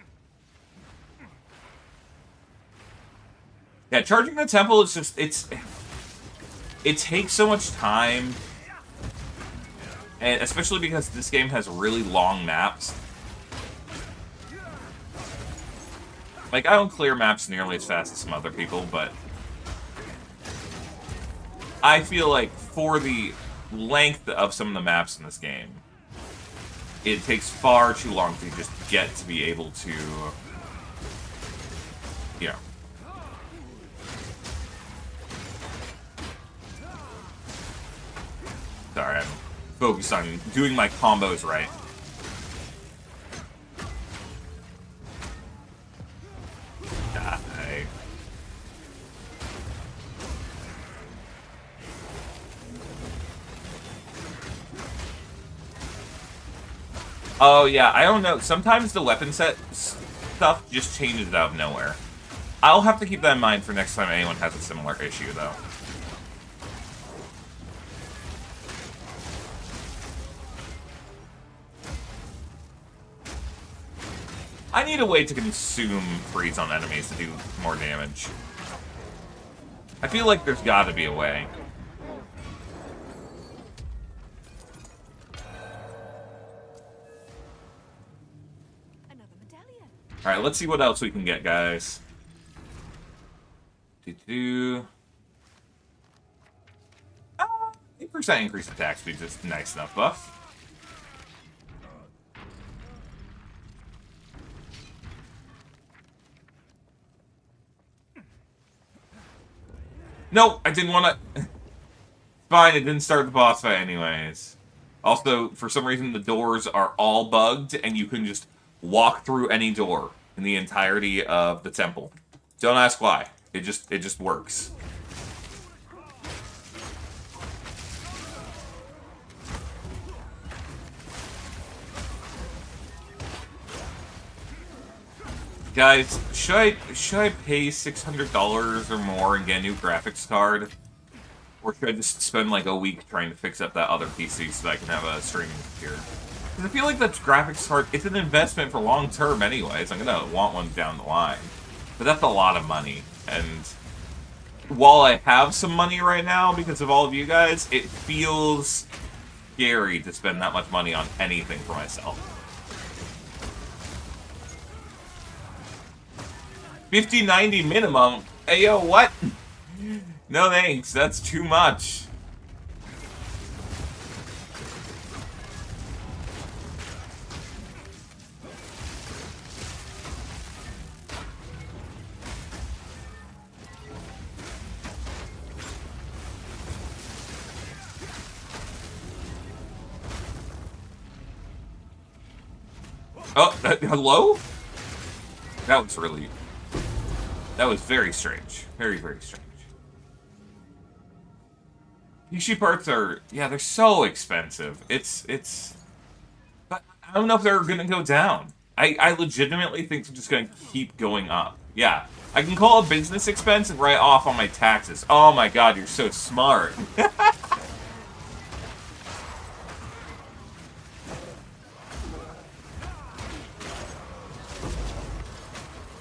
Yeah, charging the temple is just, it takes so much time, and especially because this game has really long maps. Like, I don't clear maps nearly as fast as some other people, but I feel like for the length of some of the maps in this game, it takes far too long to just get to be able to, you know. Sorry, I'm focused on doing my combos right. Die. Oh, yeah, I don't know. Sometimes the weapon set stuff just changes out of nowhere. I'll have to keep that in mind for next time anyone has a similar issue, though. I need a way to consume freeze on enemies to do more damage. I feel like there's gotta be a way. Alright, let's see what else we can get, guys. 8% increased attack speed is just nice enough buff. Nope, I didn't want to... Fine, it didn't start the boss fight anyways. Also, for some reason, the doors are all bugged, and you can just walk through any door in the entirety of the temple. Don't ask why. It just works. Guys, should I pay $600 or more and get a new graphics card? Or should I just spend like a week trying to fix up that other PC so that I can have a streaming computer? Because I feel like that graphics card, it's an investment for long term anyways. I'm gonna want one down the line. But that's a lot of money. And while I have some money right now because of all of you guys, it feels scary to spend that much money on anything for myself. 5090 minimum. Hey, yo, what? No thanks, that's too much. Oh, hello? That was very strange. Very, very strange. PC parts are, yeah, they're so expensive. But I don't know if they're gonna go down. I legitimately think they're just gonna keep going up. Yeah, I can call a business expense and write off on my taxes. Oh my god, you're so smart.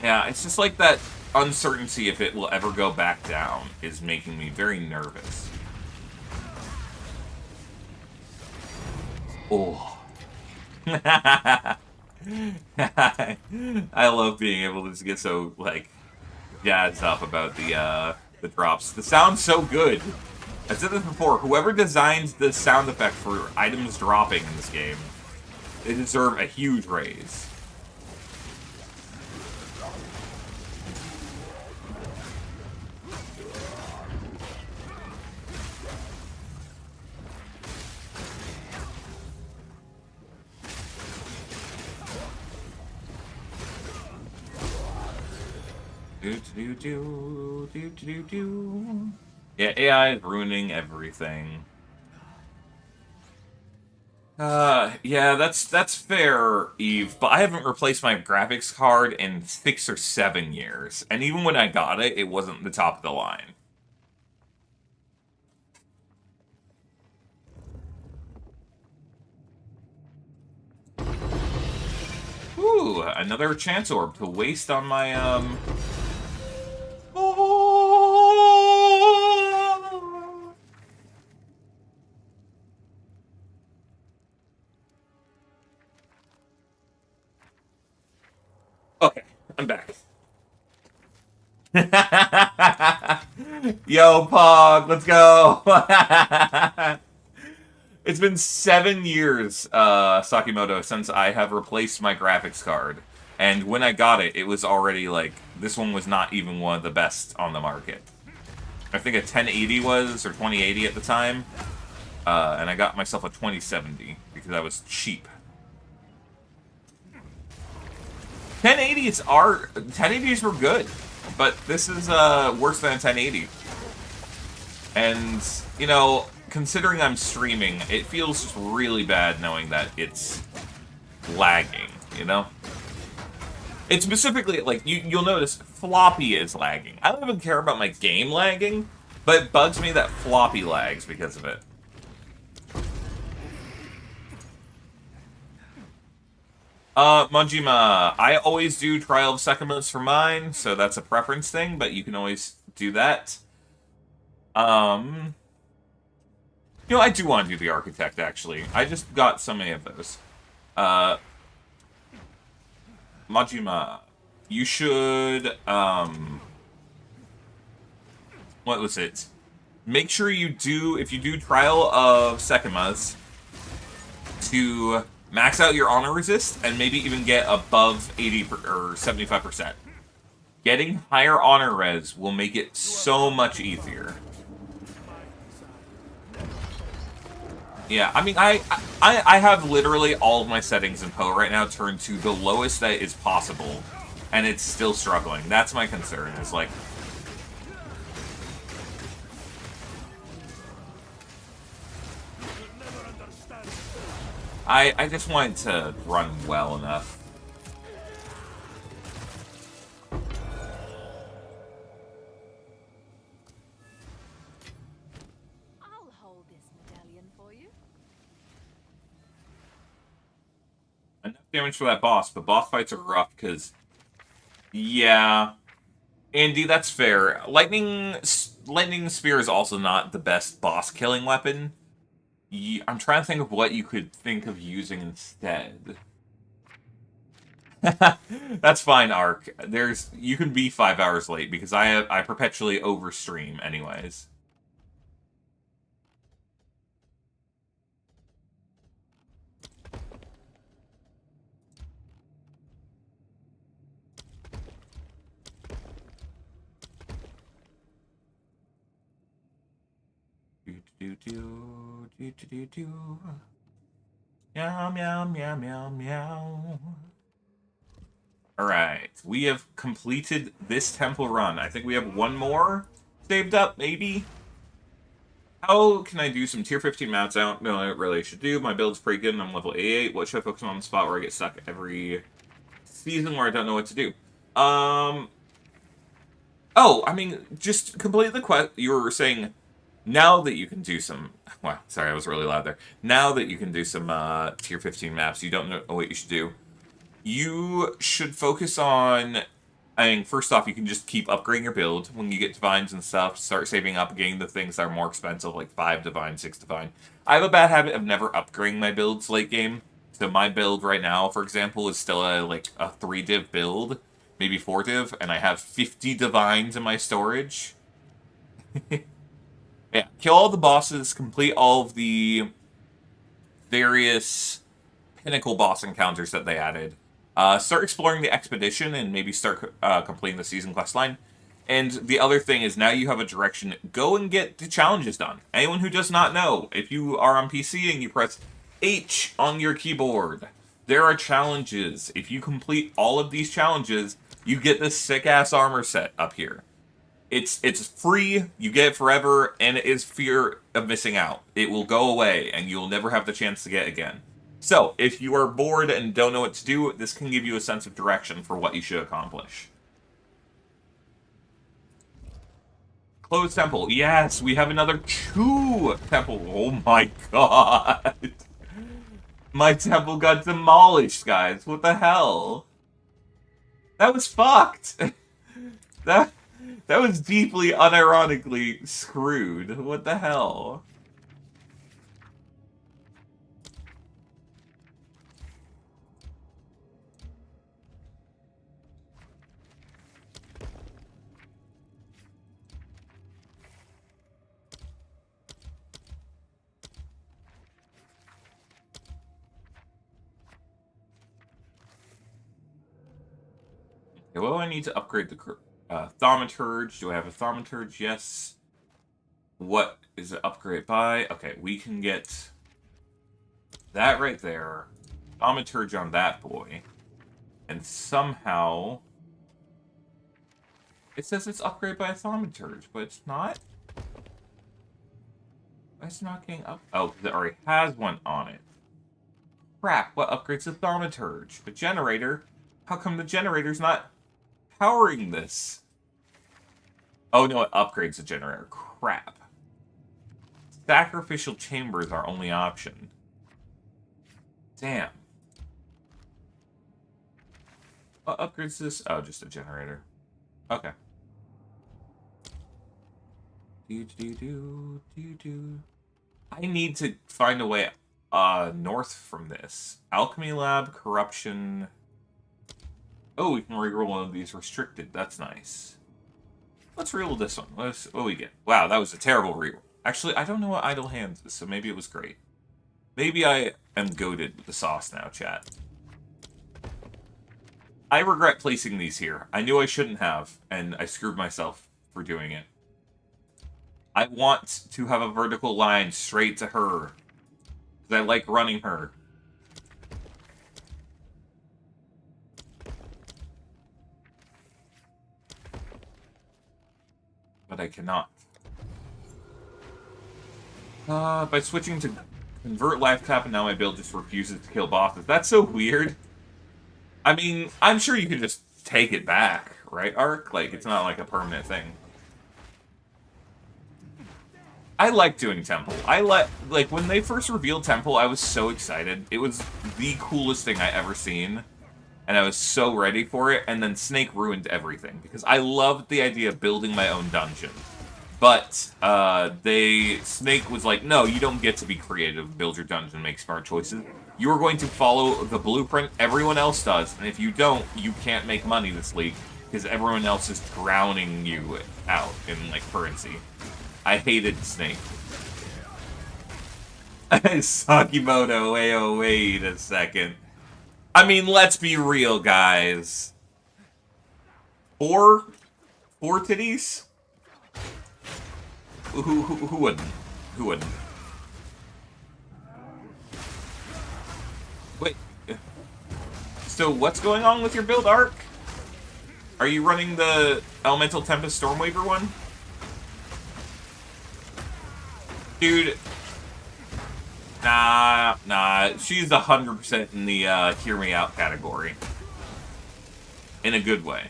Yeah, it's just like that uncertainty if it will ever go back down is making me very nervous. Oh. I love being able to just get so, like, jazzed up about the drops. The sound's so good. I said this before, whoever designs the sound effect for items dropping in this game, they deserve a huge raise. Yeah, AI is ruining everything. Yeah, that's fair, Eve, but I haven't replaced my graphics card in 6 or 7 years, and even when I got it, it wasn't the top of the line. Ooh, another chance orb to waste on my, Okay, I'm back. Yo, Pog, let's go! It's been 7 years, Sakimoto, since I have replaced my graphics card. And when I got it, it was already, like, this one was not even one of the best on the market. I think a 1080 was, or 2080 at the time. And I got myself a 2070, because I was cheap. 1080s were good, but this is, worse than a 1080. And, you know, considering I'm streaming, it feels just really bad knowing that it's lagging, you know? It's specifically, like, you'll notice floppy is lagging. I don't even care about my game lagging, but it bugs me that floppy lags because of it. Manjima, I always do Trial of Sekimus for mine, so that's a preference thing, but you can always do that. You know, I do want to do the Architect, actually. I just got so many of those. Majima, you should, what was it? Make sure you do, if you do Trial of Sekimas, to max out your honor resist and maybe even get above 80 or 75%. Getting higher honor res will make it so much easier. Yeah, I mean, I have literally all of my settings in PoE right now turned to the lowest that is possible, and it's still struggling. That's my concern, is like... I just want it to run well enough. I'll hold this medallion for you. Enough damage for that boss, but boss fights are rough because... Yeah. Andy, that's fair. Lightning Spear is also not the best boss-killing weapon. I'm trying to think of what you could think of using instead. That's fine, Ark. You can be 5 hours late because I perpetually overstream anyways. Meow, meow, meow, meow, meow. Alright, we have completed this temple run. I think we have one more saved up, maybe? How can I do some tier 15 maps? I don't know what I really should do. My build's pretty good and I'm level A8. What should I focus on the spot where I get stuck every season where I don't know what to do? Oh, I mean, just complete the quest. You were saying, now that you can do some... Wow, sorry, I was really loud there. Now that you can do some tier 15 maps, you don't know what you should do. You should focus on... I mean, first off, you can just keep upgrading your build. When you get divines and stuff, start saving up, getting the things that are more expensive, like 5 divine, 6 divine. I have a bad habit of never upgrading my builds late game. So my build right now, for example, is still a 3 div build, maybe 4 div, and I have 50 divines in my storage. Yeah, kill all the bosses, complete all of the various pinnacle boss encounters that they added. Start exploring the expedition and maybe start completing the season quest line. And the other thing is, now you have a direction. Go and get the challenges done. Anyone who does not know, if you are on PC and you press H on your keyboard, there are challenges. If you complete all of these challenges, you get this sick-ass armor set up here. It's free, you get it forever, and it is fear of missing out. It will go away, and you'll never have the chance to get it again. So, if you are bored and don't know what to do, this can give you a sense of direction for what you should accomplish. Closed temple. Yes, we have another 2 temple. Oh my god. My temple got demolished, guys. What the hell? That was fucked. That was deeply unironically screwed. What the hell? Okay, well, I need to upgrade the thaumaturge. Do I have a thaumaturge? Yes. What is it upgrade by? Okay, we can get that right there. Thaumaturge on that boy. And somehow... it says it's upgrade by a thaumaturge, but it's not. It's not getting up. Oh, it already has one on it. Crap, what upgrades the thaumaturge? A generator? How come the generator's not powering this? Oh no, it upgrades the generator. Crap. Sacrificial chambers are only option. Damn. What upgrades this? Oh, just a generator. Okay. I need to find a way north from this. Alchemy lab, corruption. Oh, we can reroll one of these restricted. That's nice. Let's reroll this one. What do we get? Wow, that was a terrible reroll. Actually, I don't know what idle hands is, so maybe it was great. Maybe I am goated with the sauce now, chat. I regret placing these here. I knew I shouldn't have, and I screwed myself for doing it. I want to have a vertical line straight to her, because I like running her. But I cannot. By switching to convert life tap, and now my build just refuses to kill bosses. That's so weird. I mean, I'm sure you could just take it back, right, Ark? Like, it's not like a permanent thing. I like doing Temple. Like, when they first revealed Temple, I was so excited. It was the coolest thing I ever seen. And I was so ready for it, and then Snake ruined everything. Because I loved the idea of building my own dungeon. But Snake was like, no, you don't get to be creative, build your dungeon, make smart choices. You are going to follow the blueprint everyone else does, and if you don't, you can't make money this league, because everyone else is drowning you out in, like, currency. I hated Snake. Sakimoto, wait a second. I mean, let's be real, guys. Four titties? Who wouldn't? Who wouldn't? Wait. So what's going on with your build, Arc? Are you running the Elemental Tempest Stormweaver one? Dude. Nah. She's 100% in the hear me out category. In a good way.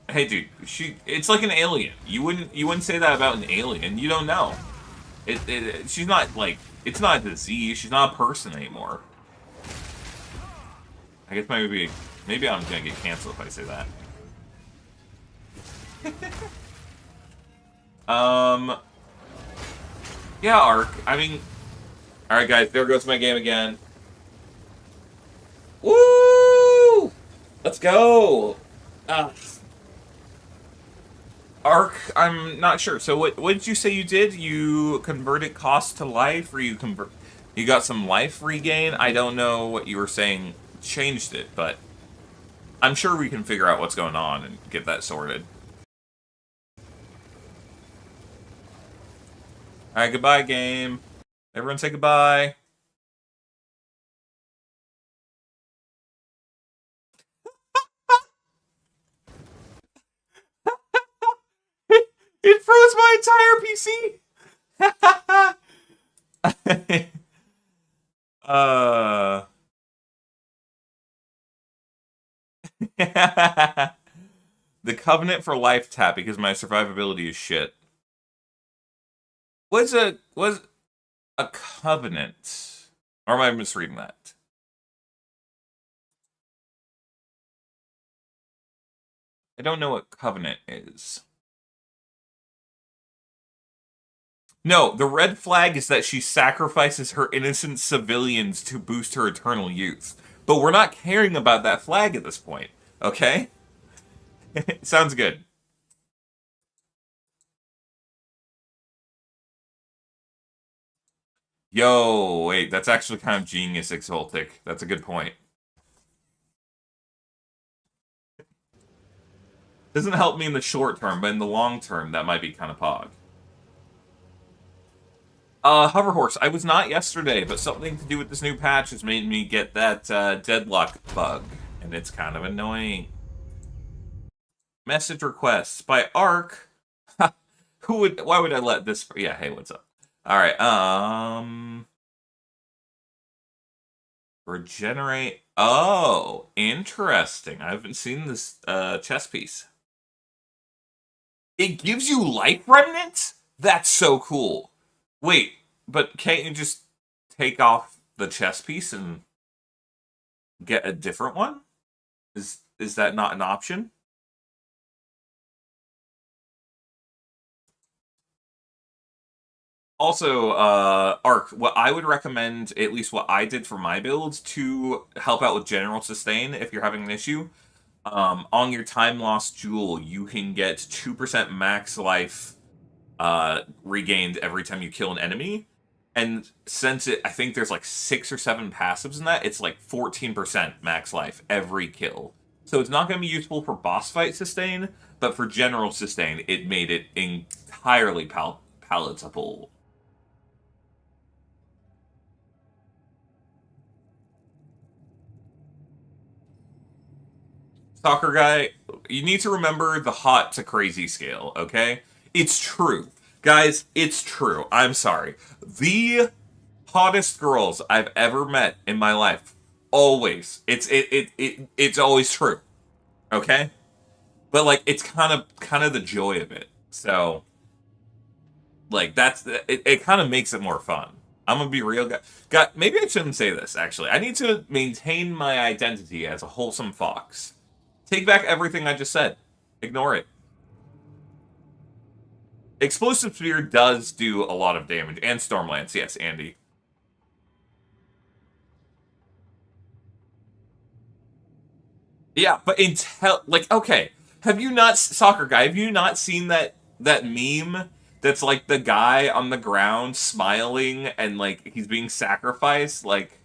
Hey, dude, it's like an alien. You wouldn't say that about an alien. You don't know. She's not, like, it's not a disease. She's not a person anymore. I guess maybe I'm gonna get canceled if I say that. Yeah, Arc. I mean, alright, guys, there goes my game again. Woo! Let's go! Arc, I'm not sure. So what did you say you did? You converted cost to life, or you got some life regain? I don't know what you were saying changed it, but I'm sure we can figure out what's going on and get that sorted. Alright, goodbye, game. Everyone say goodbye. It froze my entire PC! The Covenant for life tap because my survivability is shit. Was a covenant? Or am I misreading that? I don't know what covenant is. No, the red flag is that she sacrifices her innocent civilians to boost her eternal youth. But we're not caring about that flag at this point, okay? Sounds good. Yo, wait, that's actually kind of genius, Exaltic. That's a good point. Doesn't help me in the short term, but in the long term, that might be kind of pog. Hoverhorse, I was not yesterday, but something to do with this new patch has made me get that, deadlock bug, and it's kind of annoying. Message requests by Arc. Why would I let this... Yeah, hey, what's up? Alright, regenerate... Oh, interesting. I haven't seen this, chess piece. It gives you life remnants? That's so cool. Wait, but can't you just take off the chess piece and get a different one? Is that not an option? Also, Arc, what I would recommend, at least what I did for my builds, to help out with general sustain if you're having an issue, on your time lost jewel, you can get 2% max life regained every time you kill an enemy. And since I think there's like 6 or 7 passives in that, it's like 14% max life every kill. So it's not going to be useful for boss fight sustain, but for general sustain, it made it entirely palatable. Soccer guy, you need to remember the hot to crazy scale, okay? It's true. Guys, it's true. I'm sorry. The hottest girls I've ever met in my life, always. It's always true. Okay? But like it's kind of the joy of it. So like it kind of makes it more fun. I'm gonna be real. God, maybe I shouldn't say this, actually. I need to maintain my identity as a wholesome fox. Take back everything I just said. Ignore it. Explosive Spear does do a lot of damage. And Stormlance, yes, Andy. Yeah, but okay. Have you not, soccer guy, have you not seen that meme that's like the guy on the ground smiling and like he's being sacrificed like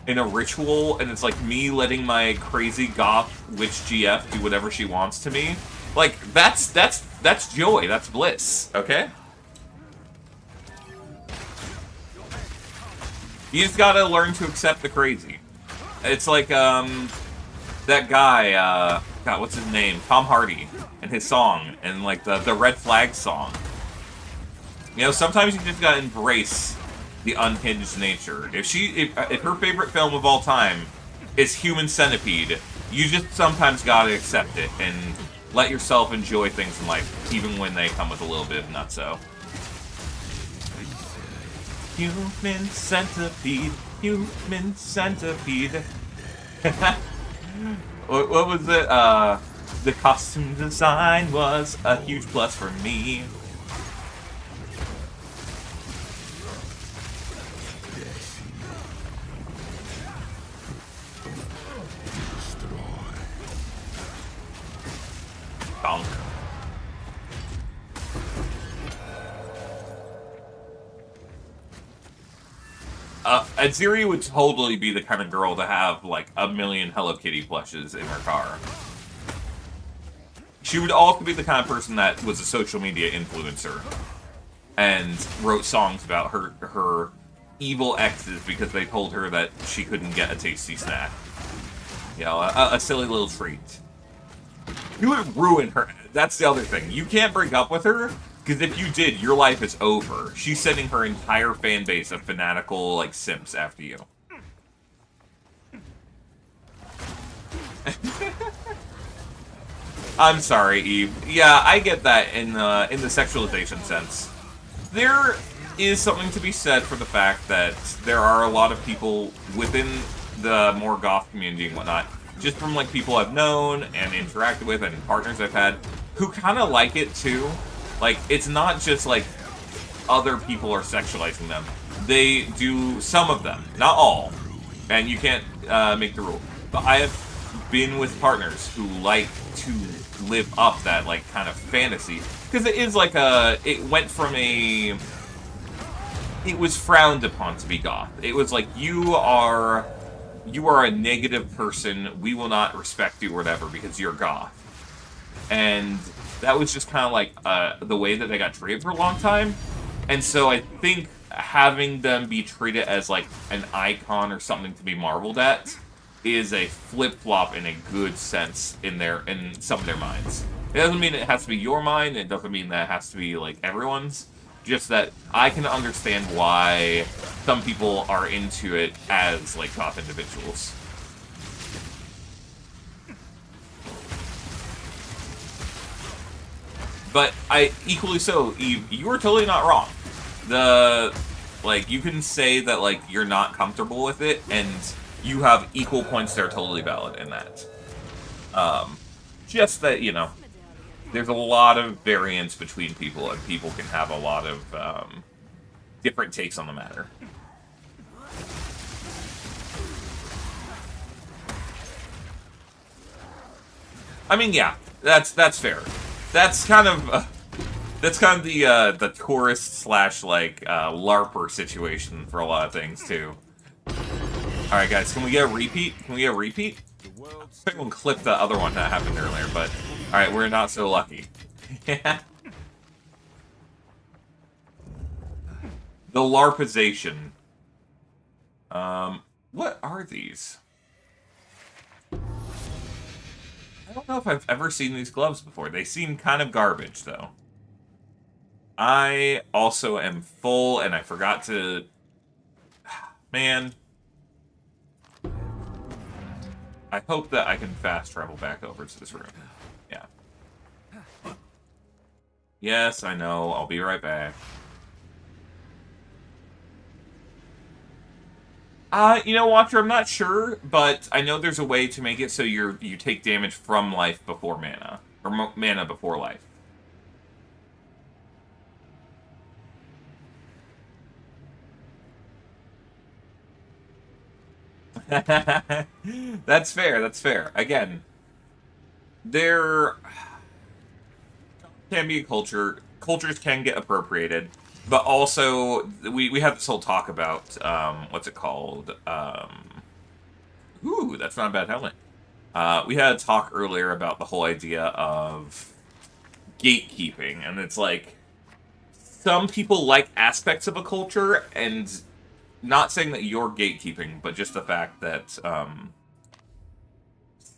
in a ritual, and it's like me letting my crazy goth witch GF do whatever she wants to me? Like that's joy, that's bliss, okay? You just gotta learn to accept the crazy. It's like that guy, God, what's his name? Tom Hardy, and his song, and like the Red Flag song. You know, sometimes you just gotta embrace the unhinged nature. If her favorite film of all time is Human Centipede, you just sometimes gotta accept it and let yourself enjoy things in life, even when they come with a little bit of nutso. Human centipede, human centipede. What was it? The costume design was a huge plus for me. Bonk. Aziri would totally be the kind of girl to have, like, 1,000,000 Hello Kitty plushes in her car. She would also be the kind of person that was a social media influencer and wrote songs about her evil exes because they told her that she couldn't get a tasty snack. You know, a silly little treat. You would ruin her. That's the other thing. You can't break up with her, because if you did, your life is over. She's sending her entire fan base of fanatical, like, simps after you. I'm sorry, Eve. Yeah, I get that in the sexualization sense. There is something to be said for the fact that there are a lot of people within the more goth community and whatnot, just from, like, people I've known and interacted with and partners I've had, who kind of like it, too. Like, it's not just, like, other people are sexualizing them. They do, some of them, not all. And you can't make the rule. But I have been with partners who like to live up that, like, kind of fantasy. Because it is like it went from it was frowned upon to be goth. It was like, you are a negative person, we will not respect you or whatever because you're goth. And that was just kind of like the way that they got treated for a long time. And so I think having them be treated as like an icon or something to be marveled at is a flip-flop in a good sense in some of their minds. It doesn't mean it has to be your mind, it doesn't mean that it has to be like everyone's. Just that I can understand why some people are into it as like goth individuals. But equally so, Eve, you were totally not wrong. You can say that, like, you're not comfortable with it, and you have equal points that are totally valid in that. Just that, you know, there's a lot of variance between people, and people can have a lot of, different takes on the matter. I mean, yeah, that's fair. That's kind of the tourist slash like LARPer situation for a lot of things too. All right, guys, can we get a repeat? Can we get a repeat? I can clip the other one that happened earlier, but all right, we're not so lucky. Yeah. The LARPization. What are these? I don't know if I've ever seen these gloves before. They seem kind of garbage, though. I also am full, and I forgot to... Man. I hope that I can fast travel back over to this room. Yeah. Yes, I know. I'll be right back. You know, Watcher, I'm not sure, but I know there's a way to make it so you take damage from life before mana. Or mana before life. That's fair, that's fair. Again, there can be a culture. Cultures can get appropriated. But also, we have this whole talk about, what's it called? Ooh, that's not a bad helmet. We had a talk earlier about the whole idea of gatekeeping, and it's like, some people like aspects of a culture, and not saying that you're gatekeeping, but just the fact that,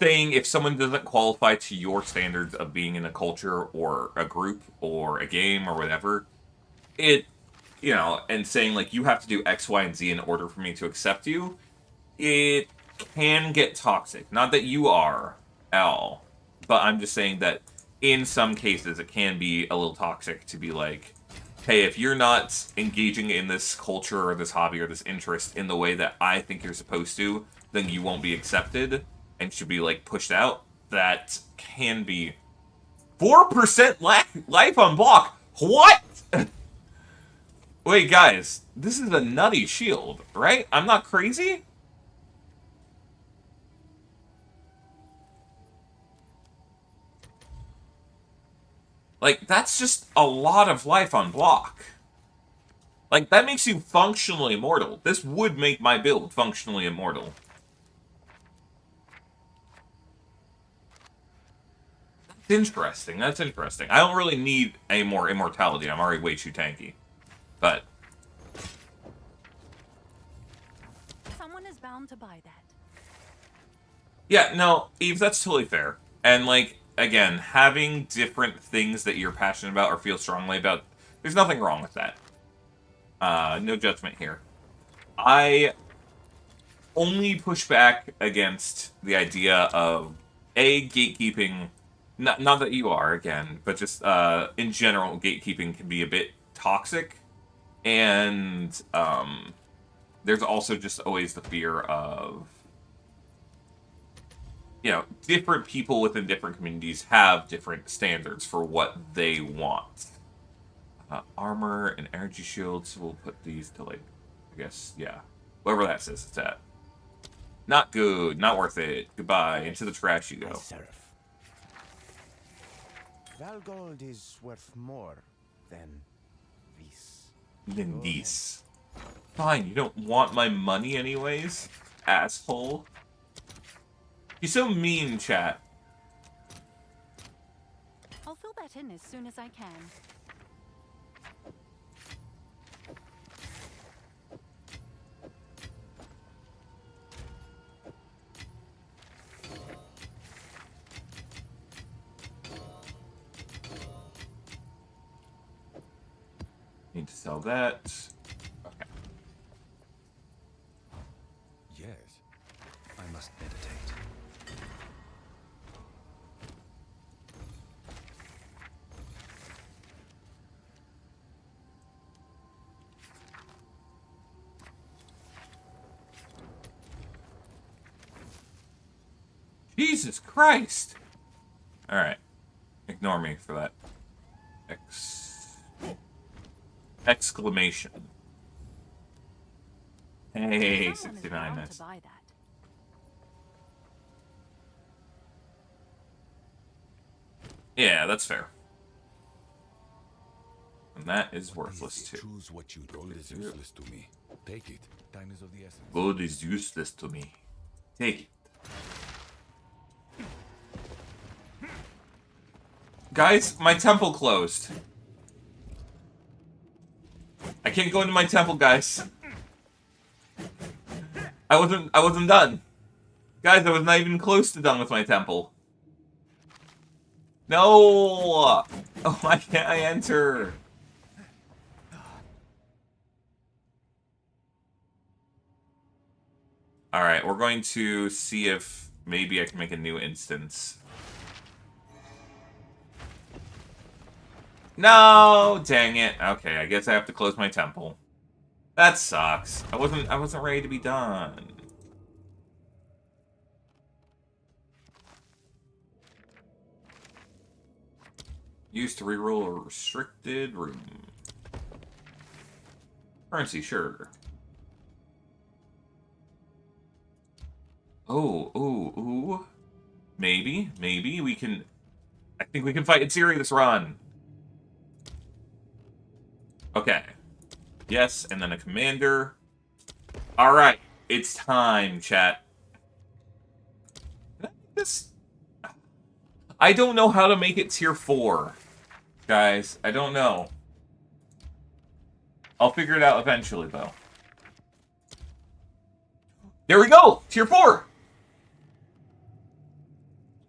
saying if someone doesn't qualify to your standards of being in a culture, or a group, or a game, or whatever, it, you know, and saying, like, you have to do X, Y, and Z in order for me to accept you, it can get toxic. Not that you are, L, but I'm just saying that in some cases it can be a little toxic to be like, hey, if you're not engaging in this culture or this hobby or this interest in the way that I think you're supposed to, then you won't be accepted and should be, like, pushed out. That can be 4% life on block. What? Wait, guys, this is a nutty shield, right? I'm not crazy? Like, that's just a lot of life on block. Like, that makes you functionally immortal. This would make my build functionally immortal. That's interesting, that's interesting. I don't really need any more immortality. I'm already way too tanky. But Someone is bound to buy that. yeah, no, Eve, that's totally fair. And, like, again, having different things that you're passionate about or feel strongly about, there's nothing wrong with that. No judgment here. I only push back against the idea of, A, gatekeeping, not that you are, again, but just, in general, gatekeeping can be a bit toxic. And, there's also just always the fear of, you know, different people within different communities have different standards for what they want. Armor and energy shields, we'll put these to, like, I guess, yeah. Wherever that says it's at. Not good, not worth it. Goodbye, into the trash you go. Seraph. Valgold is worth more than this. Than these. Fine, you don't want my money anyways? Asshole. He's so mean, chat. I'll fill that in as soon as I can. Need to sell that. Okay. Yes. I must meditate. Jesus Christ! Alright. Ignore me for that. Exclamation. Hey, Someone is 69, bound nice. to buy that. Yeah, that's fair. And that is worthless too. Choose what you gold is useless to me. Take it. Time is of the essence. Gold is useless to me. Take it. Guys, my temple closed. I can't go into my temple, guys. I wasn't done. Guys, I was not even close to done with my temple. No! Oh, why can't I enter? Alright, we're going to see if maybe I can make a new instance. No! Dang it. Okay, I guess I have to close my temple. That sucks. I wasn't ready to be done. Used to reroll a restricted room. Currency, sure. Oh, ooh, ooh. Maybe we can... I think we can fight in Siri this run. Okay. Yes, and then a commander. Alright, it's time, chat. Can I make this? I don't know how to make it tier 4. Guys, I don't know. I'll figure it out eventually, though. There we go! Tier 4!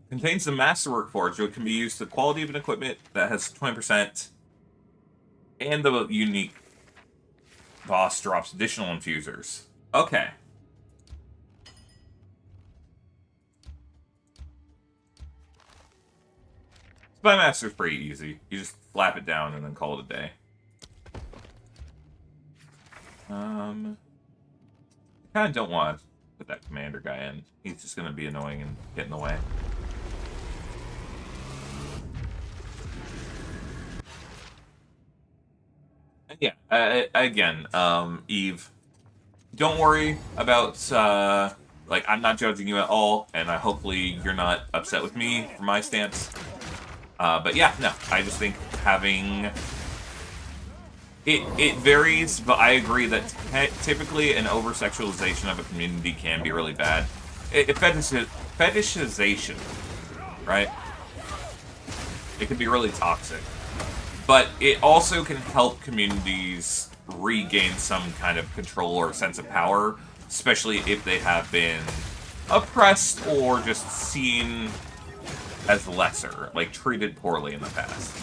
Contains the Masterwork Forge, so it can be used to quality of an equipment that has 20%. And the unique boss drops additional infusers. Okay. Spy Master's pretty easy. You just flap it down and then call it a day. I kind of don't want to put that commander guy in. He's just going to be annoying and get in the way. And yeah, again, Eve, don't worry about, like, I'm not judging you at all, and hopefully you're not upset with me for my stance. But yeah, no, I just think having... It varies, but I agree that typically an over-sexualization of a community can be really bad. Fetishization, right? It can be really toxic. But it also can help communities regain some kind of control or sense of power, especially if they have been oppressed or just seen as lesser, like treated poorly in the past.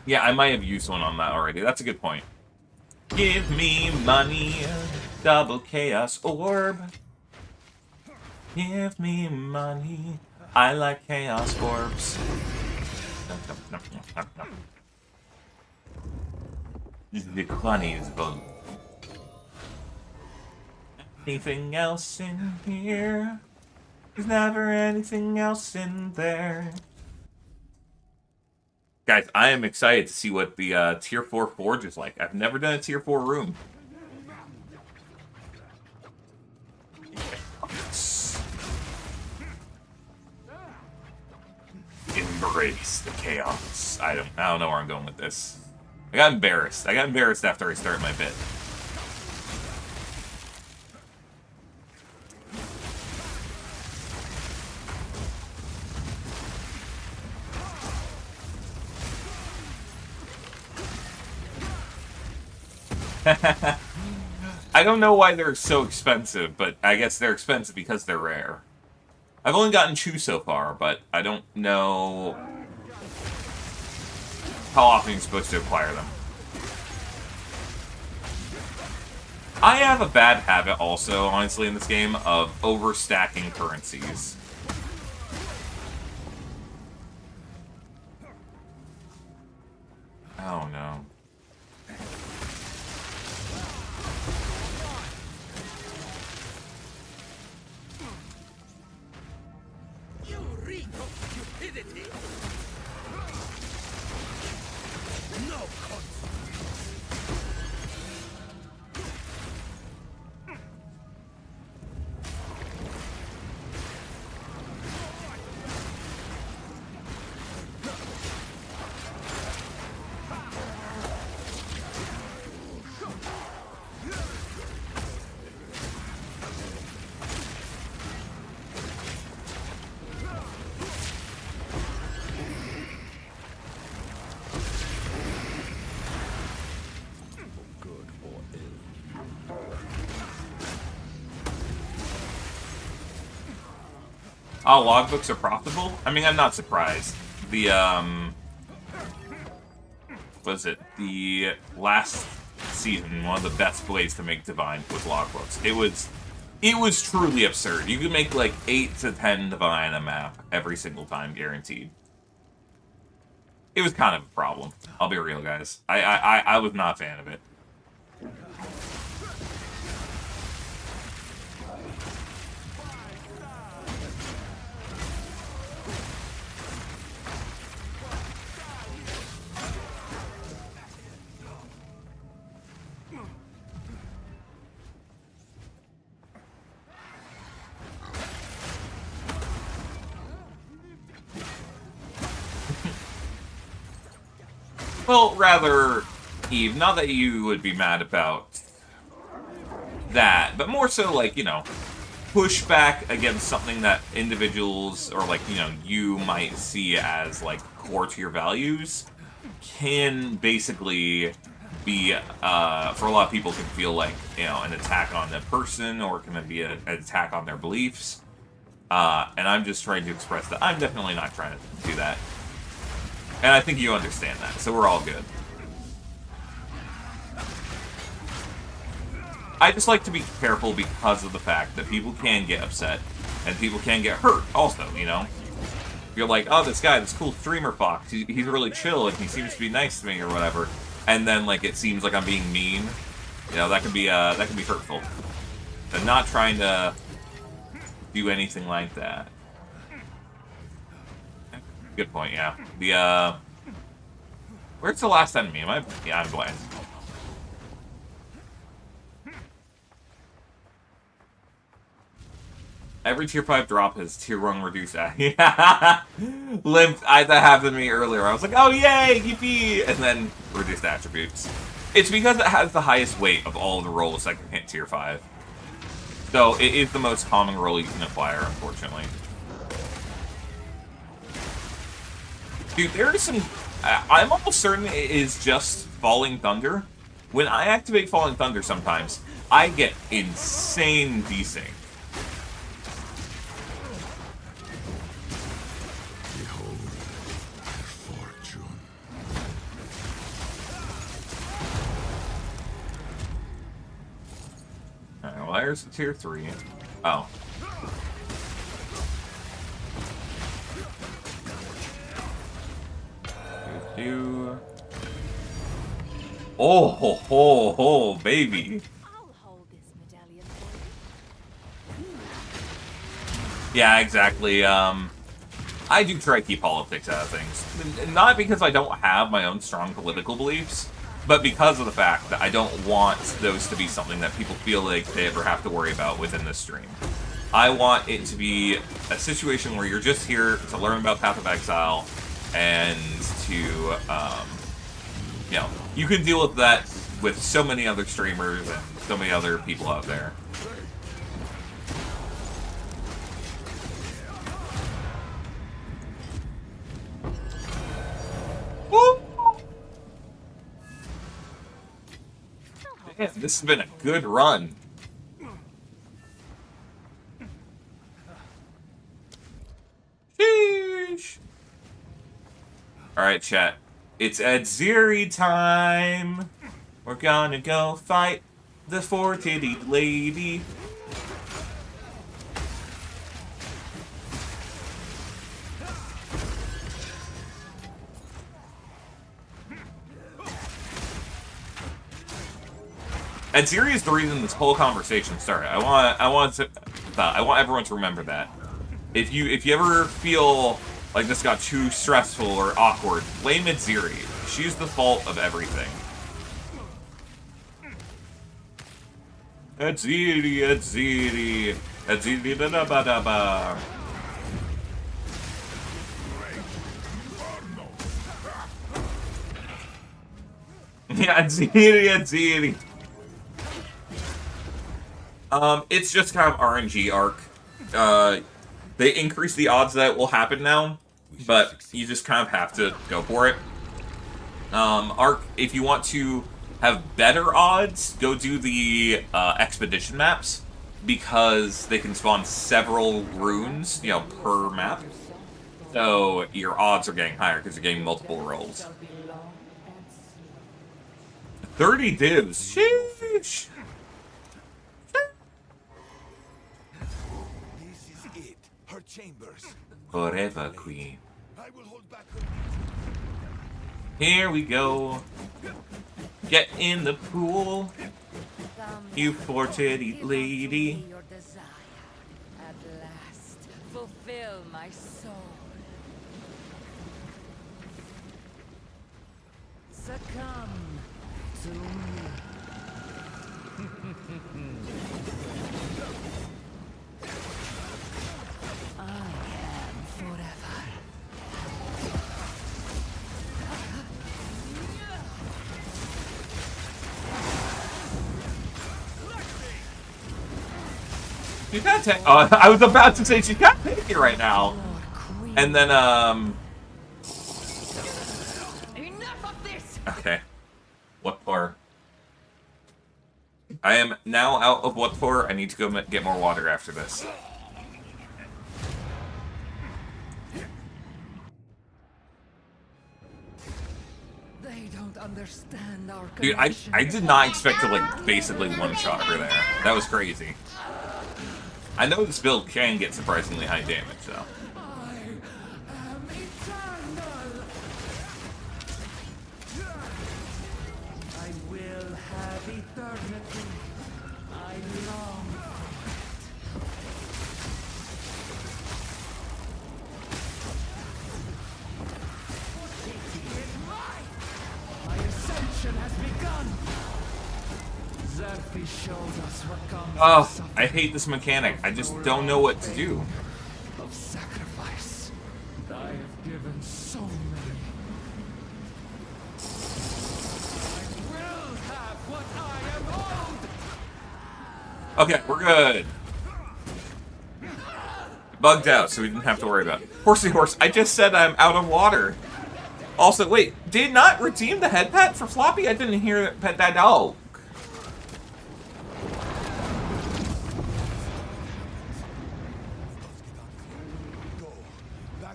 Yeah, I might have used one on that already. That's a good point. Give me money, double chaos orb. Give me money. I like chaos orbs. The bunnies vote. Anything else in here? There's never anything else in there. Guys, I am excited to see what the tier 4 forge is like. I've never done a tier 4 room. Yes. Embrace the chaos. I don't know where I'm going with this. I got embarrassed. I got embarrassed after I started my bit. I don't know why they're so expensive, but I guess they're expensive because they're rare. I've only gotten 2 so far, but I don't know how often you're supposed to acquire them. I have a bad habit also, honestly, in this game, of overstacking currencies. Oh no. Oh, logbooks are profitable? I mean, I'm not surprised. The, was it? The last season, one of the best ways to make Divine was logbooks. It was It was truly absurd. You could make like 8 to 10 divine a map every single time, guaranteed. It was kind of a problem. I'll be real, guys. I was not a fan of it. Well, rather, Eve, not that you would be mad about that, but more so like, you know, push back against something that individuals or like, you know, you might see as like core to your values can basically be, for a lot of people can feel like, you know, an attack on the person or can be an attack on their beliefs. And I'm just trying to express that I'm definitely not trying to do that. And I think you understand that, so we're all good. I just like to be careful because of the fact that people can get upset, and people can get hurt also, you know? You're like, oh, this guy, this cool streamer Fox, he's really chill, and he seems to be nice to me, or whatever. And then, like, it seems like I'm being mean. You know, that can be hurtful. And not trying to do anything like that. Good point, yeah. The, where's the last enemy? Yeah, I'm blind. Every tier 5 drop has tier 1 reduced. Yeah. Limp, that happened to me earlier. I was like, oh yay, yippee! And then reduced attributes. It's because it has the highest weight of all of the roles that can hit tier 5. So it is the most common role you can acquire, unfortunately. Dude, there is some... I'm almost certain it is just Falling Thunder. When I activate Falling Thunder sometimes, I get insane desync. Behold their fortune. Alright, well, there's the tier 3. Oh. Oh, ho, ho, ho, baby. I'll hold this medallion Yeah, exactly. I do try to keep politics out of things. Not because I don't have my own strong political beliefs, but because of the fact that I don't want those to be something that people feel like they ever have to worry about within this stream. I want it to be a situation where you're just here to learn about Path of Exile and to, you know, you can deal with that with so many other streamers and so many other people out there. Woo! Damn, this has been a good run. Sheesh. Alright, chat. It's Adziri time! We're gonna go fight the four-titted lady. Adziri is the reason this whole conversation started. I want everyone to remember that. If you ever feel like this got too stressful or awkward, blame Adziri. She's the fault of everything. Adziri, Adziri, Adziri da da ba da ba. Yeah, Adziri, Adziri. It's just kind of RNG arc. They increase the odds that it will happen now, but you just kind of have to go for it. Arc, if you want to have better odds, go do the expedition maps, because they can spawn several runes, you know, per map. So your odds are getting higher because you're getting multiple rolls. 30 divs. Sheesh. chambers. Forever, queen. I will hold back. Here we go. Get in the pool, you four-titty lady. Your desire. At last, fulfill my soul. Succumb to me. I am forever. You can't take. Oh, I was about to say she can't take it right now. Lord Queen. And then Enough of this! Okay. What for? I am now out of what for. I need to go get more water after this. They don't understand our Dude, connection. I did not expect to, like, basically one-shot her there. That was crazy. I know this build can get surprisingly high damage, though. I am eternal. I will have eternity. I long for it. My ascension has begun. Zerfi showed us what comes Oh, I hate this mechanic. I just don't know what to do. of sacrifice. I have given so many. I will have what I am owed. Okay, we're good. Bugged out, so we didn't have to worry about it. Horsey horse, I just said I'm out of water. Also, wait, did not redeem the head pet for Floppy? I didn't hear pet that dog.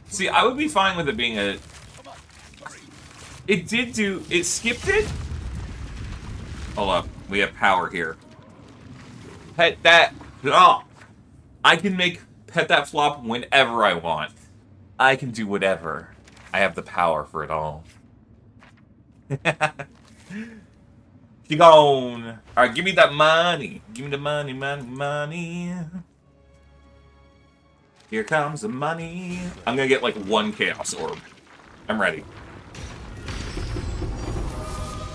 See, I would be fine with it being a... It did do... It skipped it? Hold up. We have power here. Pet that... Oh! I can make pet that flop whenever I want. I can do whatever. I have the power for it all. She gone. Alright, give me that money. Give me the money, money, money. Here comes the money. I'm gonna get like one Chaos Orb. I'm ready.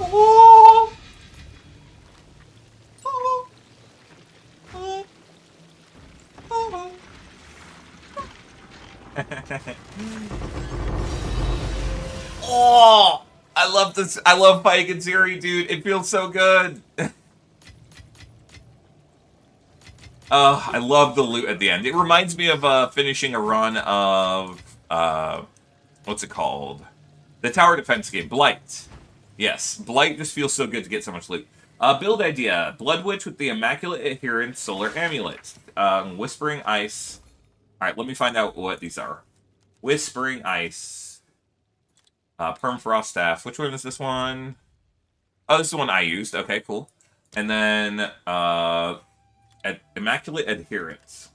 Oh. Oh. Oh. Oh. Oh, I love this. I love Pike and Zeri, dude. It feels so good. I love the loot at the end. It reminds me of finishing a run of what's it called? The tower defense game, Blight. Yes, Blight just feels so good to get so much loot. Build idea: Blood Witch with the Immaculate Adherence Solar Amulet. Whispering Ice. All right, let me find out what these are. Whispering Ice. Permafrost Staff. Which one is this one? Oh, this is the one I used. Okay, cool. And then Immaculate Adherence.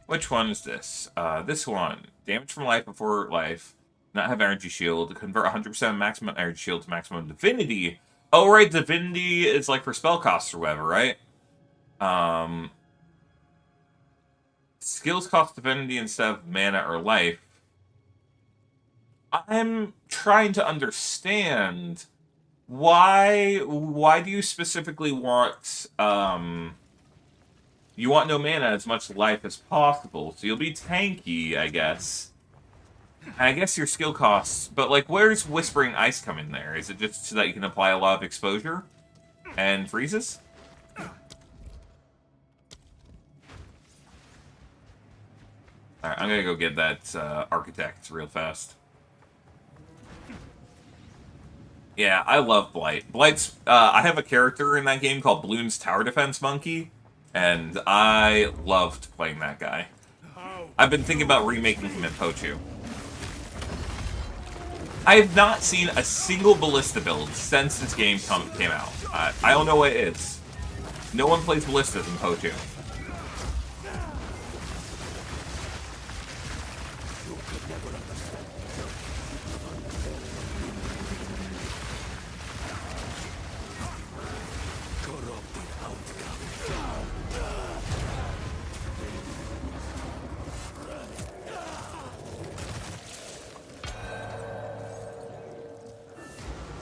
Which one is this? This one. Damage from life before life. Not have energy shield. Convert 100% maximum energy shield to maximum divinity. Oh, right. Divinity is like for spell costs or whatever, right? Skills cost divinity instead of mana or life. I'm trying to understand why do you specifically want you want no mana, as much life as possible, so you'll be tanky, I guess. And I guess your skill costs, but like, where's Whispering Ice come in there? Is it just so that you can apply a lot of exposure and freezes? Alright, I'm gonna go get that Architect real fast. Yeah, I love Blight. Blight's, I have a character in that game called Bloon's Tower Defense Monkey, and I loved playing that guy. I've been thinking about remaking him in Pochu. I have not seen a single Ballista build since this game came out. I don't know what it is. No one plays Ballistas in Pochu.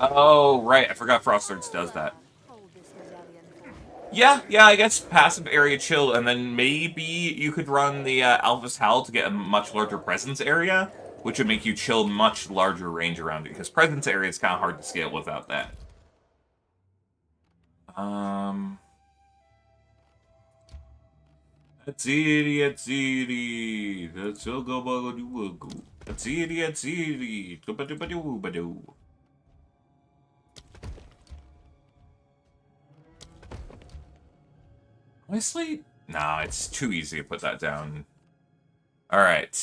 Oh, right. I forgot Frost Surge does that. Hold this medallion for me. Yeah, I guess passive area chill, and then maybe you could run the Alphys Howl to get a much larger presence area, which would make you chill much larger range around it, because presence area is kind of hard to scale without that. Atsiri, that's so go bago. Atsiri, bado. Honestly, nah, it's too easy to put that down. All right,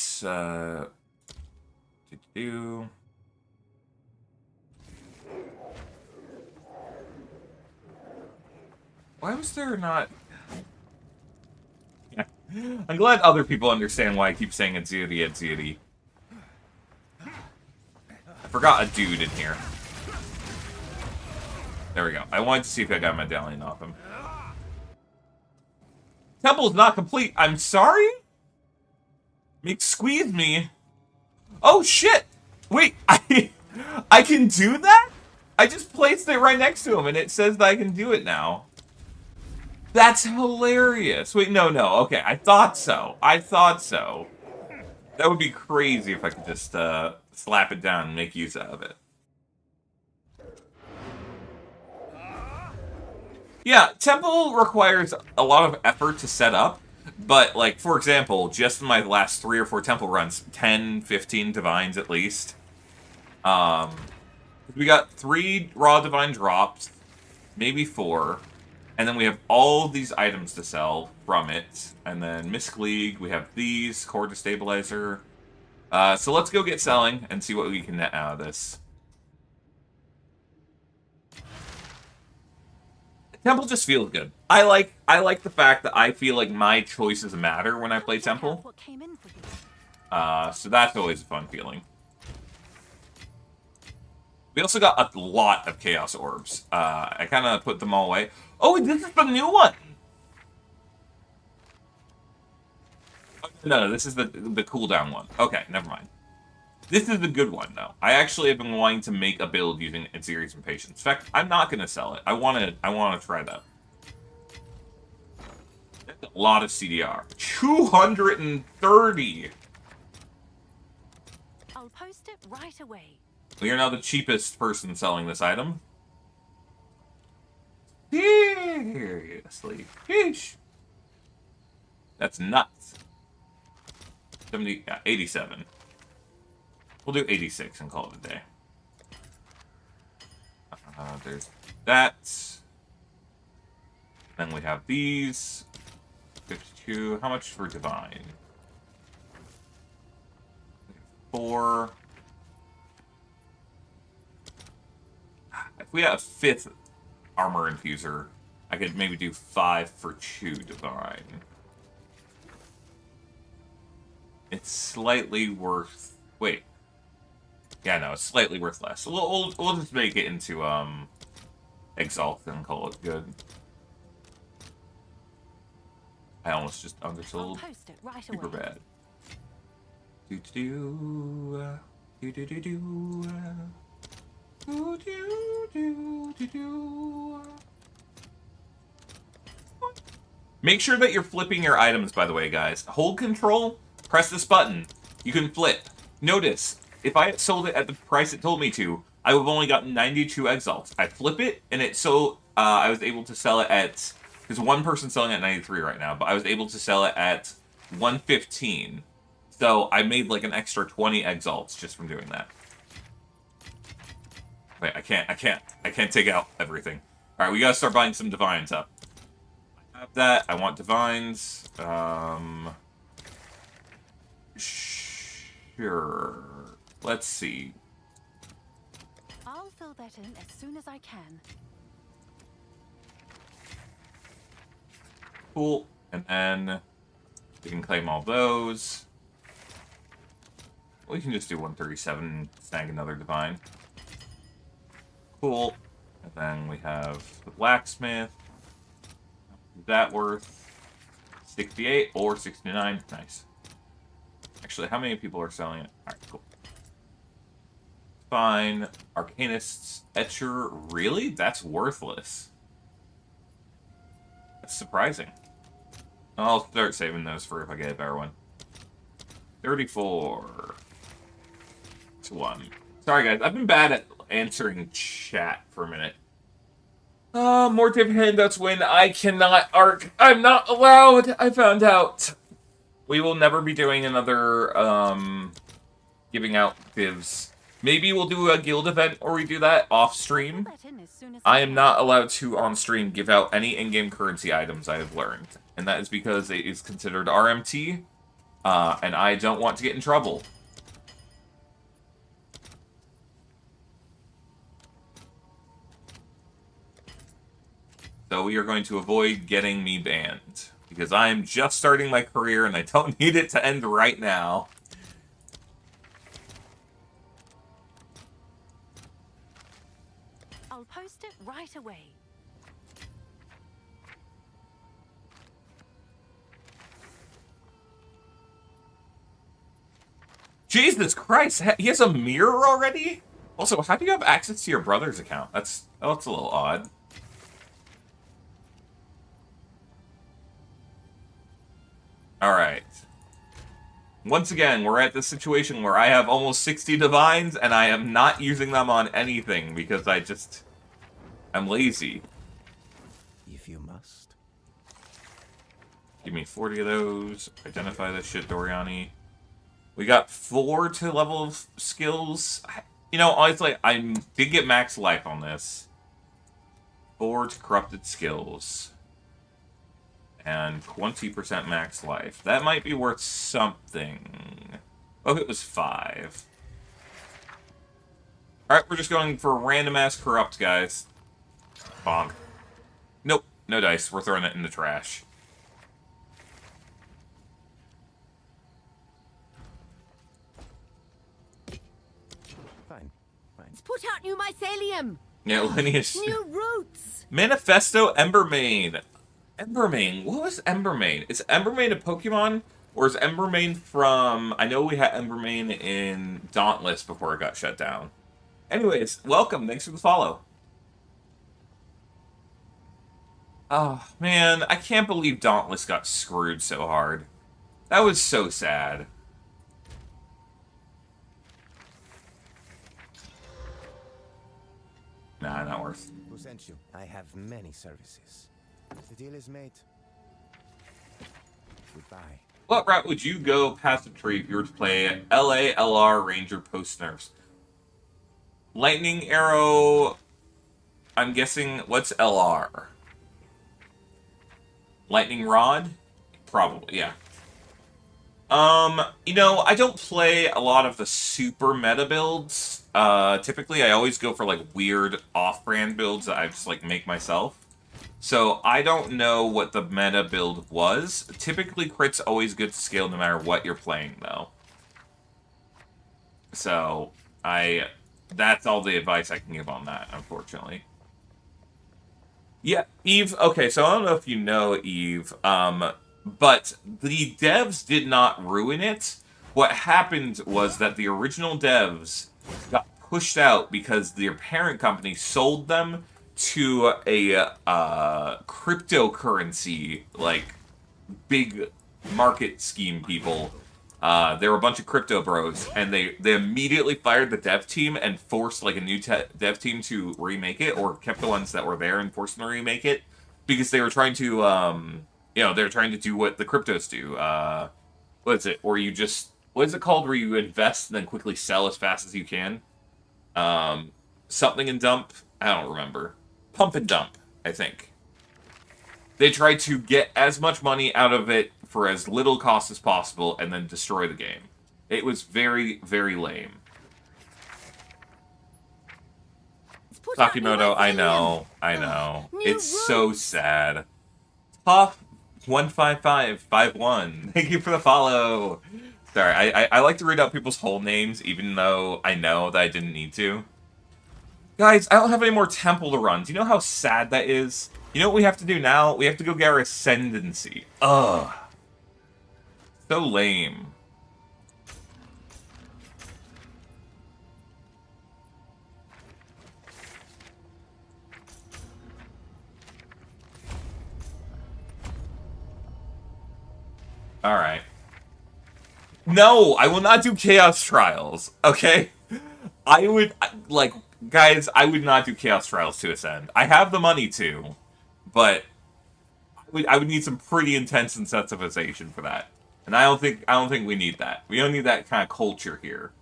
Why was there not? Yeah. I'm glad other people understand why I keep saying Atsiri. I forgot a dude in here. There we go. I wanted to see if I got a medallion off him. Temple's not complete. I'm sorry? Squeeze me. Oh, shit. Wait, I can do that? I just placed it right next to him, and it says that I can do it now. That's hilarious. Wait, no. Okay, I thought so. That would be crazy if I could just slap it down and make use out of it. Yeah, Temple requires a lot of effort to set up, but, like, for example, just in my last 3 or 4 Temple runs, 10, 15 Divines at least. We got 3 Raw Divine drops, maybe 4, and then we have all these items to sell from it, and then Mystic League, we have these, Core Destabilizer. So let's go get selling and see what we can net out of this. Temple just feels good. I like the fact that I feel like my choices matter when I play Temple. What came in for you? So that's always a fun feeling. We also got a lot of Chaos Orbs. I kind of put them all away. Oh, this is the new one! No, this is the cooldown one. Okay, never mind. This is the good one, though. I actually have been wanting to make a build using Series and Patience. In fact, I'm not going to sell it. I want to try that. That's a lot of CDR. 230! I'll post it right away. We are now the cheapest person selling this item. Seriously. Sheesh. That's nuts. 87. We'll do 86 and call it a day. There's that. Then we have these. 52. How much for Divine? 4. If we had a 5th Armor Infuser, I could maybe do 5 for 2 Divine. It's slightly worth... Wait. Yeah, no, it's slightly worth less. We'll just make it into, Exalt and call it good. I almost just undersold. I'll post it right Super away. bad. Do-do-do. Do-do-do-do. Do-do-do-do-do. Make sure that you're flipping your items, by the way, guys. Hold control, press this button. You can flip. Notice, if I had sold it at the price it told me to, I would have only gotten 92 exalts. I flip it, and I was able to sell it at... There's one person selling at 93 right now, but I was able to sell it at 115. So I made like an extra 20 exalts just from doing that. Wait, I can't take out everything. Alright, we gotta start buying some divines up. I have that. I want divines. Sure. Let's see. I'll fill that in as soon as I can. Cool. And then we can claim all those. We can just do 137 and snag another divine. Cool. And then we have the blacksmith. Is that worth 68 or 69? Nice. Actually, how many people are selling it? Alright, cool. Fine. Arcanist's Etcher. Really? That's worthless. That's surprising. I'll start saving those for if I get a better one. 34 to 1. Sorry, guys. I've been bad at answering chat for a minute. More tip handouts when I cannot arc. I'm not allowed. I found out. We will never be doing another, giving out divs. Maybe we'll do a guild event or we do that off stream. I am not allowed to, on stream, give out any in-game currency items, I have learned. And that is because it is considered RMT, and I don't want to get in trouble. So we are going to avoid getting me banned. Because I am just starting my career and I don't need it to end right now. I'll post it right away. Jesus Christ, he has a mirror already? Also, how do you have access to your brother's account? That's a little odd. Alright. Once again, we're at this situation where I have almost 60 divines, and I am not using them on anything, because I'm lazy. If you must. Give me 40 of those. Identify this shit, Doriani. We got 4 to level of skills. You know, honestly, I did get max life on this. 4 to corrupted skills. And 20% max life. That might be worth something. Oh, it was 5. Alright, we're just going for random-ass corrupt, guys. Bonk. Nope, no dice. We're throwing it in the trash. Fine. Let's put out new mycelium. Yeah, lineage. New roots. Manifesto Embermane. Embermane. What was Embermane? Is Embermane a Pokemon? Or is Embermane from... I know we had Embermane in Dauntless before it got shut down. Anyways, welcome. Thanks for the follow. Oh, man. I can't believe Dauntless got screwed so hard. That was so sad. Nah, not worth. Who sent you? I have many services. The deal is made. Goodbye. What route would you go past the tree if you were to play LA, LR, Ranger, post nerfs? Lightning Arrow, I'm guessing, what's LR? Lightning Rod? Probably, yeah. You know, I don't play a lot of the super meta builds. Typically I always go for, like, weird off-brand builds that I just, like, make myself. So, I don't know what the meta build was. Typically, crit's always good to scale no matter what you're playing, though. So, that's all the advice I can give on that, unfortunately. Yeah, Eve, okay, so I don't know if you know Eve, but the devs did not ruin it. What happened was that the original devs got pushed out because their parent company sold them to a cryptocurrency, like, big market scheme people. There were a bunch of crypto bros, and they immediately fired the dev team and forced, like, a new dev team to remake it, or kept the ones that were there and forced them to remake it, because they were trying to, you know, they were trying to do what the cryptos do. What is it? Where you just, what is it called? Where you invest and then quickly sell as fast as you can? Something and dump? I don't remember. Pump and dump, I think. They tried to get as much money out of it for as little cost as possible and then destroy the game. It was very, very lame. Sakimoto, I know. It's so sad. Tough 15551. Thank you for the follow. Sorry, I like to read out people's whole names, even though I know that I didn't need to. Guys, I don't have any more temple to run. Do you know how sad that is? You know what we have to do now? We have to go get our ascendancy. Ugh. So lame. Alright. No, I will not do Chaos Trials, okay? I would, like, guys, I would not do Chaos Trials to Ascend. I have the money to, but I would need some pretty intense incentivization for that. And I don't think we need that. We don't need that kind of culture here.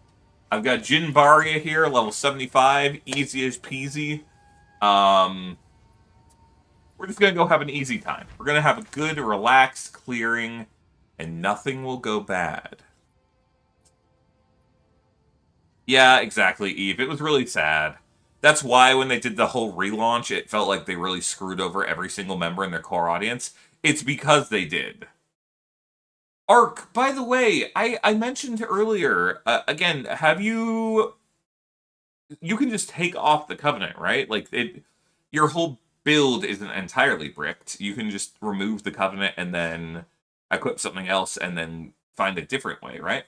I've got Jin Barya here, level 75, easy as peasy. We're just gonna go have an easy time. We're gonna have a good, relaxed clearing, and nothing will go bad. Yeah, exactly, Eve. It was really sad. That's why when they did the whole relaunch, it felt like they really screwed over every single member in their core audience. It's because they did. Ark, by the way, I mentioned earlier, again, have you... You can just take off the Covenant, right? Like, your whole build isn't entirely bricked. You can just remove the Covenant and then equip something else and then find a different way, right?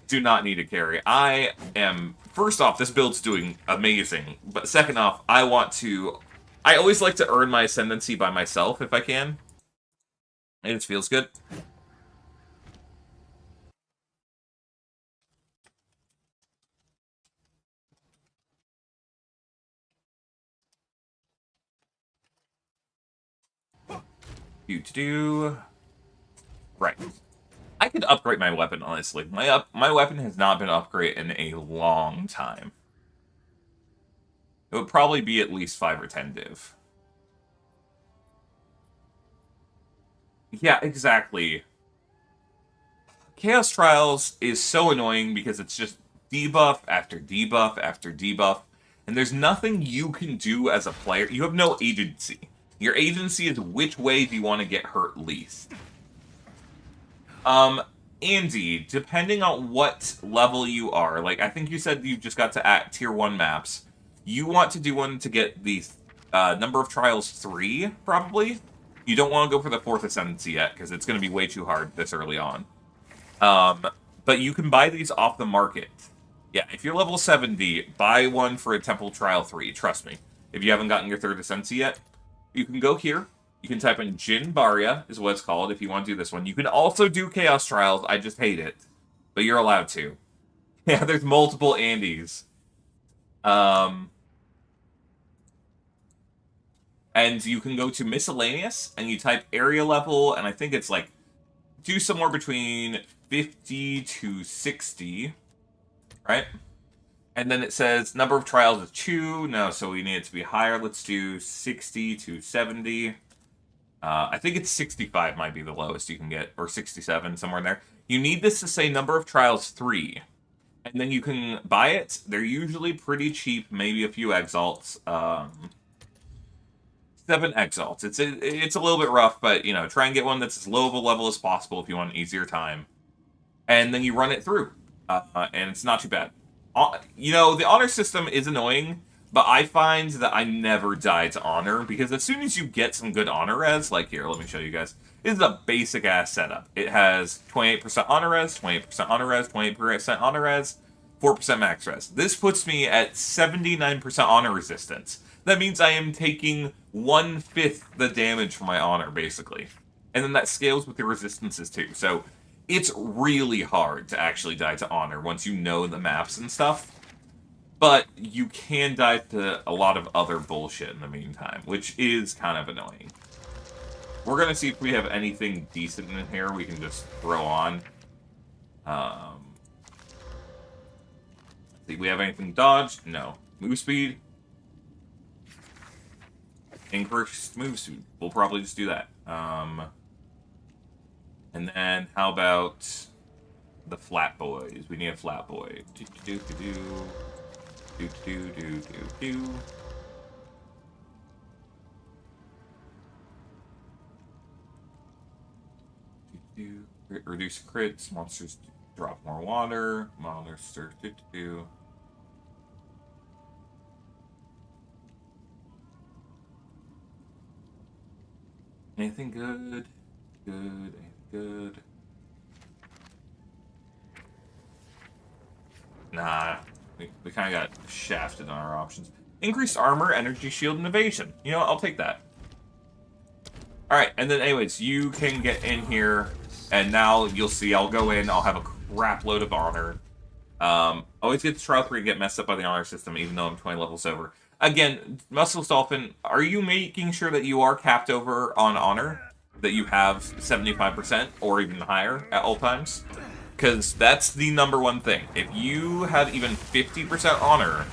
Do not need a carry. I am... First off, this build's doing amazing. But second off, I always like to earn my ascendancy by myself if I can. It just feels good. Right. I could upgrade my weapon, honestly. My weapon has not been upgraded in a long time. It would probably be at least 5 or 10 div. Yeah, exactly. Chaos Trials is so annoying because it's just debuff after debuff after debuff, and there's nothing you can do as a player. You have no agency. Your agency is which way do you want to get hurt least. Andy, depending on what level you are, like, I think you said you just got to tier 1 maps. You want to do one to get the number of trials 3, probably. You don't want to go for the 4th Ascendancy yet, because it's going to be way too hard this early on. But you can buy these off the market. Yeah, if you're level 70, buy one for a Temple Trial 3, trust me. If you haven't gotten your 3rd Ascendancy yet, you can go here. You can type in Jin Barya, is what it's called, if you want to do this one. You can also do Chaos Trials, I just hate it. But you're allowed to. Yeah, there's multiple Andys. And you can go to Miscellaneous, and you type area level, and I think it's like, do somewhere between 50 to 60, right? And then it says number of trials is 2. No, so we need it to be higher. Let's do 60 to 70. I think it's 65 might be the lowest you can get, or 67, somewhere in there. You need this to say number of trials 3. And then you can buy it. They're usually pretty cheap, maybe a few exalts. 7 exalts. It's a little bit rough, but, you know, try and get one that's as low of a level as possible if you want an easier time. And then you run it through. And it's not too bad. You know, the honor system is annoying, but I find that I never die to honor, because as soon as you get some good honor res, like here, let me show you guys. This is a basic-ass setup. It has 28% honor res, 28% honor res, 28% honor res, 4% max res. This puts me at 79% honor resistance. That means I am taking 1/5 the damage from my honor, basically. And then that scales with your resistances, too. So it's really hard to actually die to honor once you know the maps and stuff. But you can die to a lot of other bullshit in the meantime, which is kind of annoying. We're going to see if we have anything decent in here we can just throw on. See, we have anything dodged? No. Move speed? Increased move speed. We'll probably just do that. And then, how about the flat boys? We need a flat boy. Reduce crits. Monsters drop more water. Monsters do. Anything good? Good. Good. Nah. We kind of got shafted on our options. Increased armor, energy shield, and evasion. You know what? I'll take that. Alright, and then anyways, you can get in here, and now you'll see I'll go in, I'll have a crap load of honor. Always get the Trial 3 and get messed up by the honor system, even though I'm 20 levels over. Again, Muscles Dolphin, are you making sure that you are capped over on honor? That you have 75% or even higher at all times? Because that's the #1 thing. If you have even 50% honor,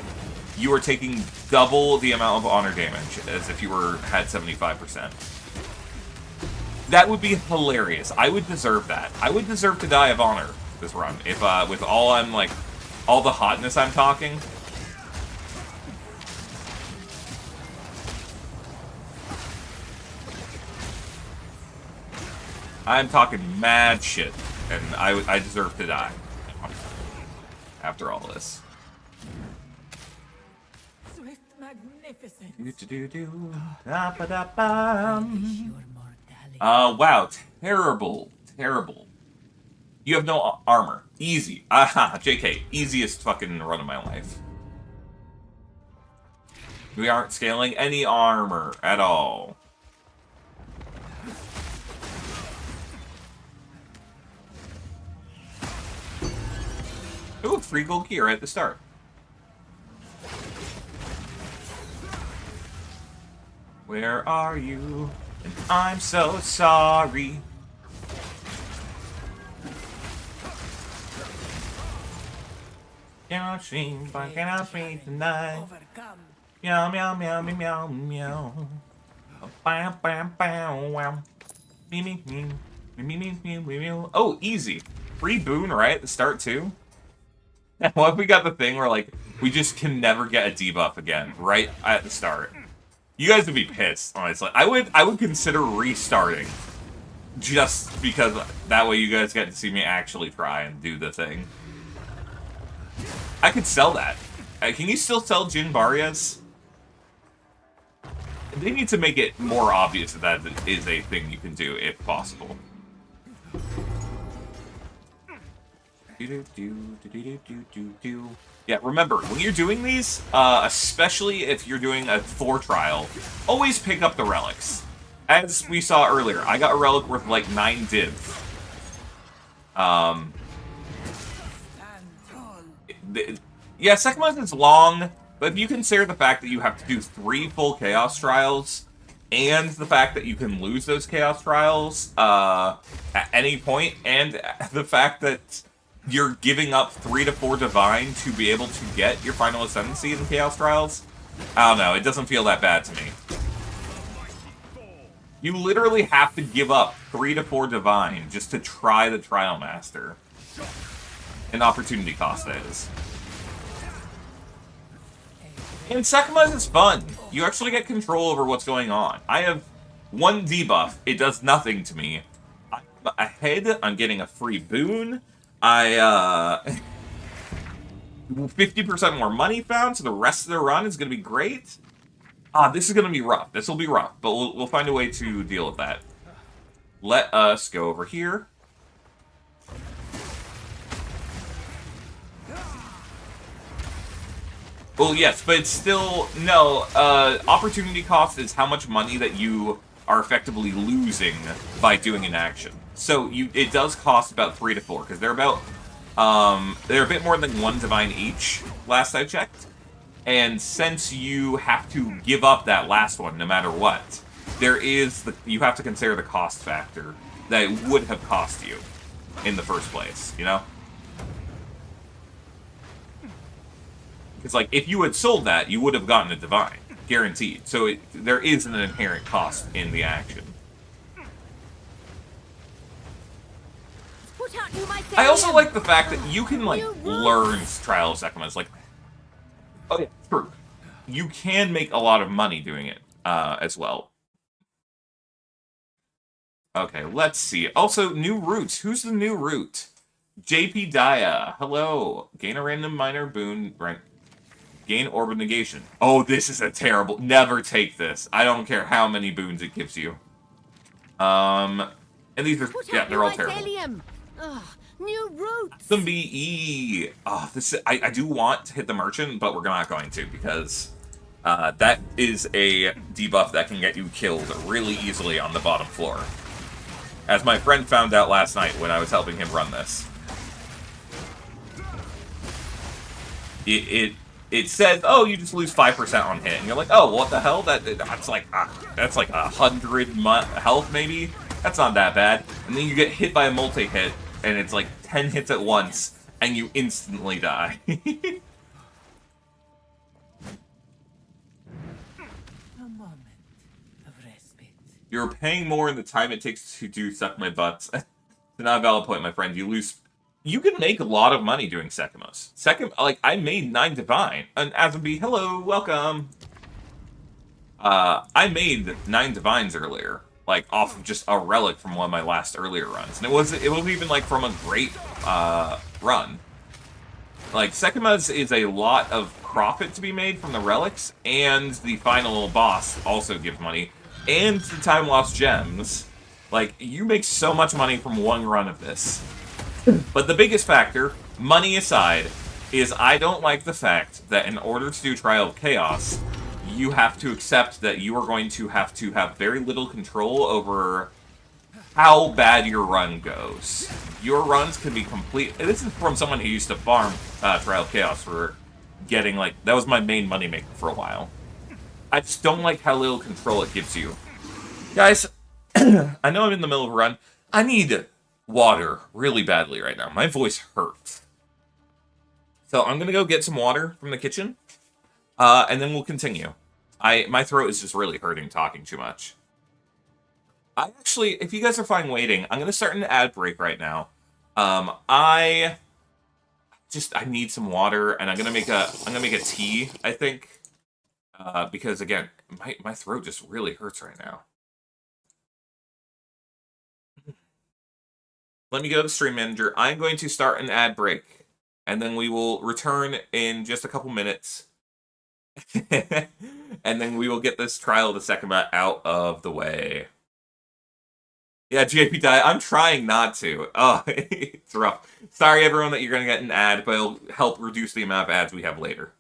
you are taking double the amount of honor damage as if you had 75%. That would be hilarious. I would deserve that. I would deserve to die of honor this run. If, with all the hotness I'm talking. I'm talking mad shit, and I deserve to die. After all this. Swift magnificence. Wow, terrible. You have no armor. Easy. Aha, JK. Easiest fucking run of my life. We aren't scaling any armor at all. Ooh, free gold key right at the start. Where are you? And I'm so sorry. Cannot sleep, I cannot sleep tonight. Meow, meow, meow, meow, meow, meow. Bam, bam, bam, wow. Me, me, me. Me, me, me, me, me, me. Oh, easy. Free boon right at the start, too? What if we got the thing where, like, we just can never get a debuff again, right at the start? You guys would be pissed, honestly. I would consider restarting. Just because that way you guys get to see me actually try and do the thing. I could sell that. Can you still sell Jin Barrias? They need to make it more obvious that that is a thing you can do, if possible. Yeah, remember, when you're doing these, especially if you're doing a 4 trial, always pick up the relics. As we saw earlier, I got a relic worth like 9 div. Yeah, second month is long, but if you consider the fact that you have to do 3 full Chaos Trials, and the fact that you can lose those Chaos Trials at any point, and the fact that you're giving up 3 to 4 Divine to be able to get your Final Ascendancy in the Chaos Trials, I don't know, it doesn't feel that bad to me. You literally have to give up 3 to 4 Divine just to try the Trial Master. An opportunity cost, that is. And Sakuma is fun. You actually get control over what's going on. I have 1 debuff. It does nothing to me. I'm ahead. I'm getting a free boon. 50% more money found, so the rest of the run is going to be great. This is going to be rough. This will be rough, but we'll find a way to deal with that. Let us go over here. Well, yes, but it's still... No, opportunity cost is how much money that you are effectively losing by doing an action. So it does cost about 3 to 4, because they're about... they're a bit more than 1 Divine each, last I checked. And since you have to give up that last one, no matter what, you have to consider the cost factor that it would have cost you in the first place, you know? It's like, if you had sold that, you would have gotten a Divine. Guaranteed. So there is an inherent cost in the action. I also like the fact that you can, like, learn Trial of Sekimas. Like, oh yeah, true. You can make a lot of money doing it, as well. Okay, let's see. Also, new routes. Who's the new route? JP Daya. Hello. Gain a random minor boon. Gain orb of negation. Oh, this is a terrible... Never take this. I don't care how many boons it gives you. And these are... Put Yeah, out they're new all terrible. mycelium. Ugh, new routes. The BE. Oh, this is, I do want to hit the merchant, but we're not going to because that is a debuff that can get you killed really easily on the bottom floor. As my friend found out last night when I was helping him run this. It says, oh, you just lose 5% on hit, and you're like, oh, what the hell? That's like 100 health maybe. That's not that bad. And then you get hit by a multi-hit, and it's like 10 hits at once, and you instantly die. A moment of respite. You're paying more in the time it takes to do suck my butts. Not a valid point, my friend. You lose. You can make a lot of money doing Sekimos. Like, I made 9 Divine. And Azumbi, hello, welcome. I made 9 Divines earlier. Like, off of just a relic from one of my last earlier runs. And it wasn't even, like, from a great, run. Like, Sekimos is a lot of profit to be made from the relics, and the final boss also gives money, and the time lost gems. Like, you make so much money from one run of this. But the biggest factor, money aside, is I don't like the fact that in order to do Trial of Chaos, you have to accept that you are going to have very little control over how bad your run goes. Your runs can be complete... This is from someone who used to farm Trial of Chaos for getting, like... That was my main moneymaker for a while. I just don't like how little control it gives you. Guys, I know I'm in the middle of a run. I need water really badly right now. My voice hurts. So I'm going to go get some water from the kitchen, and then we'll continue. My throat is just really hurting talking too much. If you guys are fine waiting, I'm going to start an ad break right now. I need some water, and I'm going to make a tea, I think. Because again, my throat just really hurts right now. Let me go to Stream Manager. I'm going to start an ad break, and then we will return in just a couple minutes. And then we will get this trial of the Sekima out of the way. Yeah, JP Die, I'm trying not to. Oh, it's rough. Sorry, everyone, that you're going to get an ad, but it'll help reduce the amount of ads we have later.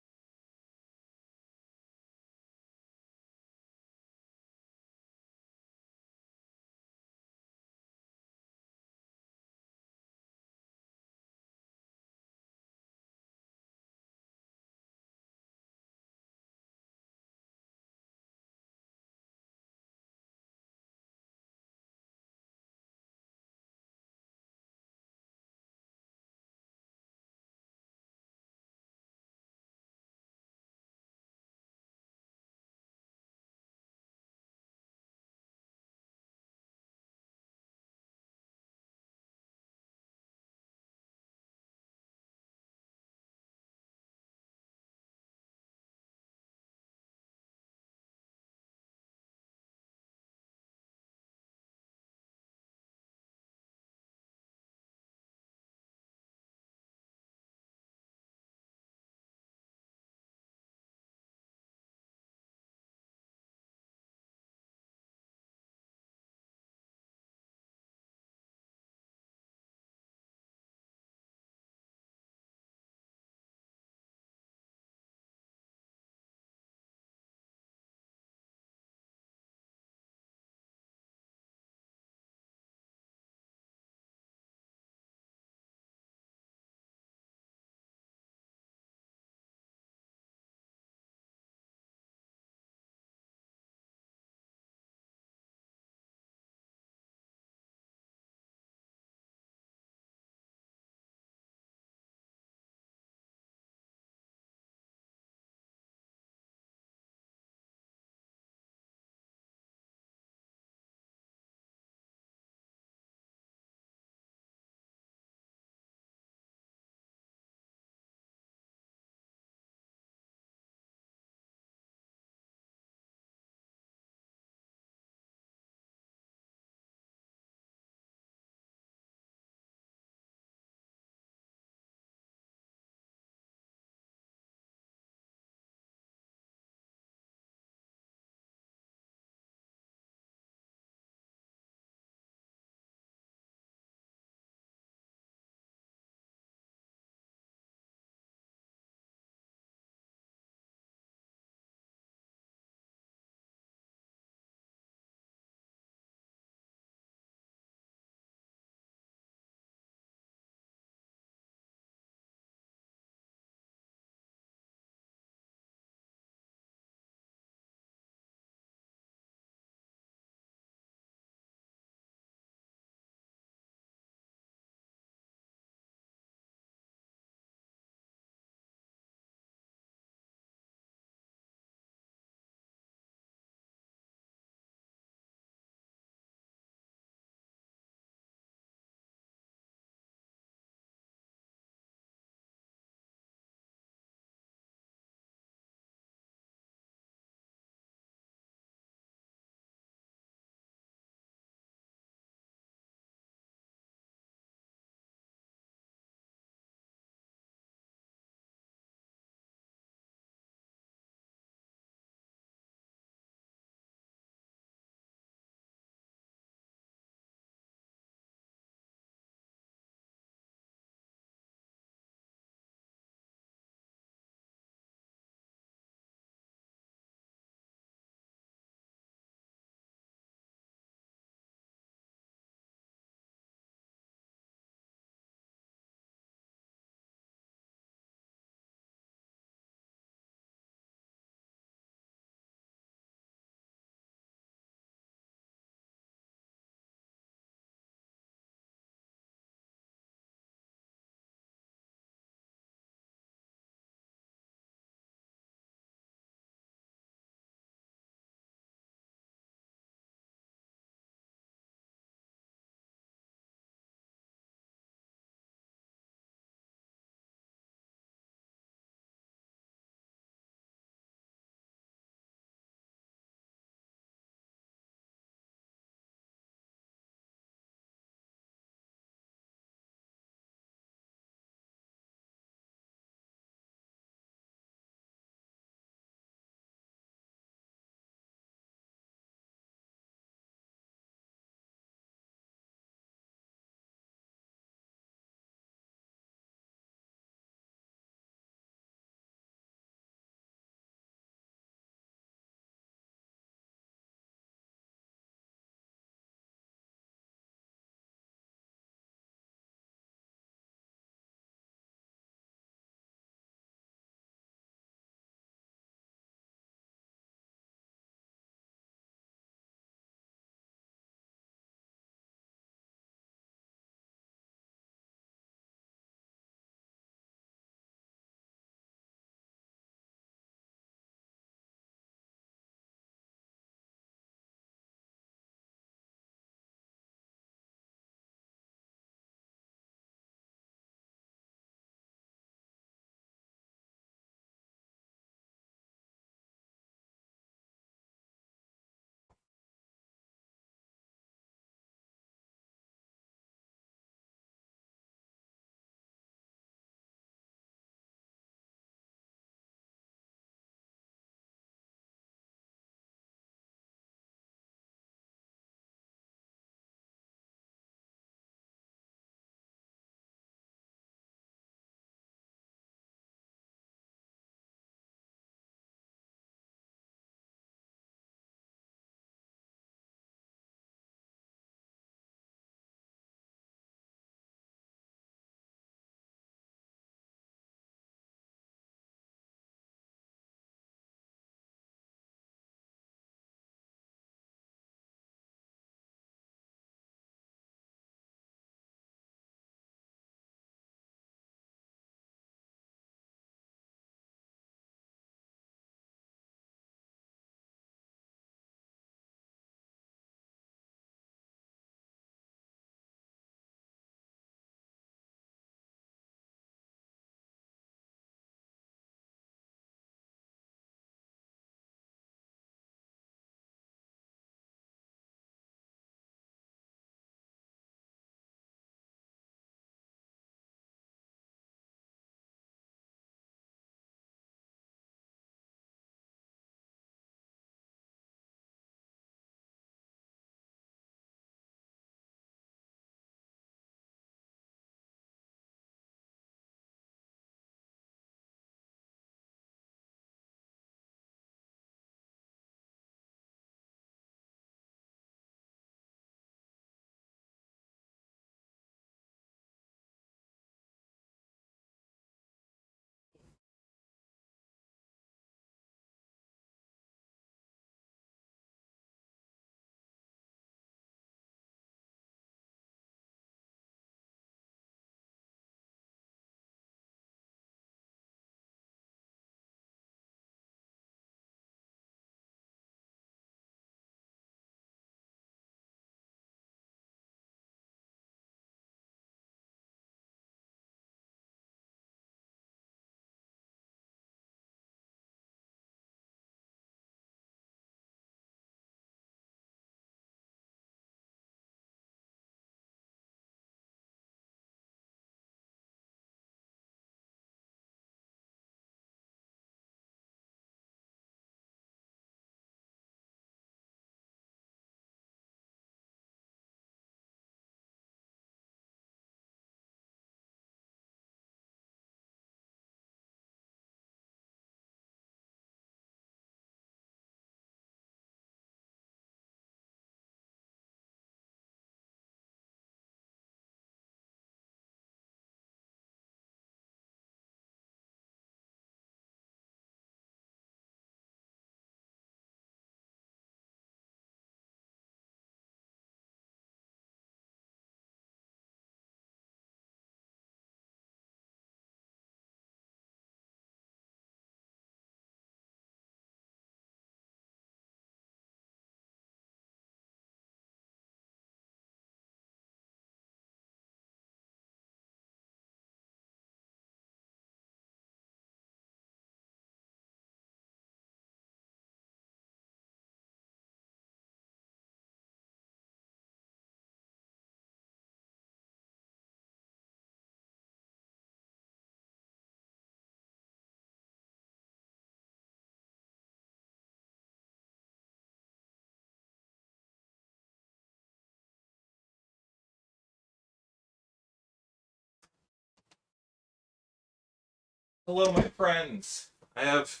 Hello, my friends. I have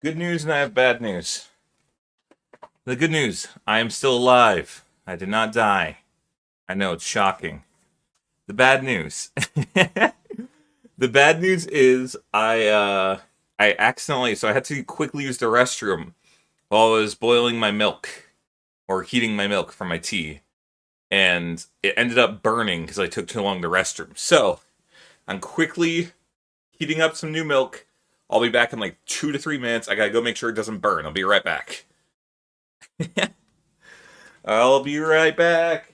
good news and I have bad news. The good news, I am still alive. I did not die. I know, it's shocking. The bad news. The bad news is I accidentally, so I had to quickly use the restroom while I was boiling my milk or heating my milk for my tea. And it ended up burning because I took too long to restroom. So, I'm quickly heating up some new milk. I'll be back in like 2 to 3 minutes. I gotta go make sure it doesn't burn. I'll be right back. I'll be right back.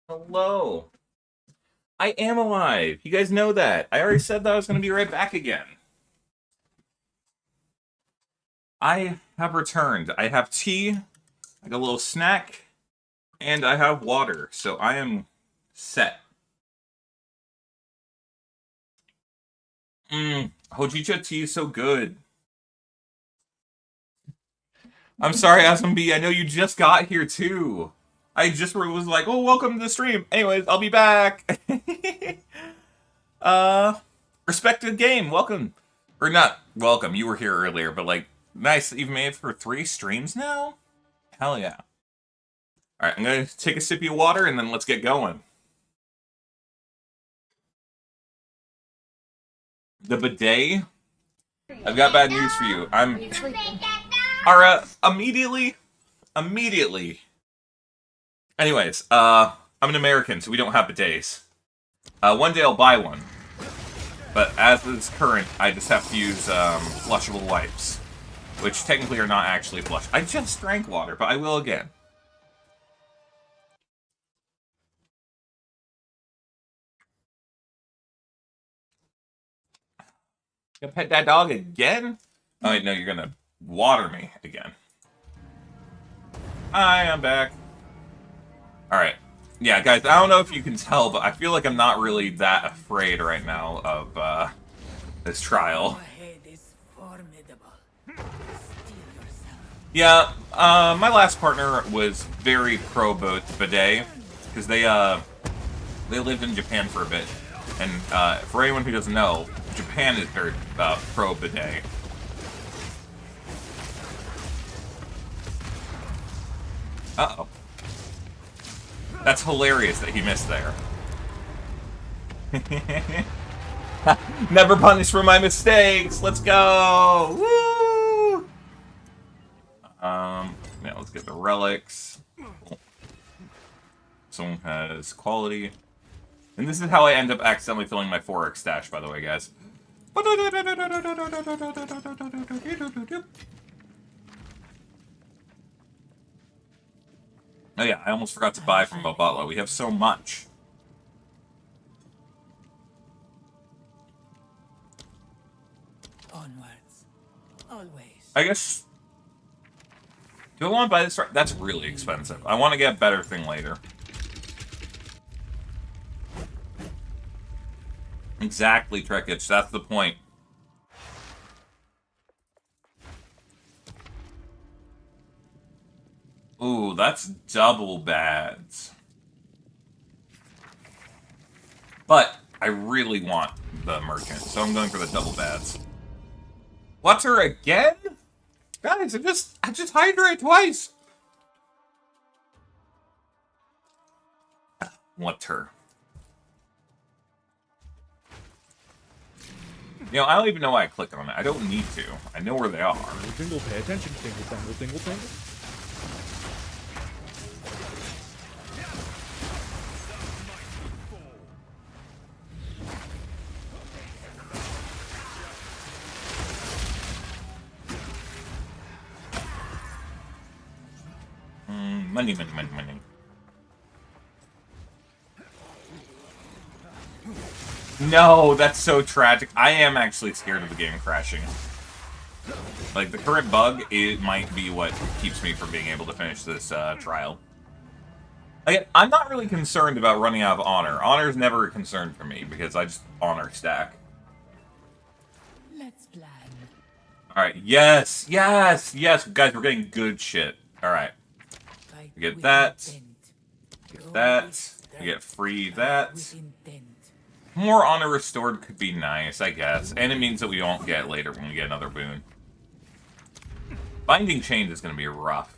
Hello. I am alive. You guys know that. I already said that I was going to be right back again. I have returned. I have tea, I got a little snack, and I have water. So I am set. Hojicha tea is so good. I'm sorry, Asmb. I know you just got here too. I just was like, oh, welcome to the stream. Anyways, I'll be back. Respected game, welcome. Or not welcome, you were here earlier, but like, nice that you've made it for 3 streams now? Hell yeah. Alright, I'm gonna take a sip of water and then let's get going. The bidet? I've got bad news for you. Immediately. Anyways, I'm an American, so we don't have bidets. One day I'll buy one. But as is current, I just have to use flushable wipes. Which technically are not actually flush. I just drank water, but I will again. You gonna pet that dog again? Oh wait, no, you're gonna water me again. Hi, I'm back. Alright. Yeah, guys, I don't know if you can tell, but I feel like I'm not really that afraid right now of, this trial. Yeah, my last partner was very pro-bidet, because they lived in Japan for a bit. And, for anyone who doesn't know, Japan is very, pro-bidet. Uh-oh. That's hilarious that he missed there. Never punished for my mistakes! Let's go! Woo! Yeah, let's get the relics. Someone has quality. And this is how I end up accidentally filling my 4x stash, by the way, guys. Oh yeah, I almost forgot to buy from Bobatla. We have so much. Onwards. Always. I guess... Do I want to buy this? That's really expensive. I want to get a better thing later. Exactly, Trekich. That's the point. Ooh, that's double bads. But I really want the merchant, so I'm going for the double bads. What's her again? Guys, I just hydrate twice. What's her? You know, I don't even know why I click on it. I don't need to. I know where they are. Dingle, pay attention. Dingle, dangle, dingle, dangle. Money. No, that's so tragic. I am actually scared of the game crashing. Like, the current bug, it might be what keeps me from being able to finish this trial. Like, I'm not really concerned about running out of honor. Honor is never a concern for me, because I just honor stack. Let's plan. Alright, yes! Guys, we're getting good shit. Alright. We get that. Get that. We get free that. More honor restored could be nice, I guess. And it means that we won't get later when we get another boon. Binding Chains is going to be rough.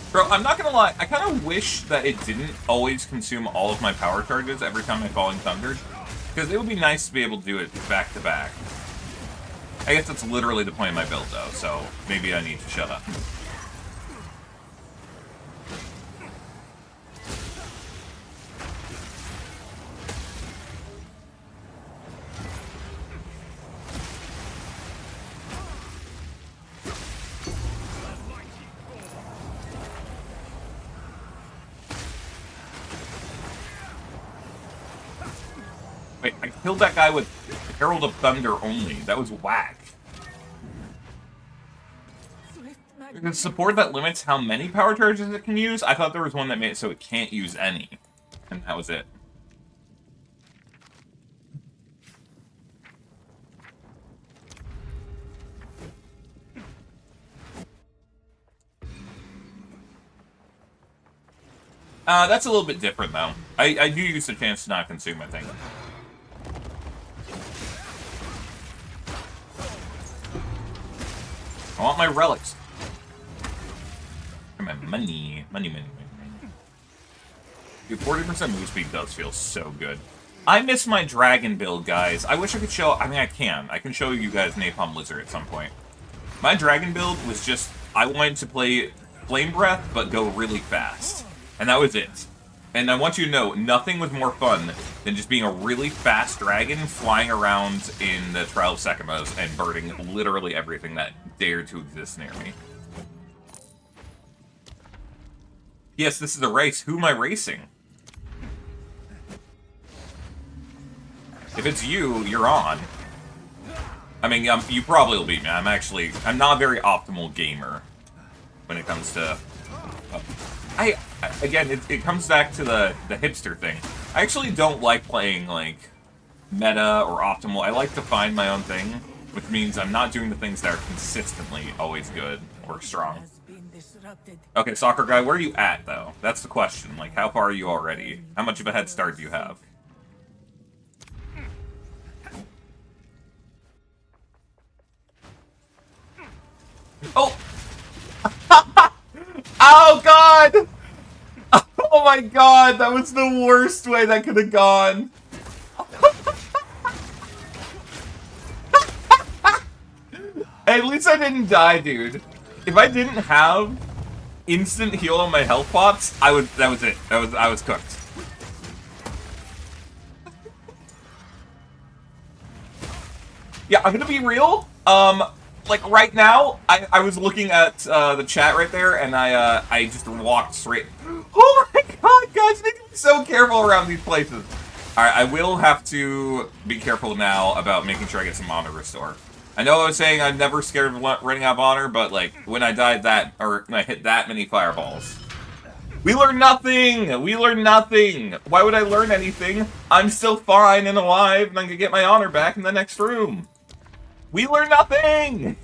Bro, I'm not gonna lie, I kind of wish that it didn't always consume all of my power charges every time I Falling Thundered, because it would be nice to be able to do it back to back. I guess that's literally the point of my build, though, so maybe I need to shut up. Wait, I killed that guy with Herald of Thunder only. That was whack. The support that limits how many power charges it can use? I thought there was one that made it so it can't use any. And that was it. That's a little bit different, though. I do use the chance to not consume, I think. I want my relics. And my money. Money, money, money. Dude, 40% move speed does feel so good. I miss my dragon build, guys. I wish I could show... I mean, I can. I can show you guys Napalm Lizard at some point. My dragon build was just... I wanted to play Flame Breath, but go really fast. And that was it. And I want you to know, nothing was more fun than just being a really fast dragon flying around in the Trial of Sekimos and burning literally everything that dared to exist near me. Yes, this is a race. Who am I racing? If it's you, you're on. I mean, you probably will beat me. I'm not a very optimal gamer when it comes to... Again, it comes back to the hipster thing. I actually don't like playing, like, meta or optimal. I like to find my own thing, which means I'm not doing the things that are consistently always good or strong. Has been disrupted. Okay, soccer guy, where are you at, though? That's the question. Like, how far are you already? How much of a head start do you have? Oh! Oh, God! Oh, my God! That was the worst way that could have gone. At least I didn't die, dude. If I didn't have instant heal on my health pots, that was it. I was cooked. Yeah, I'm gonna be real. Like right now, I was looking at the chat right there, and I just walked straight. Oh my God, guys, I need to be so careful around these places. All right, I will have to be careful now about making sure I get some honor restore. I know I was saying I'm never scared of running out of honor, but like when I died when I hit that many fireballs, we learned nothing. We learned nothing. Why would I learn anything? I'm still fine and alive, and I'm gonna get my honor back in the next room. We learned nothing!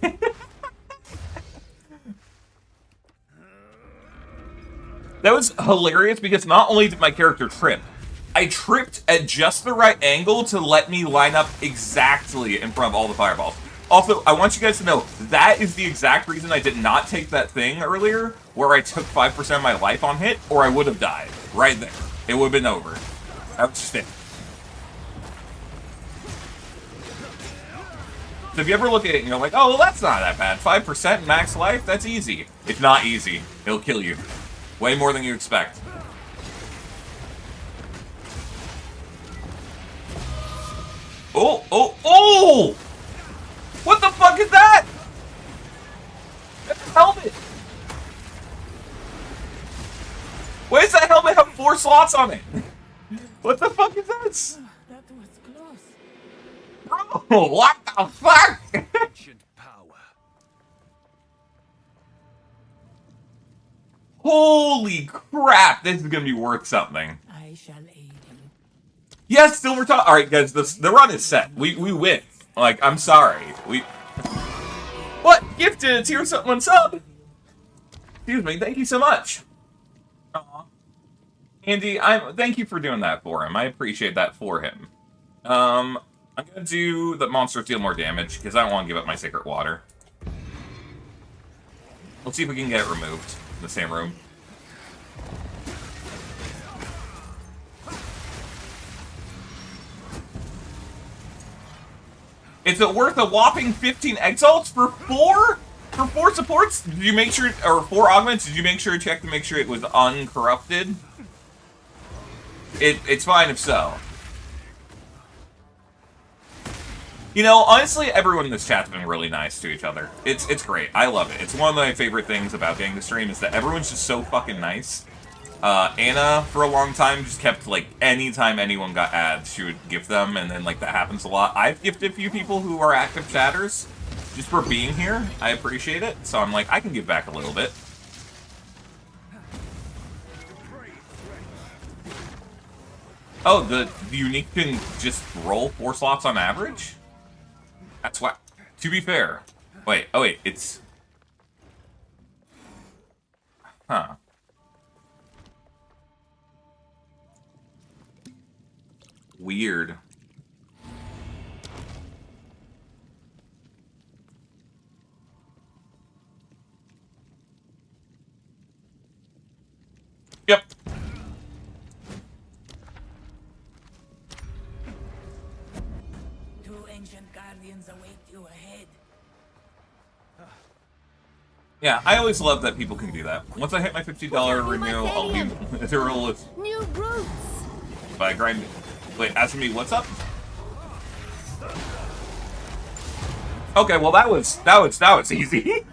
That was hilarious because not only did my character trip, I tripped at just the right angle to let me line up exactly in front of all the fireballs. Also, I want you guys to know, that is the exact reason I did not take that thing earlier, where I took 5% of my life on hit, or I would have died. Right there. It would have been over. That was just it. So if you ever look at it and you're like, oh, well, that's not that bad. 5% max life? That's easy. It's not easy. It'll kill you. Way more than you expect. Oh, oh, oh! What the fuck is that? That's a helmet. Why does that helmet have 4 slots on it? What the fuck is this? That was close. Bro, what the fuck? Ancient power. Holy crap, this is gonna be worth something. I shall aid you. Yes, silver top. All right, guys, the run is set. We win. Like, I'm sorry. What? Gifted tier one sub. Excuse me. Thank you so much. Aw. Andy, thank you for doing that for him. I appreciate that for him. I'm gonna do the monsters deal more damage because I don't want to give up my sacred water. Let's see if we can get it removed in the same room. Is it worth a whopping 15 exalts for 4? For 4 supports? Did you make sure, or 4 augments? Did you make sure to check to make sure it was uncorrupted? It's fine if so. You know, honestly, everyone in this chat's been really nice to each other. It's great. I love it. It's one of my favorite things about getting the stream is that everyone's just so fucking nice. Anna, for a long time, just kept, like, anytime anyone got ads, she would gift them, and then, like, that happens a lot. I've gifted a few people who are active chatters, just for being here. I appreciate it, so I'm like, I can give back a little bit. Oh, the unique can just roll 4 slots on average? That's why. To be fair. Wait, oh wait, it's... Huh. Weird. Yeah, I always love that people can do that. Once I hit my $50 renew, I'll be literal New routes. if I grind. Wait, ask me what's up? Okay, well that was easy.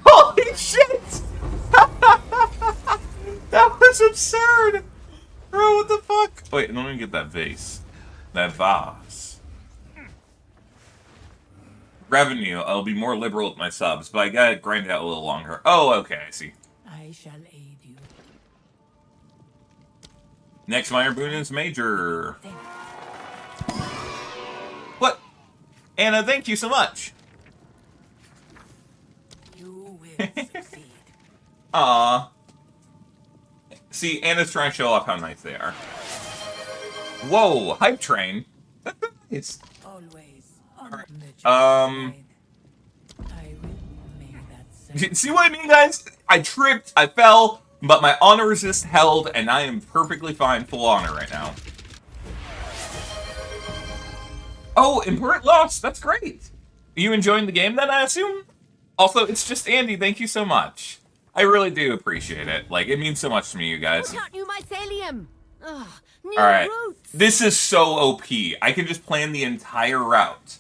Holy shit! That was absurd! Bro, what the fuck? Wait, let me get that vase. That vase. Revenue, I'll be more liberal with my subs, but I gotta grind it out a little longer. Oh, okay, I see. I shall aid you. Next minor boon is major. What? Anna, thank you so much. You will succeed. Aww. See, Anna's trying to show off how nice they are. Whoa, hype train. It's Always on Alright, the merchant's side. I will make that same. see what I mean, guys? I tripped, I fell, but my honor resist held, and I am perfectly fine full honor right now. Oh, important loss. That's great. Are you enjoying the game then, I assume? Also, it's just Andy. Thank you so much. I really do appreciate it. Like, it means so much to me, you guys. Look out, new mycelium. Ugh, new Alright. routes. This is so OP. I can just plan the entire route.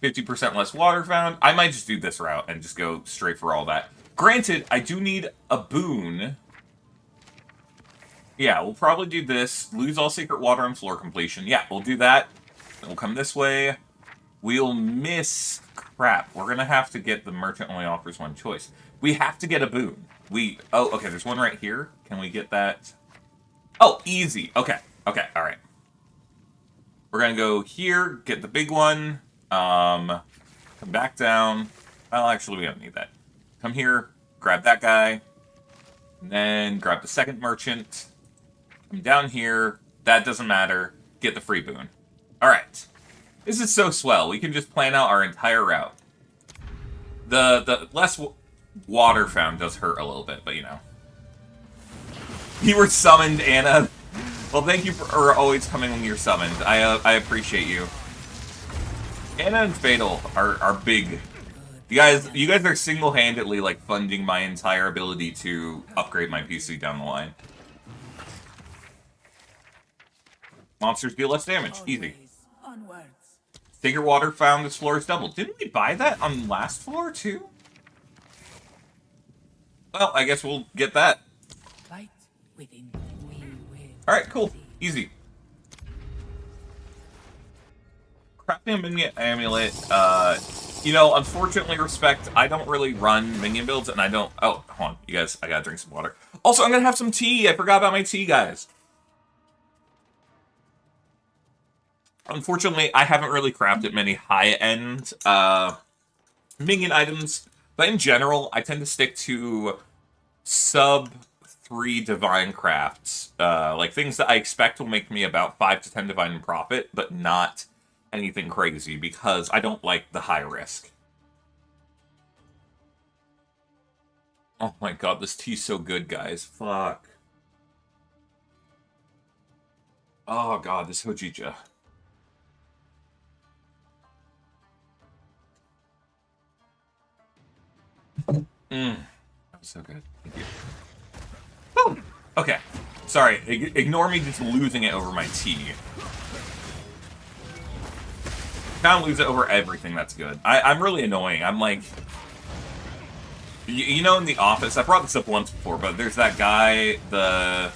50% less water found. I might just do this route and just go straight for all that. Granted, I do need a boon. Yeah, we'll probably do this. Lose all secret water on floor completion. Yeah, we'll do that. Then we'll come this way. We'll miss... Crap. We're going to have to get the merchant only offers one choice. We have to get a boon. Oh, okay, there's one right here. Can we get that? Oh, easy. Okay, alright. We're going to go here, get the big one. Come back down. Well, actually, we don't need that. Come here, grab that guy. And then grab the second merchant. Come down here. That doesn't matter. Get the free boon. Alright. This is so swell. We can just plan out our entire route. The less water found does hurt a little bit, but you know. You were summoned, Anna. Well, thank you for always coming when you're summoned. I appreciate you. Anna and Fatal are big. You guys are single-handedly like funding my entire ability to upgrade my PC down the line. Monsters deal less damage. Easy. Always onwards. Secret water found this floor is doubled. Didn't we buy that on last floor too? Well, I guess we'll get that. Fight within. We will. Alright, cool. succeed. Easy. Crafting a minion amulet, you know, unfortunately, Respect, I don't really run minion builds, and I don't... Oh, hold on, you guys, I gotta drink some water. Also, I'm gonna have some tea! I forgot about my tea, guys. Unfortunately, I haven't really crafted many high-end, minion items, but in general, I tend to stick to sub-3 divine crafts. Like, things that I expect will make me about 5 to 10 divine in profit, but not anything crazy, because I don't like the high risk. Oh my god, this tea's so good, guys. Fuck. Oh god, this Hojija. That was so good. Thank you. Woo! Okay. Sorry, ignore me just losing it over my tea. Now lose it over everything, that's good. I'm really annoying. I'm like... You know in The Office, I brought this up once before, but there's that guy, I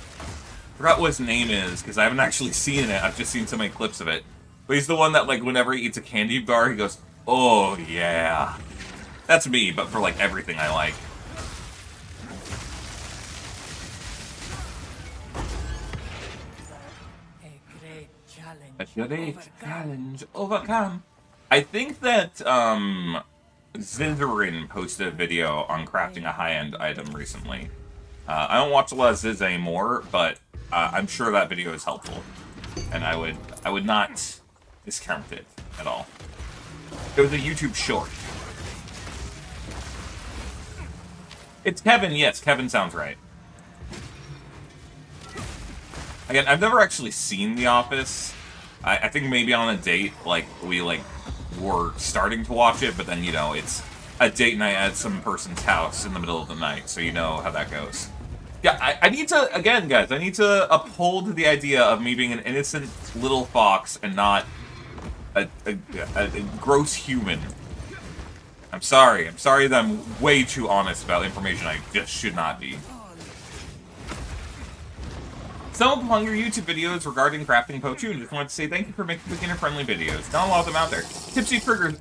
forgot what his name is, because I haven't actually seen it. I've just seen so many clips of it. But he's the one that, like, whenever he eats a candy bar, he goes, "Oh, yeah." That's me, but for, like, everything I like. A great challenge. A great overcome. challenge overcome. I think that, Zizarin posted a video on crafting a high-end item recently. I don't watch a lot of Ziz anymore, but I'm sure that video is helpful. And I would not discount it at all. It was a YouTube short. It's Kevin, yes, Kevin sounds right. Again, I've never actually seen The Office. I think maybe on a date, like, we, like, were starting to watch it, but then, you know, it's a date night at some person's house in the middle of the night, so you know how that goes. Yeah, I need to, again, guys, I need to uphold the idea of me being an innocent little fox and not a gross human. I'm sorry that I'm way too honest about information I just should not be. Some of your YouTube videos regarding crafting PoE just wanted to say thank you for making beginner-friendly videos. Not a lot of them out there. Tipsy Triggers,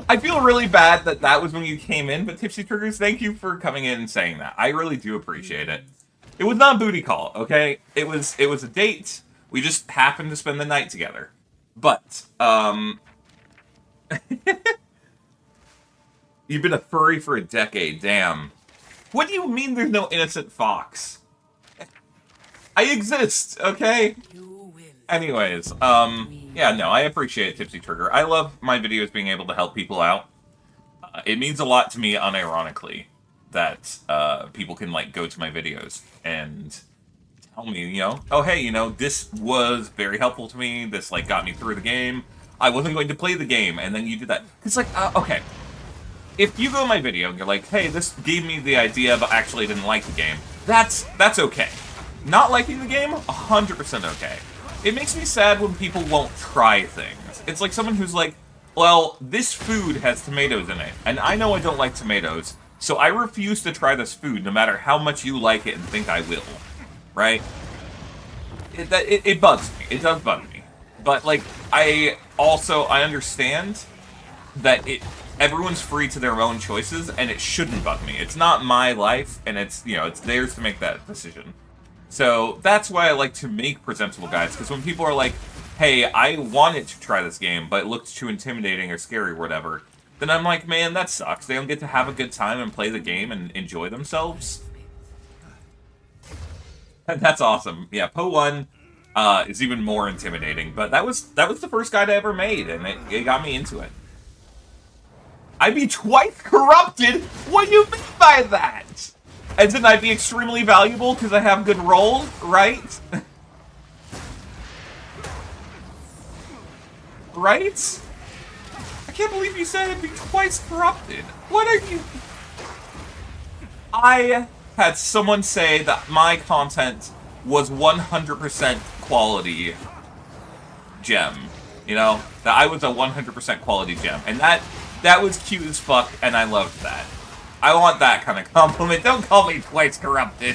I feel really bad that that was when you came in, but Tipsy Triggers, thank you for coming in and saying that. I really do appreciate it. It was not a booty call, okay? It was a date. We just happened to spend the night together. But, you've been a furry for a decade, damn. What do you mean there's no innocent fox? I exist, okay? Anyways, yeah, no, I appreciate Tipsy Trigger. I love my videos being able to help people out. It means a lot to me, unironically, that people can, like, go to my videos and tell me, you know, oh, hey, you know, this was very helpful to me. This, like, got me through the game. I wasn't going to play the game, and then you did that. It's like, okay. If you go to my video and you're like, hey, this gave me the idea, but actually didn't like the game, that's okay. Not liking the game, 100% okay. It makes me sad when people won't try things. It's like someone who's like, well, this food has tomatoes in it, and I know I don't like tomatoes, so I refuse to try this food no matter how much you like it and think I will. Right? It bugs me. It does bug me. But, like, I understand that everyone's free to their own choices, and it shouldn't bug me. It's not my life, and it's, you know, it's theirs to make that decision. So that's why I like to make presentable guides, because when people are like, hey, I wanted to try this game, but it looked too intimidating or scary or whatever, then I'm like, man, that sucks. They don't get to have a good time and play the game and enjoy themselves. That's awesome. Yeah, PoE 1 is even more intimidating, but that was the first guide I ever made, and it got me into it. I'd be twice corrupted? What do you mean by that? As in I'd be extremely valuable because I have good rolls, right? Right? I can't believe you said I'd be twice corrupted. What are you... I had someone say that my content was 100% quality gem. You know? That I was a 100% quality gem. And that was cute as fuck, and I loved that. I want that kind of compliment. Don't call me twice corrupted.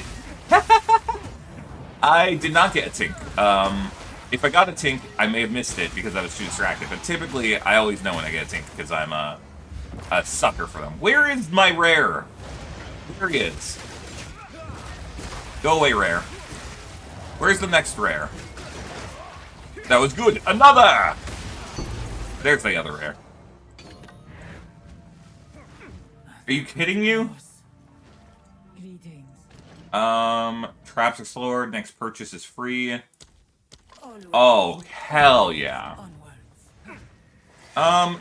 I did not get a tink. If I got a tink, I may have missed it because I was too distracted. But typically, I always know when I get a tink because I'm a sucker for them. Where is my rare? There he is. Go away, rare. Where's the next rare? That was good. Another! There's the other rare. Are you kidding you? Traps explored. Next purchase is free. Oh, hell yeah.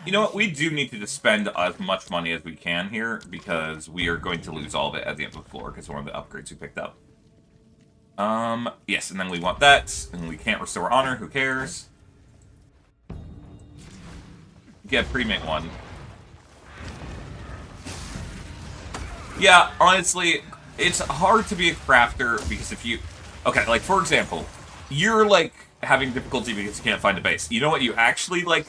You know what? We do need to just spend as much money as we can here, because we are going to lose all of it at the end of the floor, because one of the upgrades we picked up. Yes, and then we want that, and we can't restore honor, who cares? Get pre-mate one. Yeah, honestly, it's hard to be a crafter, because if you... Okay, like, for example, you're, like, having difficulty because you can't find a base. You know what you actually, like,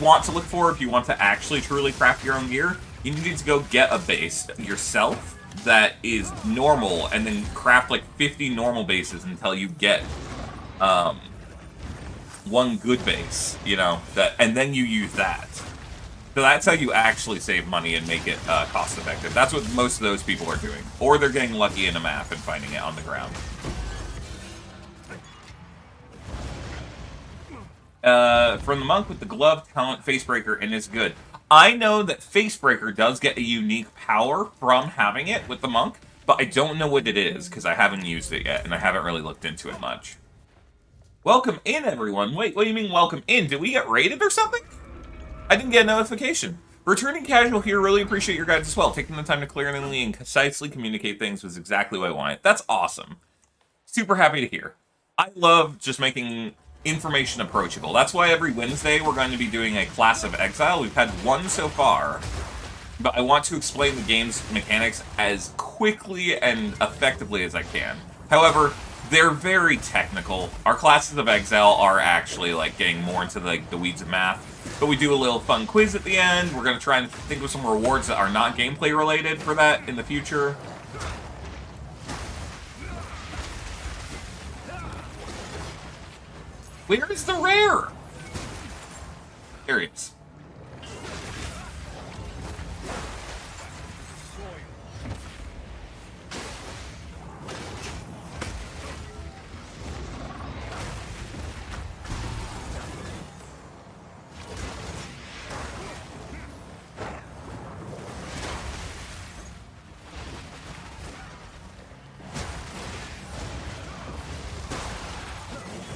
want to look for if you want to actually truly craft your own gear? You need to go get a base yourself that is normal, and then craft, like, 50 normal bases until you get, one good base, you know, and then you use that. So that's how you actually save money and make it cost-effective. That's what most of those people are doing. Or they're getting lucky in a map and finding it on the ground. From the monk with the glove, talent, Facebreaker, and is good. I know that Facebreaker does get a unique power from having it with the monk, but I don't know what it is, because I haven't used it yet, and I haven't really looked into it much. Welcome in, everyone. Wait, what do you mean welcome in? Did we get raided or something? I didn't get a notification. Returning casual here, really appreciate your guides as well. Taking the time to clearly and concisely communicate things was exactly what I wanted. That's awesome. Super happy to hear. I love just making information approachable. That's why every Wednesday we're going to be doing a Class of Exile. We've had one so far. but I want to explain the game's mechanics as quickly and effectively as I can. However, they're very technical. Our classes of Exile are actually like getting more into the weeds of math. But we do a little fun quiz at the end. We're going to try and think of some rewards that are not gameplay related for that in the future. Where is the rare? There he is.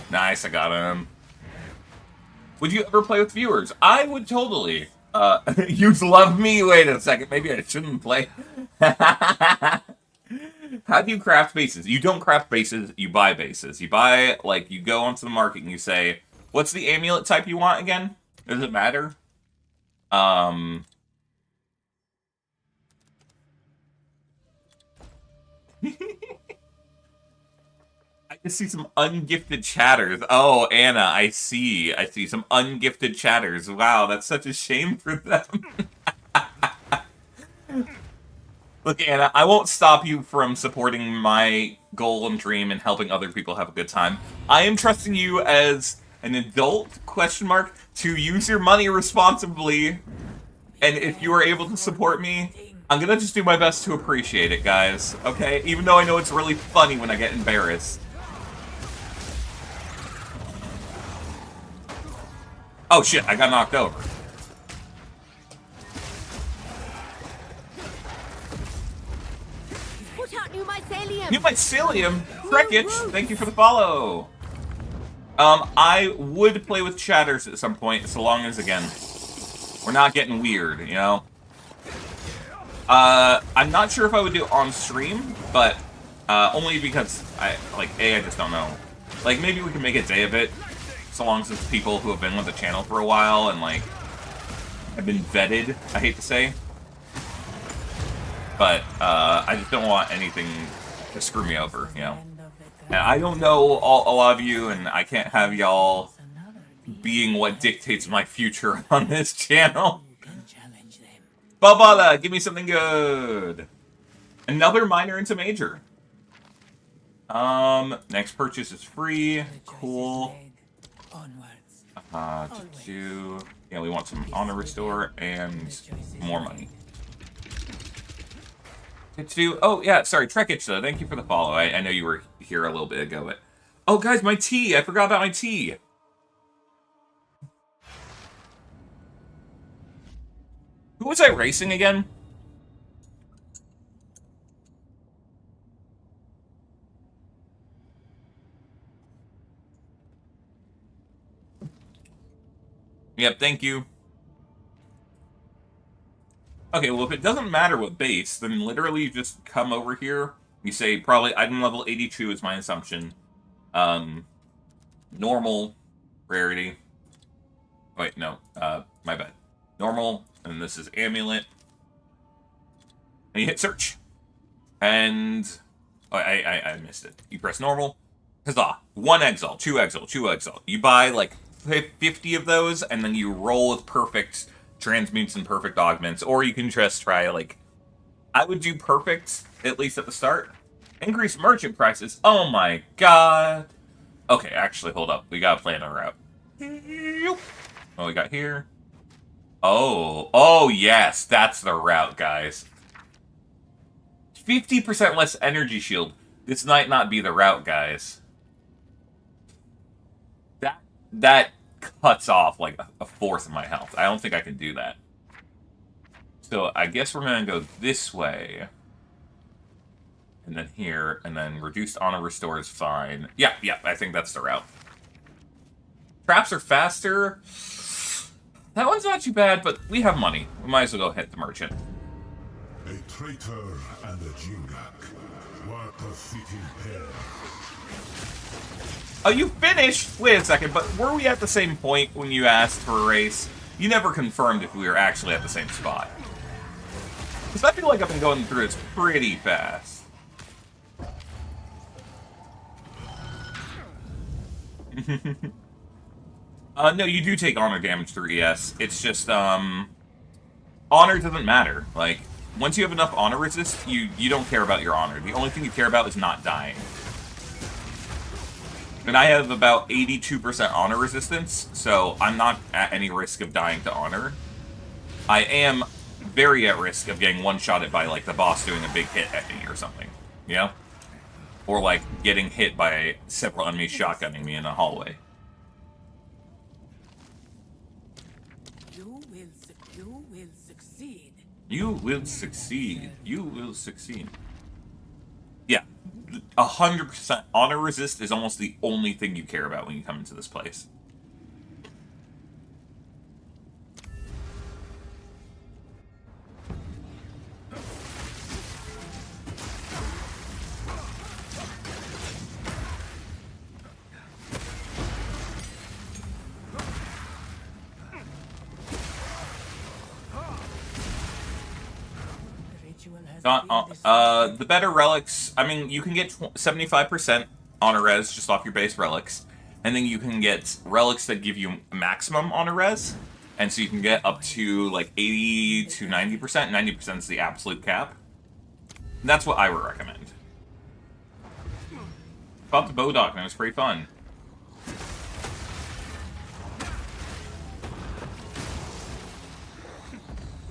Nice, I got him. Would you ever play with viewers? I would totally. You love me? Wait a second, maybe I shouldn't play. How do you craft bases? You don't craft bases, you buy bases. You buy, like, you go onto the market and you say, what's the amulet type you want again? Does it matter? I just see some ungifted chatters. Oh, Anna, I see. I see some ungifted chatters. Wow, that's such a shame for them. Look, Anna, I won't stop you from supporting my goal and dream and helping other people have a good time. I am trusting you as an adult, question mark, to use your money responsibly. And if you are able to support me, I'm gonna just do my best to appreciate it, guys. Okay? Even though I know it's really funny when I get embarrassed. Oh shit, I got knocked over. Put out new mycelium. New mycelium? Wreckage, thank you for the follow. I would play with chatters at some point, so long as, again, we're not getting weird, you know? I'm not sure if I would do it on stream, but, only because, I just don't know. Like, maybe we can make a day of it, so long as it's people who have been with the channel for a while and, like, have been vetted, I hate to say. But, I just don't want anything to screw me over, you know? And I don't know a lot of you, and I can't have y'all being what dictates my future on this channel. Babala, give me something good. Another minor into major. Next purchase is free. Cool. Yeah, we want some honor restore and more money. Oh, yeah, sorry, Trekich, though. Thank you for the follow. I know you were here a little bit ago, but... Oh, guys, my tea! I forgot about my tea! Who was I racing again? Yep, thank you. Okay, well, if it doesn't matter what base, then literally you just come over here. You say, probably, item level 82 is my assumption. Normal, rarity. Wait, no, my bad. Normal, and this is amulet. And you hit search. And, oh, I missed it. You press normal. Huzzah. 1 exile, 2 exile, 2 exile. You buy, like, 50 of those, and then you roll with perfect transmutes and perfect augments, or you can just try, like, I would do perfect, at least at the start. Increase merchant prices. Oh my god. Okay, actually, hold up. We gotta plan a route. What we got here? Oh, yes, that's the route, guys. 50% less energy shield. This might not be the route, guys. That cuts off like a fourth of my health. I don't think I can do that. So I guess we're gonna go this way. And then here, and then reduced honor restore is fine. Yeah, I think that's the route. Traps are faster. That one's not too bad, but we have money. We might as well go hit the merchant. A traitor and a jingak. What a fitting pair. Oh, you finished? Wait a second, but were we at the same point when you asked for a race? You never confirmed if we were actually at the same spot. Because I feel like I've been going through this pretty fast. No, you do take honor damage through ES. It's just, honor doesn't matter. Like, once you have enough honor resist, you don't care about your honor. The only thing you care about is not dying. And I have about 82% honor resistance, so I'm not at any risk of dying to honor. I am very at risk of getting one-shotted by, like, the boss doing a big hit at me or something. You know? Or, like, getting hit by several enemies shotgunning me in a hallway. You will succeed. You will succeed. You will succeed. Yeah. 100% honor resist is almost the only thing you care about when you come into this place. The ritual has The better relics, I mean, you can get 75% honor res just off your base relics, and then you can get relics that give you maximum honor res, and so you can get up to like 80 to 90%. 90% is the absolute cap. And that's what I would recommend. Fought the Bodok, and it was pretty fun.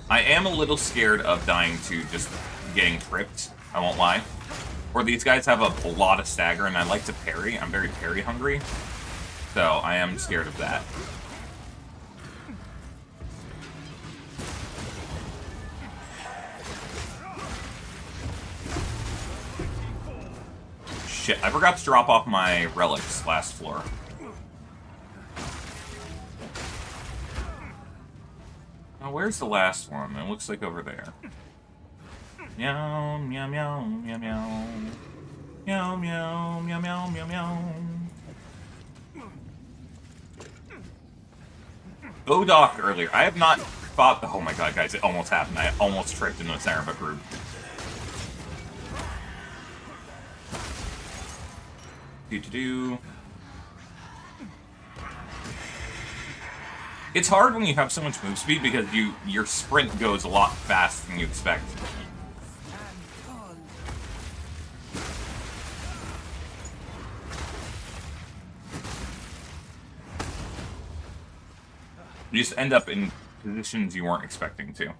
I am a little scared of dying to just getting tripped, I won't lie. Or these guys have a lot of stagger, and I like to parry. I'm very parry hungry, so I am scared of that. Shit, I forgot to drop off my relics last floor. Oh, where's the last one? It looks like over there. Meow, meow, meow, meow, meow. Meow, meow, meow, meow, meow, meow. Bodok earlier. I have not fought... Oh my god, guys, it almost happened. I almost tripped into a Saramba group. Do-do-do. It's hard when you have so much move speed because your sprint goes a lot faster than you expect. You just end up in positions you weren't expecting to.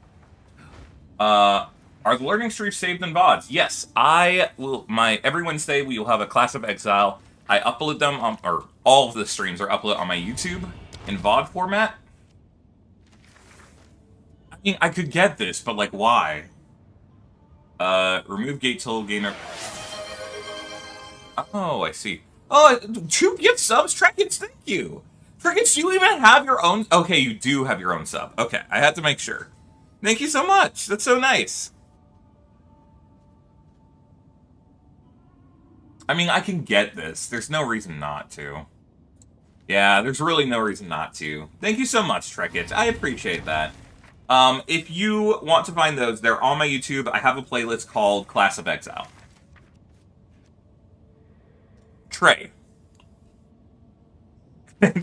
Are the learning streams saved in VODs? Yes, I will. Every Wednesday we will have a Class of Exile. I upload them on, or all of the streams are uploaded on my YouTube in VOD format. I mean, I could get this, but like, why? Remove gate total gainer. Oh, I see. Oh, 2 gift subs, Trekins, thank you. Trekins, do you even have your own? Okay, you do have your own sub. Okay, I had to make sure. Thank you so much. That's so nice. I mean, I can get this. There's no reason not to. Yeah, there's really no reason not to. Thank you so much, Trekins. I appreciate that. If you want to find those, they're on my YouTube. I have a playlist called Class of Exile. Trey.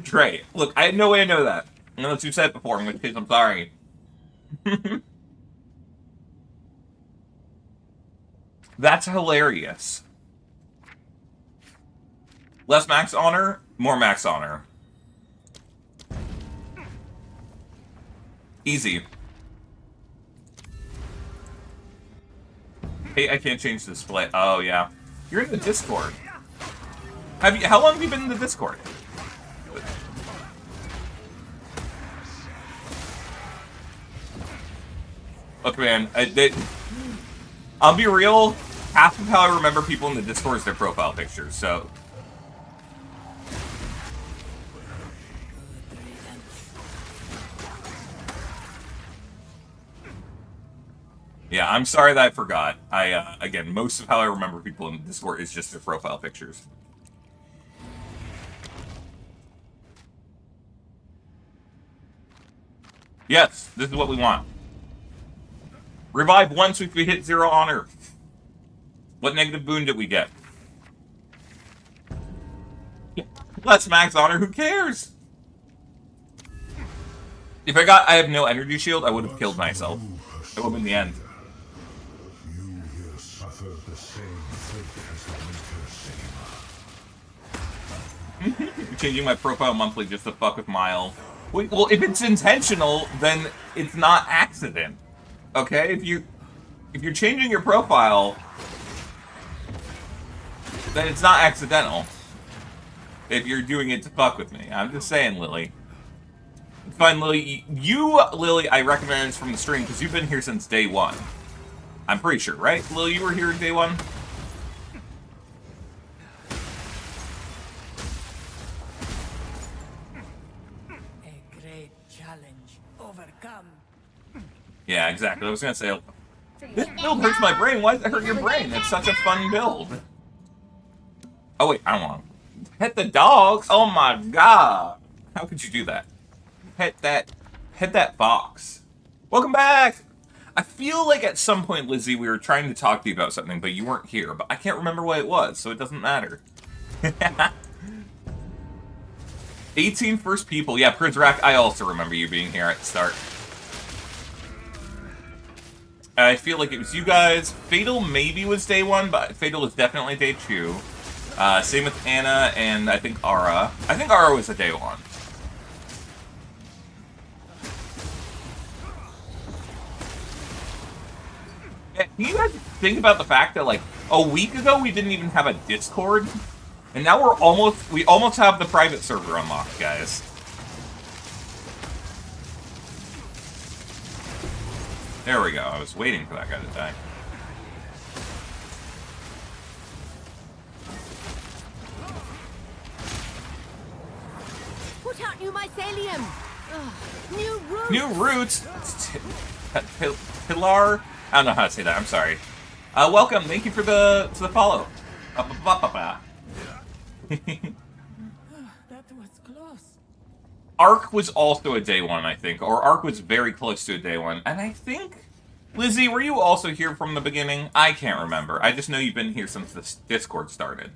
Trey. Look, I had no way to know that. Unless you said it before, in which case I'm sorry. That's hilarious. Less max honor, more max honor. Easy. Hey, I can't change the display. Oh, yeah. You're in the Discord. How long have you been in the Discord? Look, man, I'll be real. Half of how I remember people in the Discord is their profile pictures, so... Yeah, I'm sorry that I forgot. Again, most of how I remember people in Discord is just their profile pictures. Yes, this is what we want. Revive once if we hit 0 honor. What negative boon did we get? Less max honor, who cares? If I have no energy shield, I would have killed myself. It would have been the end. You here suffer the same fate as the Winter Saber. Changing my profile monthly just to fuck with Mile. Wait, well, if it's intentional, then it's not accident. Okay? If you're changing your profile, then it's not accidental. If you're doing it to fuck with me. I'm just saying, Lily. It's fine, Lily. Lily, I recommend this from the stream because you've been here since day 1. I'm pretty sure, right? Lily, you were here day 1? A great challenge overcome. Yeah, exactly. I was gonna say, this build hurts my brain. Why does it hurt your brain? It's such a fun build. Oh wait, I don't want to. Pet the dogs? Oh my god. How could you do that? Pet that fox. Welcome back! I feel like at some point, Lizzie, we were trying to talk to you about something, but you weren't here. But I can't remember what it was, so it doesn't matter. 18 first people. Yeah, Prizrak, I also remember you being here at the start. I feel like it was you guys. Fatal maybe was day 1, but Fatal was definitely day 2. Same with Anna and I think Ara. I think Ara was a day 1. Can you guys think about the fact that like a week ago we didn't even have a Discord, and now we almost have the private server unlocked, guys. There we go. I was waiting for that guy to die. Put out new mycelium. New roots. New roots. Pilar. I don't know how to say that. I'm sorry. Welcome. Thank you for the follow. That was close. Ark was also a day 1, I think, or Ark was very close to a day 1, and I think Lizzie, were you also here from the beginning? I can't remember. I just know you've been here since this Discord started.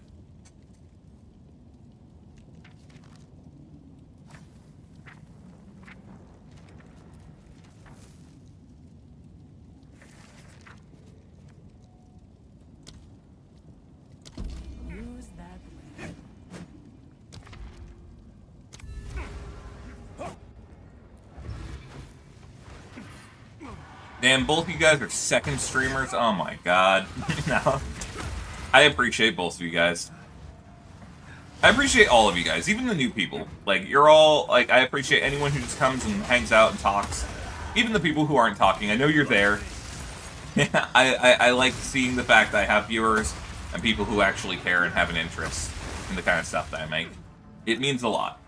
Use that weapon. Damn, both of you guys are second streamers. Oh my god. No. I appreciate both of you guys. I appreciate all of you guys, even the new people. Like, you're all, like, I appreciate anyone who just comes and hangs out and talks. Even the people who aren't talking, I know you're there. I like seeing the fact that I have viewers and people who actually care and have an interest in the kind of stuff that I make. It means a lot.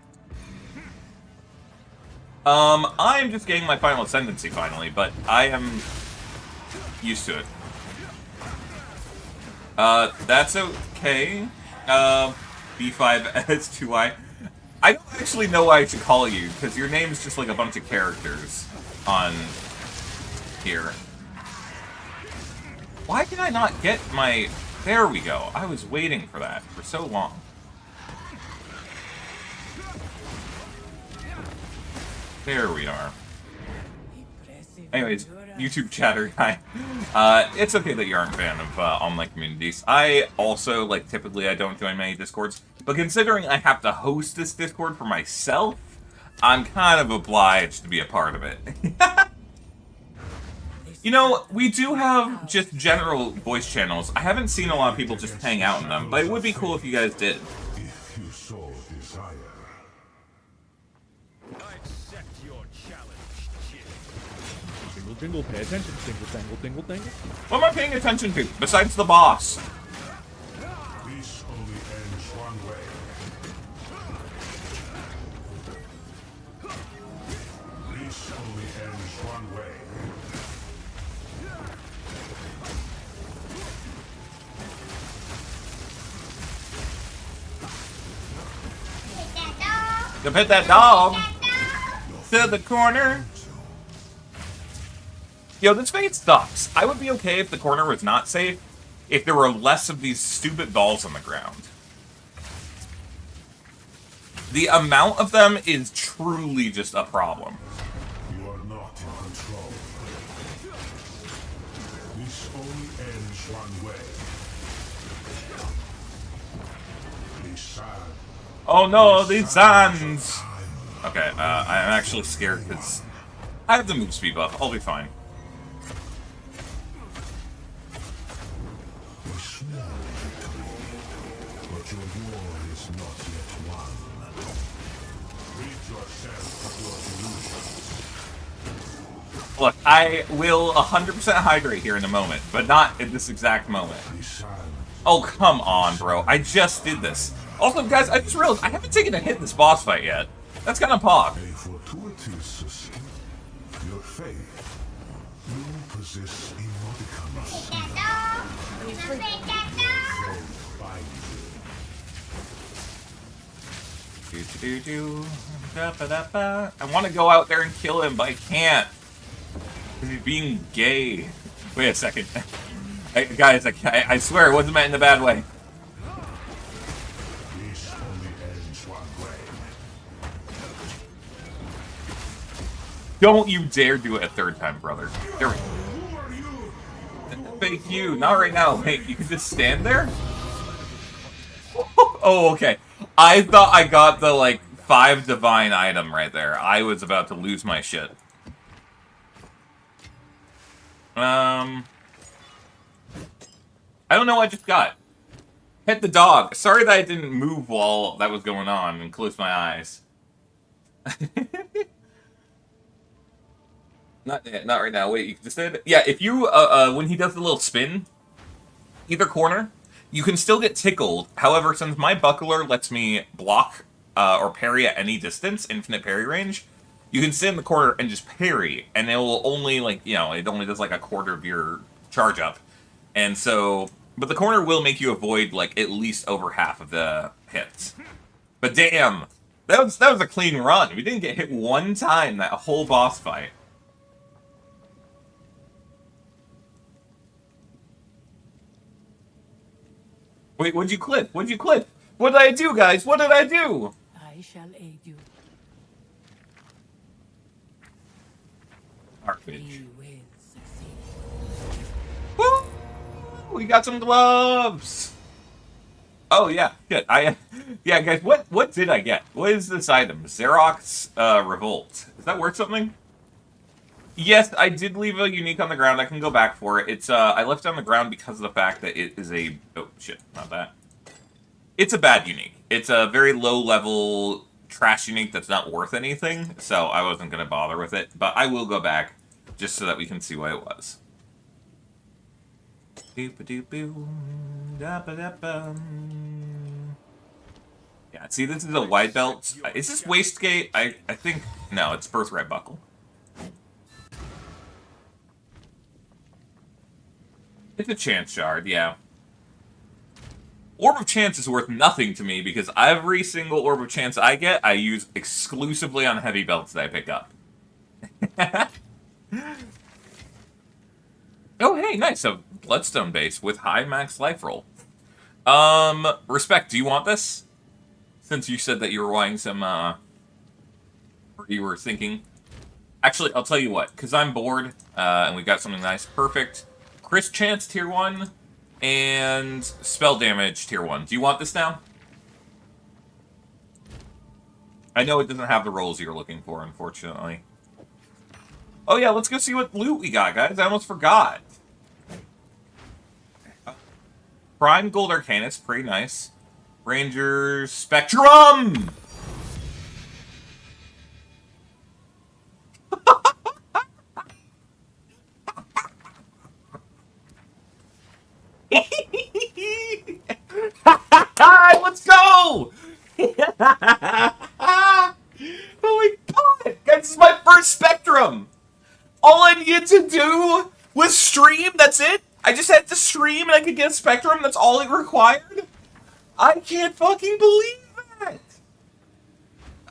I'm just getting my final ascendancy finally, but I am used to it. That's okay. B5S2I. I don't actually know what I should call you, because your name is just like a bunch of characters on here. Why can I not get my... There we go. I was waiting for that for so long. There we are. Anyways, YouTube chatter guy. It's okay that you aren't a fan of online communities. I also, like, typically I don't join many Discords, but considering I have to host this Discord for myself, I'm kind of obliged to be a part of it. You know, we do have just general voice channels. I haven't seen a lot of people just hang out in them, but it would be cool if you guys did. If you so desire. I accept your challenge, kid. Jingle, jingle, pay attention. Jingle, dangle, dingle, dangle. What am I paying attention to, besides the boss? This only ends one way. This only ends one way. Go pet that dog to the corner. Yo, this fight sucks. I would be okay if the corner was not safe, if there were less of these stupid balls on the ground. The amount of them is truly just a problem. You are not in control. This only ends one way. Be sad. Oh no, these sands! Okay, I'm actually scared because I have the move speed buff. I'll be fine. A small victory, but your war is not yet won. Rid yourself of your delusions. Look, I will 100% hydrate here in a moment, but not at this exact moment. Be sad. Oh, come on, bro. I just did this. Also, guys, I just realized I haven't taken a hit in this boss fight yet. That's kind of pog. A fortuitous success. Your faith. You possess a modicum of I want to go out there and kill him, but I can't. Because he's being gay. Wait a second. Guys, I swear it wasn't meant in a bad way. This only ends one way. Don't you dare do it a third time, brother. There we go. Who are you? Thank you. Not right now. Wait, you can just stand there? Oh, okay. I thought I got the, like, 5 divine item right there. I was about to lose my shit. I don't know what I just got. Pet the dog. Sorry that I didn't move while that was going on and close my eyes. Not right now. Wait, you just said... Yeah, if you, when he does the little spin, either corner, you can still get tickled. However, since my buckler lets me block or parry at any distance, infinite parry range, you can sit in the corner and just parry, and it will only, like, you know, it only does, like, a quarter of your charge up. And so... But the corner will make you avoid, like, at least over half of the hits. But damn! That was a clean run. We didn't get hit one time that whole boss fight. Wait, what'd you clip? What'd you clip? What did I do, guys? What did I do? I shall aid you. Garbage. You will succeed. Woo! We got some gloves! Oh, yeah. Good. Yeah, guys, what did I get? What is this item? Xerox, Revolt. Is that worth something? Yes, I did leave a unique on the ground. I can go back for it. It's, I left it on the ground because of the fact that it is a... Oh, shit. Not that. It's a bad unique. It's a very low-level trash unique that's not worth anything, so I wasn't going to bother with it. But I will go back just so that we can see what it was. Yeah, see, this is a wide belt. Is this Wastegate? I think... No, it's Birthright Buckle. It's a chance shard, yeah. Orb of Chance is worth nothing to me because every single Orb of Chance I get, I use exclusively on heavy belts that I pick up. Oh, hey, nice. A Bloodstone base with high max life roll. Respect, do you want this? Since you said that you were wanting some, or you were thinking. Actually, I'll tell you what, because I'm bored, and we got something nice. Perfect. Crit Chance tier 1, and spell damage tier 1. Do you want this now? I know it doesn't have the rolls you're looking for, unfortunately. Oh yeah, let's go see what loot we got, guys. I almost forgot. Prime Gold Arcanus, pretty nice. Ranger Spectrum! Let's go! Holy God! Guys, this is my first Spectrum! All I needed to do was stream, that's it? I just had to stream and I could get a Spectrum, that's all it required? I can't fucking believe that!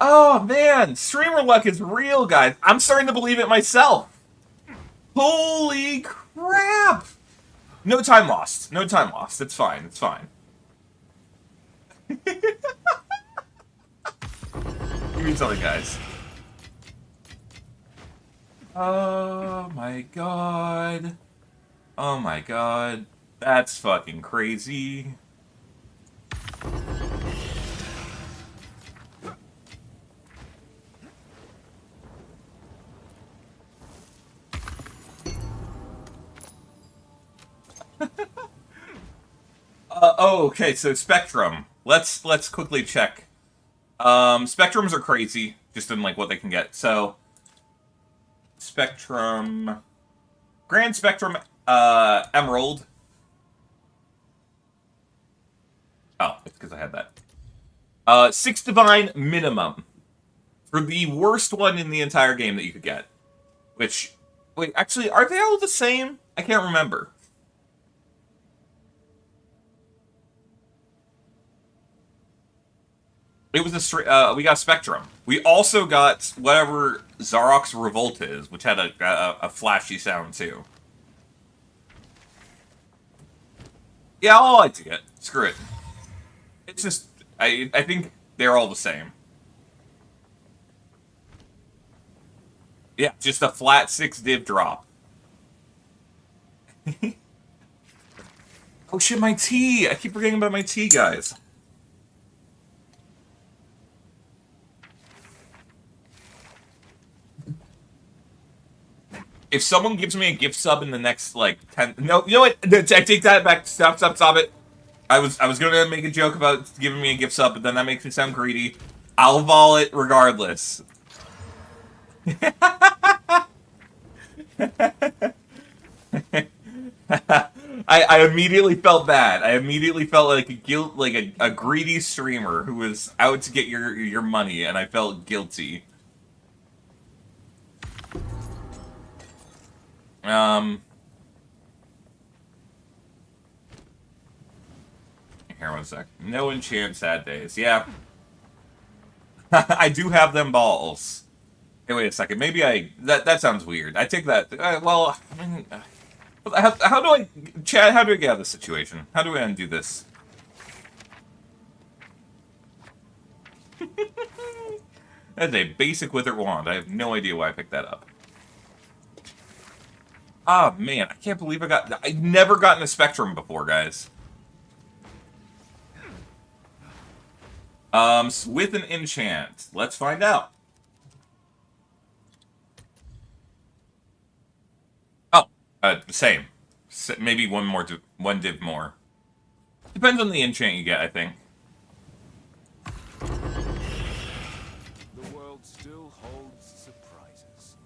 Oh man, streamer luck is real, guys. I'm starting to believe it myself. Holy crap! No time lost. No time lost. It's fine. It's fine. Give me something, guys. Oh my god. Oh my god. That's fucking crazy. Oh, okay, so Spectrum. Let's quickly check. Spectrums are crazy, just in like what they can get. So Spectrum, Grand Spectrum, Emerald. Oh, it's because I had that. 6 Divine minimum for the worst one in the entire game that you could get. Which, wait, actually, are they all the same? I can't remember. It was a straight. We got Spectrum. We also got whatever Zarok's Revolt is, which had a flashy sound too. Yeah, I'll like to get. Screw it. It's just I think they're all the same. Yeah, just a flat 6 div drop. Oh shit, my tea! I keep forgetting about my tea, guys. If someone gives me a gift sub in the next, like, 10... No, you know what? I take that back. Stop it. I was gonna make a joke about giving me a gift sub, but then that makes me sound greedy. I'll vol it regardless. I immediately felt bad. I immediately felt like a greedy streamer who was out to get your money, and I felt guilty. Here, 1 sec. No enchant sad days. Yeah. I do have them balls. Hey, wait a second. Maybe that sounds weird. I take that. Well, I mean, how do I, Chad? How do I get out of this situation? How do I undo this? That's a basic withered wand. I have no idea why I picked that up. Ah, man, I can't believe I've never gotten a Spectrum before, guys. With an enchant. Let's find out. Oh, same. Maybe one div more. Depends on the enchant you get, I think. The world still holds surprises.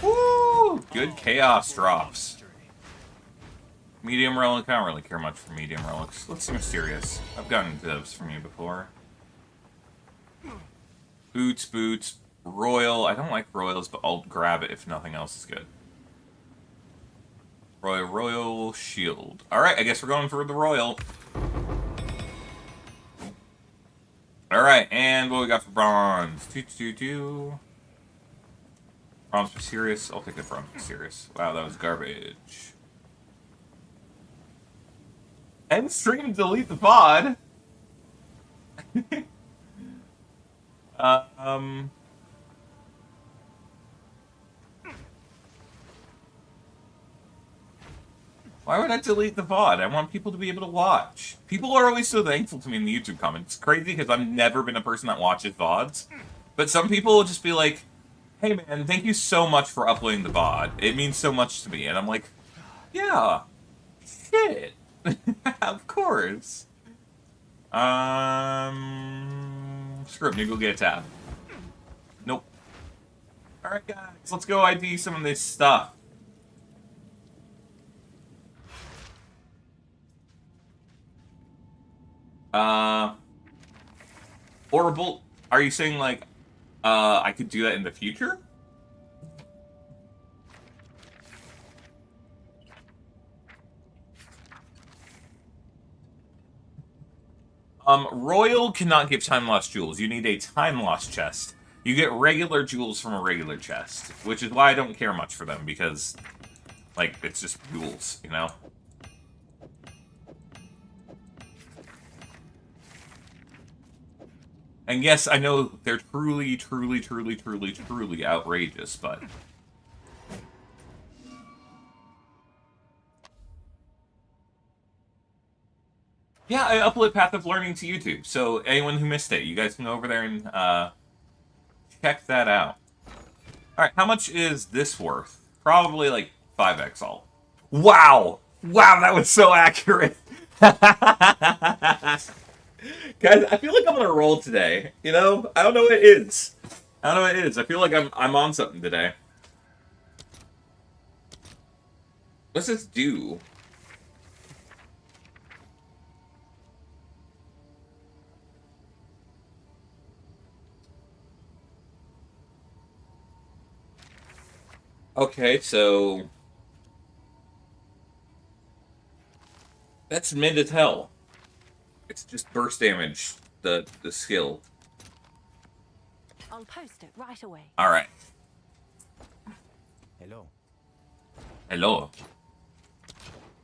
Woo! Good chaos drops. Medium relic. I don't really care much for medium relics. Let's see mysterious. I've gotten divs from you before. Boots. Royal. I don't like royals, but I'll grab it if nothing else is good. Royal shield. Alright, I guess we're going for the royal. Alright, and what we got for bronze? Bronze mysterious. I'll take the bronze mysterious. Wow, that was garbage. End stream, delete the pod. Why would I delete the VOD? I want people to be able to watch. People are always so thankful to me in the YouTube comments. It's crazy because I've never been a person that watches VODs. But some people will just be like, hey man, thank you so much for uploading the VOD. It means so much to me. And I'm like, yeah, shit. Of course. Screw it, maybe we'll get a tab. Nope. Alright guys, let's go ID some of this stuff. Orbital, are you saying like, I could do that in the future? Royal cannot give time lost jewels. You need a time lost chest. You get regular jewels from a regular chest, which is why I don't care much for them, because, like, it's just jewels, you know? And yes, I know they're truly, truly, truly, truly, truly outrageous, but... yeah, I upload Path of Learning to YouTube, so anyone who missed it, you guys can go over there and check that out. Alright, how much is this worth? Probably like 5x all. Wow! Wow, that was so accurate! Guys, I feel like I'm on a roll today, you know? I don't know what it is. I don't know what it is. I feel like I'm on something today. What's this do? Okay, so... that's mid as hell. It's just burst damage, the skill. I'll post it right away. Alright. Hello. Hello.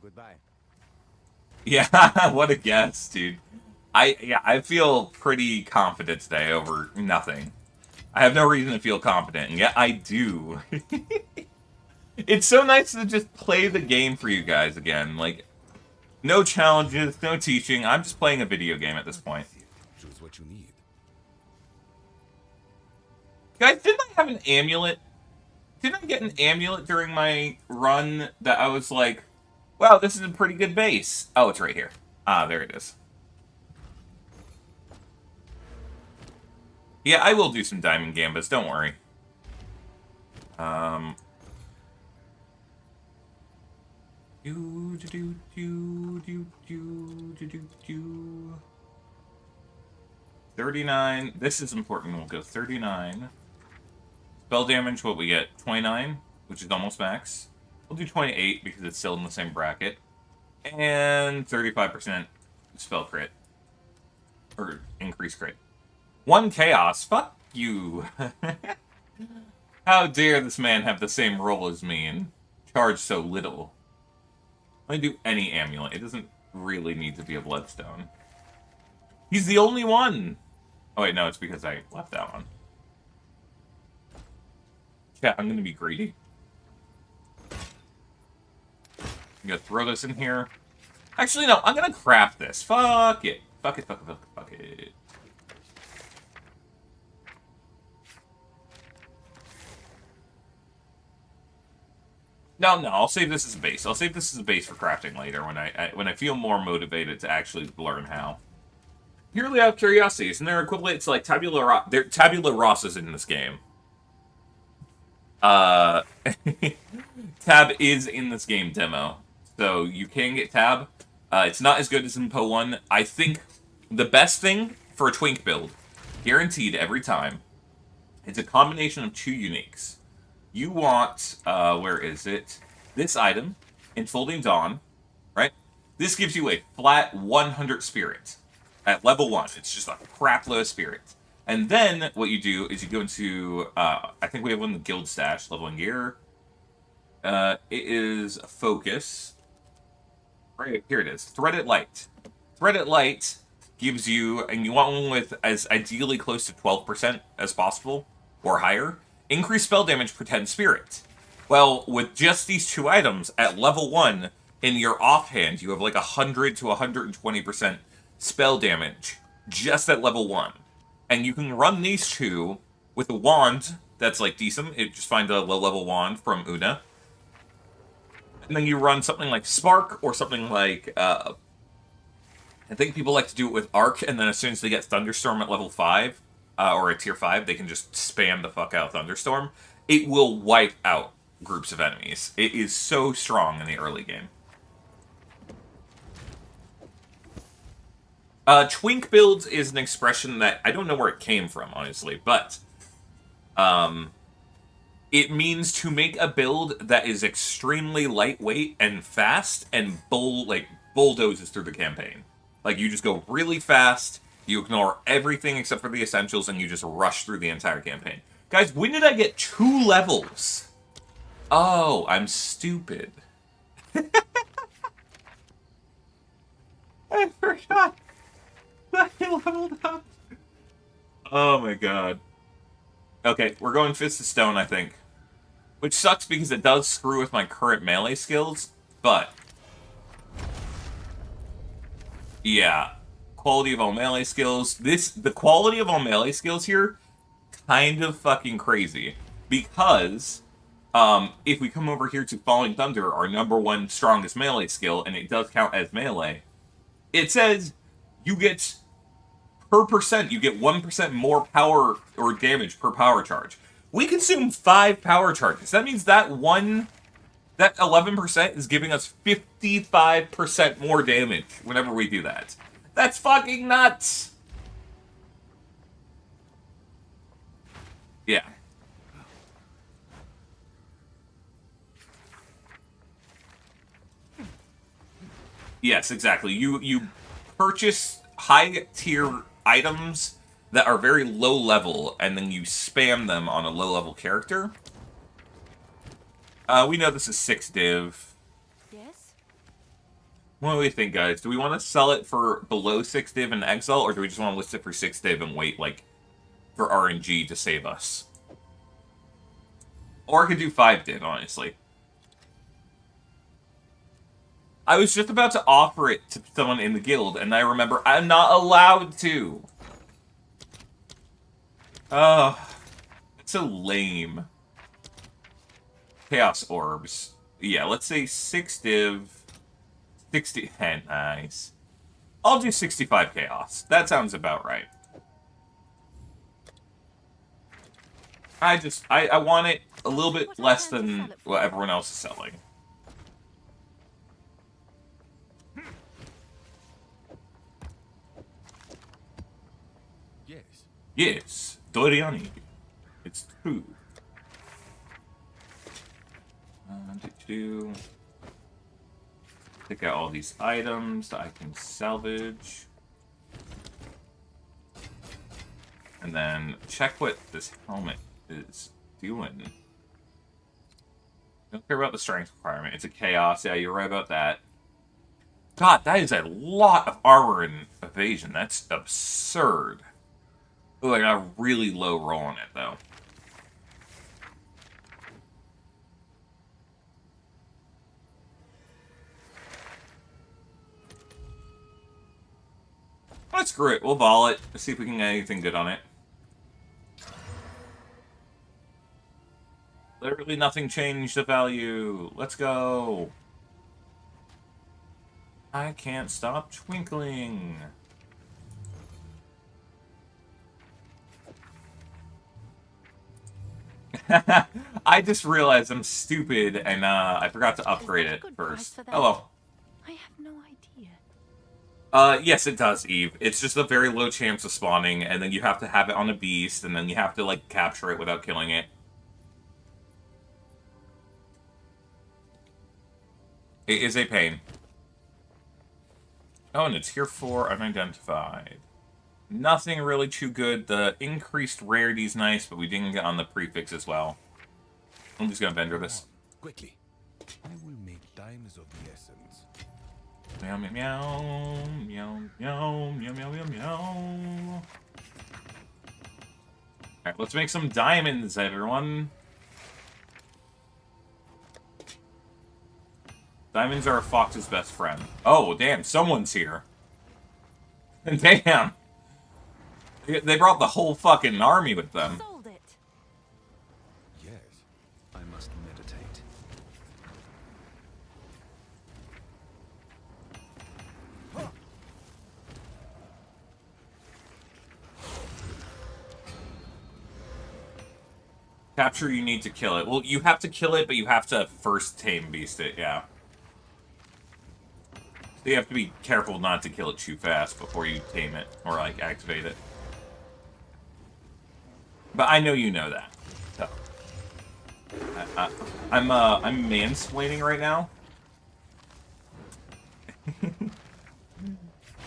Goodbye. Yeah, what a guess, dude. I feel pretty confident today over nothing. I have no reason to feel confident, and yet I do. It's so nice to just play the game for you guys again. Like, no challenges, no teaching. I'm just playing a video game at this point. Choose what you need. Guys, didn't I have an amulet? Didn't I get an amulet during my run that I was like, wow, this is a pretty good base? Oh, it's right here. Ah, there it is. Yeah, I will do some diamond gambits, don't worry. Do, do, do, do, do, do, do, do. 39. This is important. We'll go 39. Spell damage, what we get? 29, which is almost max. We'll do 28 because it's still in the same bracket. And 35% spell crit. Or increase crit. 1 chaos. Fuck you. How dare this man have the same role as me and charge so little. Let me do any amulet. It doesn't really need to be a bloodstone. He's the only one! Oh wait, no, it's because I left that one. Yeah, I'm gonna be greedy. I'm gonna throw this in here. Actually, no, I'm gonna craft this. Fuck it. Fuck it, fuck it, fuck it, fuck it. No, I'll save this as a base. I'll save this as a base for crafting later when I feel more motivated to actually learn how. Purely out of curiosity, isn't there equivalent to like Tabula Rasa in this game? Tab is in this game demo, so you can get Tab. It's not as good as in PoE1. I think the best thing for a Twink build, guaranteed every time, it's a combination of 2 uniques. You want, where is it? This item, Enfolding Dawn, right? This gives you a flat 100 spirit. At level 1, it's just a crap load of spirit. And then, what you do is you go into, I think we have one in the guild stash, leveling gear. It is Focus. Right, here it is. Threaded Light. Threaded Light gives you, and you want one with as ideally close to 12% as possible, or higher. Increase spell damage per 10 spirit. Well, with just these 2 items, at level 1, in your offhand, you have like 100 to 120% spell damage, just at level 1. And you can run these 2 with a wand that's like decent. It just find a low-level wand from Una. And then you run something like Spark, or something like, I think people like to do it with Arc, and then as soon as they get Thunderstorm at level 5, or at tier 5, they can just spam the fuck out of Thunderstorm. It will wipe out groups of enemies. It is so strong in the early game. Twink builds is an expression that I don't know where it came from, honestly, but it means to make a build that is extremely lightweight and fast and bulldozes through the campaign. Like, you just go really fast, You ignore everything except for the essentials, and you just rush through the entire campaign. Guys, when did I get 2 levels? Oh, I'm stupid. I forgot that I leveled up. Oh my god. Okay, we're going Fist of Stone, I think. Which sucks because it does screw with my current melee skills, but... yeah. Quality of all melee skills. The quality of all melee skills here, kind of fucking crazy. Because, if we come over here to Falling Thunder, our #1 strongest melee skill, and it does count as melee, it says you get, per percent, you get 1% more power or damage per power charge. We consume 5 power charges. That means that 11% is giving us 55% more damage whenever we do that. That's fucking nuts! Yeah. Yes, exactly. You purchase high-tier items that are very low level, and then you spam them on a low-level character. We know this is 6 div. Yes? What do we think, guys? Do we want to sell it for below 6 div in Exile, or do we just want to list it for 6 div and wait, like, for RNG to save us? Or I could do 5 div, honestly. I was just about to offer it to someone in the guild, and I remember I'm not allowed to. Oh, it's so lame. Chaos Orbs. Yeah, let's say 6 div. 60. Nice. I'll do 65 Chaos. That sounds about right. I want it a little bit less than what everyone else is selling. Yes. Yes, Doriani. It's true. Pick out all these items that I can salvage. And then check what this helmet is doing. Don't care about the strength requirement. It's a chaos. Yeah, you're right about that. God, that is a lot of armor and evasion. That's absurd. Ooh, I got a really low roll on it, though. Let's screw it. We'll vol it. Let's see if we can get anything good on it. Literally nothing changed the value. Let's go. I can't stop twinkling. I just realized I'm stupid and I forgot to upgrade it first. Oh well. I have no idea. Yes it does, Eve. It's just a very low chance of spawning, and then you have to have it on a beast, and then you have to, like, capture it without killing it. It is a pain. Oh, and it's here for unidentified. Nothing really too good. The increased rarity is nice, but we didn't get on the prefix as well. I'm just gonna vendor this. Quickly. I will make dimes of the essence. Meow meow meow meow meow meow meow meow meow. Alright, let's make some diamonds, everyone. Diamonds are a fox's best friend. Oh, damn, someone's here. Damn. They brought the whole fucking army with them. Sold it. Yes. I must meditate. Capture, you need to kill it. Well, you have to kill it, but you have to first tame beast it, yeah. So you have to be careful not to kill it too fast before you tame it, or, like, activate it. But I know you know that. So. I'm mansplaining right now.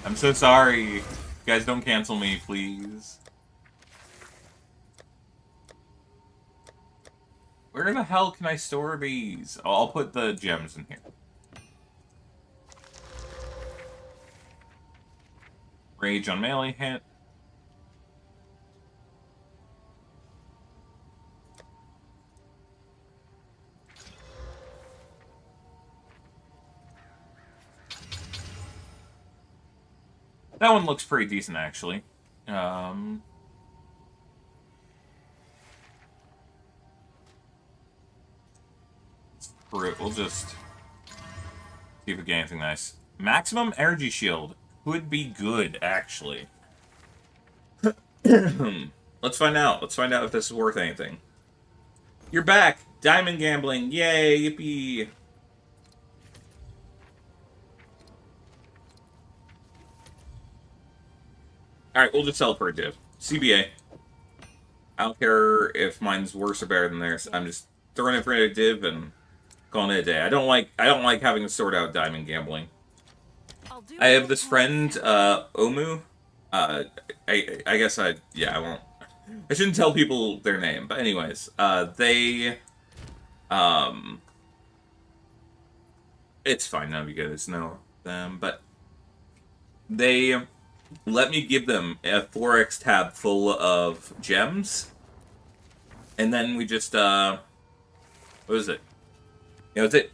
I'm so sorry. guys don't cancel me, please. Where the hell can I store these? Oh, I'll put the gems in here. Rage on melee hit. That one looks pretty decent, actually. Screw it. We'll just see if we get anything nice. Maximum energy shield could be good, actually. Let's find out. Let's find out if this is worth anything. You're back! Diamond gambling! Yay! Yippee! Alright, we'll just sell it for a div. CBA. I don't care if mine's worse or better than theirs. I'm just throwing it for a div and calling it a day. I don't like having to sort out diamond gambling. I have this friend, Omu. I guess I won't. I shouldn't tell people their name, but anyways, they, it's fine, none of you guys know them, but they let me give them a 4x tab full of gems, and then we just, what was it? Yeah, that's it.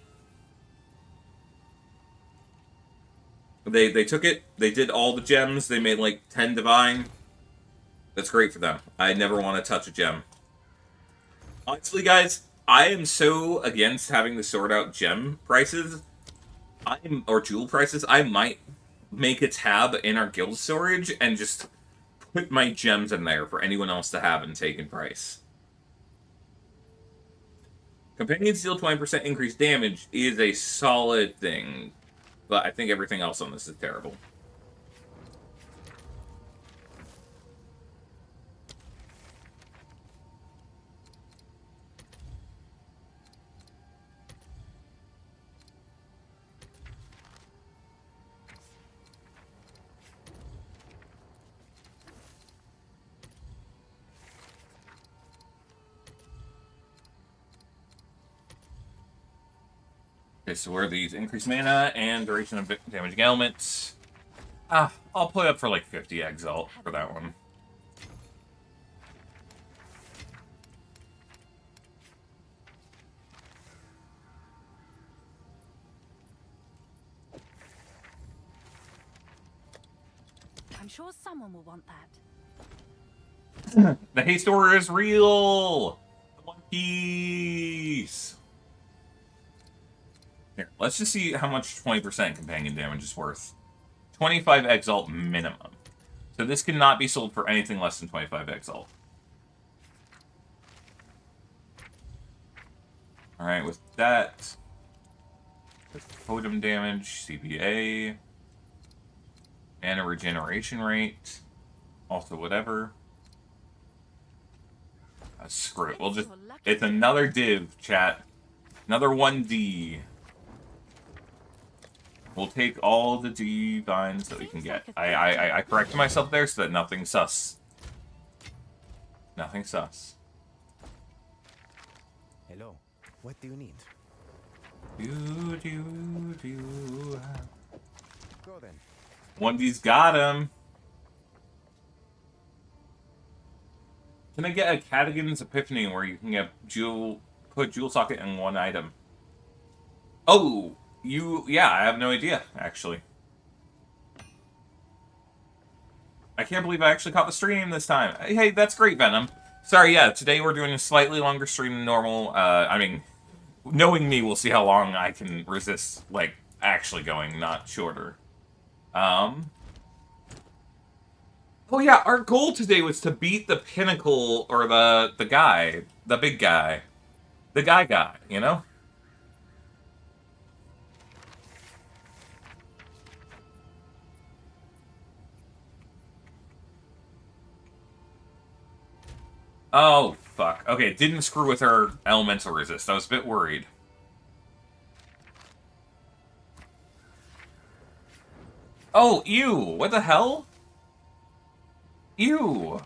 They took it, they did all the gems, they made like 10 divine. That's great for them. I never want to touch a gem. Honestly, guys, I am so against having to sort out gem prices, or jewel prices, I might make a tab in our guild storage and just put my gems in there for anyone else to have and take in price. Companions deal 20% increased damage is a solid thing, but I think everything else on this is terrible. Okay, so where are these? Increased mana and duration of damaging elements. I'll play up for like 50 exalt for that one. I'm sure someone will want that. The haste order is real! The One Piece! Here, let's just see how much 20% companion damage is worth. 25 exalt minimum. So this cannot be sold for anything less than 25 exalt. Alright, with that... totem damage, CPA... and a regeneration rate. Also whatever. Screw it. We'll just... it's another div, chat. Another 1D. We'll take all the divines that we can get. I corrected myself there so that nothing's sus. Nothing sus. Hello. What do you need? Go then. 1D's got him. Can I get a Cadigan's Epiphany where you can get put jewel socket in one item? Oh, yeah, I have no idea, actually. I can't believe I actually caught the stream this time. Hey, that's great, Venom. Sorry, yeah, today we're doing a slightly longer stream than normal. I mean, knowing me, we'll see how long I can resist, like, actually going, not shorter. Oh yeah, our goal today was to beat the pinnacle, or the guy, the big guy. The guy, you know? Oh, fuck. Okay, didn't screw with her elemental resist. I was a bit worried. Oh, ew! What the hell? Ew.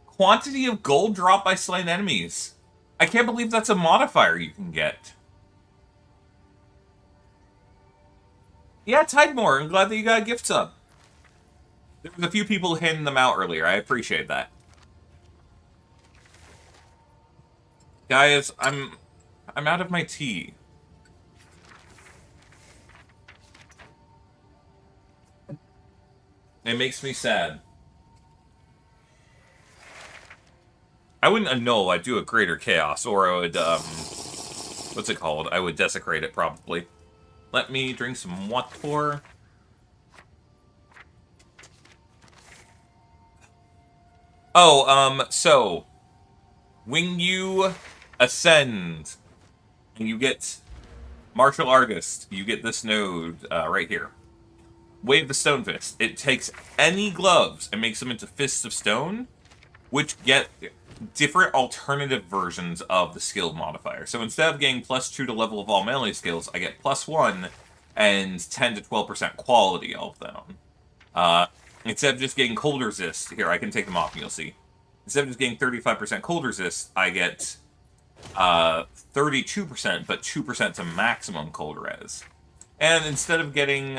Quantity of gold dropped by slain enemies. I can't believe that's a modifier you can get. Yeah, Tidemore, I'm glad that you got a gift sub. There was a few people handing them out earlier. I appreciate that. Guys, I'm out of my tea. It makes me sad. I wouldn't annul, I'd do a greater chaos, or I would, what's it called? I would desecrate it, probably. Let me drink some water. Oh, so, when you ascend, and you get Martial Artist, you get this node, right here. Wave the Stone Fist. It takes any gloves and makes them into Fists of Stone, which get different alternative versions of the skill modifier. So instead of getting +2 to level of all melee skills, I get +1 and 10 to 12% quality of them. Instead of just getting cold resist, here, I can take them off and you'll see. Instead of just getting 35% cold resist, I get 32%, but 2% to maximum cold res. And instead of getting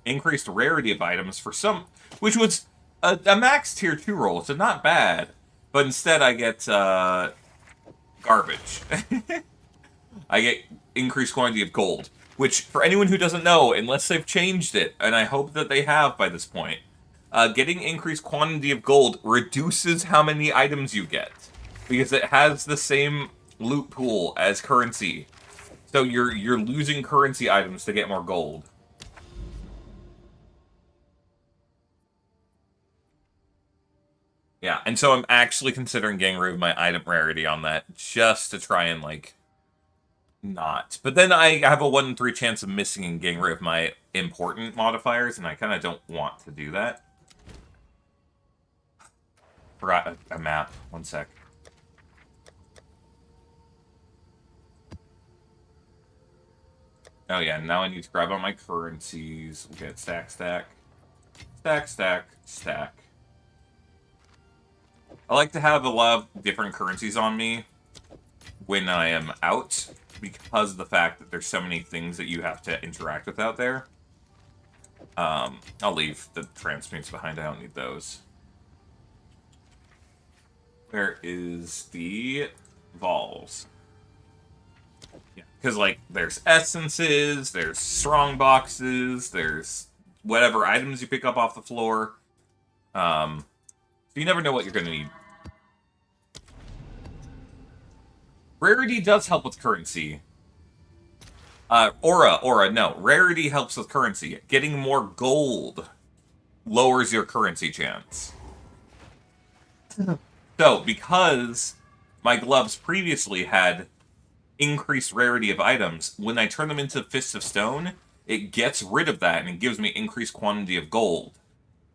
increased rarity of items for some, which was a max tier 2 roll, so not bad, but instead I get garbage. I get increased quantity of gold, which for anyone who doesn't know, unless they've changed it, and I hope that they have by this point, getting increased quantity of gold reduces how many items you get, because it has the same loot pool as currency. So you're losing currency items to get more gold. Yeah, and so I'm actually considering getting rid of my item rarity on that, just to try and, like, not. But then I have a 1 in 3 chance of missing and getting rid of my important modifiers, and I kind of don't want to do that. Forgot a map. One sec. Oh yeah, now I need to grab all my currencies. We'll get stack, stack. Stack, stack, stack. I like to have a lot of different currencies on me when I am out, because of the fact that there's so many things that you have to interact with out there. I'll leave the transmutes behind, I don't need those. Where is the Vols? Yeah, because, like, there's essences, there's strong boxes, there's whatever items you pick up off the floor. So you never know what you're going to need. Rarity does help with currency. Aura, no. Rarity helps with currency. Getting more gold lowers your currency chance. So, because my gloves previously had increased rarity of items, when I turn them into Fists of Stone, it gets rid of that and it gives me increased quantity of gold.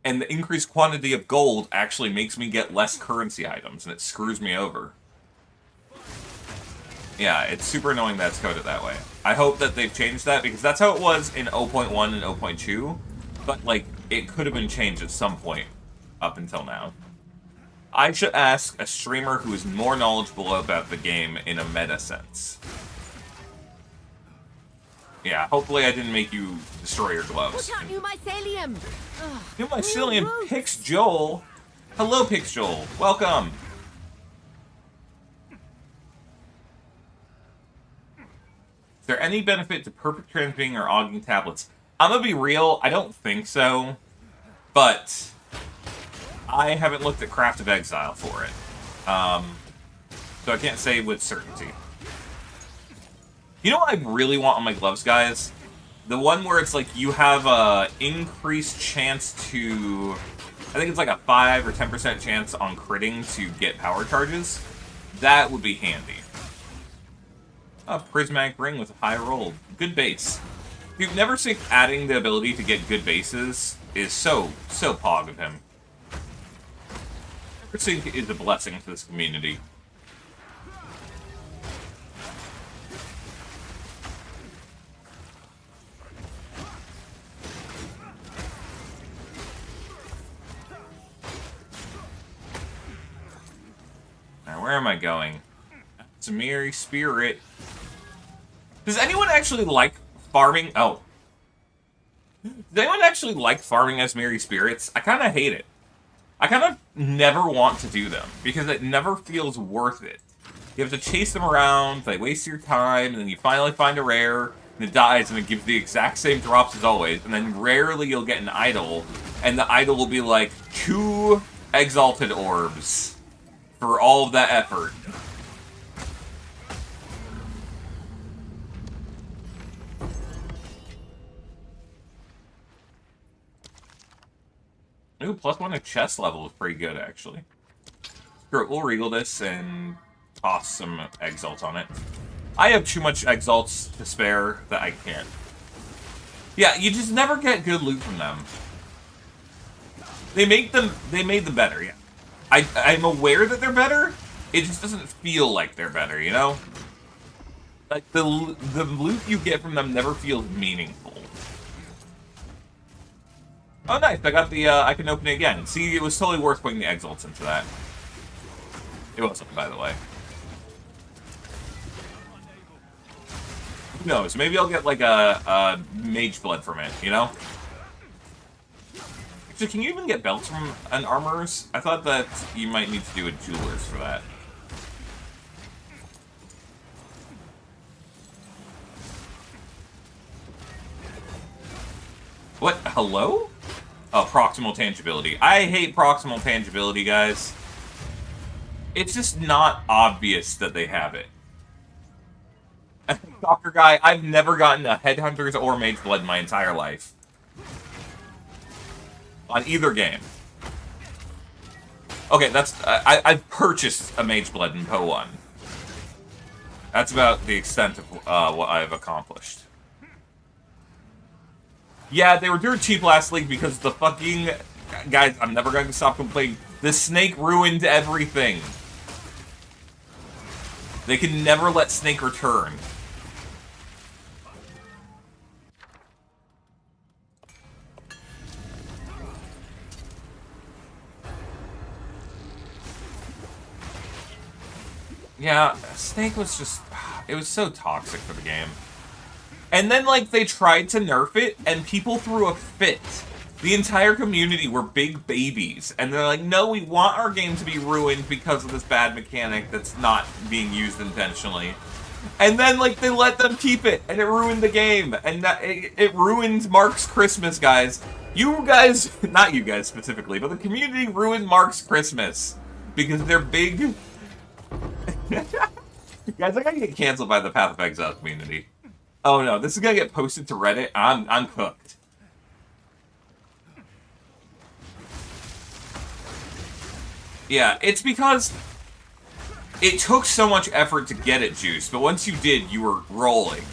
And the increased quantity of gold actually makes me get less currency items, and it screws me over. Yeah, it's super annoying that it's coded that way. I hope that they've changed that, because that's how it was in 0.1 and 0.2, but, like, it could have been changed at some point up until now. I should ask a streamer who is more knowledgeable about the game in a meta sense. Yeah, hopefully I didn't make you destroy your gloves. Watch out, new mycelium! New mycelium, Pix Joel. Hello, Pix Joel. Welcome. Is there any benefit to perfect transmitting or auging tablets? I'm gonna be real, I don't think so. But I haven't looked at Craft of Exile for it. So I can't say with certainty. You know what I really want on my gloves, guys? The one where it's like you have a increased chance to... I think it's like a 5 or 10% chance on critting to get power charges. That would be handy. A prismatic ring with a high roll. Good base. If you've never seen adding the ability to get good bases is so pog of him. Sync is a blessing to this community. Where am I going? It's a merry spirit. Does anyone actually like farming? Oh. Does anyone actually like farming as merry spirits? I kind of hate it. I kind of never want to do them, because it never feels worth it. You have to chase them around, they waste your time, and then you finally find a rare, and it dies, and it gives the exact same drops as always, and then rarely you'll get an idol, and the idol will be like 2 exalted orbs for all of that effort. Ooh, +1 to chest level is pretty good, actually. Screw it, we'll regal this and toss some exalts on it. I have too much exalts to spare that I can't. Yeah, you just never get good loot from them. They made them better, yeah. I'm aware that they're better, it just doesn't feel like they're better, you know? Like, the loot you get from them never feels meaningful. Oh, nice. I got the, I can open it again. See, it was totally worth putting the exalts into that. It wasn't, by the way. Who knows? Maybe I'll get, like, a mage blood from it, you know? Actually, can you even get belts from an armorer's? I thought that you might need to do a jeweler's for that. What? Hello? Oh, proximal tangibility. I hate proximal tangibility, guys. It's just not obvious that they have it. Soccer guy, I've never gotten a Headhunters or Mage Blood in my entire life. On either game. Okay, that's... I've purchased a Mage Blood in PoE 1. That's about the extent of what I've accomplished. Yeah, they were dirt cheap last league because the fucking... Guys, I'm never going to stop complaining. The snake ruined everything. They can never let snake return. Yeah, snake was just... It was so toxic for the game. And then, like, they tried to nerf it, and people threw a fit. The entire community were big babies. And they're like, no, we want our game to be ruined because of this bad mechanic that's not being used intentionally. And then, like, they let them keep it, and it ruined the game. And it ruined Mark's Christmas, guys. You guys, not you guys specifically, but the community ruined Mark's Christmas. Because they're big... Guys, I gotta get canceled by the Path of Exile community. Oh no, this is gonna get posted to Reddit. I'm cooked. Yeah, it's because it took so much effort to get it juiced, but once you did, you were rolling.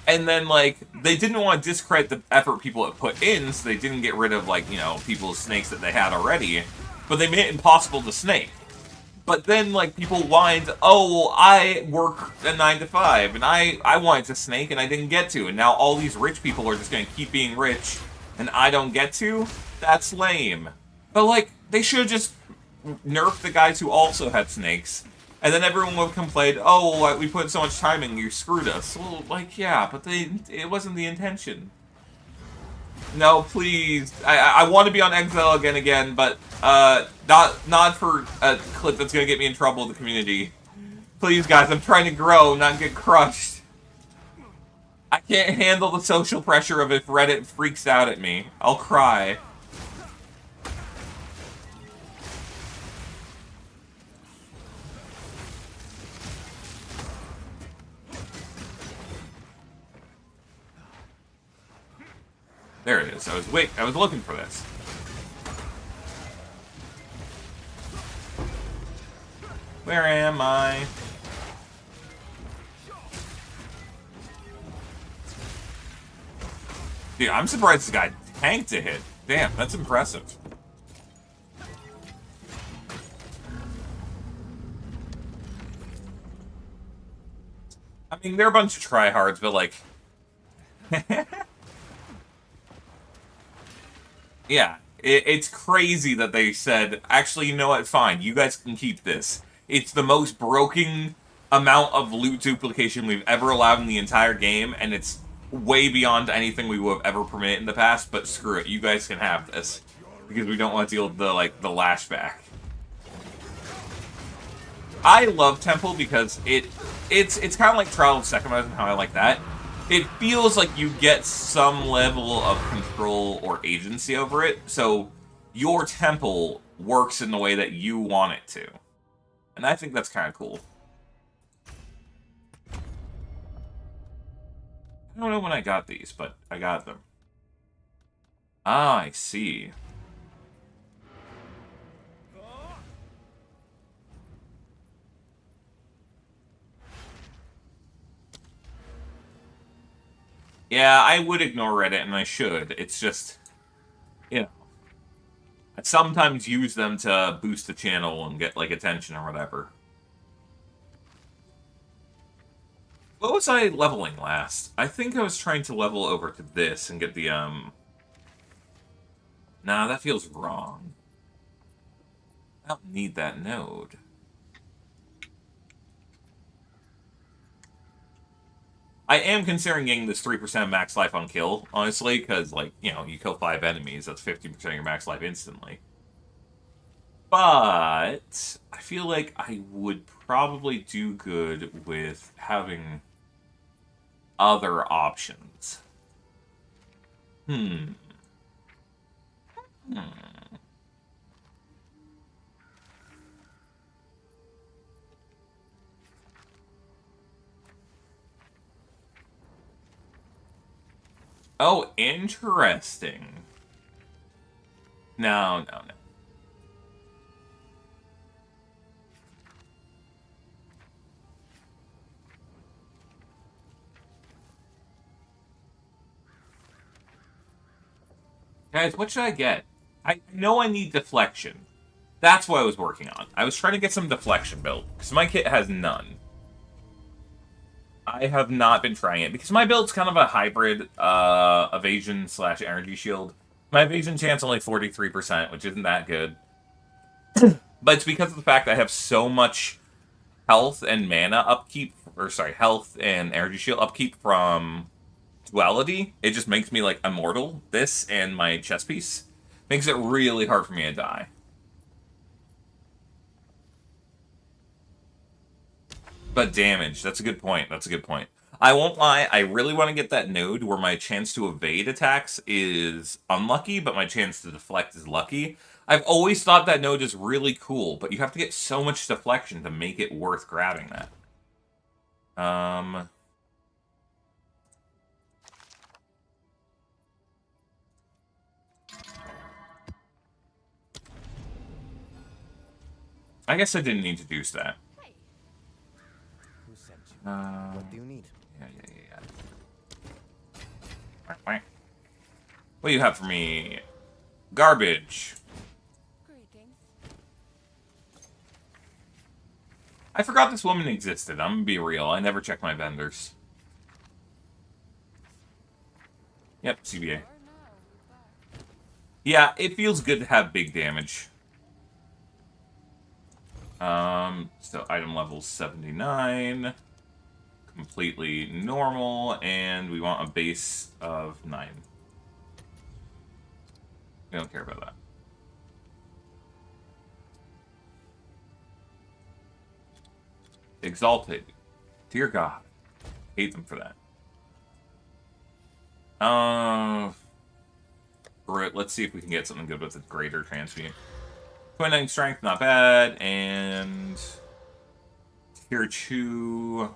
And then, like, they didn't want to discredit the effort people had put in, so they didn't get rid of, like, you know, people's snakes that they had already, but they made it impossible to snake. But then, like, people whined, oh, well, I work a 9 to 5, and I wanted to snake, and I didn't get to, and now all these rich people are just gonna keep being rich, and I don't get to? That's lame. But, like, they should have just nerfed the guys who also had snakes, and then everyone would have complained, oh, well, we put so much time in, you screwed us. Well, like, yeah, but it wasn't the intention. No, please. I want to be on Exile again, but not for a clip that's gonna get me in trouble with the community. Please, guys, I'm trying to grow, not get crushed. I can't handle the social pressure of if Reddit freaks out at me. I'll cry. There it is. I was looking for this. Where am I? Dude, I'm surprised this guy tanked a hit. Damn, that's impressive. I mean, they're a bunch of tryhards, but like... Yeah, it's crazy that they said, actually, you know what, fine, you guys can keep this. It's the most broken amount of loot duplication we've ever allowed in the entire game, and it's way beyond anything we would have ever permitted in the past, but screw it, you guys can have this. Because we don't want to deal with the, like, the lashback. I love Temple because it's kind of like Trial of Sekhmet and how I like that. It feels like you get some level of control or agency over it, so your temple works in the way that you want it to. And I think that's kind of cool. I don't know when I got these, but I got them. Ah, I see. Yeah, I would ignore Reddit, and I should. It's just, you know, I sometimes use them to boost the channel and get, like, attention or whatever. What was I leveling last? I think I was trying to level over to this and get the, Nah, that feels wrong. I don't need that node. I am considering getting this 3% max life on kill, honestly, because, like, you know, you kill 5 enemies, that's 50% of your max life instantly. But I feel like I would probably do good with having other options. Oh, interesting. No. Guys, what should I get? I know I need deflection. That's what I was working on. I was trying to get some deflection build, because my kit has none. I have not been trying it, because my build's kind of a hybrid evasion/energy shield. My evasion chance only 43%, which isn't that good. But it's because of the fact that I have so much health and mana upkeep, or sorry, health and energy shield upkeep from duality. It just makes me, like, immortal. This and my chest piece makes it really hard for me to die. But damage, that's a good point. That's a good point. I won't lie, I really want to get that node where my chance to evade attacks is unlucky, but my chance to deflect is lucky. I've always thought that node is really cool, but you have to get so much deflection to make it worth grabbing that. I guess I didn't need to do that. Who sent you? What do you need? Yeah. What do you have for me? Garbage. Greetings. I forgot this woman existed. I'm gonna be real. I never check my vendors. Yep, CBA. Yeah, it feels good to have big damage. So item level 79. Completely normal, and we want a base of 9. We don't care about that. Exalted. Dear God. Hate them for that. Let's see if we can get something good with a greater transmute. 29 strength, not bad, and tier 2.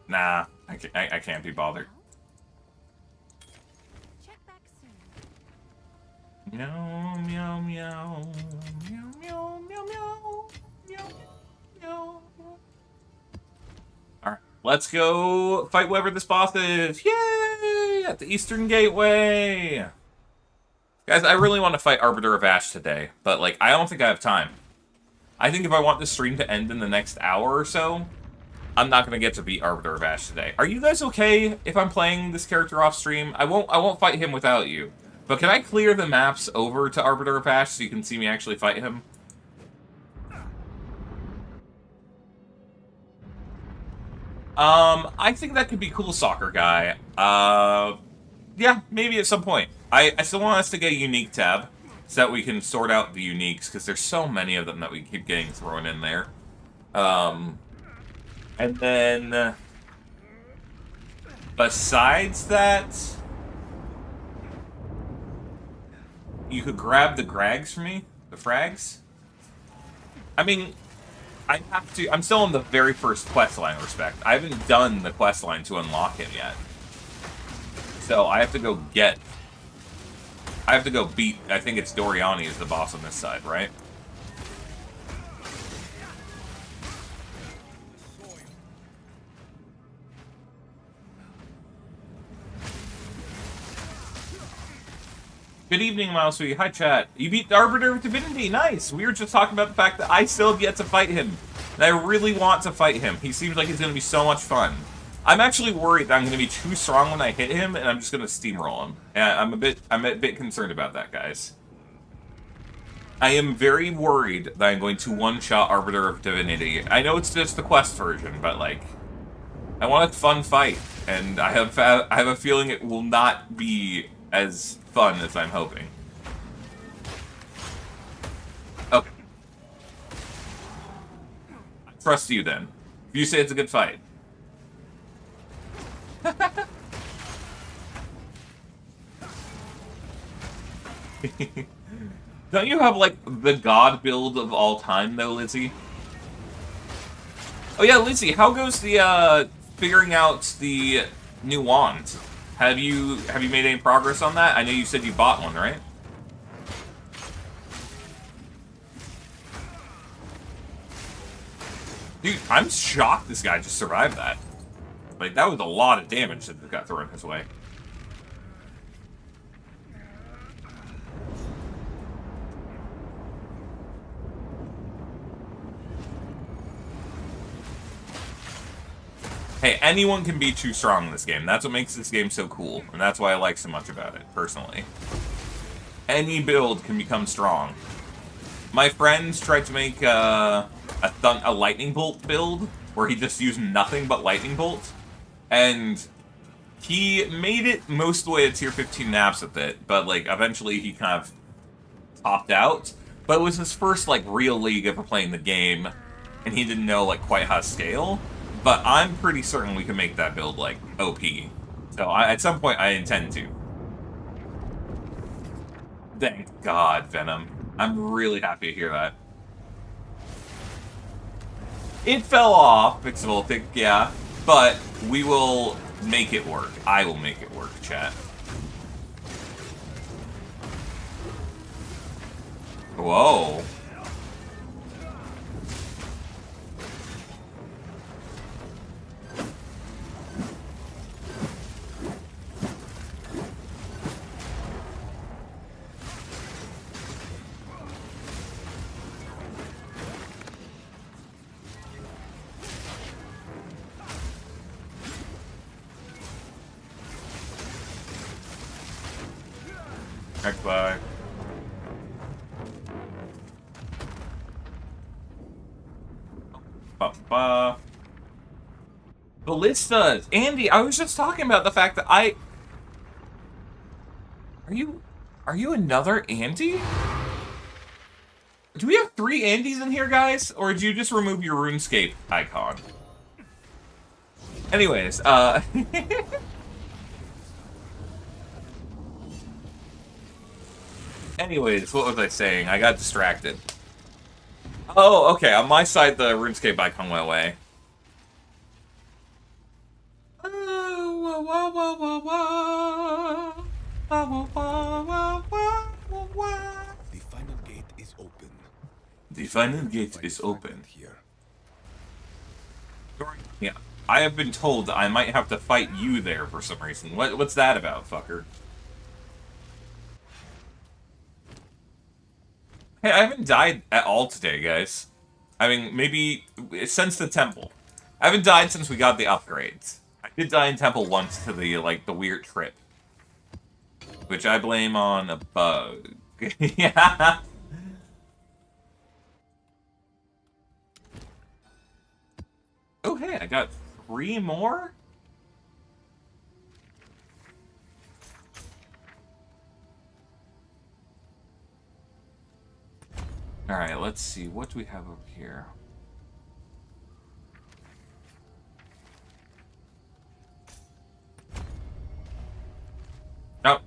Nah, I can't be bothered. Check back soon. Meow, meow, meow, meow, meow, meow, meow, meow, meow. Alright, let's go fight whoever this boss is. Yay! At the Eastern Gateway! Guys, I really want to fight Arbiter of Ash today, but, like, I don't think I have time. I think if I want this stream to end in the next hour or so, I'm not going to get to beat Arbiter of Ash today. Are you guys okay if I'm playing this character off stream? I won't fight him without you. But can I clear the maps over to Arbiter of Ash so you can see me actually fight him? I think that could be cool, soccer guy. Yeah, maybe at some point. I still want us to get a unique tab so that we can sort out the uniques, because there's so many of them that we keep getting thrown in there. And then besides that, you could grab the Grags for me, the frags. I mean, I have to. I'm still on the very first quest line, respect. I haven't done the quest line to unlock him yet, so I have to go get. I have to go beat. I think it's Doriani is the boss on this side, right? Good evening, Milesweet. Hi, chat. You beat the Arbiter of Divinity. Nice. We were just talking about the fact that I still have yet to fight him. And I really want to fight him. He seems like he's going to be so much fun. I'm actually worried that I'm going to be too strong when I hit him, and I'm just going to steamroll him. And I'm a bit concerned about that, guys. I am very worried that I'm going to one-shot Arbiter of Divinity. I know it's just the quest version, but, like, I want a fun fight. And I have a feeling it will not be as fun as I'm hoping. Okay. I trust you then. If you say it's a good fight. Don't you have, like, the god build of all time, though, Lizzie? Oh yeah, Lizzie, how goes the, figuring out the new wand? Have you made any progress on that? I know you said you bought one, right? Dude, I'm shocked this guy just survived that. Like, that was a lot of damage that got thrown his way. Hey, anyone can be too strong in this game. That's what makes this game so cool, and that's why I like so much about it, personally. Any build can become strong. My friends tried to make a lightning bolt build, where he just used nothing but lightning bolt, and he made it most of the way to tier 15 naps with it, but, like, eventually he kind of topped out. But it was his first, like, real league ever playing the game, and he didn't know, like, quite how to scale. But I'm pretty certain we can make that build, like, OP. So at some point, I intend to. Thank God, Venom. I'm really happy to hear that. It fell off, Pixelvoltic, yeah. But we will make it work. I will make it work, chat. Whoa. Bye. Ballistas! Andy, I was just talking about the fact that Are you another Andy? Do we have 3 Andys in here, guys? Or did you just remove your RuneScape icon? Anyways, Anyways, what was I saying? I got distracted. Oh, okay. On my side, the RuneScape icon went away. The final gate is open. The final gate is open. Here. Yeah, I have been told that I might have to fight you there for some reason. What's that about, fucker? Hey, I haven't died at all today, guys. I mean, maybe since the temple. I haven't died since we got the upgrades. I did die in temple once to the, like, the weird trip. Which I blame on a bug. Yeah. Oh, hey, I got 3 more? Alright, let's see. What do we have over here? Oh.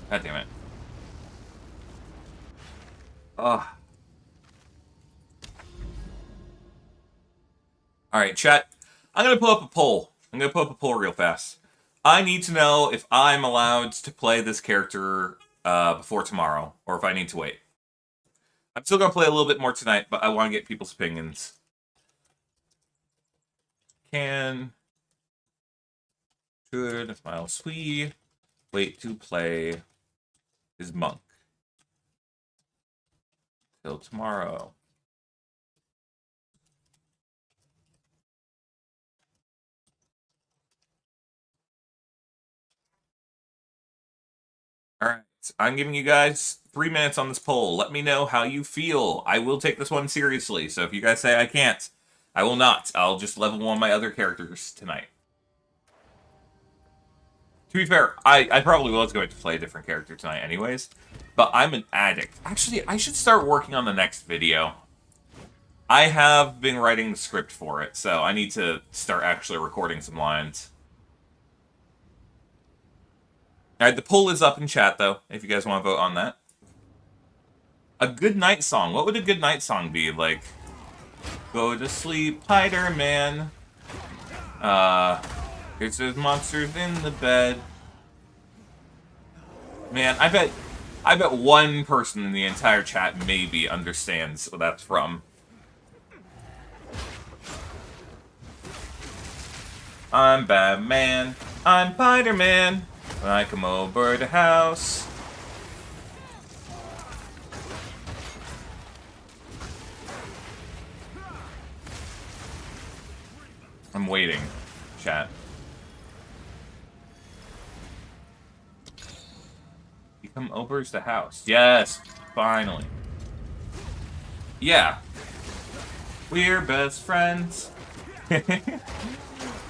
God damn it. Ugh. Alright, chat. I'm gonna put up a poll. Real fast. I need to know if I'm allowed to play this character before tomorrow, or if I need to wait. I'm still gonna play a little bit more tonight, but I want to get people's opinions. Should Miles Sweet wait to play his monk till tomorrow? Alright, I'm giving you guys 3 minutes on this poll. Let me know how you feel. I will take this one seriously, so if you guys say I can't, I will not. I'll just level 1 my other characters tonight. To be fair, I probably was going to play a different character tonight anyways, but I'm an addict. Actually, I should start working on the next video. I have been writing the script for it, so I need to start actually recording some lines. Alright, the poll is up in chat, though, if you guys want to vote on that. A good night song. What would a good night song be? Like, go to sleep, Spider-Man. There's monsters in the bed. Man, I bet one person in the entire chat maybe understands what that's from. I'm Batman. I'm Spider-Man. When I come over the house. I'm waiting, chat. You come over to the house. Yes, finally. Yeah. We're best friends.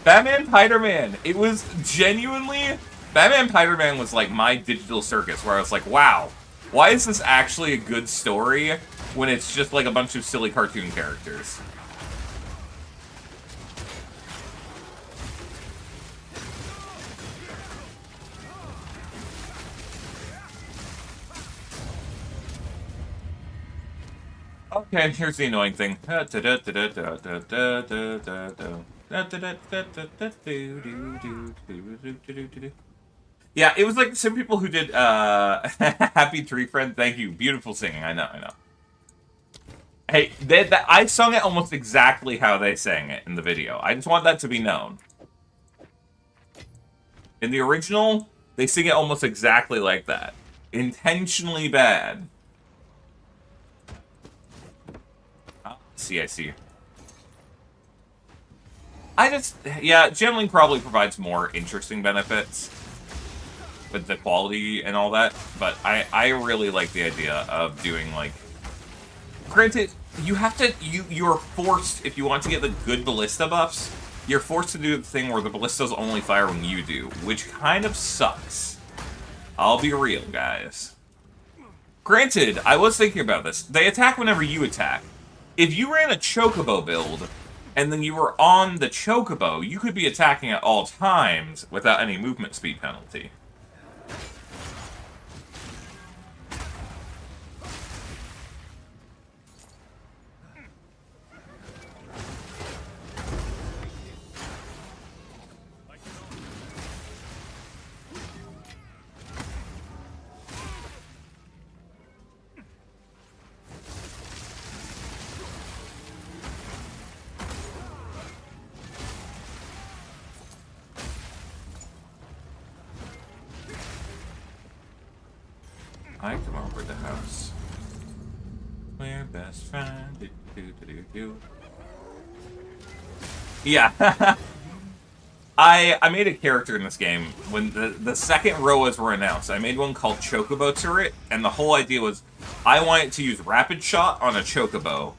Batman Spider-Man. It was genuinely... Batman Spider-Man was like my digital circus, where I was like, wow, why is this actually a good story when it's just like a bunch of silly cartoon characters? Okay, here's the annoying thing. Yeah, it was like some people who did Happy Tree Friend. Thank you. Beautiful singing. I know. Hey, I sung it almost exactly how they sang it in the video. I just want that to be known. In the original, they sing it almost exactly like that. Intentionally bad. Oh, I see. Yeah, Gemling probably provides more interesting benefits with the quality and all that, but I really like the idea of doing, like... Granted, you have to... You're forced, if you want to get the good ballista buffs, you're forced to do the thing where the ballistas only fire when you do, which kind of sucks. I'll be real, guys. Granted, I was thinking about this. They attack whenever you attack. If you ran a Chocobo build, and then you were on the Chocobo, you could be attacking at all times without any movement speed penalty. I come over the house. We're best friends. Yeah. I made a character in this game. When the second Roas were announced, I made one called Chocobo Turret, and the whole idea was I wanted to use Rapid Shot on a Chocobo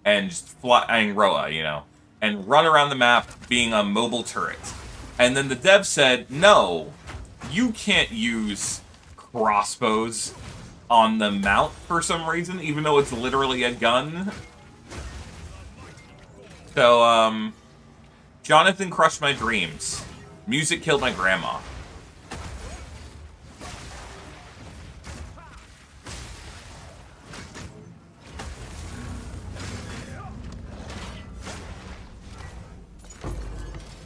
and just flying Roa, you know. and run around the map being a mobile turret. And then the dev said, no, you can't use crossbows on the mount for some reason, even though it's literally a gun. So, Jonathan crushed my dreams. Music killed my grandma.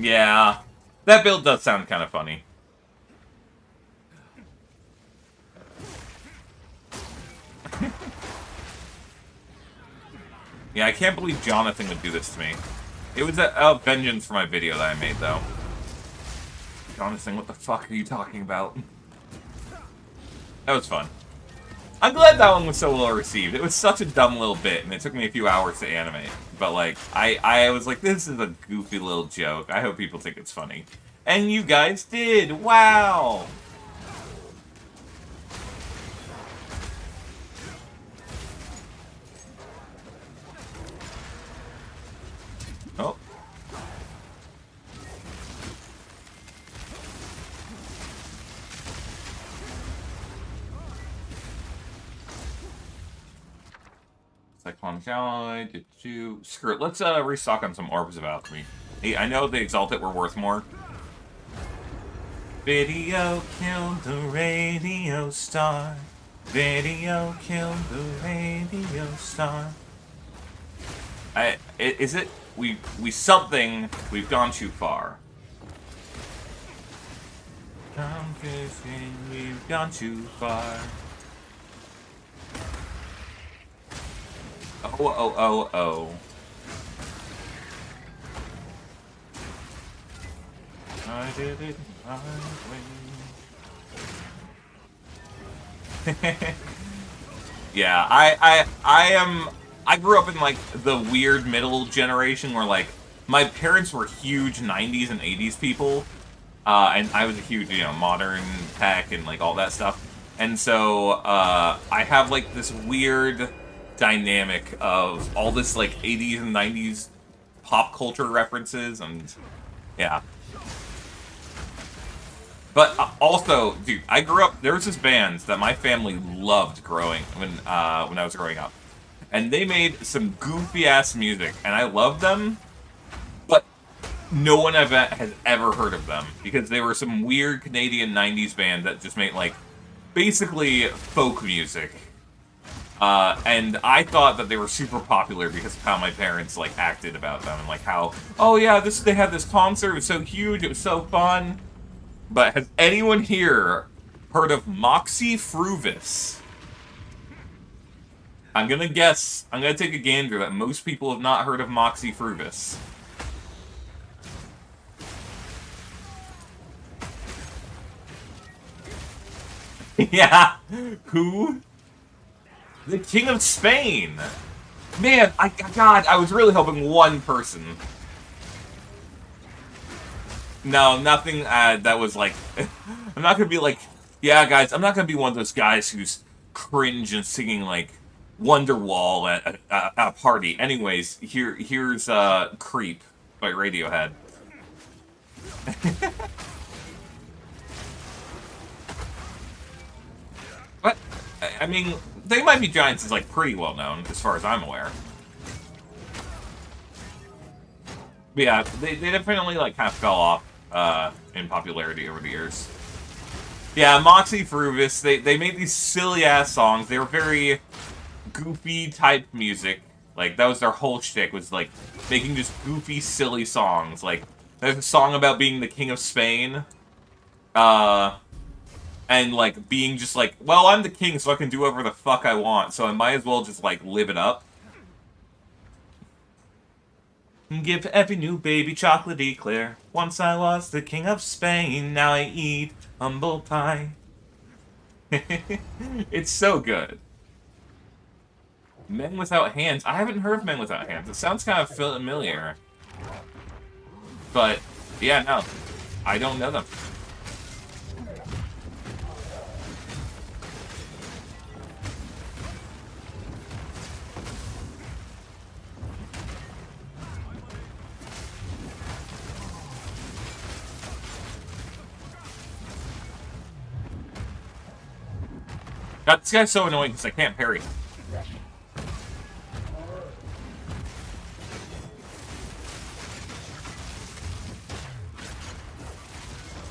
Yeah, that build does sound kind of funny. Yeah, I can't believe Jonathan would do this to me. It was a vengeance for my video that I made, though. Jonathan, what the fuck are you talking about? That was fun. I'm glad that one was so well received. It was such a dumb little bit, and it took me a few hours to animate. But, like, I was like, this is a goofy little joke. I hope people think it's funny. And you guys did! Wow! Oh. Cyclone Alloy, did you... Screw it, let's restock on some Orbs of Alchemy. Hey, I know the Exalted were worth more. Video killed the radio star. Video killed the radio star. Is it... We something... We've gone too far. I'm kissing, we've gone too far. Oh. I did it my way. Yeah, I grew up in, like, the weird middle generation where, like, my parents were huge 90s and 80s people. And I was a huge, you know, modern tech and, like, all that stuff. And so, I have, like, this weird dynamic of all this, like, 80s and 90s pop culture references, and yeah. But also, dude, I grew up, there was this band that my family loved growing when I was growing up, and they made some goofy ass music, and I loved them, but no one has ever heard of them because they were some weird Canadian 90s band that just made, like, basically folk music. And I thought that they were super popular because of how my parents, like, acted about them, and, like, how, oh yeah, they had this concert, it was so huge, it was so fun. But has anyone here heard of Moxie Fruvis? I'm gonna take a gander that most people have not heard of Moxie Fruvis. Yeah, who? The King of Spain! Man, God, I was really hoping one person. No, nothing that was like... I'm not gonna be like... Yeah, guys, I'm not gonna be one of those guys who's cringe and singing, like, Wonderwall at a party. Anyways, here's Creep by Radiohead. But, I mean, They Might Be Giants is, like, pretty well known, as far as I'm aware. But yeah, they definitely, like, kind of fell off in popularity over the years. Yeah, Moxie Fruvis, they made these silly-ass songs. They were very goofy-type music. Like, that was their whole shtick, was, like, making just goofy, silly songs. Like, there's a song about being the King of Spain. And, like, being just like, well, I'm the king, so I can do whatever the fuck I want, so I might as well just, like, live it up. Give every new baby chocolate eclair. Once I was the King of Spain, now I eat humble pie. It's so good. Men Without Hands. I haven't heard of Men Without Hands. It sounds kind of familiar. But, yeah, no. I don't know them. God, this guy's so annoying because I can't parry.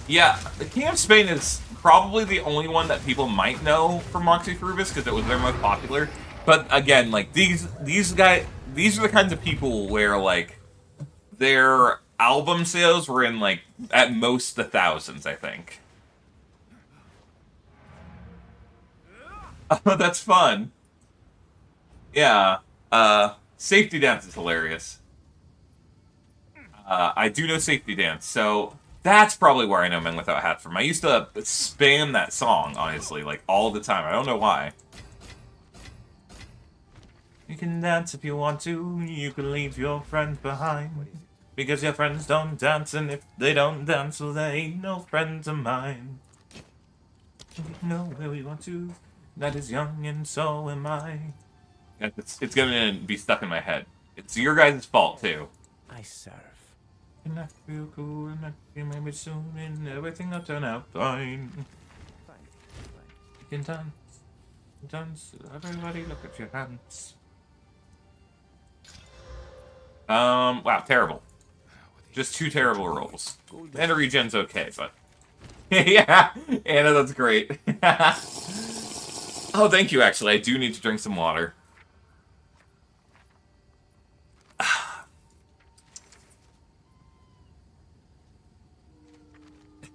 Yeah, the King of Spain is probably the only one that people might know from Moxie Frubus because it was their most popular. But again, like these guys, these are the kinds of people where like their album sales were in like at most the thousands, I think. Oh, that's fun. Yeah. Safety dance is hilarious. I do know safety dance, so that's probably where I know Men Without Hats from. I used to spam that song, honestly, like all the time. I don't know why. You can dance if you want to. You can leave your friends behind. Because your friends don't dance, and if they don't dance, well, they ain't no friends of mine. We know where we want to. That is young, and so am I. Yeah, it's gonna be stuck in my head. It's your guys' fault, too. I serve. And I feel cool, and I feel maybe soon, and everything will turn out fine. You can dance, everybody look at your hands. Wow, terrible. Just two terrible rolls. And a regen's okay, but... yeah, Anna, that's great. Oh, thank you, actually. I do need to drink some water.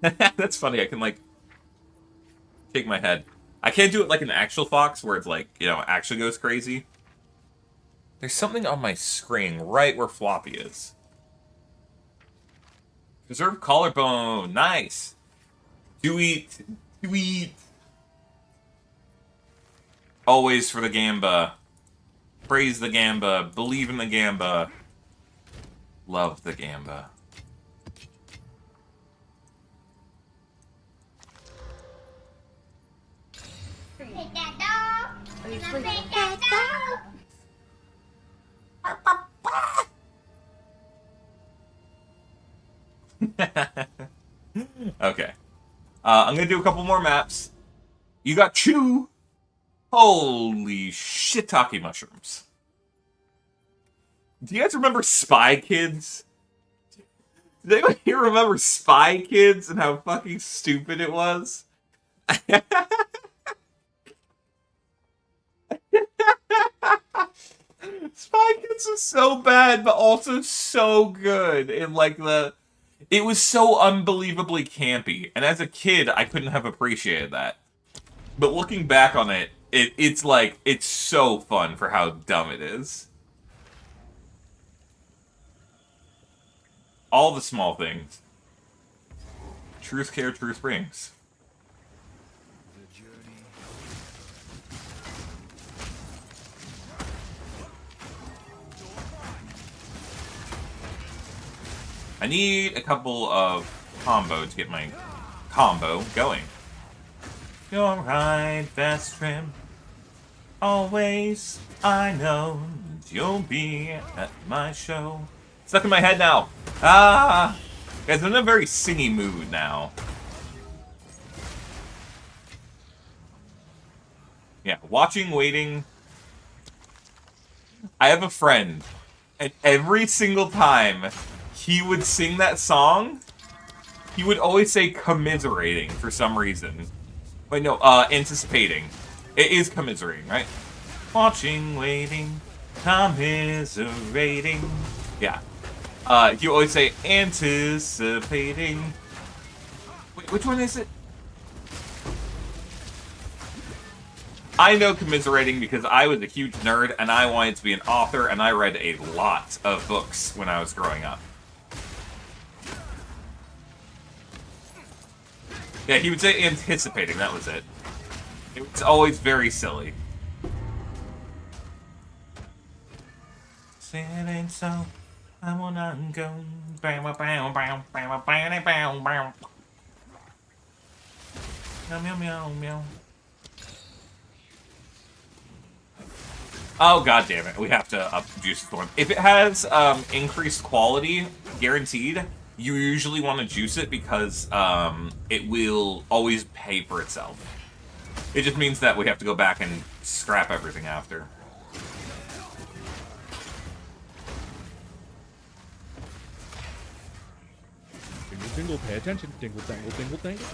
That's funny. I can, like, take my head. I can't do it like an actual fox where it's, like, you know, actually goes crazy. There's something on my screen right where Floppy is. Preserve collarbone. Nice. Do eat. Do eat. Always for the Gamba. Praise the Gamba. Believe in the Gamba. Love the Gamba. Take that dog. And I take that dog. Okay. I'm gonna do a couple more maps. You got Chew. Holy shiitake mushrooms. Do you guys remember Spy Kids? Does anyone here remember Spy Kids and how fucking stupid it was? Spy Kids was so bad, but also so good. And like it was so unbelievably campy. And as a kid, I couldn't have appreciated that. But looking back on it, it's like, it's so fun for how dumb it is. All the small things. Truth care, truth brings. I need a couple of combo to get my combo going. You're right, best trim. Always, I know you'll be at my show. Stuck in my head now. Ah! Guys, I'm in a very singy mood now. Yeah, watching, waiting. I have a friend, and every single time he would sing that song, he would always say commiserating for some reason. Wait, no, anticipating. It is commiserating, right? Watching, waiting, commiserating. Yeah. You always say anticipating. Wait, which one is it? I know commiserating because I was a huge nerd and I wanted to be an author and I read a lot of books when I was growing up. Yeah, he would say anticipating, that was it. It was always very silly. Say it ain't so, I will not go. Bow, bow, bow, bow, bow, bow, bow, bow. Meow, meow, meow, meow. Oh, god damn it. We have to up Juice Thorn. If it has increased quality, guaranteed, you usually want to juice it because it will always pay for itself. It just means that we have to go back and scrap everything after. Dingle, dingle, pay attention. Dingle, dangle, dingle, dangle.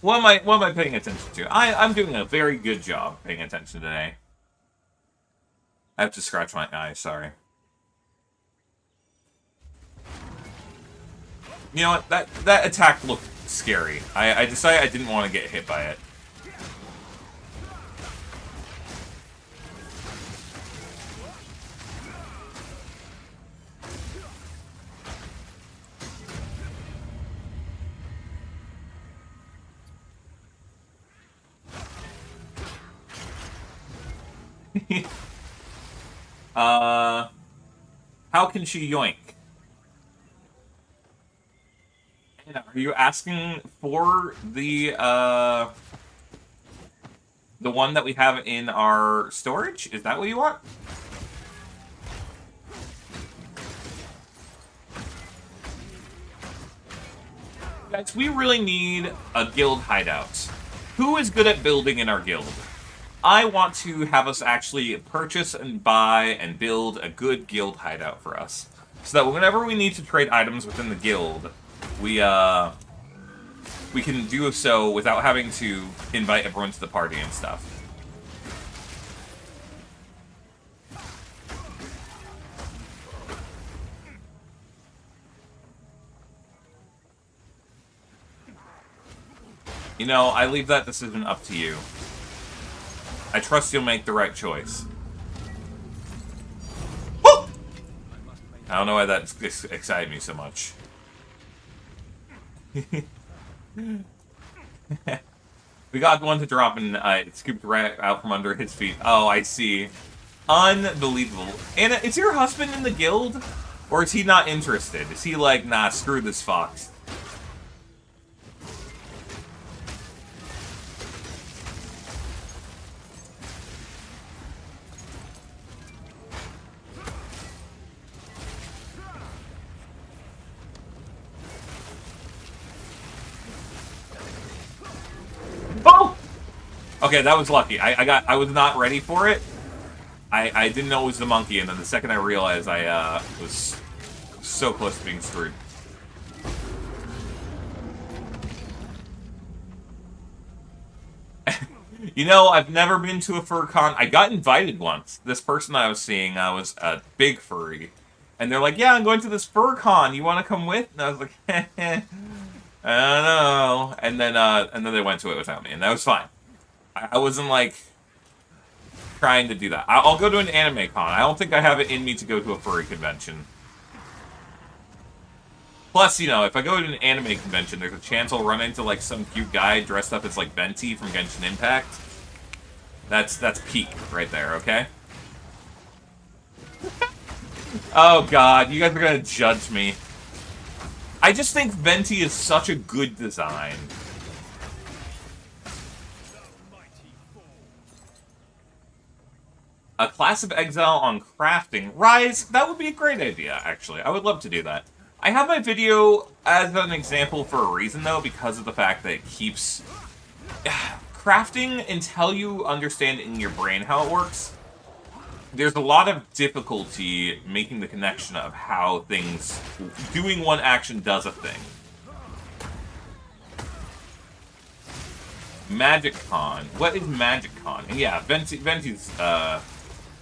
What am I paying attention to? I'm doing a very good job paying attention today. I have to scratch my eye, sorry. You know what? That attack looked scary. I decided I didn't want to get hit by it. How can she yoink? Are you asking for the one that we have in our storage? Is that what you want? Guys, we really need a guild hideout. Who is good at building in our guild? I want to have us actually purchase and buy and build a good guild hideout for us. So that whenever we need to trade items within the guild, we can do so without having to invite everyone to the party and stuff. You know, I leave that decision up to you. I trust you'll make the right choice. Woo! I don't know why that excited me so much. We got one to drop and it scooped right out from under his feet. Oh, I see. Unbelievable. Anna, is your husband in the guild? Or is he not interested? Is he like, nah, screw this fox? Oh! Okay, that was lucky. I was not ready for it. I didn't know it was the monkey, and then the second I realized, I was so close to being screwed. You know, I've never been to a fur con. I got invited once. This person I was seeing was a big furry. And they're like, yeah, I'm going to this fur con. You want to come with? And I was like, I don't know. And then they went to it without me, and that was fine. I wasn't, like, trying to do that. I'll go to an anime con. I don't think I have it in me to go to a furry convention. Plus, you know, if I go to an anime convention, there's a chance I'll run into, like, some cute guy dressed up as, like, Venti from Genshin Impact. That's peak right there, okay? Oh, God. You guys are gonna judge me. I just think Venti is such a good design. A class of exile on crafting. Rise, that would be a great idea, actually. I would love to do that. I have my video as an example for a reason, though, because of the fact that it keeps... crafting, until you understand in your brain how it works, there's a lot of difficulty making the connection of how things... doing one action does a thing. Magic Con. What is Magic Con? Yeah, Venti's,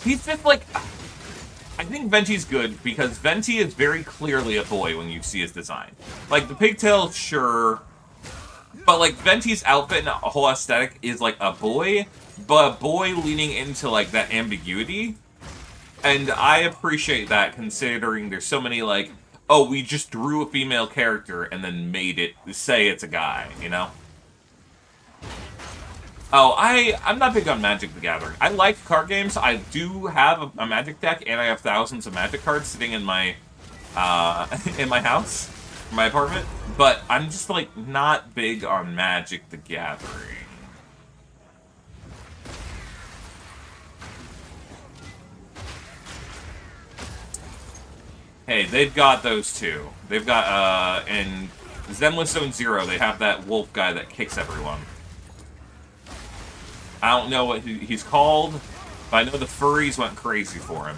he's just like... I think Venti's good because Venti is very clearly a boy when you see his design. Like, the pigtail, sure. But, like, Venti's outfit and whole aesthetic is, like, a boy, but a boy leaning into, like, that ambiguity. And I appreciate that, considering there's so many, like, oh, we just drew a female character and then made it say it's a guy, you know? Oh, I'm not big on Magic the Gathering. I like card games. I do have a Magic deck, and I have thousands of Magic cards sitting in my house, my apartment. But I'm just, like, not big on Magic the Gathering. Hey, they've got those too. They've got, in Zenless Zone Zero, they have that wolf guy that kicks everyone. I don't know what he's called, but I know the furries went crazy for him.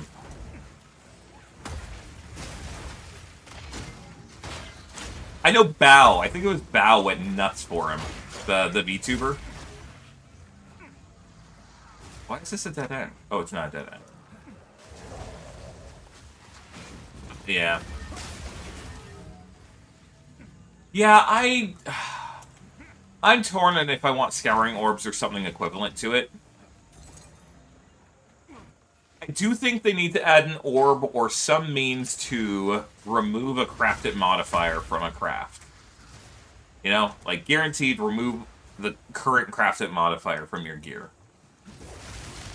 I know Bao. I think it was Bao went nuts for him. The VTuber. Why is this a dead end? Oh, it's not a dead end. Yeah. Yeah, I'm torn on if I want Scouring Orbs or something equivalent to it. I do think they need to add an orb or some means to remove a crafted modifier from a craft. You know, like guaranteed remove the current crafted modifier from your gear.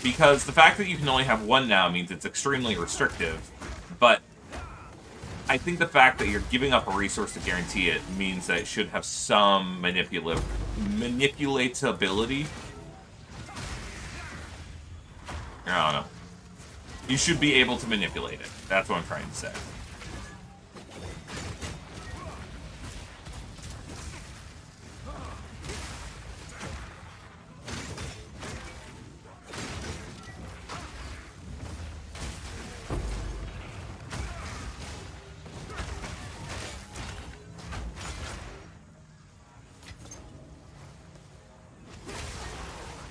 Because the fact that you can only have one now means it's extremely restrictive, but I think the fact that you're giving up a resource to guarantee it means that it should have some manipulatability. I don't know. You should be able to manipulate it. That's what I'm trying to say.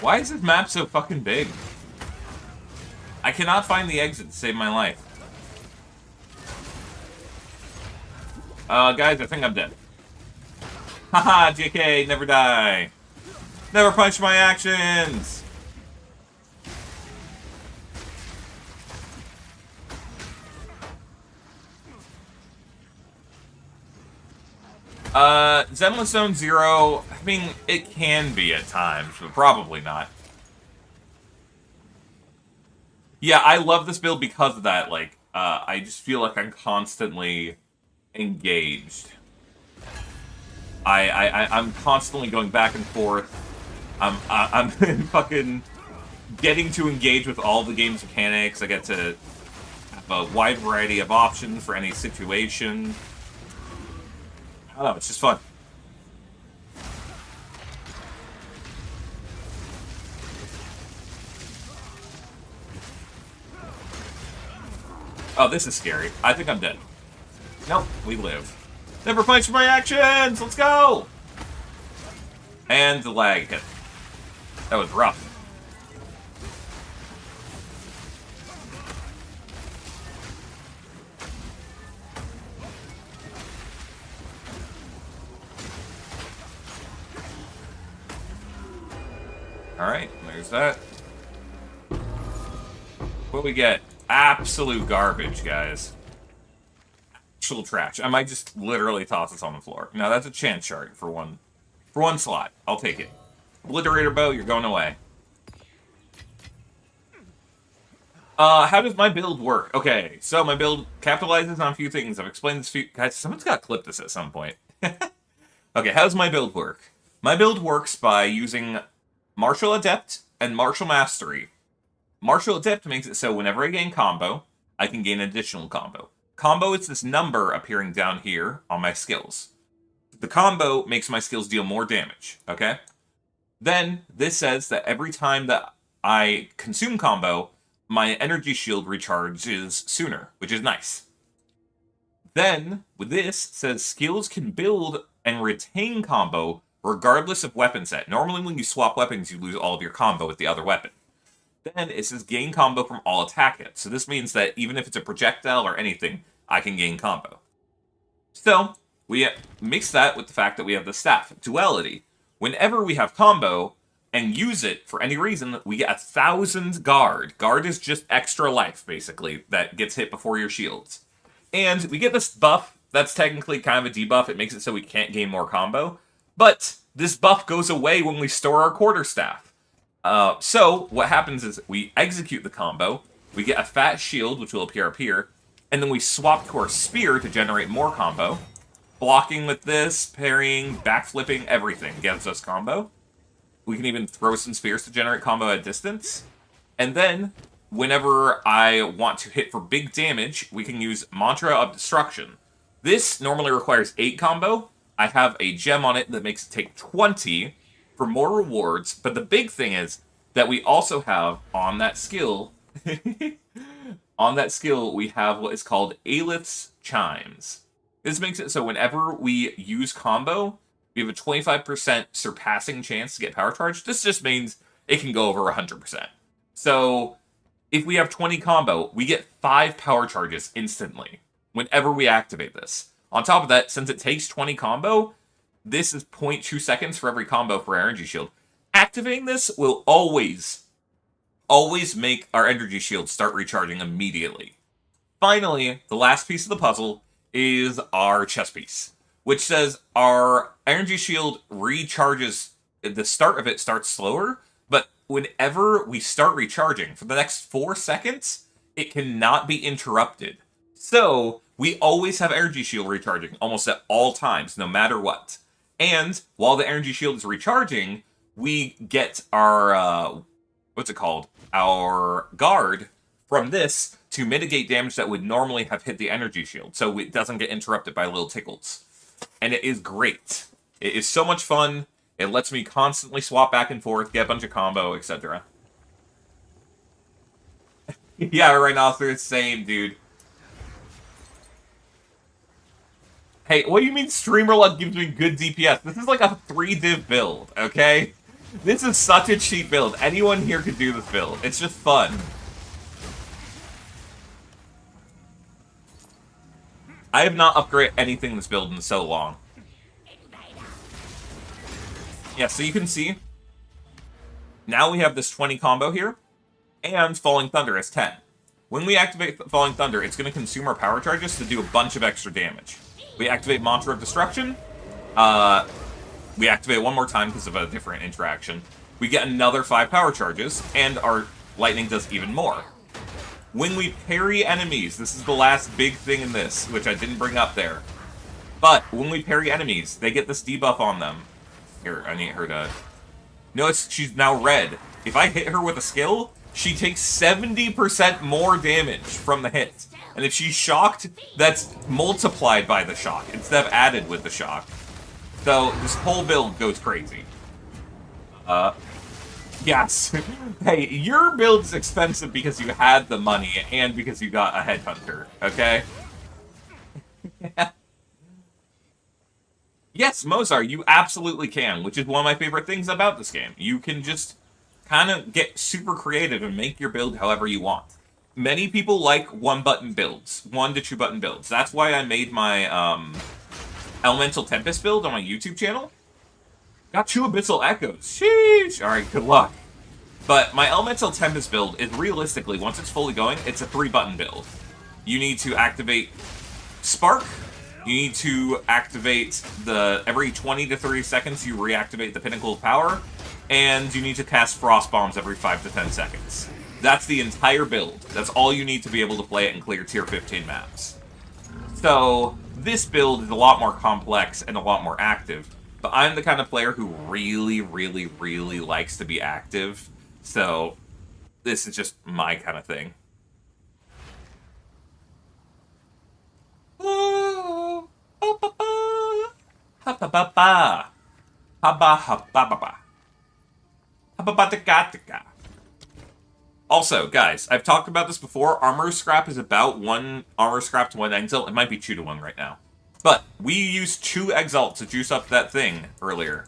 Why is this map so fucking big? I cannot find the exit to save my life. Guys, I think I'm dead. Haha, JK, never die. Never punch my actions! Zenless Zone 0, I mean, it can be at times, but probably not. Yeah, I love this build because of that, like, I just feel like I'm constantly engaged. I'm constantly going back and forth. I'm fucking getting to engage with all the game's mechanics. I get to have a wide variety of options for any situation. I don't know, it's just fun. Oh, this is scary. I think I'm dead. Nope, we live. Never punch my actions! Let's go! And the lag hit. That was rough. Alright, there's that. What do we get? Absolute garbage, guys. Actual trash. I might just literally toss this on the floor. No, that's a chance shard for one slot. I'll take it. Obliterator bow, you're going away. How does my build work? Okay, so my build capitalizes on a few things. I've explained this few... Guys, someone's got to clip this at some point. Okay, how does my build work? My build works by using Martial Adept and Martial Mastery. Martial Adept makes it so whenever I gain combo, I can gain additional combo. Combo is this number appearing down here on my skills. The combo makes my skills deal more damage, okay? Then, this says that every time that I consume combo, my energy shield recharges sooner, which is nice. Then, with this, says skills can build and retain combo regardless of weapon set. Normally when you swap weapons, you lose all of your combo with the other weapon. Then it says gain combo from all attack hits. So this means that even if it's a projectile or anything, I can gain combo. So, we mix that with the fact that we have the staff, Duality. Whenever we have combo and use it for any reason, we get 1,000 guard. Guard is just extra life, basically, that gets hit before your shields. And we get this buff. That's technically kind of a debuff. It makes it so we can't gain more combo. But this buff goes away when we store our quarterstaff. So what happens is we execute the combo, we get a fat shield, which will appear up here, and then we swap to our spear to generate more combo. Blocking with this, parrying, backflipping, everything gives us combo. We can even throw some spears to generate combo at distance. And then, whenever I want to hit for big damage, we can use Mantra of Destruction. This normally requires 8 combo. I have a gem on it that makes it take 20 for more rewards, but the big thing is, that we also have on that skill, on that skill, we have what is called Aelith's Chimes. This makes it so whenever we use combo, we have a 25% surpassing chance to get power charge. This just means it can go over 100%. So if we have 20 combo, we get 5 power charges instantly whenever we activate this. On top of that, since it takes 20 combo, this is 0.2 seconds for every combo for our energy shield. Activating this will always make our energy shield start recharging immediately. Finally, the last piece of the puzzle is our chest piece, which says our energy shield recharges. The start of it starts slower, but whenever we start recharging, for the next 4 seconds, it cannot be interrupted. So, we always have energy shield recharging, almost at all times, no matter what. And, while the energy shield is recharging, we get our, what's it called? Our guard from this to mitigate damage that would normally have hit the energy shield, so it doesn't get interrupted by little tickles. And it is great. It is so much fun. It lets me constantly swap back and forth, get a bunch of combo, etc. Yeah, right now, they're the same, dude. Hey, what do you mean streamer luck gives me good DPS? This is like a 3-div build, okay? This is such a cheap build. Anyone here could do this build. It's just fun. I have not upgraded anything in this build in so long. Yeah, so you can see, now we have this 20 combo here, and Falling Thunder is 10. When we activate Falling Thunder, it's going to consume our power charges to do a bunch of extra damage. We activate Mantra of Destruction, we activate it one more time because of a different interaction. We get another 5 power charges, and our lightning does even more. When we parry enemies, this is the last big thing in this, which I didn't bring up there. But when we parry enemies, they get this debuff on them. Here, I need her to... Notice she's now red. If I hit her with a skill, she takes 70% more damage from the hit. And if she's shocked, that's multiplied by the shock, instead of added with the shock. So, this whole build goes crazy. Yes. Hey, your build's expensive because you had the money, and because you got a headhunter, okay? Yes, Mozart, you absolutely can, which is one of my favorite things about this game. You can just kind of get super creative and make your build however you want. Many people like 1-button builds, 1 to 2-button builds. That's why I made my Elemental Tempest build on my YouTube channel. Got 2 Abyssal Echoes. Sheesh! Alright, good luck. But my Elemental Tempest build is realistically, once it's fully going, it's a 3-button build. You need to activate Spark. You need to activate every 20 to 30 seconds you reactivate the Pinnacle of Power. And you need to cast Frost Bombs every 5 to 10 seconds. That's the entire build. That's all you need to be able to play it and clear tier 15 maps. So, this build is a lot more complex and a lot more active. But I'm the kind of player who really, really, really likes to be active. So, this is just my kind of thing. Also, guys, I've talked about this before. Armor scrap is about 1 armor scrap to 1 exalt. It might be 2 to 1 right now. But we used 2 exalt to juice up that thing earlier.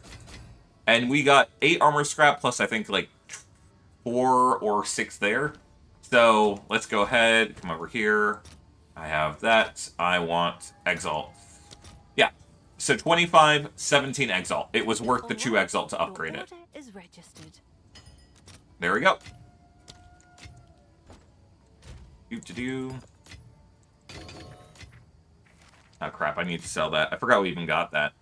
And we got 8 armor scrap plus, I think, like 4 or 6 there. So let's go ahead, come over here. I have that. I want exalt. Yeah. So 25, 17 exalt. It was worth the 2 exalt to upgrade it. Is registered. There we go. Do-do-do. Oh crap, I need to sell that. I forgot we even got that.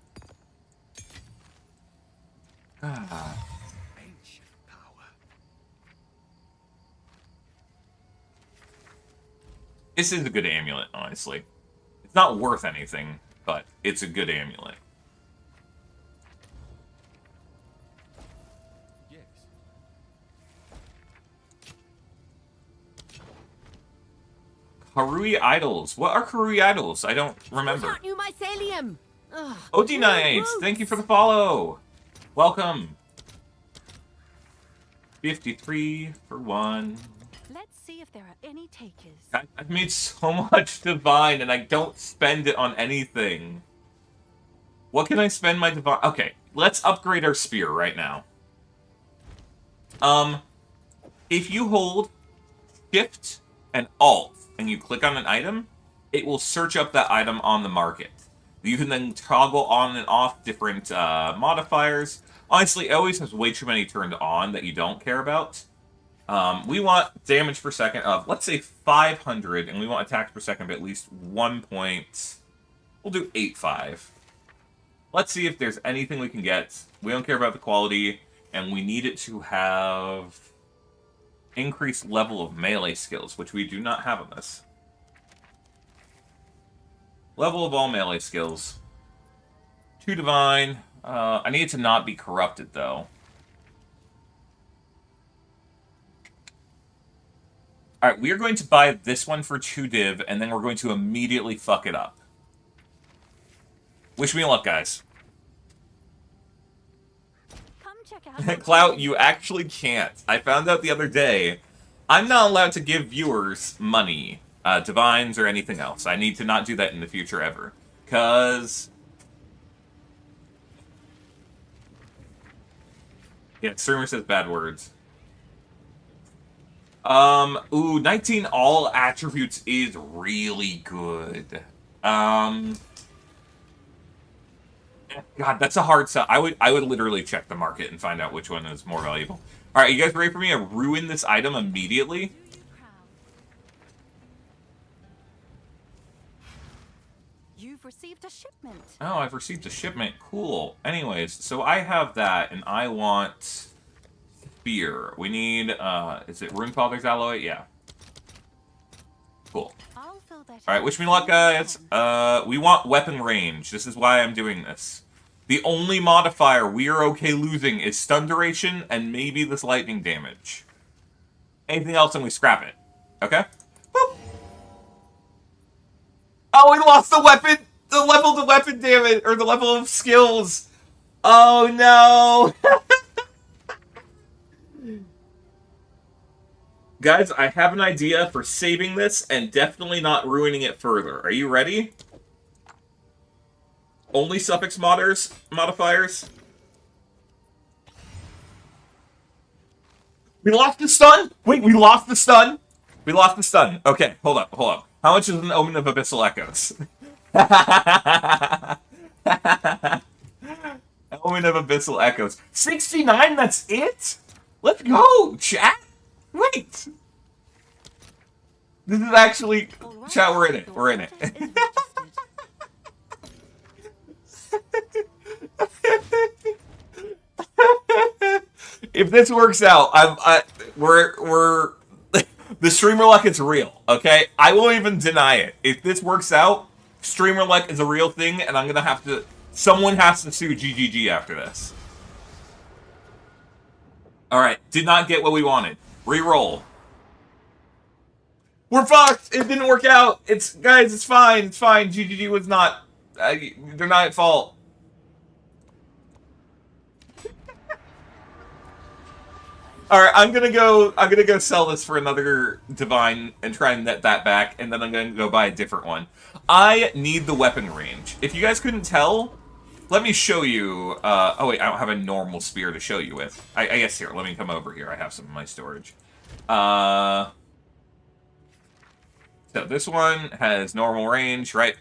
Ah. This is a good amulet, honestly. It's not worth anything, but it's a good amulet. Yes. Harui Idols. What are Harui Idols? I don't remember. New mycelium. Ugh, OD Knights, thank you for the follow. Welcome. 53 for 1. Let's see if there are any takers. I've made so much divine and I don't spend it on anything. What can I spend my divine? Okay, let's upgrade our spear right now. If you hold Shift and Alt and you click on an item, it will search up that item on the market. You can then toggle on and off different modifiers. Honestly, it always has way too many turned on that you don't care about. We want damage per second of, let's say, 500, and we want attacks per second of at least 1 point. We'll do 8.5. Let's see if there's anything we can get. We don't care about the quality, and we need it to have increased level of melee skills, which we do not have on this. Level of all melee skills. 2 divine. I need it to not be corrupted, though. Alright, we are going to buy this one for 2 div, and then we're going to immediately fuck it up. Wish me luck, guys. Come check out. Clout, you actually can't. I found out the other day, I'm not allowed to give viewers money, divines, or anything else. I need to not do that in the future ever. Because... yeah, streamer says bad words. Ooh, 19 all attributes is really good. God, that's a hard sell. I would literally check the market and find out which one is more valuable. Alright, you guys ready for me to ruin this item immediately? You've received a shipment. Oh, I've received a shipment. Cool. Anyways, so I have that, and I want spear. We need, is it Runefather's Alloy? Yeah. Cool. I'll fill that. Alright, wish me luck, guys. We want weapon range. This is why I'm doing this. The only modifier we are okay losing is stun duration and maybe this lightning damage. Anything else and we scrap it. Okay? Boop. Oh, we lost the weapon! The level of weapon damage, or the level of skills! Oh no! Guys, I have an idea for saving this and definitely not ruining it further. Are you ready? Only suffix modifiers. We lost the stun? Wait, we lost the stun? We lost the stun. Okay, hold up. How much is an Omen of Abyssal Echoes? Omen of Abyssal Echoes. 69, that's it? Let's go, chat! Wait! This is actually... chat, we're in it. We're in it. If this works out, we're the streamer luck is real, okay? I won't even deny it. If this works out, streamer luck is a real thing, and I'm gonna have to... someone has to sue GGG after this. Alright, did not get what we wanted. Reroll. We're fucked! It didn't work out! Guys, it's fine, it's fine. GGG was not... they're not at fault. Alright, I'm gonna go sell this for another divine and try and net that back, and then I'm gonna go buy a different one. I need the weapon range. If you guys couldn't tell, let me show you, oh wait, I don't have a normal spear to show you with. I guess here, let me come over here, I have some in my storage. So this one has normal range, right?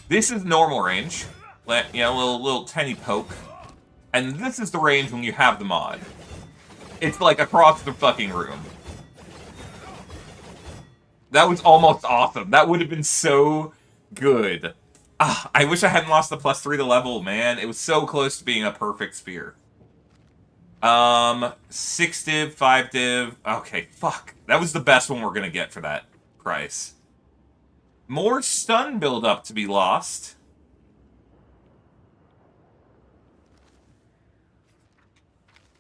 This is normal range, you know, little tiny poke. And this is the range when you have the mod. It's like across the fucking room. That was almost awesome. That would have been so good. Ah, I wish I hadn't lost the +3 to level, man. It was so close to being a perfect spear. 6 div, 5 div. Okay, fuck. That was the best one we're gonna get for that price. More stun build-up to be lost.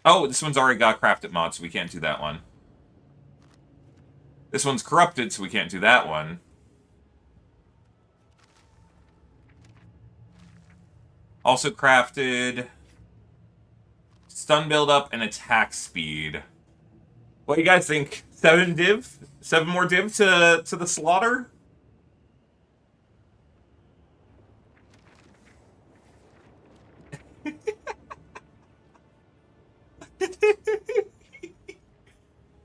Oh, this one's already got crafted mod, so we can't do that one. This one's corrupted, so we can't do that one. Also crafted stun build-up and attack speed. What do you guys think? 7 div? 7 more div to the slaughter?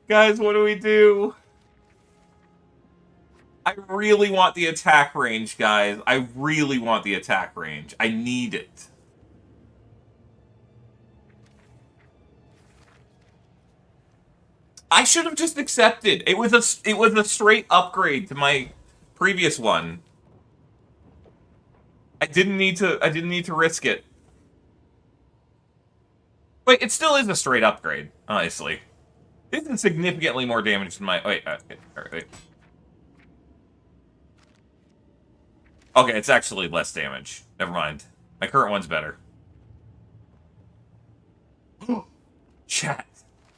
Guys, what do we do? I really want the attack range, guys. I really want the attack range. I need it. I should have just accepted. It was a straight upgrade to my previous one. I didn't need to risk it. Wait, it still is a straight upgrade, honestly. This is significantly more damage than my... Wait, wait. Okay, it's actually less damage. Never mind. My current one's better. Chat.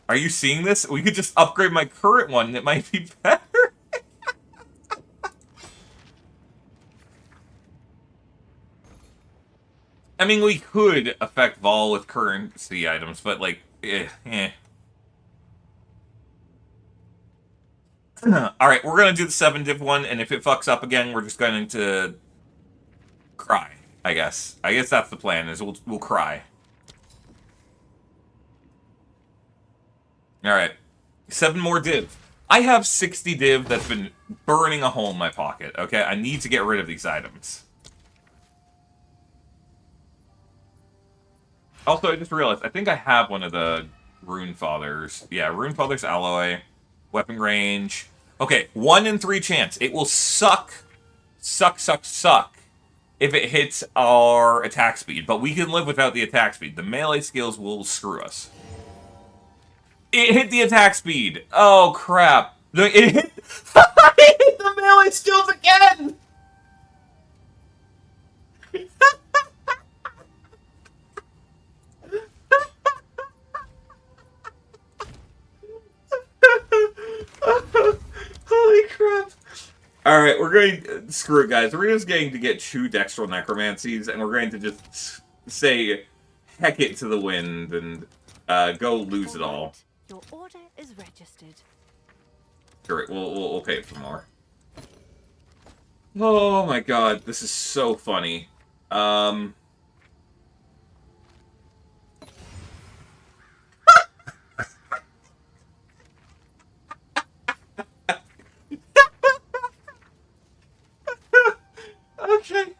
Are you seeing this? We could just upgrade my current one. It might be better. I mean, we could affect Vol with currency items, but, like, eh. Alright, we're gonna do the 7 div one, and if it fucks up again, we're just going to cry, I guess. I guess that's the plan, is we'll cry. Alright. 7 more div. I have 60 div that's been burning a hole in my pocket, okay? I need to get rid of these items. Also, I just realized, I think I have one of the Rune Fathers. Yeah, Rune Father's alloy, weapon range. Okay, 1 in 3 chance. It will suck if it hits our attack speed. But we can live without the attack speed. The melee skills will screw us. It hit the attack speed. Oh, crap. It hit, it hit the melee skills again! Holy crap. Alright, we're going... Screw it, guys. We're just going to get 2 Dextral Necromancies, and we're going to just say heck it to the wind and go lose it all. Your order is registered. Alright, we'll pay for more. Oh my god, this is so funny. Okay.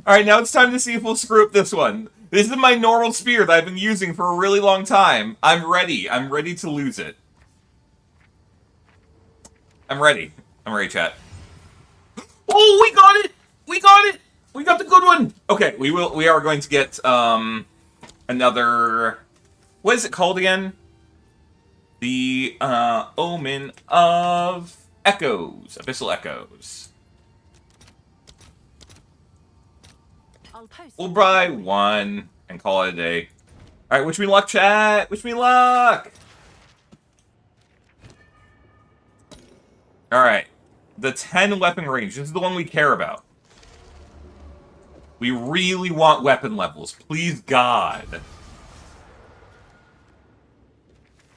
Alright, now it's time to see if we'll screw up this one. This is my normal spear that I've been using for a really long time. I'm ready. I'm ready to lose it. I'm ready. I'm ready, chat. Oh, we got it! We got it! We got the good one! Okay, we are going to get, another... What is it called again? The, Omen of Echoes. Abyssal Echoes. We'll buy 1 and call it a day. Alright, wish me luck, chat! Wish me luck! Alright. The 10 weapon range. This is the one we care about. We really want weapon levels. Please, God.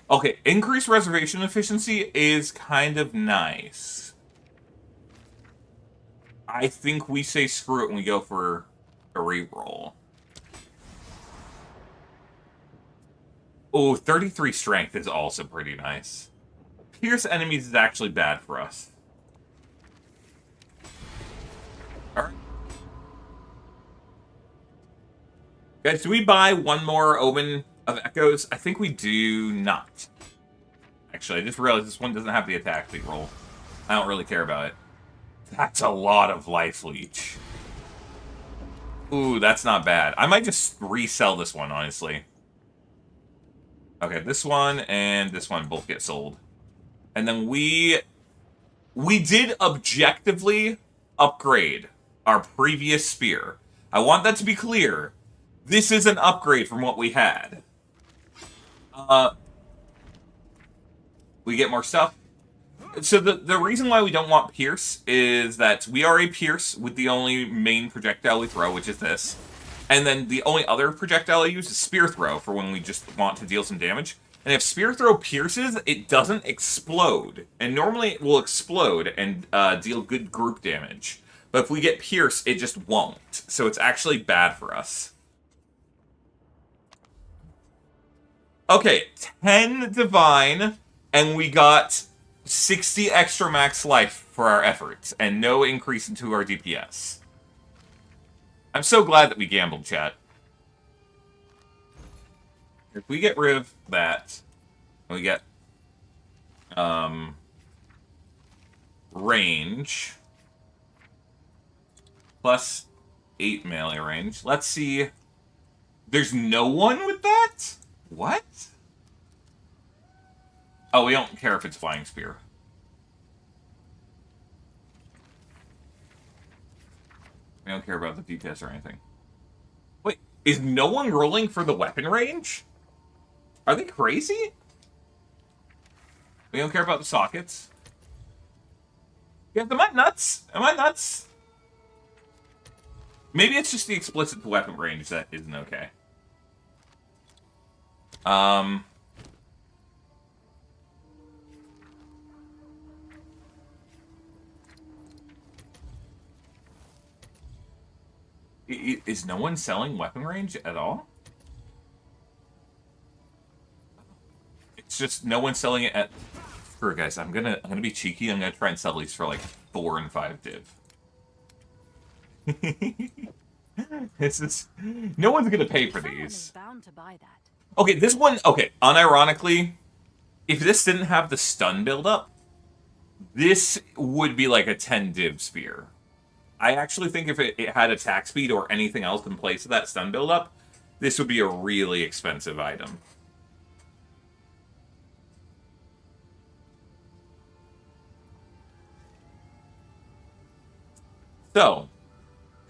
Okay, increased reservation efficiency is kind of nice. I think we say screw it when we go for a reroll. Oh, 33 strength is also pretty nice. Pierce enemies is actually bad for us. Alright. Guys, do we buy 1 more Omen of Echoes? I think we do not. Actually, I just realized this one doesn't have the attack speed roll. I don't really care about it. That's a lot of life leech. Ooh, that's not bad. I might just resell this one, honestly. Okay, this one and this one both get sold. And then we did objectively upgrade our previous spear. I want that to be clear. This is an upgrade from what we had. We get more stuff. So the reason why we don't want Pierce is that we are a Pierce with the only main projectile we throw, which is this. And then the only other projectile I use is Spear Throw for when we just want to deal some damage. And if Spear Throw pierces, it doesn't explode. And normally it will explode and deal good group damage. But if we get Pierce, it just won't. So it's actually bad for us. Okay, 10 Divine, and we got 60 extra max life for our efforts, and no increase into our DPS. I'm so glad that we gambled, chat. If we get rid of that, we get range plus 8 melee range. Let's see. There's no one with that? What? Oh, we don't care if it's Flying Spear. We don't care about the DPS or anything. Wait, is no one rolling for the weapon range? Are they crazy? We don't care about the sockets. Yeah, am I nuts? Am I nuts? Maybe it's just the explicit weapon range that isn't okay. Is no one selling weapon range at all? It's just no one's selling it at... Sure, guys, I'm gonna be cheeky. I'm gonna try and sell these for like 4 and 5 div. This is... No one's gonna pay for these. Bound to buy that. Okay, this one... Okay, unironically, if this didn't have the stun build-up, this would be like a 10 div spear. I actually think if it had attack speed or anything else in place of that stun build-up, this would be a really expensive item. So,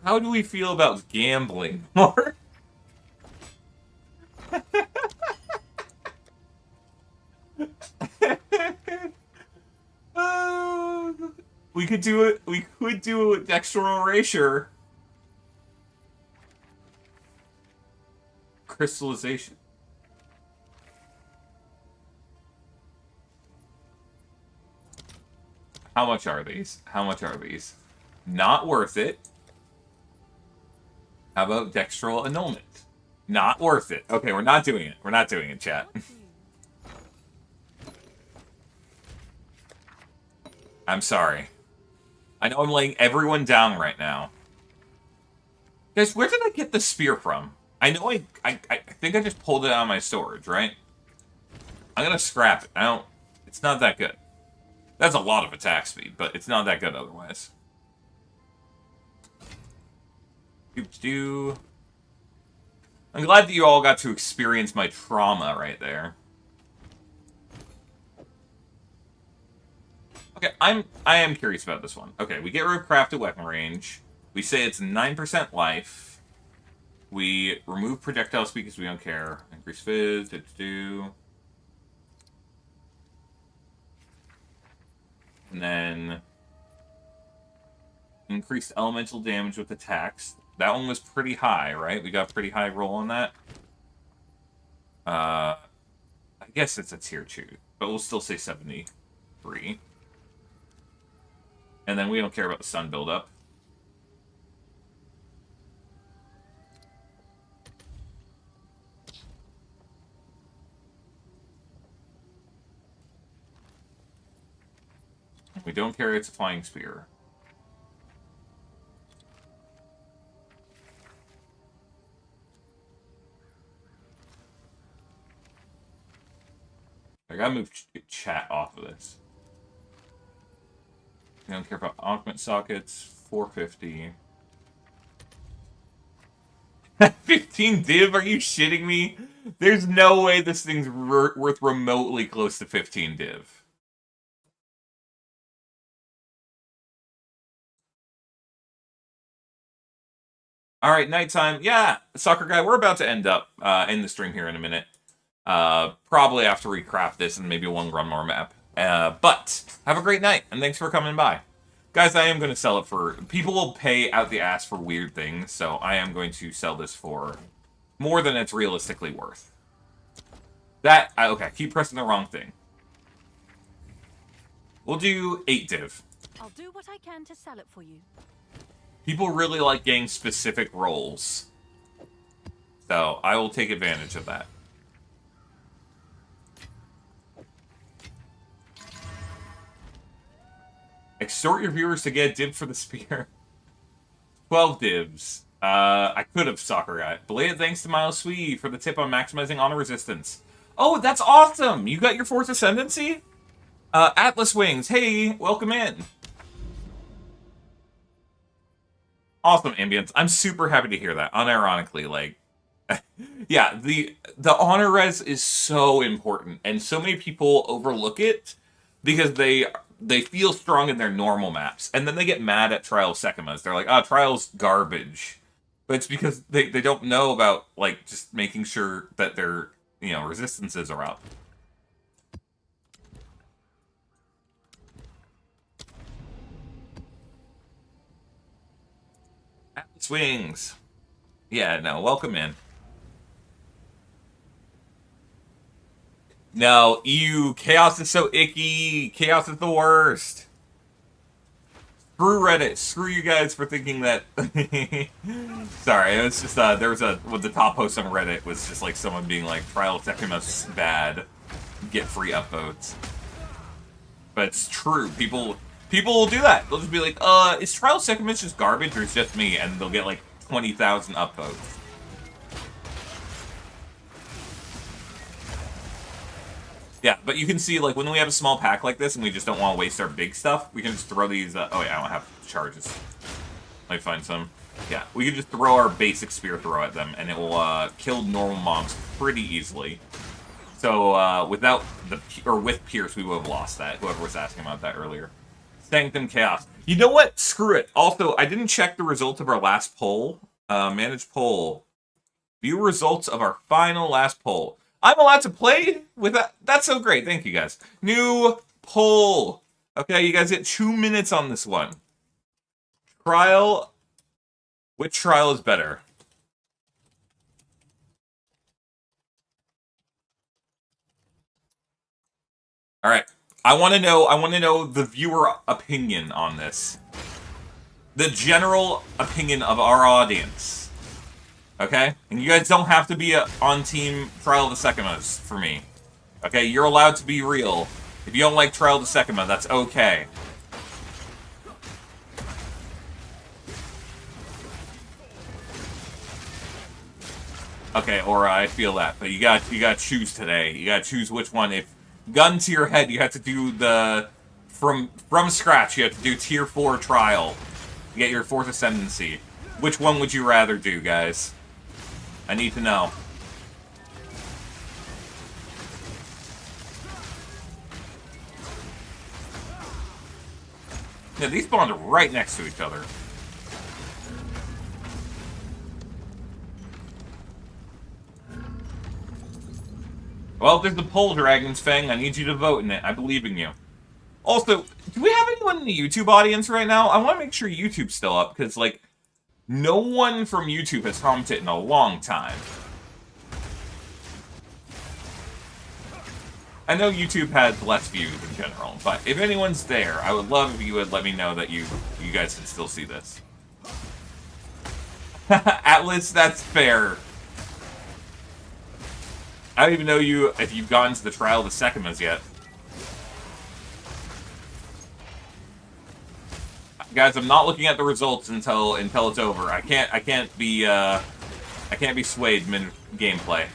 how do we feel about gambling more? We could do it. We could do it with Dextral Erasure. Crystallization. How much are these? How much are these? Not worth it. How about Dextral Annulment? Not worth it. Okay, we're not doing it. We're not doing it, chat. I'm sorry. I know I'm laying everyone down right now. Guys, where did I get the spear from? I know I think I just pulled it out of my storage, right? I'm gonna scrap it. It's not that good. That's a lot of attack speed, but it's not that good otherwise. I'm glad that you all got to experience my trauma right there. Okay, I am curious about this one. Okay, we get rid of crafted weapon range. We say it's 9% life. We remove projectile speed because we don't care. Increase fizz, And then increased elemental damage with attacks. That one was pretty high, right? We got a pretty high roll on that. I guess it's a tier 2, but we'll still say 73. And then we don't care about the stun buildup. We don't care it's a flying spear. I gotta move chat off of this. I don't care about augment sockets. 450. 15 div? Are you shitting me? There's no way this thing's worth remotely close to 15 div. Alright, nighttime. Yeah, soccer guy, we're about to end up in the stream here in a minute. Probably after we craft this and maybe one run more map. But have a great night, and thanks for coming by. Guys, I am going to sell it for... People will pay out the ass for weird things, so I am going to sell this for more than it's realistically worth. Okay, keep pressing the wrong thing. We'll do 8 div. I'll do what I can to sell it for you. People really like getting specific roles. So, I will take advantage of that. Extort your viewers to get a div for the spear. 12 divs. I could have soccer at. Belated thanks to Miles Sweet for the tip on maximizing honor resistance. Oh, that's awesome! You got your fourth ascendancy? Atlas Wings, hey, welcome in. Awesome, Ambience. I'm super happy to hear that, unironically, like... yeah, the honor res is so important, and so many people overlook it because they feel strong in their normal maps, and then they get mad at Trial Sekimas. They're like, oh, Trial's garbage. But it's because they don't know about, like, just making sure that their, you know, resistances are up. Atlas Wings. Yeah, no, welcome in. No, ew, Chaos is so icky. Chaos is the worst. Screw Reddit. Screw you guys for thinking that. Sorry, it was just, there was the top post on Reddit was just like someone being like, Trial Sekima's bad. Get free upvotes. But it's true. People will do that. They'll just be like, is Trial Sekima's just garbage or it's just me? And they'll get like 20,000 upvotes. Yeah, but you can see, like, when we have a small pack like this and we just don't want to waste our big stuff, we can just throw these... oh, wait, I don't have charges. Let me find some. Yeah, we can just throw our basic spear throw at them, and it will kill normal mobs pretty easily. So, without the... or with Pierce, we would have lost that, whoever was asking about that earlier. Sanctum Chaos. You know what? Screw it. Also, I didn't check the results of our last poll. Manage poll. View results of our final last poll. I'm allowed to play with that. That's so great. Thank you, guys. New poll. Okay, you guys get 2 minutes on this one. Trial. Which trial is better? All right. I want to know the viewer opinion on this. The general opinion of our audience. Okay? And you guys don't have to be on Team Trial of the Sekimas for me. Okay? You're allowed to be real. If you don't like Trial of the Sekima, that's okay. Okay, Aura, I feel that. But you gotta choose today. You gotta choose which one. If gun to your head, you have to do the... From scratch, you have to do Tier 4 Trial. You get your 4th Ascendancy. Which one would you rather do, guys? I need to know. Yeah, these spawned right next to each other. Well, if there's the poll, Dragon's Fang, I need you to vote in it. I believe in you. Also, do we have anyone in the YouTube audience right now? I want to make sure YouTube's still up, because, like, no one from YouTube has commented in a long time. I know YouTube has less views in general, but if anyone's there, I would love if you would let me know that you guys can still see this. Atlas, that's fair. I don't even know if you've gone to the Trial of the Sekimas yet. Guys, I'm not looking at the results until it's over. I can't be swayed mid gameplay.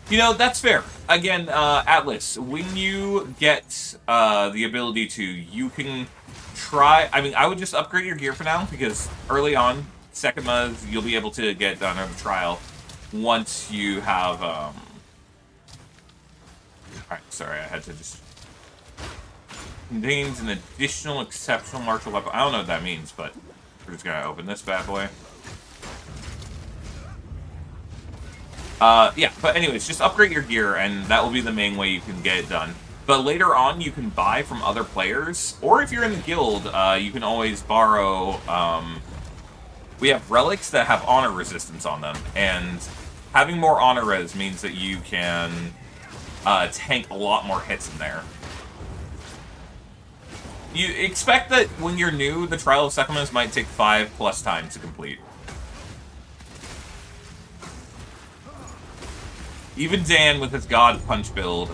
You know, that's fair. Again, Atlas, when you get the ability to, you can try... I mean, I would just upgrade your gear for now, because early on, Sekimas, you'll be able to get done on the trial once you have... Alright, sorry, I had to just... Contains an additional exceptional martial weapon. I don't know what that means, but we're just gonna open this bad boy. Yeah, but anyways, just upgrade your gear, and that will be the main way you can get it done. But later on, you can buy from other players, or if you're in the guild, you can always borrow, we have relics that have honor resistance on them, and having more honor res means that you can tank a lot more hits in there. You expect that when you're new, the Trial of Sekhmet might take 5+ times to complete. Even Dan with his God Punch build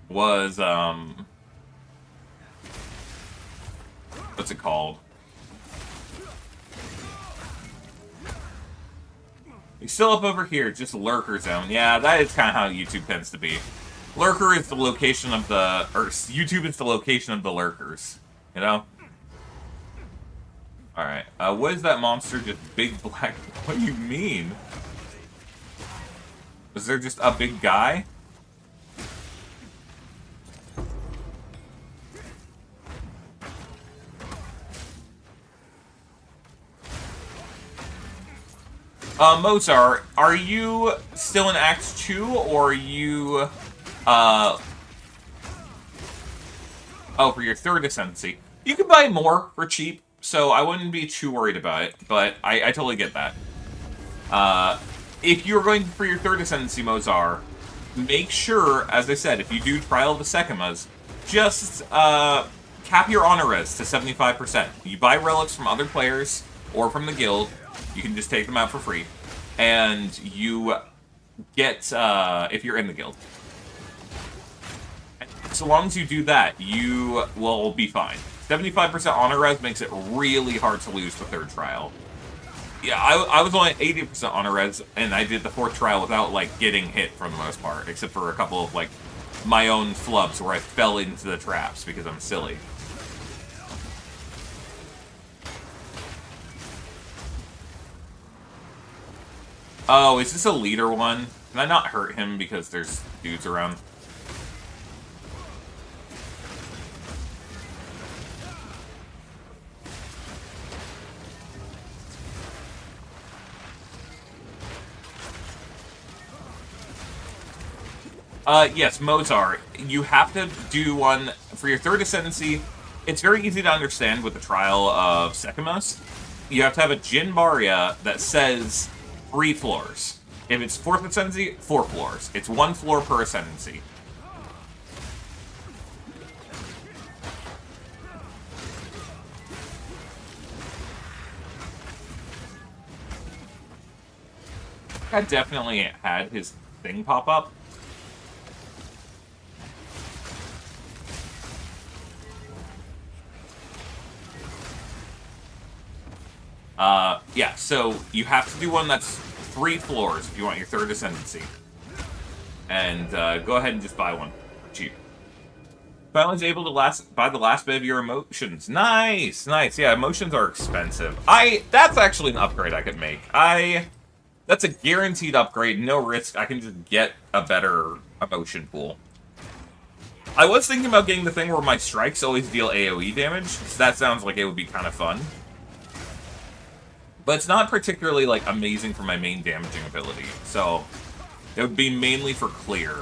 was, what's it called? He's still up over here, just Lurker Zone. Yeah, that is kind of how YouTube tends to be. Lurker is the location of the... Or, YouTube is the location of the lurkers. You know? Alright. What is that monster? Just big black... What do you mean? Is there just a big guy? Mozart, are you still in Act 2, or are you, oh, for your 3rd Ascendancy? You can buy more for cheap, so I wouldn't be too worried about it, but I totally get that. If you're going for your 3rd Ascendancy, Mozart, make sure, as I said, if you do Trial of the Sekhmet, just, cap your honor res to 75%. You buy relics from other players, or from the guild. You can just take them out for free. And you get, if you're in the guild. So long as you do that, you will be fine. 75% honor res makes it really hard to lose the 3rd trial. Yeah, I was only 80% honor res, and I did the 4th trial without, like, getting hit for the most part. Except for a couple of, like, my own flubs where I fell into the traps because I'm silly. Oh, is this a leader one? Can I not hurt him because there's dudes around? Yes, Mozart. You have to do one for your 3rd Ascendancy. It's very easy to understand with the Trial of Sekhmet. You have to have a Jinbaria that says 3 floors. If it's 4th Ascendancy, 4 floors. It's 1 floor per Ascendancy. I definitely had his thing pop up. Yeah, so you have to do one that's 3 floors if you want your 3rd Ascendancy. And, go ahead and just buy one. Cheap. Finally was able to buy the last bit of your emotions. Nice! Nice. Yeah, emotions are expensive. That's actually an upgrade I could make. That's a guaranteed upgrade, no risk. I can just get a better emotion pool. I was thinking about getting the thing where my strikes always deal AoE damage, so that sounds like it would be kind of fun. But it's not particularly, like, amazing for my main damaging ability, so it would be mainly for clear.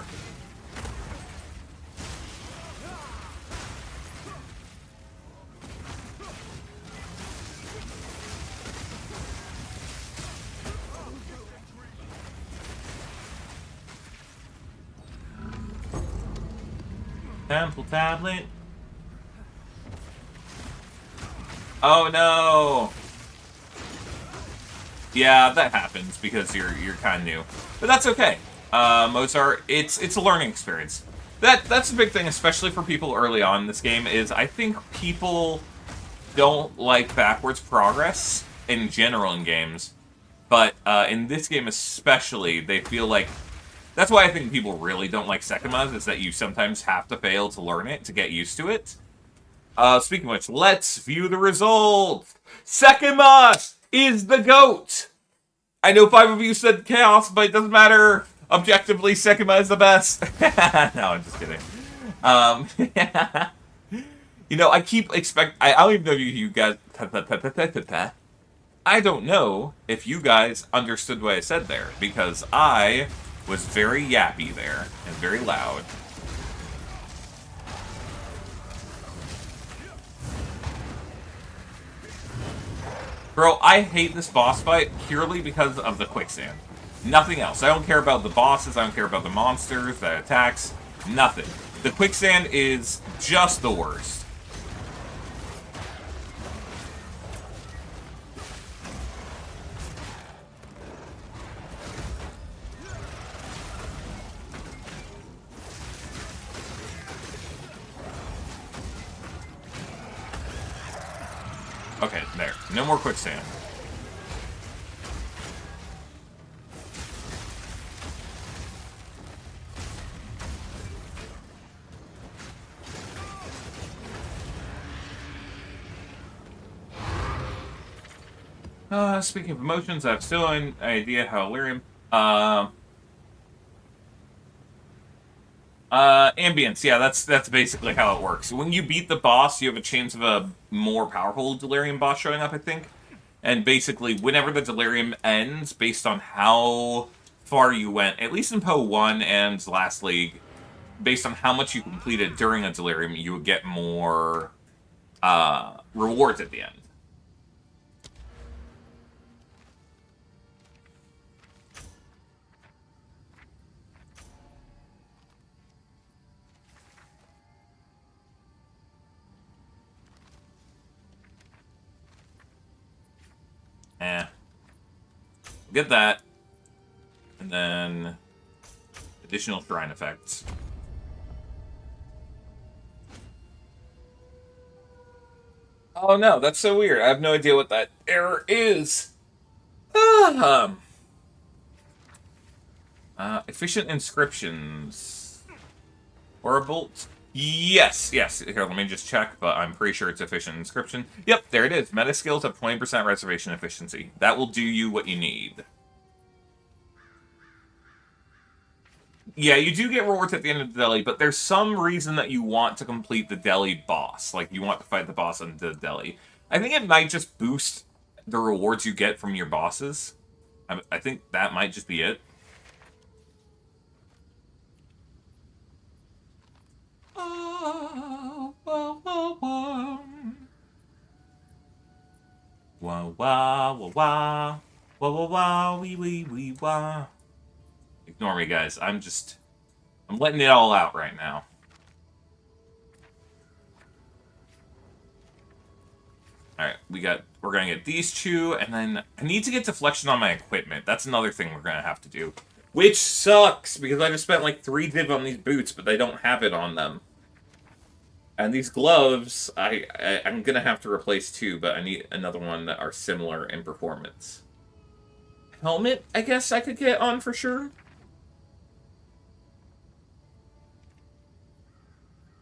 Temple tablet. Oh no! Yeah, that happens because you're kind of new, but that's okay. Mozart, it's a learning experience. That's the big thing, especially for people early on in this game. Is I think people don't like backwards progress in general in games, but in this game especially, they feel like that's why I think people really don't like Sekhmet, is that you sometimes have to fail to learn it to get used to it. Speaking of which, let's view the results. Sekhmet is the GOAT! I know 5 of you said Chaos, but it doesn't matter. Objectively, Sekhmet is the best. No, I'm just kidding. You know, I keep I don't even know if you guys... I don't know if you guys understood what I said there, because I was very yappy there, and very loud. Bro, I hate this boss fight purely because of the quicksand. Nothing else. I don't care about the bosses, I don't care about the monsters, the attacks, nothing. The quicksand is just the worst. Okay, there. No more quicksand. Speaking of emotions, I have still an idea how Lyrium... ambience, yeah, that's basically how it works. When you beat the boss, you have a chance of a more powerful delirium boss showing up, I think. And basically, whenever the delirium ends, based on how far you went, at least in PoE 1 and last league, based on how much you completed during a delirium, you would get more rewards at the end. Get that. And then additional shrine effects. Oh no, that's so weird. I have no idea what that error is. Efficient inscriptions. Or a bolt? Yes. Here, let me just check, but I'm pretty sure it's efficient inscription. Yep, there it is. Meta skills have 20% reservation efficiency. That will do you what you need. Yeah, you do get rewards at the end of the deli, but there's some reason that you want to complete the deli boss. Like, you want to fight the boss in the deli. I think it might just boost the rewards you get from your bosses. I think that might just be it. Wah wah wah wah wah wah wah wee wee wee wah. Ignore me, guys. I'm letting it all out right now. Alright, we're gonna get these two, and then I need to get deflection on my equipment. That's another thing we're gonna have to do. Which sucks, because I just spent like 3 div on these boots, but they don't have it on them. And these gloves, I'm gonna have to replace too, but I need another one that are similar in performance. Helmet, I guess I could get on for sure.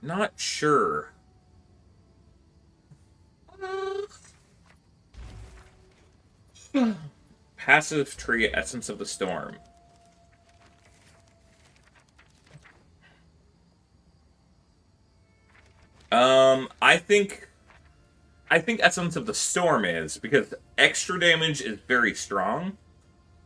Not sure. Passive tree, Essence of the Storm. I think Essence of the Storm is, because extra damage is very strong,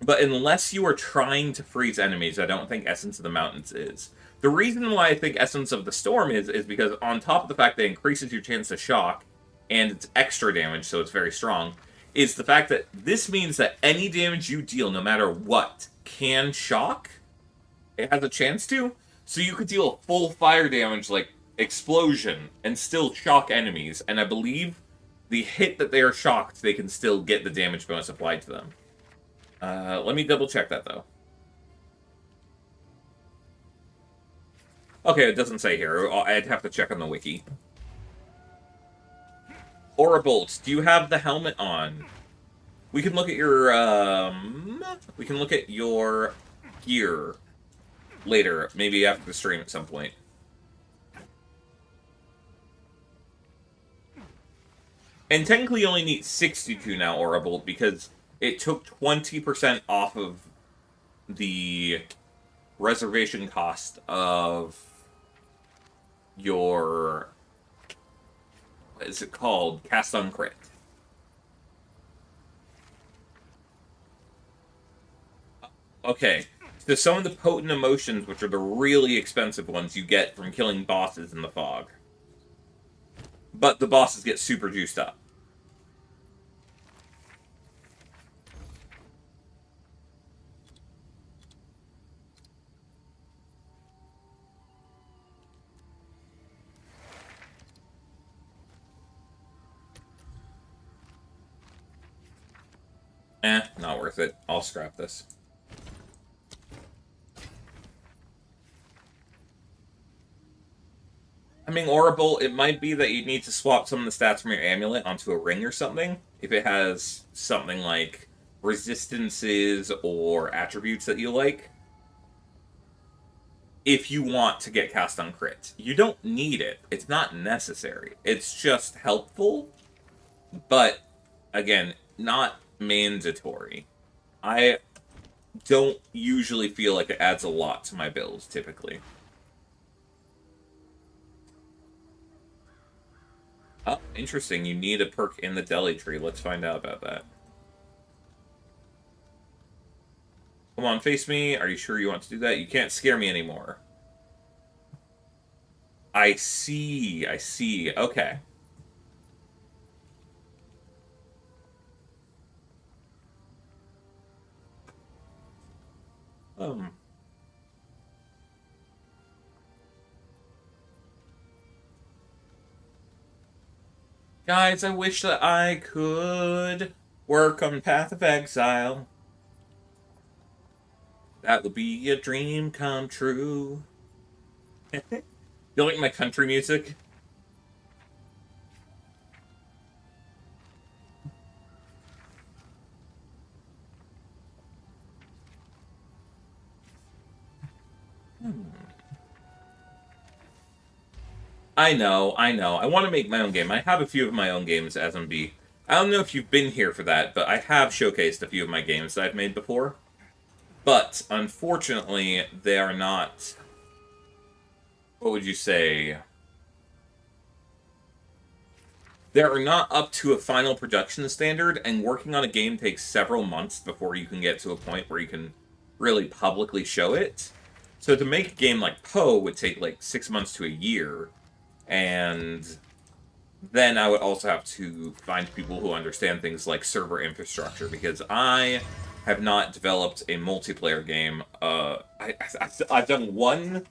but unless you are trying to freeze enemies, I don't think Essence of the Mountains is. The reason why I think Essence of the Storm is because on top of the fact that it increases your chance to shock, and it's extra damage, so it's very strong, is the fact that this means that any damage you deal, no matter what, can shock. It has a chance to. So you could deal full fire damage, like explosion, and still shock enemies, and I believe the hit that they are shocked, they can still get the damage bonus applied to them. Let me double check that, though. Okay, it doesn't say here. I'd have to check on the wiki. Aura Bolts, do you have the helmet on? We can look at your, we can look at your gear later, maybe after the stream at some point. And technically you only need 62 now, Aura Bolt, because it took 20% off of the reservation cost of your... what is it called? Cast on Crit. Okay, so some of the potent emotions, which are the really expensive ones, you get from killing bosses in the fog. But the bosses get super juiced up. Not worth it. I'll scrap this. I mean, Orbital, it might be that you need to swap some of the stats from your amulet onto a ring or something. If it has something like resistances or attributes that you like. If you want to get cast on crit. You don't need it. It's not necessary. It's just helpful. But, again, not mandatory. I don't usually feel like it adds a lot to my builds, typically. Oh, interesting. You need a perk in the deli tree. Let's find out about that. Come on, face me. Are you sure you want to do that? You can't scare me anymore. I see. I see. Okay. Guys, I wish that I could work on Path of Exile. That would be a dream come true. You like my country music? I know. I want to make my own game. I have a few of my own games as MB. I don't know if you've been here for that, but I have showcased a few of my games that I've made before. But, unfortunately, they are not... What would you say? They are not up to a final production standard, and working on a game takes several months before you can get to a point where you can really publicly show it. So to make a game like PoE would take like 6 months to a year, and then I would also have to find people who understand things like server infrastructure, because I have not developed a multiplayer game. I've done one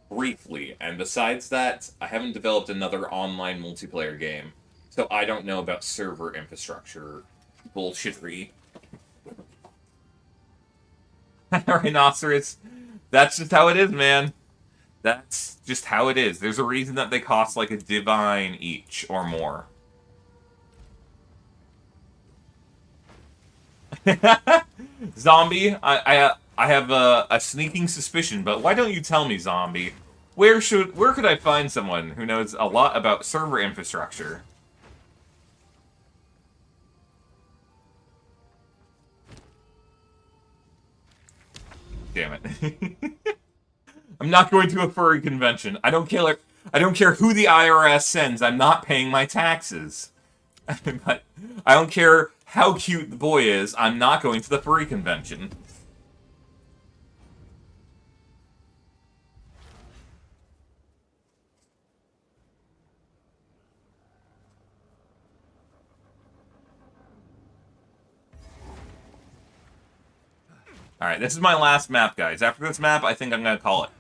briefly, and besides that, I haven't developed another online multiplayer game. So I don't know about server infrastructure bullshittery. Rhinoceros. That's just how it is, man. That's just how it is. There's a reason that they cost like a divine each or more. Zombie, I have a sneaking suspicion, but why don't you tell me, Zombie? Where could I find someone who knows a lot about server infrastructure? Damn it. I'm not going to a furry convention. I don't care who the IRS sends. I'm not paying my taxes. But I don't care how cute the boy is. I'm not going to the furry convention. Alright, this is my last map, guys. After this map, I think I'm gonna call it.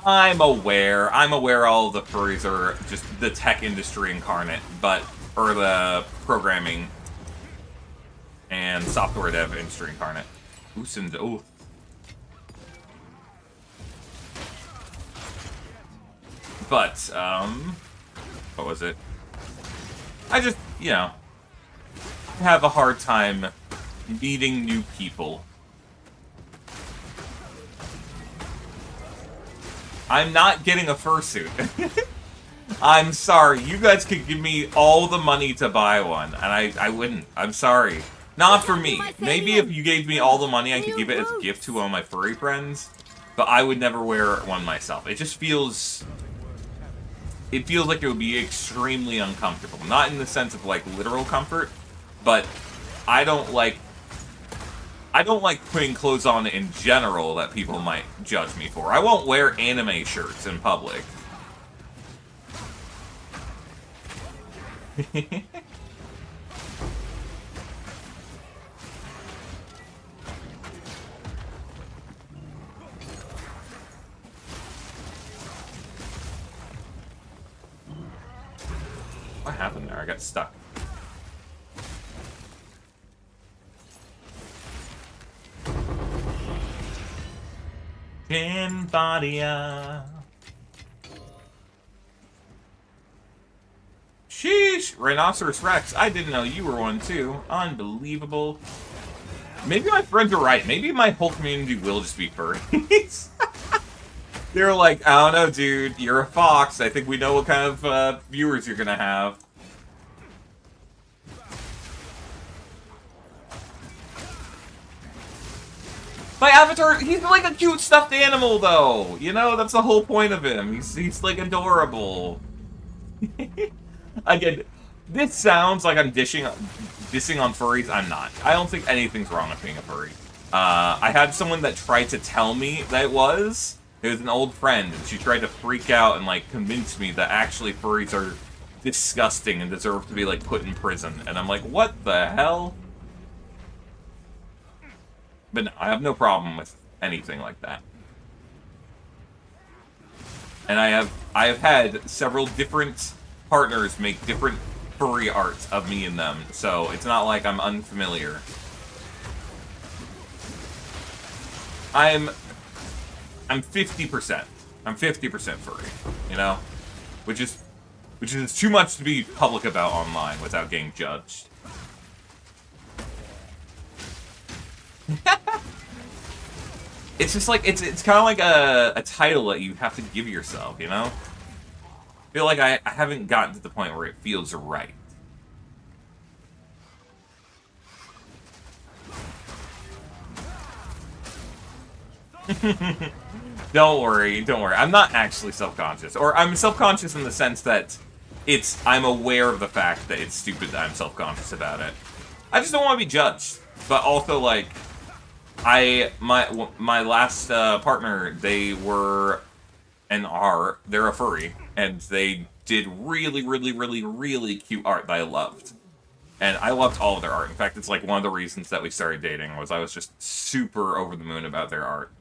I'm aware all the furries are just the tech industry incarnate, or the programming and software dev industry incarnate. Ooh. But, what was it? I just, have a hard time meeting new people. I'm not getting a fursuit. I'm sorry. You guys could give me all the money to buy one, and I wouldn't. I'm sorry. Not for me. Maybe if you gave me all the money, I could give it as a gift to one of my furry friends, but I would never wear one myself. It just feels... It feels like it would be extremely uncomfortable. Not in the sense of, like, literal comfort, but I don't like putting clothes on in general that people might judge me for. I won't wear anime shirts in public. happened there? I got stuck. Cambodia. Sheesh! Rhinoceros Rex, I didn't know you were one too. Unbelievable. Maybe my friends are right. Maybe my whole community will just be furries. They're like, I don't know, dude. You're a fox. I think we know what kind of viewers you're gonna have. My avatar, he's like a cute stuffed animal, though. You know, that's the whole point of him. He's like adorable. Again, this sounds like I'm dissing on furries. I'm not. I don't think anything's wrong with being a furry. I had someone that tried to tell me that it was. It was an old friend, and she tried to freak out and like convince me that actually furries are disgusting and deserve to be like put in prison. And I'm like, what the hell? But no, I have no problem with anything like that. And I have had several different partners make different furry art of me and them, so it's not like I'm unfamiliar. I'm 50%. I'm 50% furry, you know? Which is too much to be public about online without getting judged. It's just like, it's kind of like a title that you have to give yourself, you know? I feel like I haven't gotten to the point where it feels right. Don't worry. I'm not actually self-conscious. Or I'm self-conscious in the sense that I'm aware of the fact that it's stupid that I'm self-conscious about it. I just don't want to be judged. But also, like, my last partner, they were and are, they're a furry, and they did really, really, really, really cute art that I loved. And I loved all of their art. In fact, it's like one of the reasons that we started dating was I was just super over the moon about their art.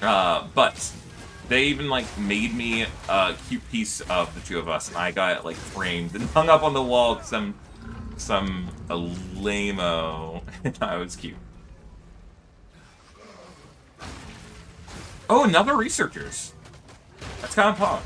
But they even, like, made me a cute piece of the two of us, and I got it, like, framed and hung up on the wall because I'm a lame-o. I was cute. Oh, another researchers. That's kind of fun.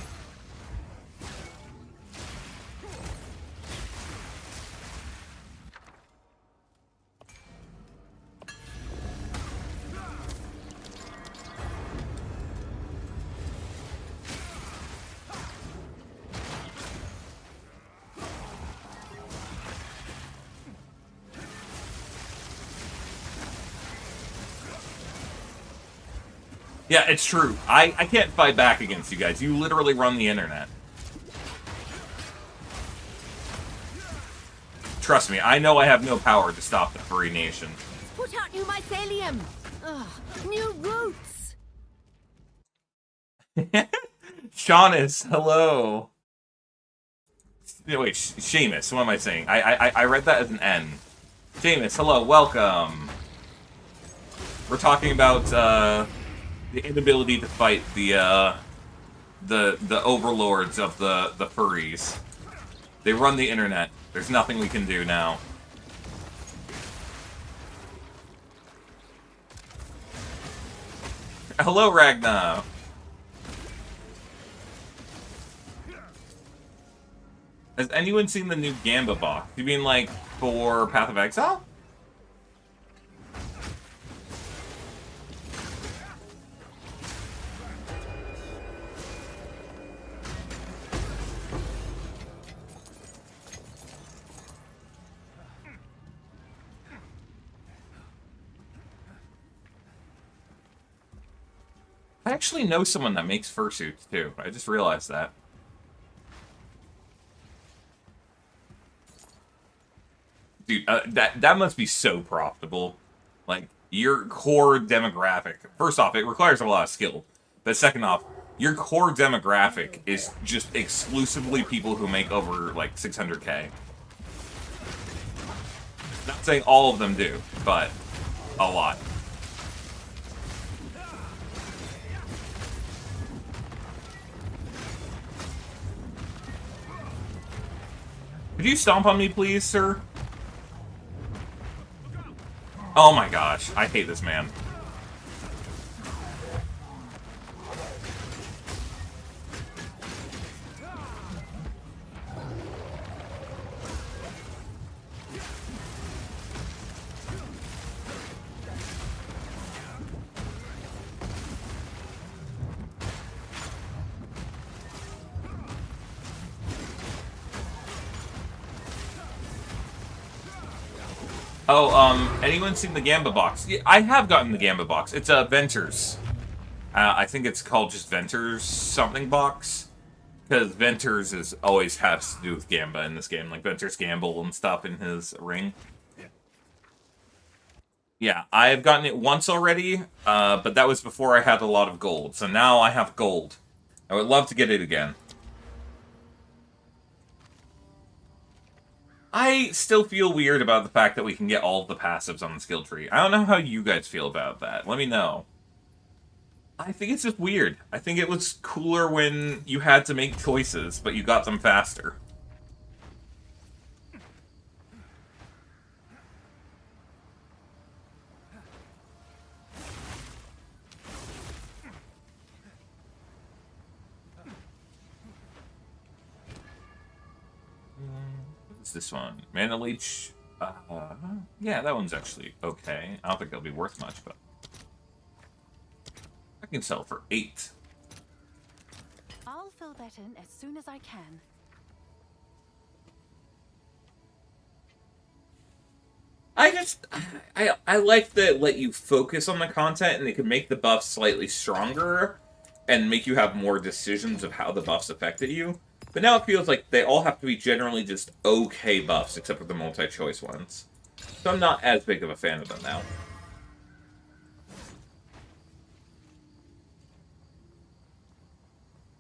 Yeah, it's true. I can't fight back against you guys. You literally run the internet. Trust me, I know I have no power to stop the furry nation. Put out new mycelium. Ugh, new roots. Shaunus, hello. Wait, Seamus, what am I saying? I read that as an N. Seamus, hello, welcome. We're talking about, the inability to fight the overlords of the furries. They run the internet. There's nothing we can do now. Hello, Ragnar. Has anyone seen the new Gamba box? You mean like for Path of Exile? I actually know someone that makes fursuits, too. I just realized that. Dude, that must be so profitable. Like, your core demographic... First off, it requires a lot of skill. But second off, your core demographic is just exclusively people who make over, like, 600K. Not saying all of them do, but a lot. Could you stomp on me, please, sir? Oh my gosh, I hate this man. Oh, anyone seen the Gamba box? Yeah, I have gotten the Gamba box. It's a Venter's. I think it's called just Venter's something box. Because Venter's always has to do with Gamba in this game. Like Venter's Gamble and stuff in his ring. Yeah, I've gotten it once already, but that was before I had a lot of gold. So now I have gold. I would love to get it again. I still feel weird about the fact that we can get all of the passives on the skill tree. I don't know how you guys feel about that. Let me know. I think it's just weird. I think it was cooler when you had to make choices, but you got them faster. What's this one? Mana Leech. Yeah, that one's actually okay. I don't think it'll be worth much, but I can sell for 8. I'll fill that in as soon as I can. I like that let you focus on the content and they can make the buffs slightly stronger and make you have more decisions of how the buffs affected you. But now it feels like they all have to be generally just okay buffs, except for the multi-choice ones. So I'm not as big of a fan of them now.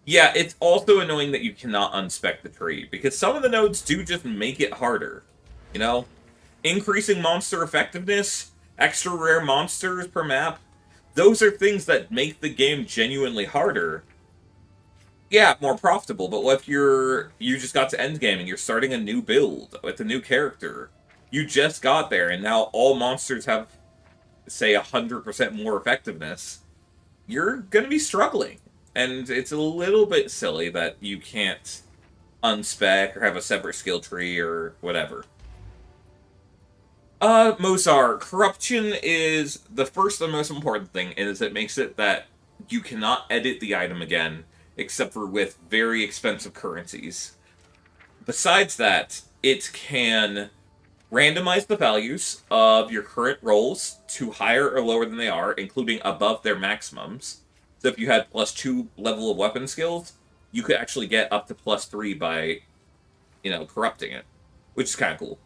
Yeah, it's also annoying that you cannot unspec the tree, because some of the nodes do just make it harder. You know? Increasing monster effectiveness, extra rare monsters per map, those are things that make the game genuinely harder. Yeah, more profitable, but what if you just got to endgame and you're starting a new build with a new character? You just got there, and now all monsters have, say, 100% more effectiveness. You're gonna be struggling. And it's a little bit silly that you can't unspec or have a separate skill tree or whatever. Mozart, corruption is the first and most important thing, is it makes it that you cannot edit the item again, except for with very expensive currencies. Besides that, it can randomize the values of your current rolls to higher or lower than they are, including above their maximums. So if you had +2 level of weapon skills, you could actually get up to +3 by, corrupting it, which is kind of cool.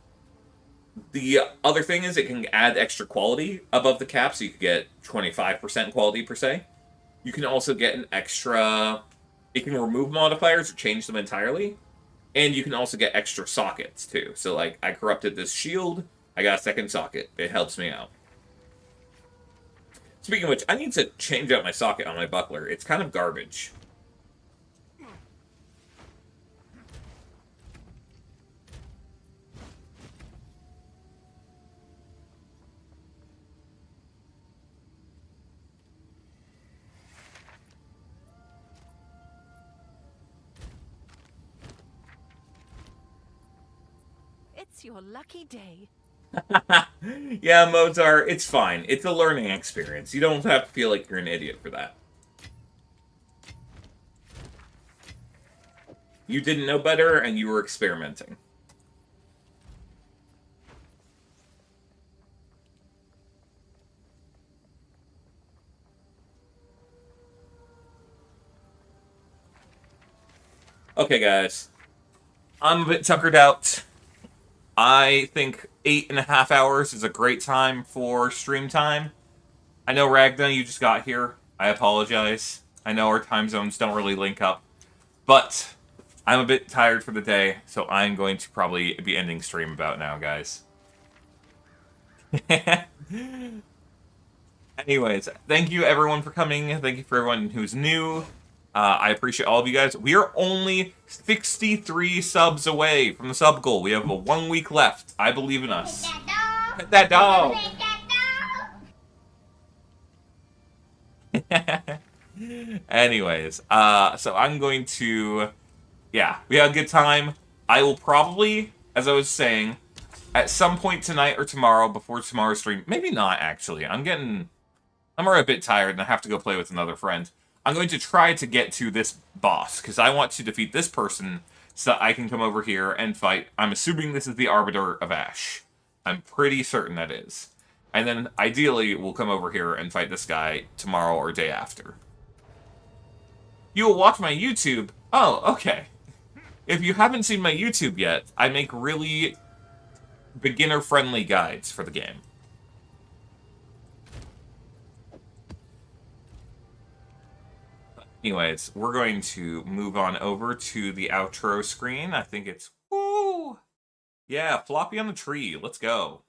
The other thing is it can add extra quality above the cap, so you could get 25% quality per se. You can also get an extra... It can remove modifiers or change them entirely. And you can also get extra sockets, too. So, like, I corrupted this shield, I got a second socket. It helps me out. Speaking of which, I need to change out my socket on my buckler. It's kind of garbage. It's your lucky day. Yeah, Mozart, it's fine. It's a learning experience. You don't have to feel like you're an idiot for that. You didn't know better, and you were experimenting. Okay, guys. I'm a bit tuckered out. I think 8.5 hours is a great time for stream time. I know, Ragna, you just got here. I apologize. I know our time zones don't really link up. But I'm a bit tired for the day, so I'm going to probably be ending stream about now, guys. Anyways, thank you everyone for coming. Thank you for everyone who's new. I appreciate all of you guys. We are only 63 subs away from the sub goal. We have a 1 week left. I believe in us. Pet that dog. Anyways, so I'm going to, yeah, we had a good time. I will probably, as I was saying, at some point tonight or tomorrow, before tomorrow's stream, maybe not actually. I'm already a bit tired and I have to go play with another friend. I'm going to try to get to this boss, because I want to defeat this person so that I can come over here and fight. I'm assuming this is the Arbiter of Ash. I'm pretty certain that is. And then, ideally, we'll come over here and fight this guy tomorrow or day after. You will watch my YouTube? Oh, okay. If you haven't seen my YouTube yet, I make really beginner-friendly guides for the game. Anyways, we're going to move on over to the outro screen. I think it's... Woo! Yeah, floppy on the tree. Let's go.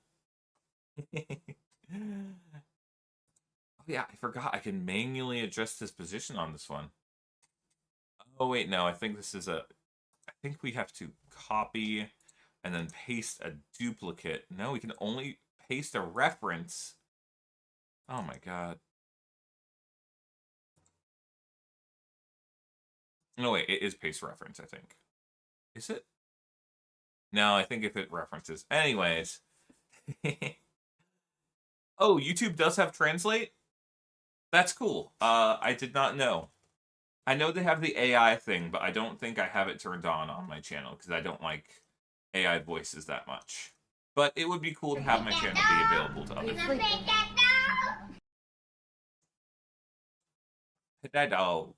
Oh yeah, I forgot. I can manually adjust his position on this one. Oh wait, no. I think this is a... I think we have to copy and then paste a duplicate. No, we can only paste a reference. Oh my god. No, wait, it is paste reference, I think. Is it? No, I think if it references. Anyways. Oh, YouTube does have translate? That's cool. I did not know. I know they have the AI thing, but I don't think I have it turned on my channel, because I don't like AI voices that much. But it would be cool to have my channel be available to other people. Pet that dog.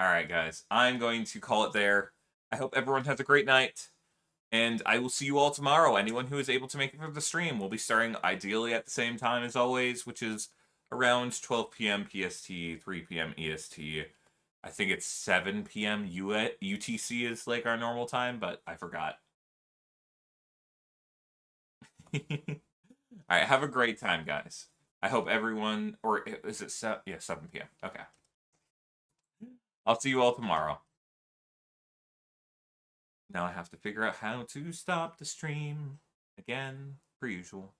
Alright, guys. I'm going to call it there. I hope everyone has a great night. And I will see you all tomorrow. Anyone who is able to make it for the stream will be starting ideally at the same time as always, which is around 12 p.m. PST, 3 p.m. EST. I think it's 7 p.m. UTC is like our normal time, but I forgot. Alright, have a great time, guys. I hope everyone, or is it 7? Yeah, 7 p.m. Okay. I'll see you all tomorrow. Now I have to figure out how to stop the stream again, per usual.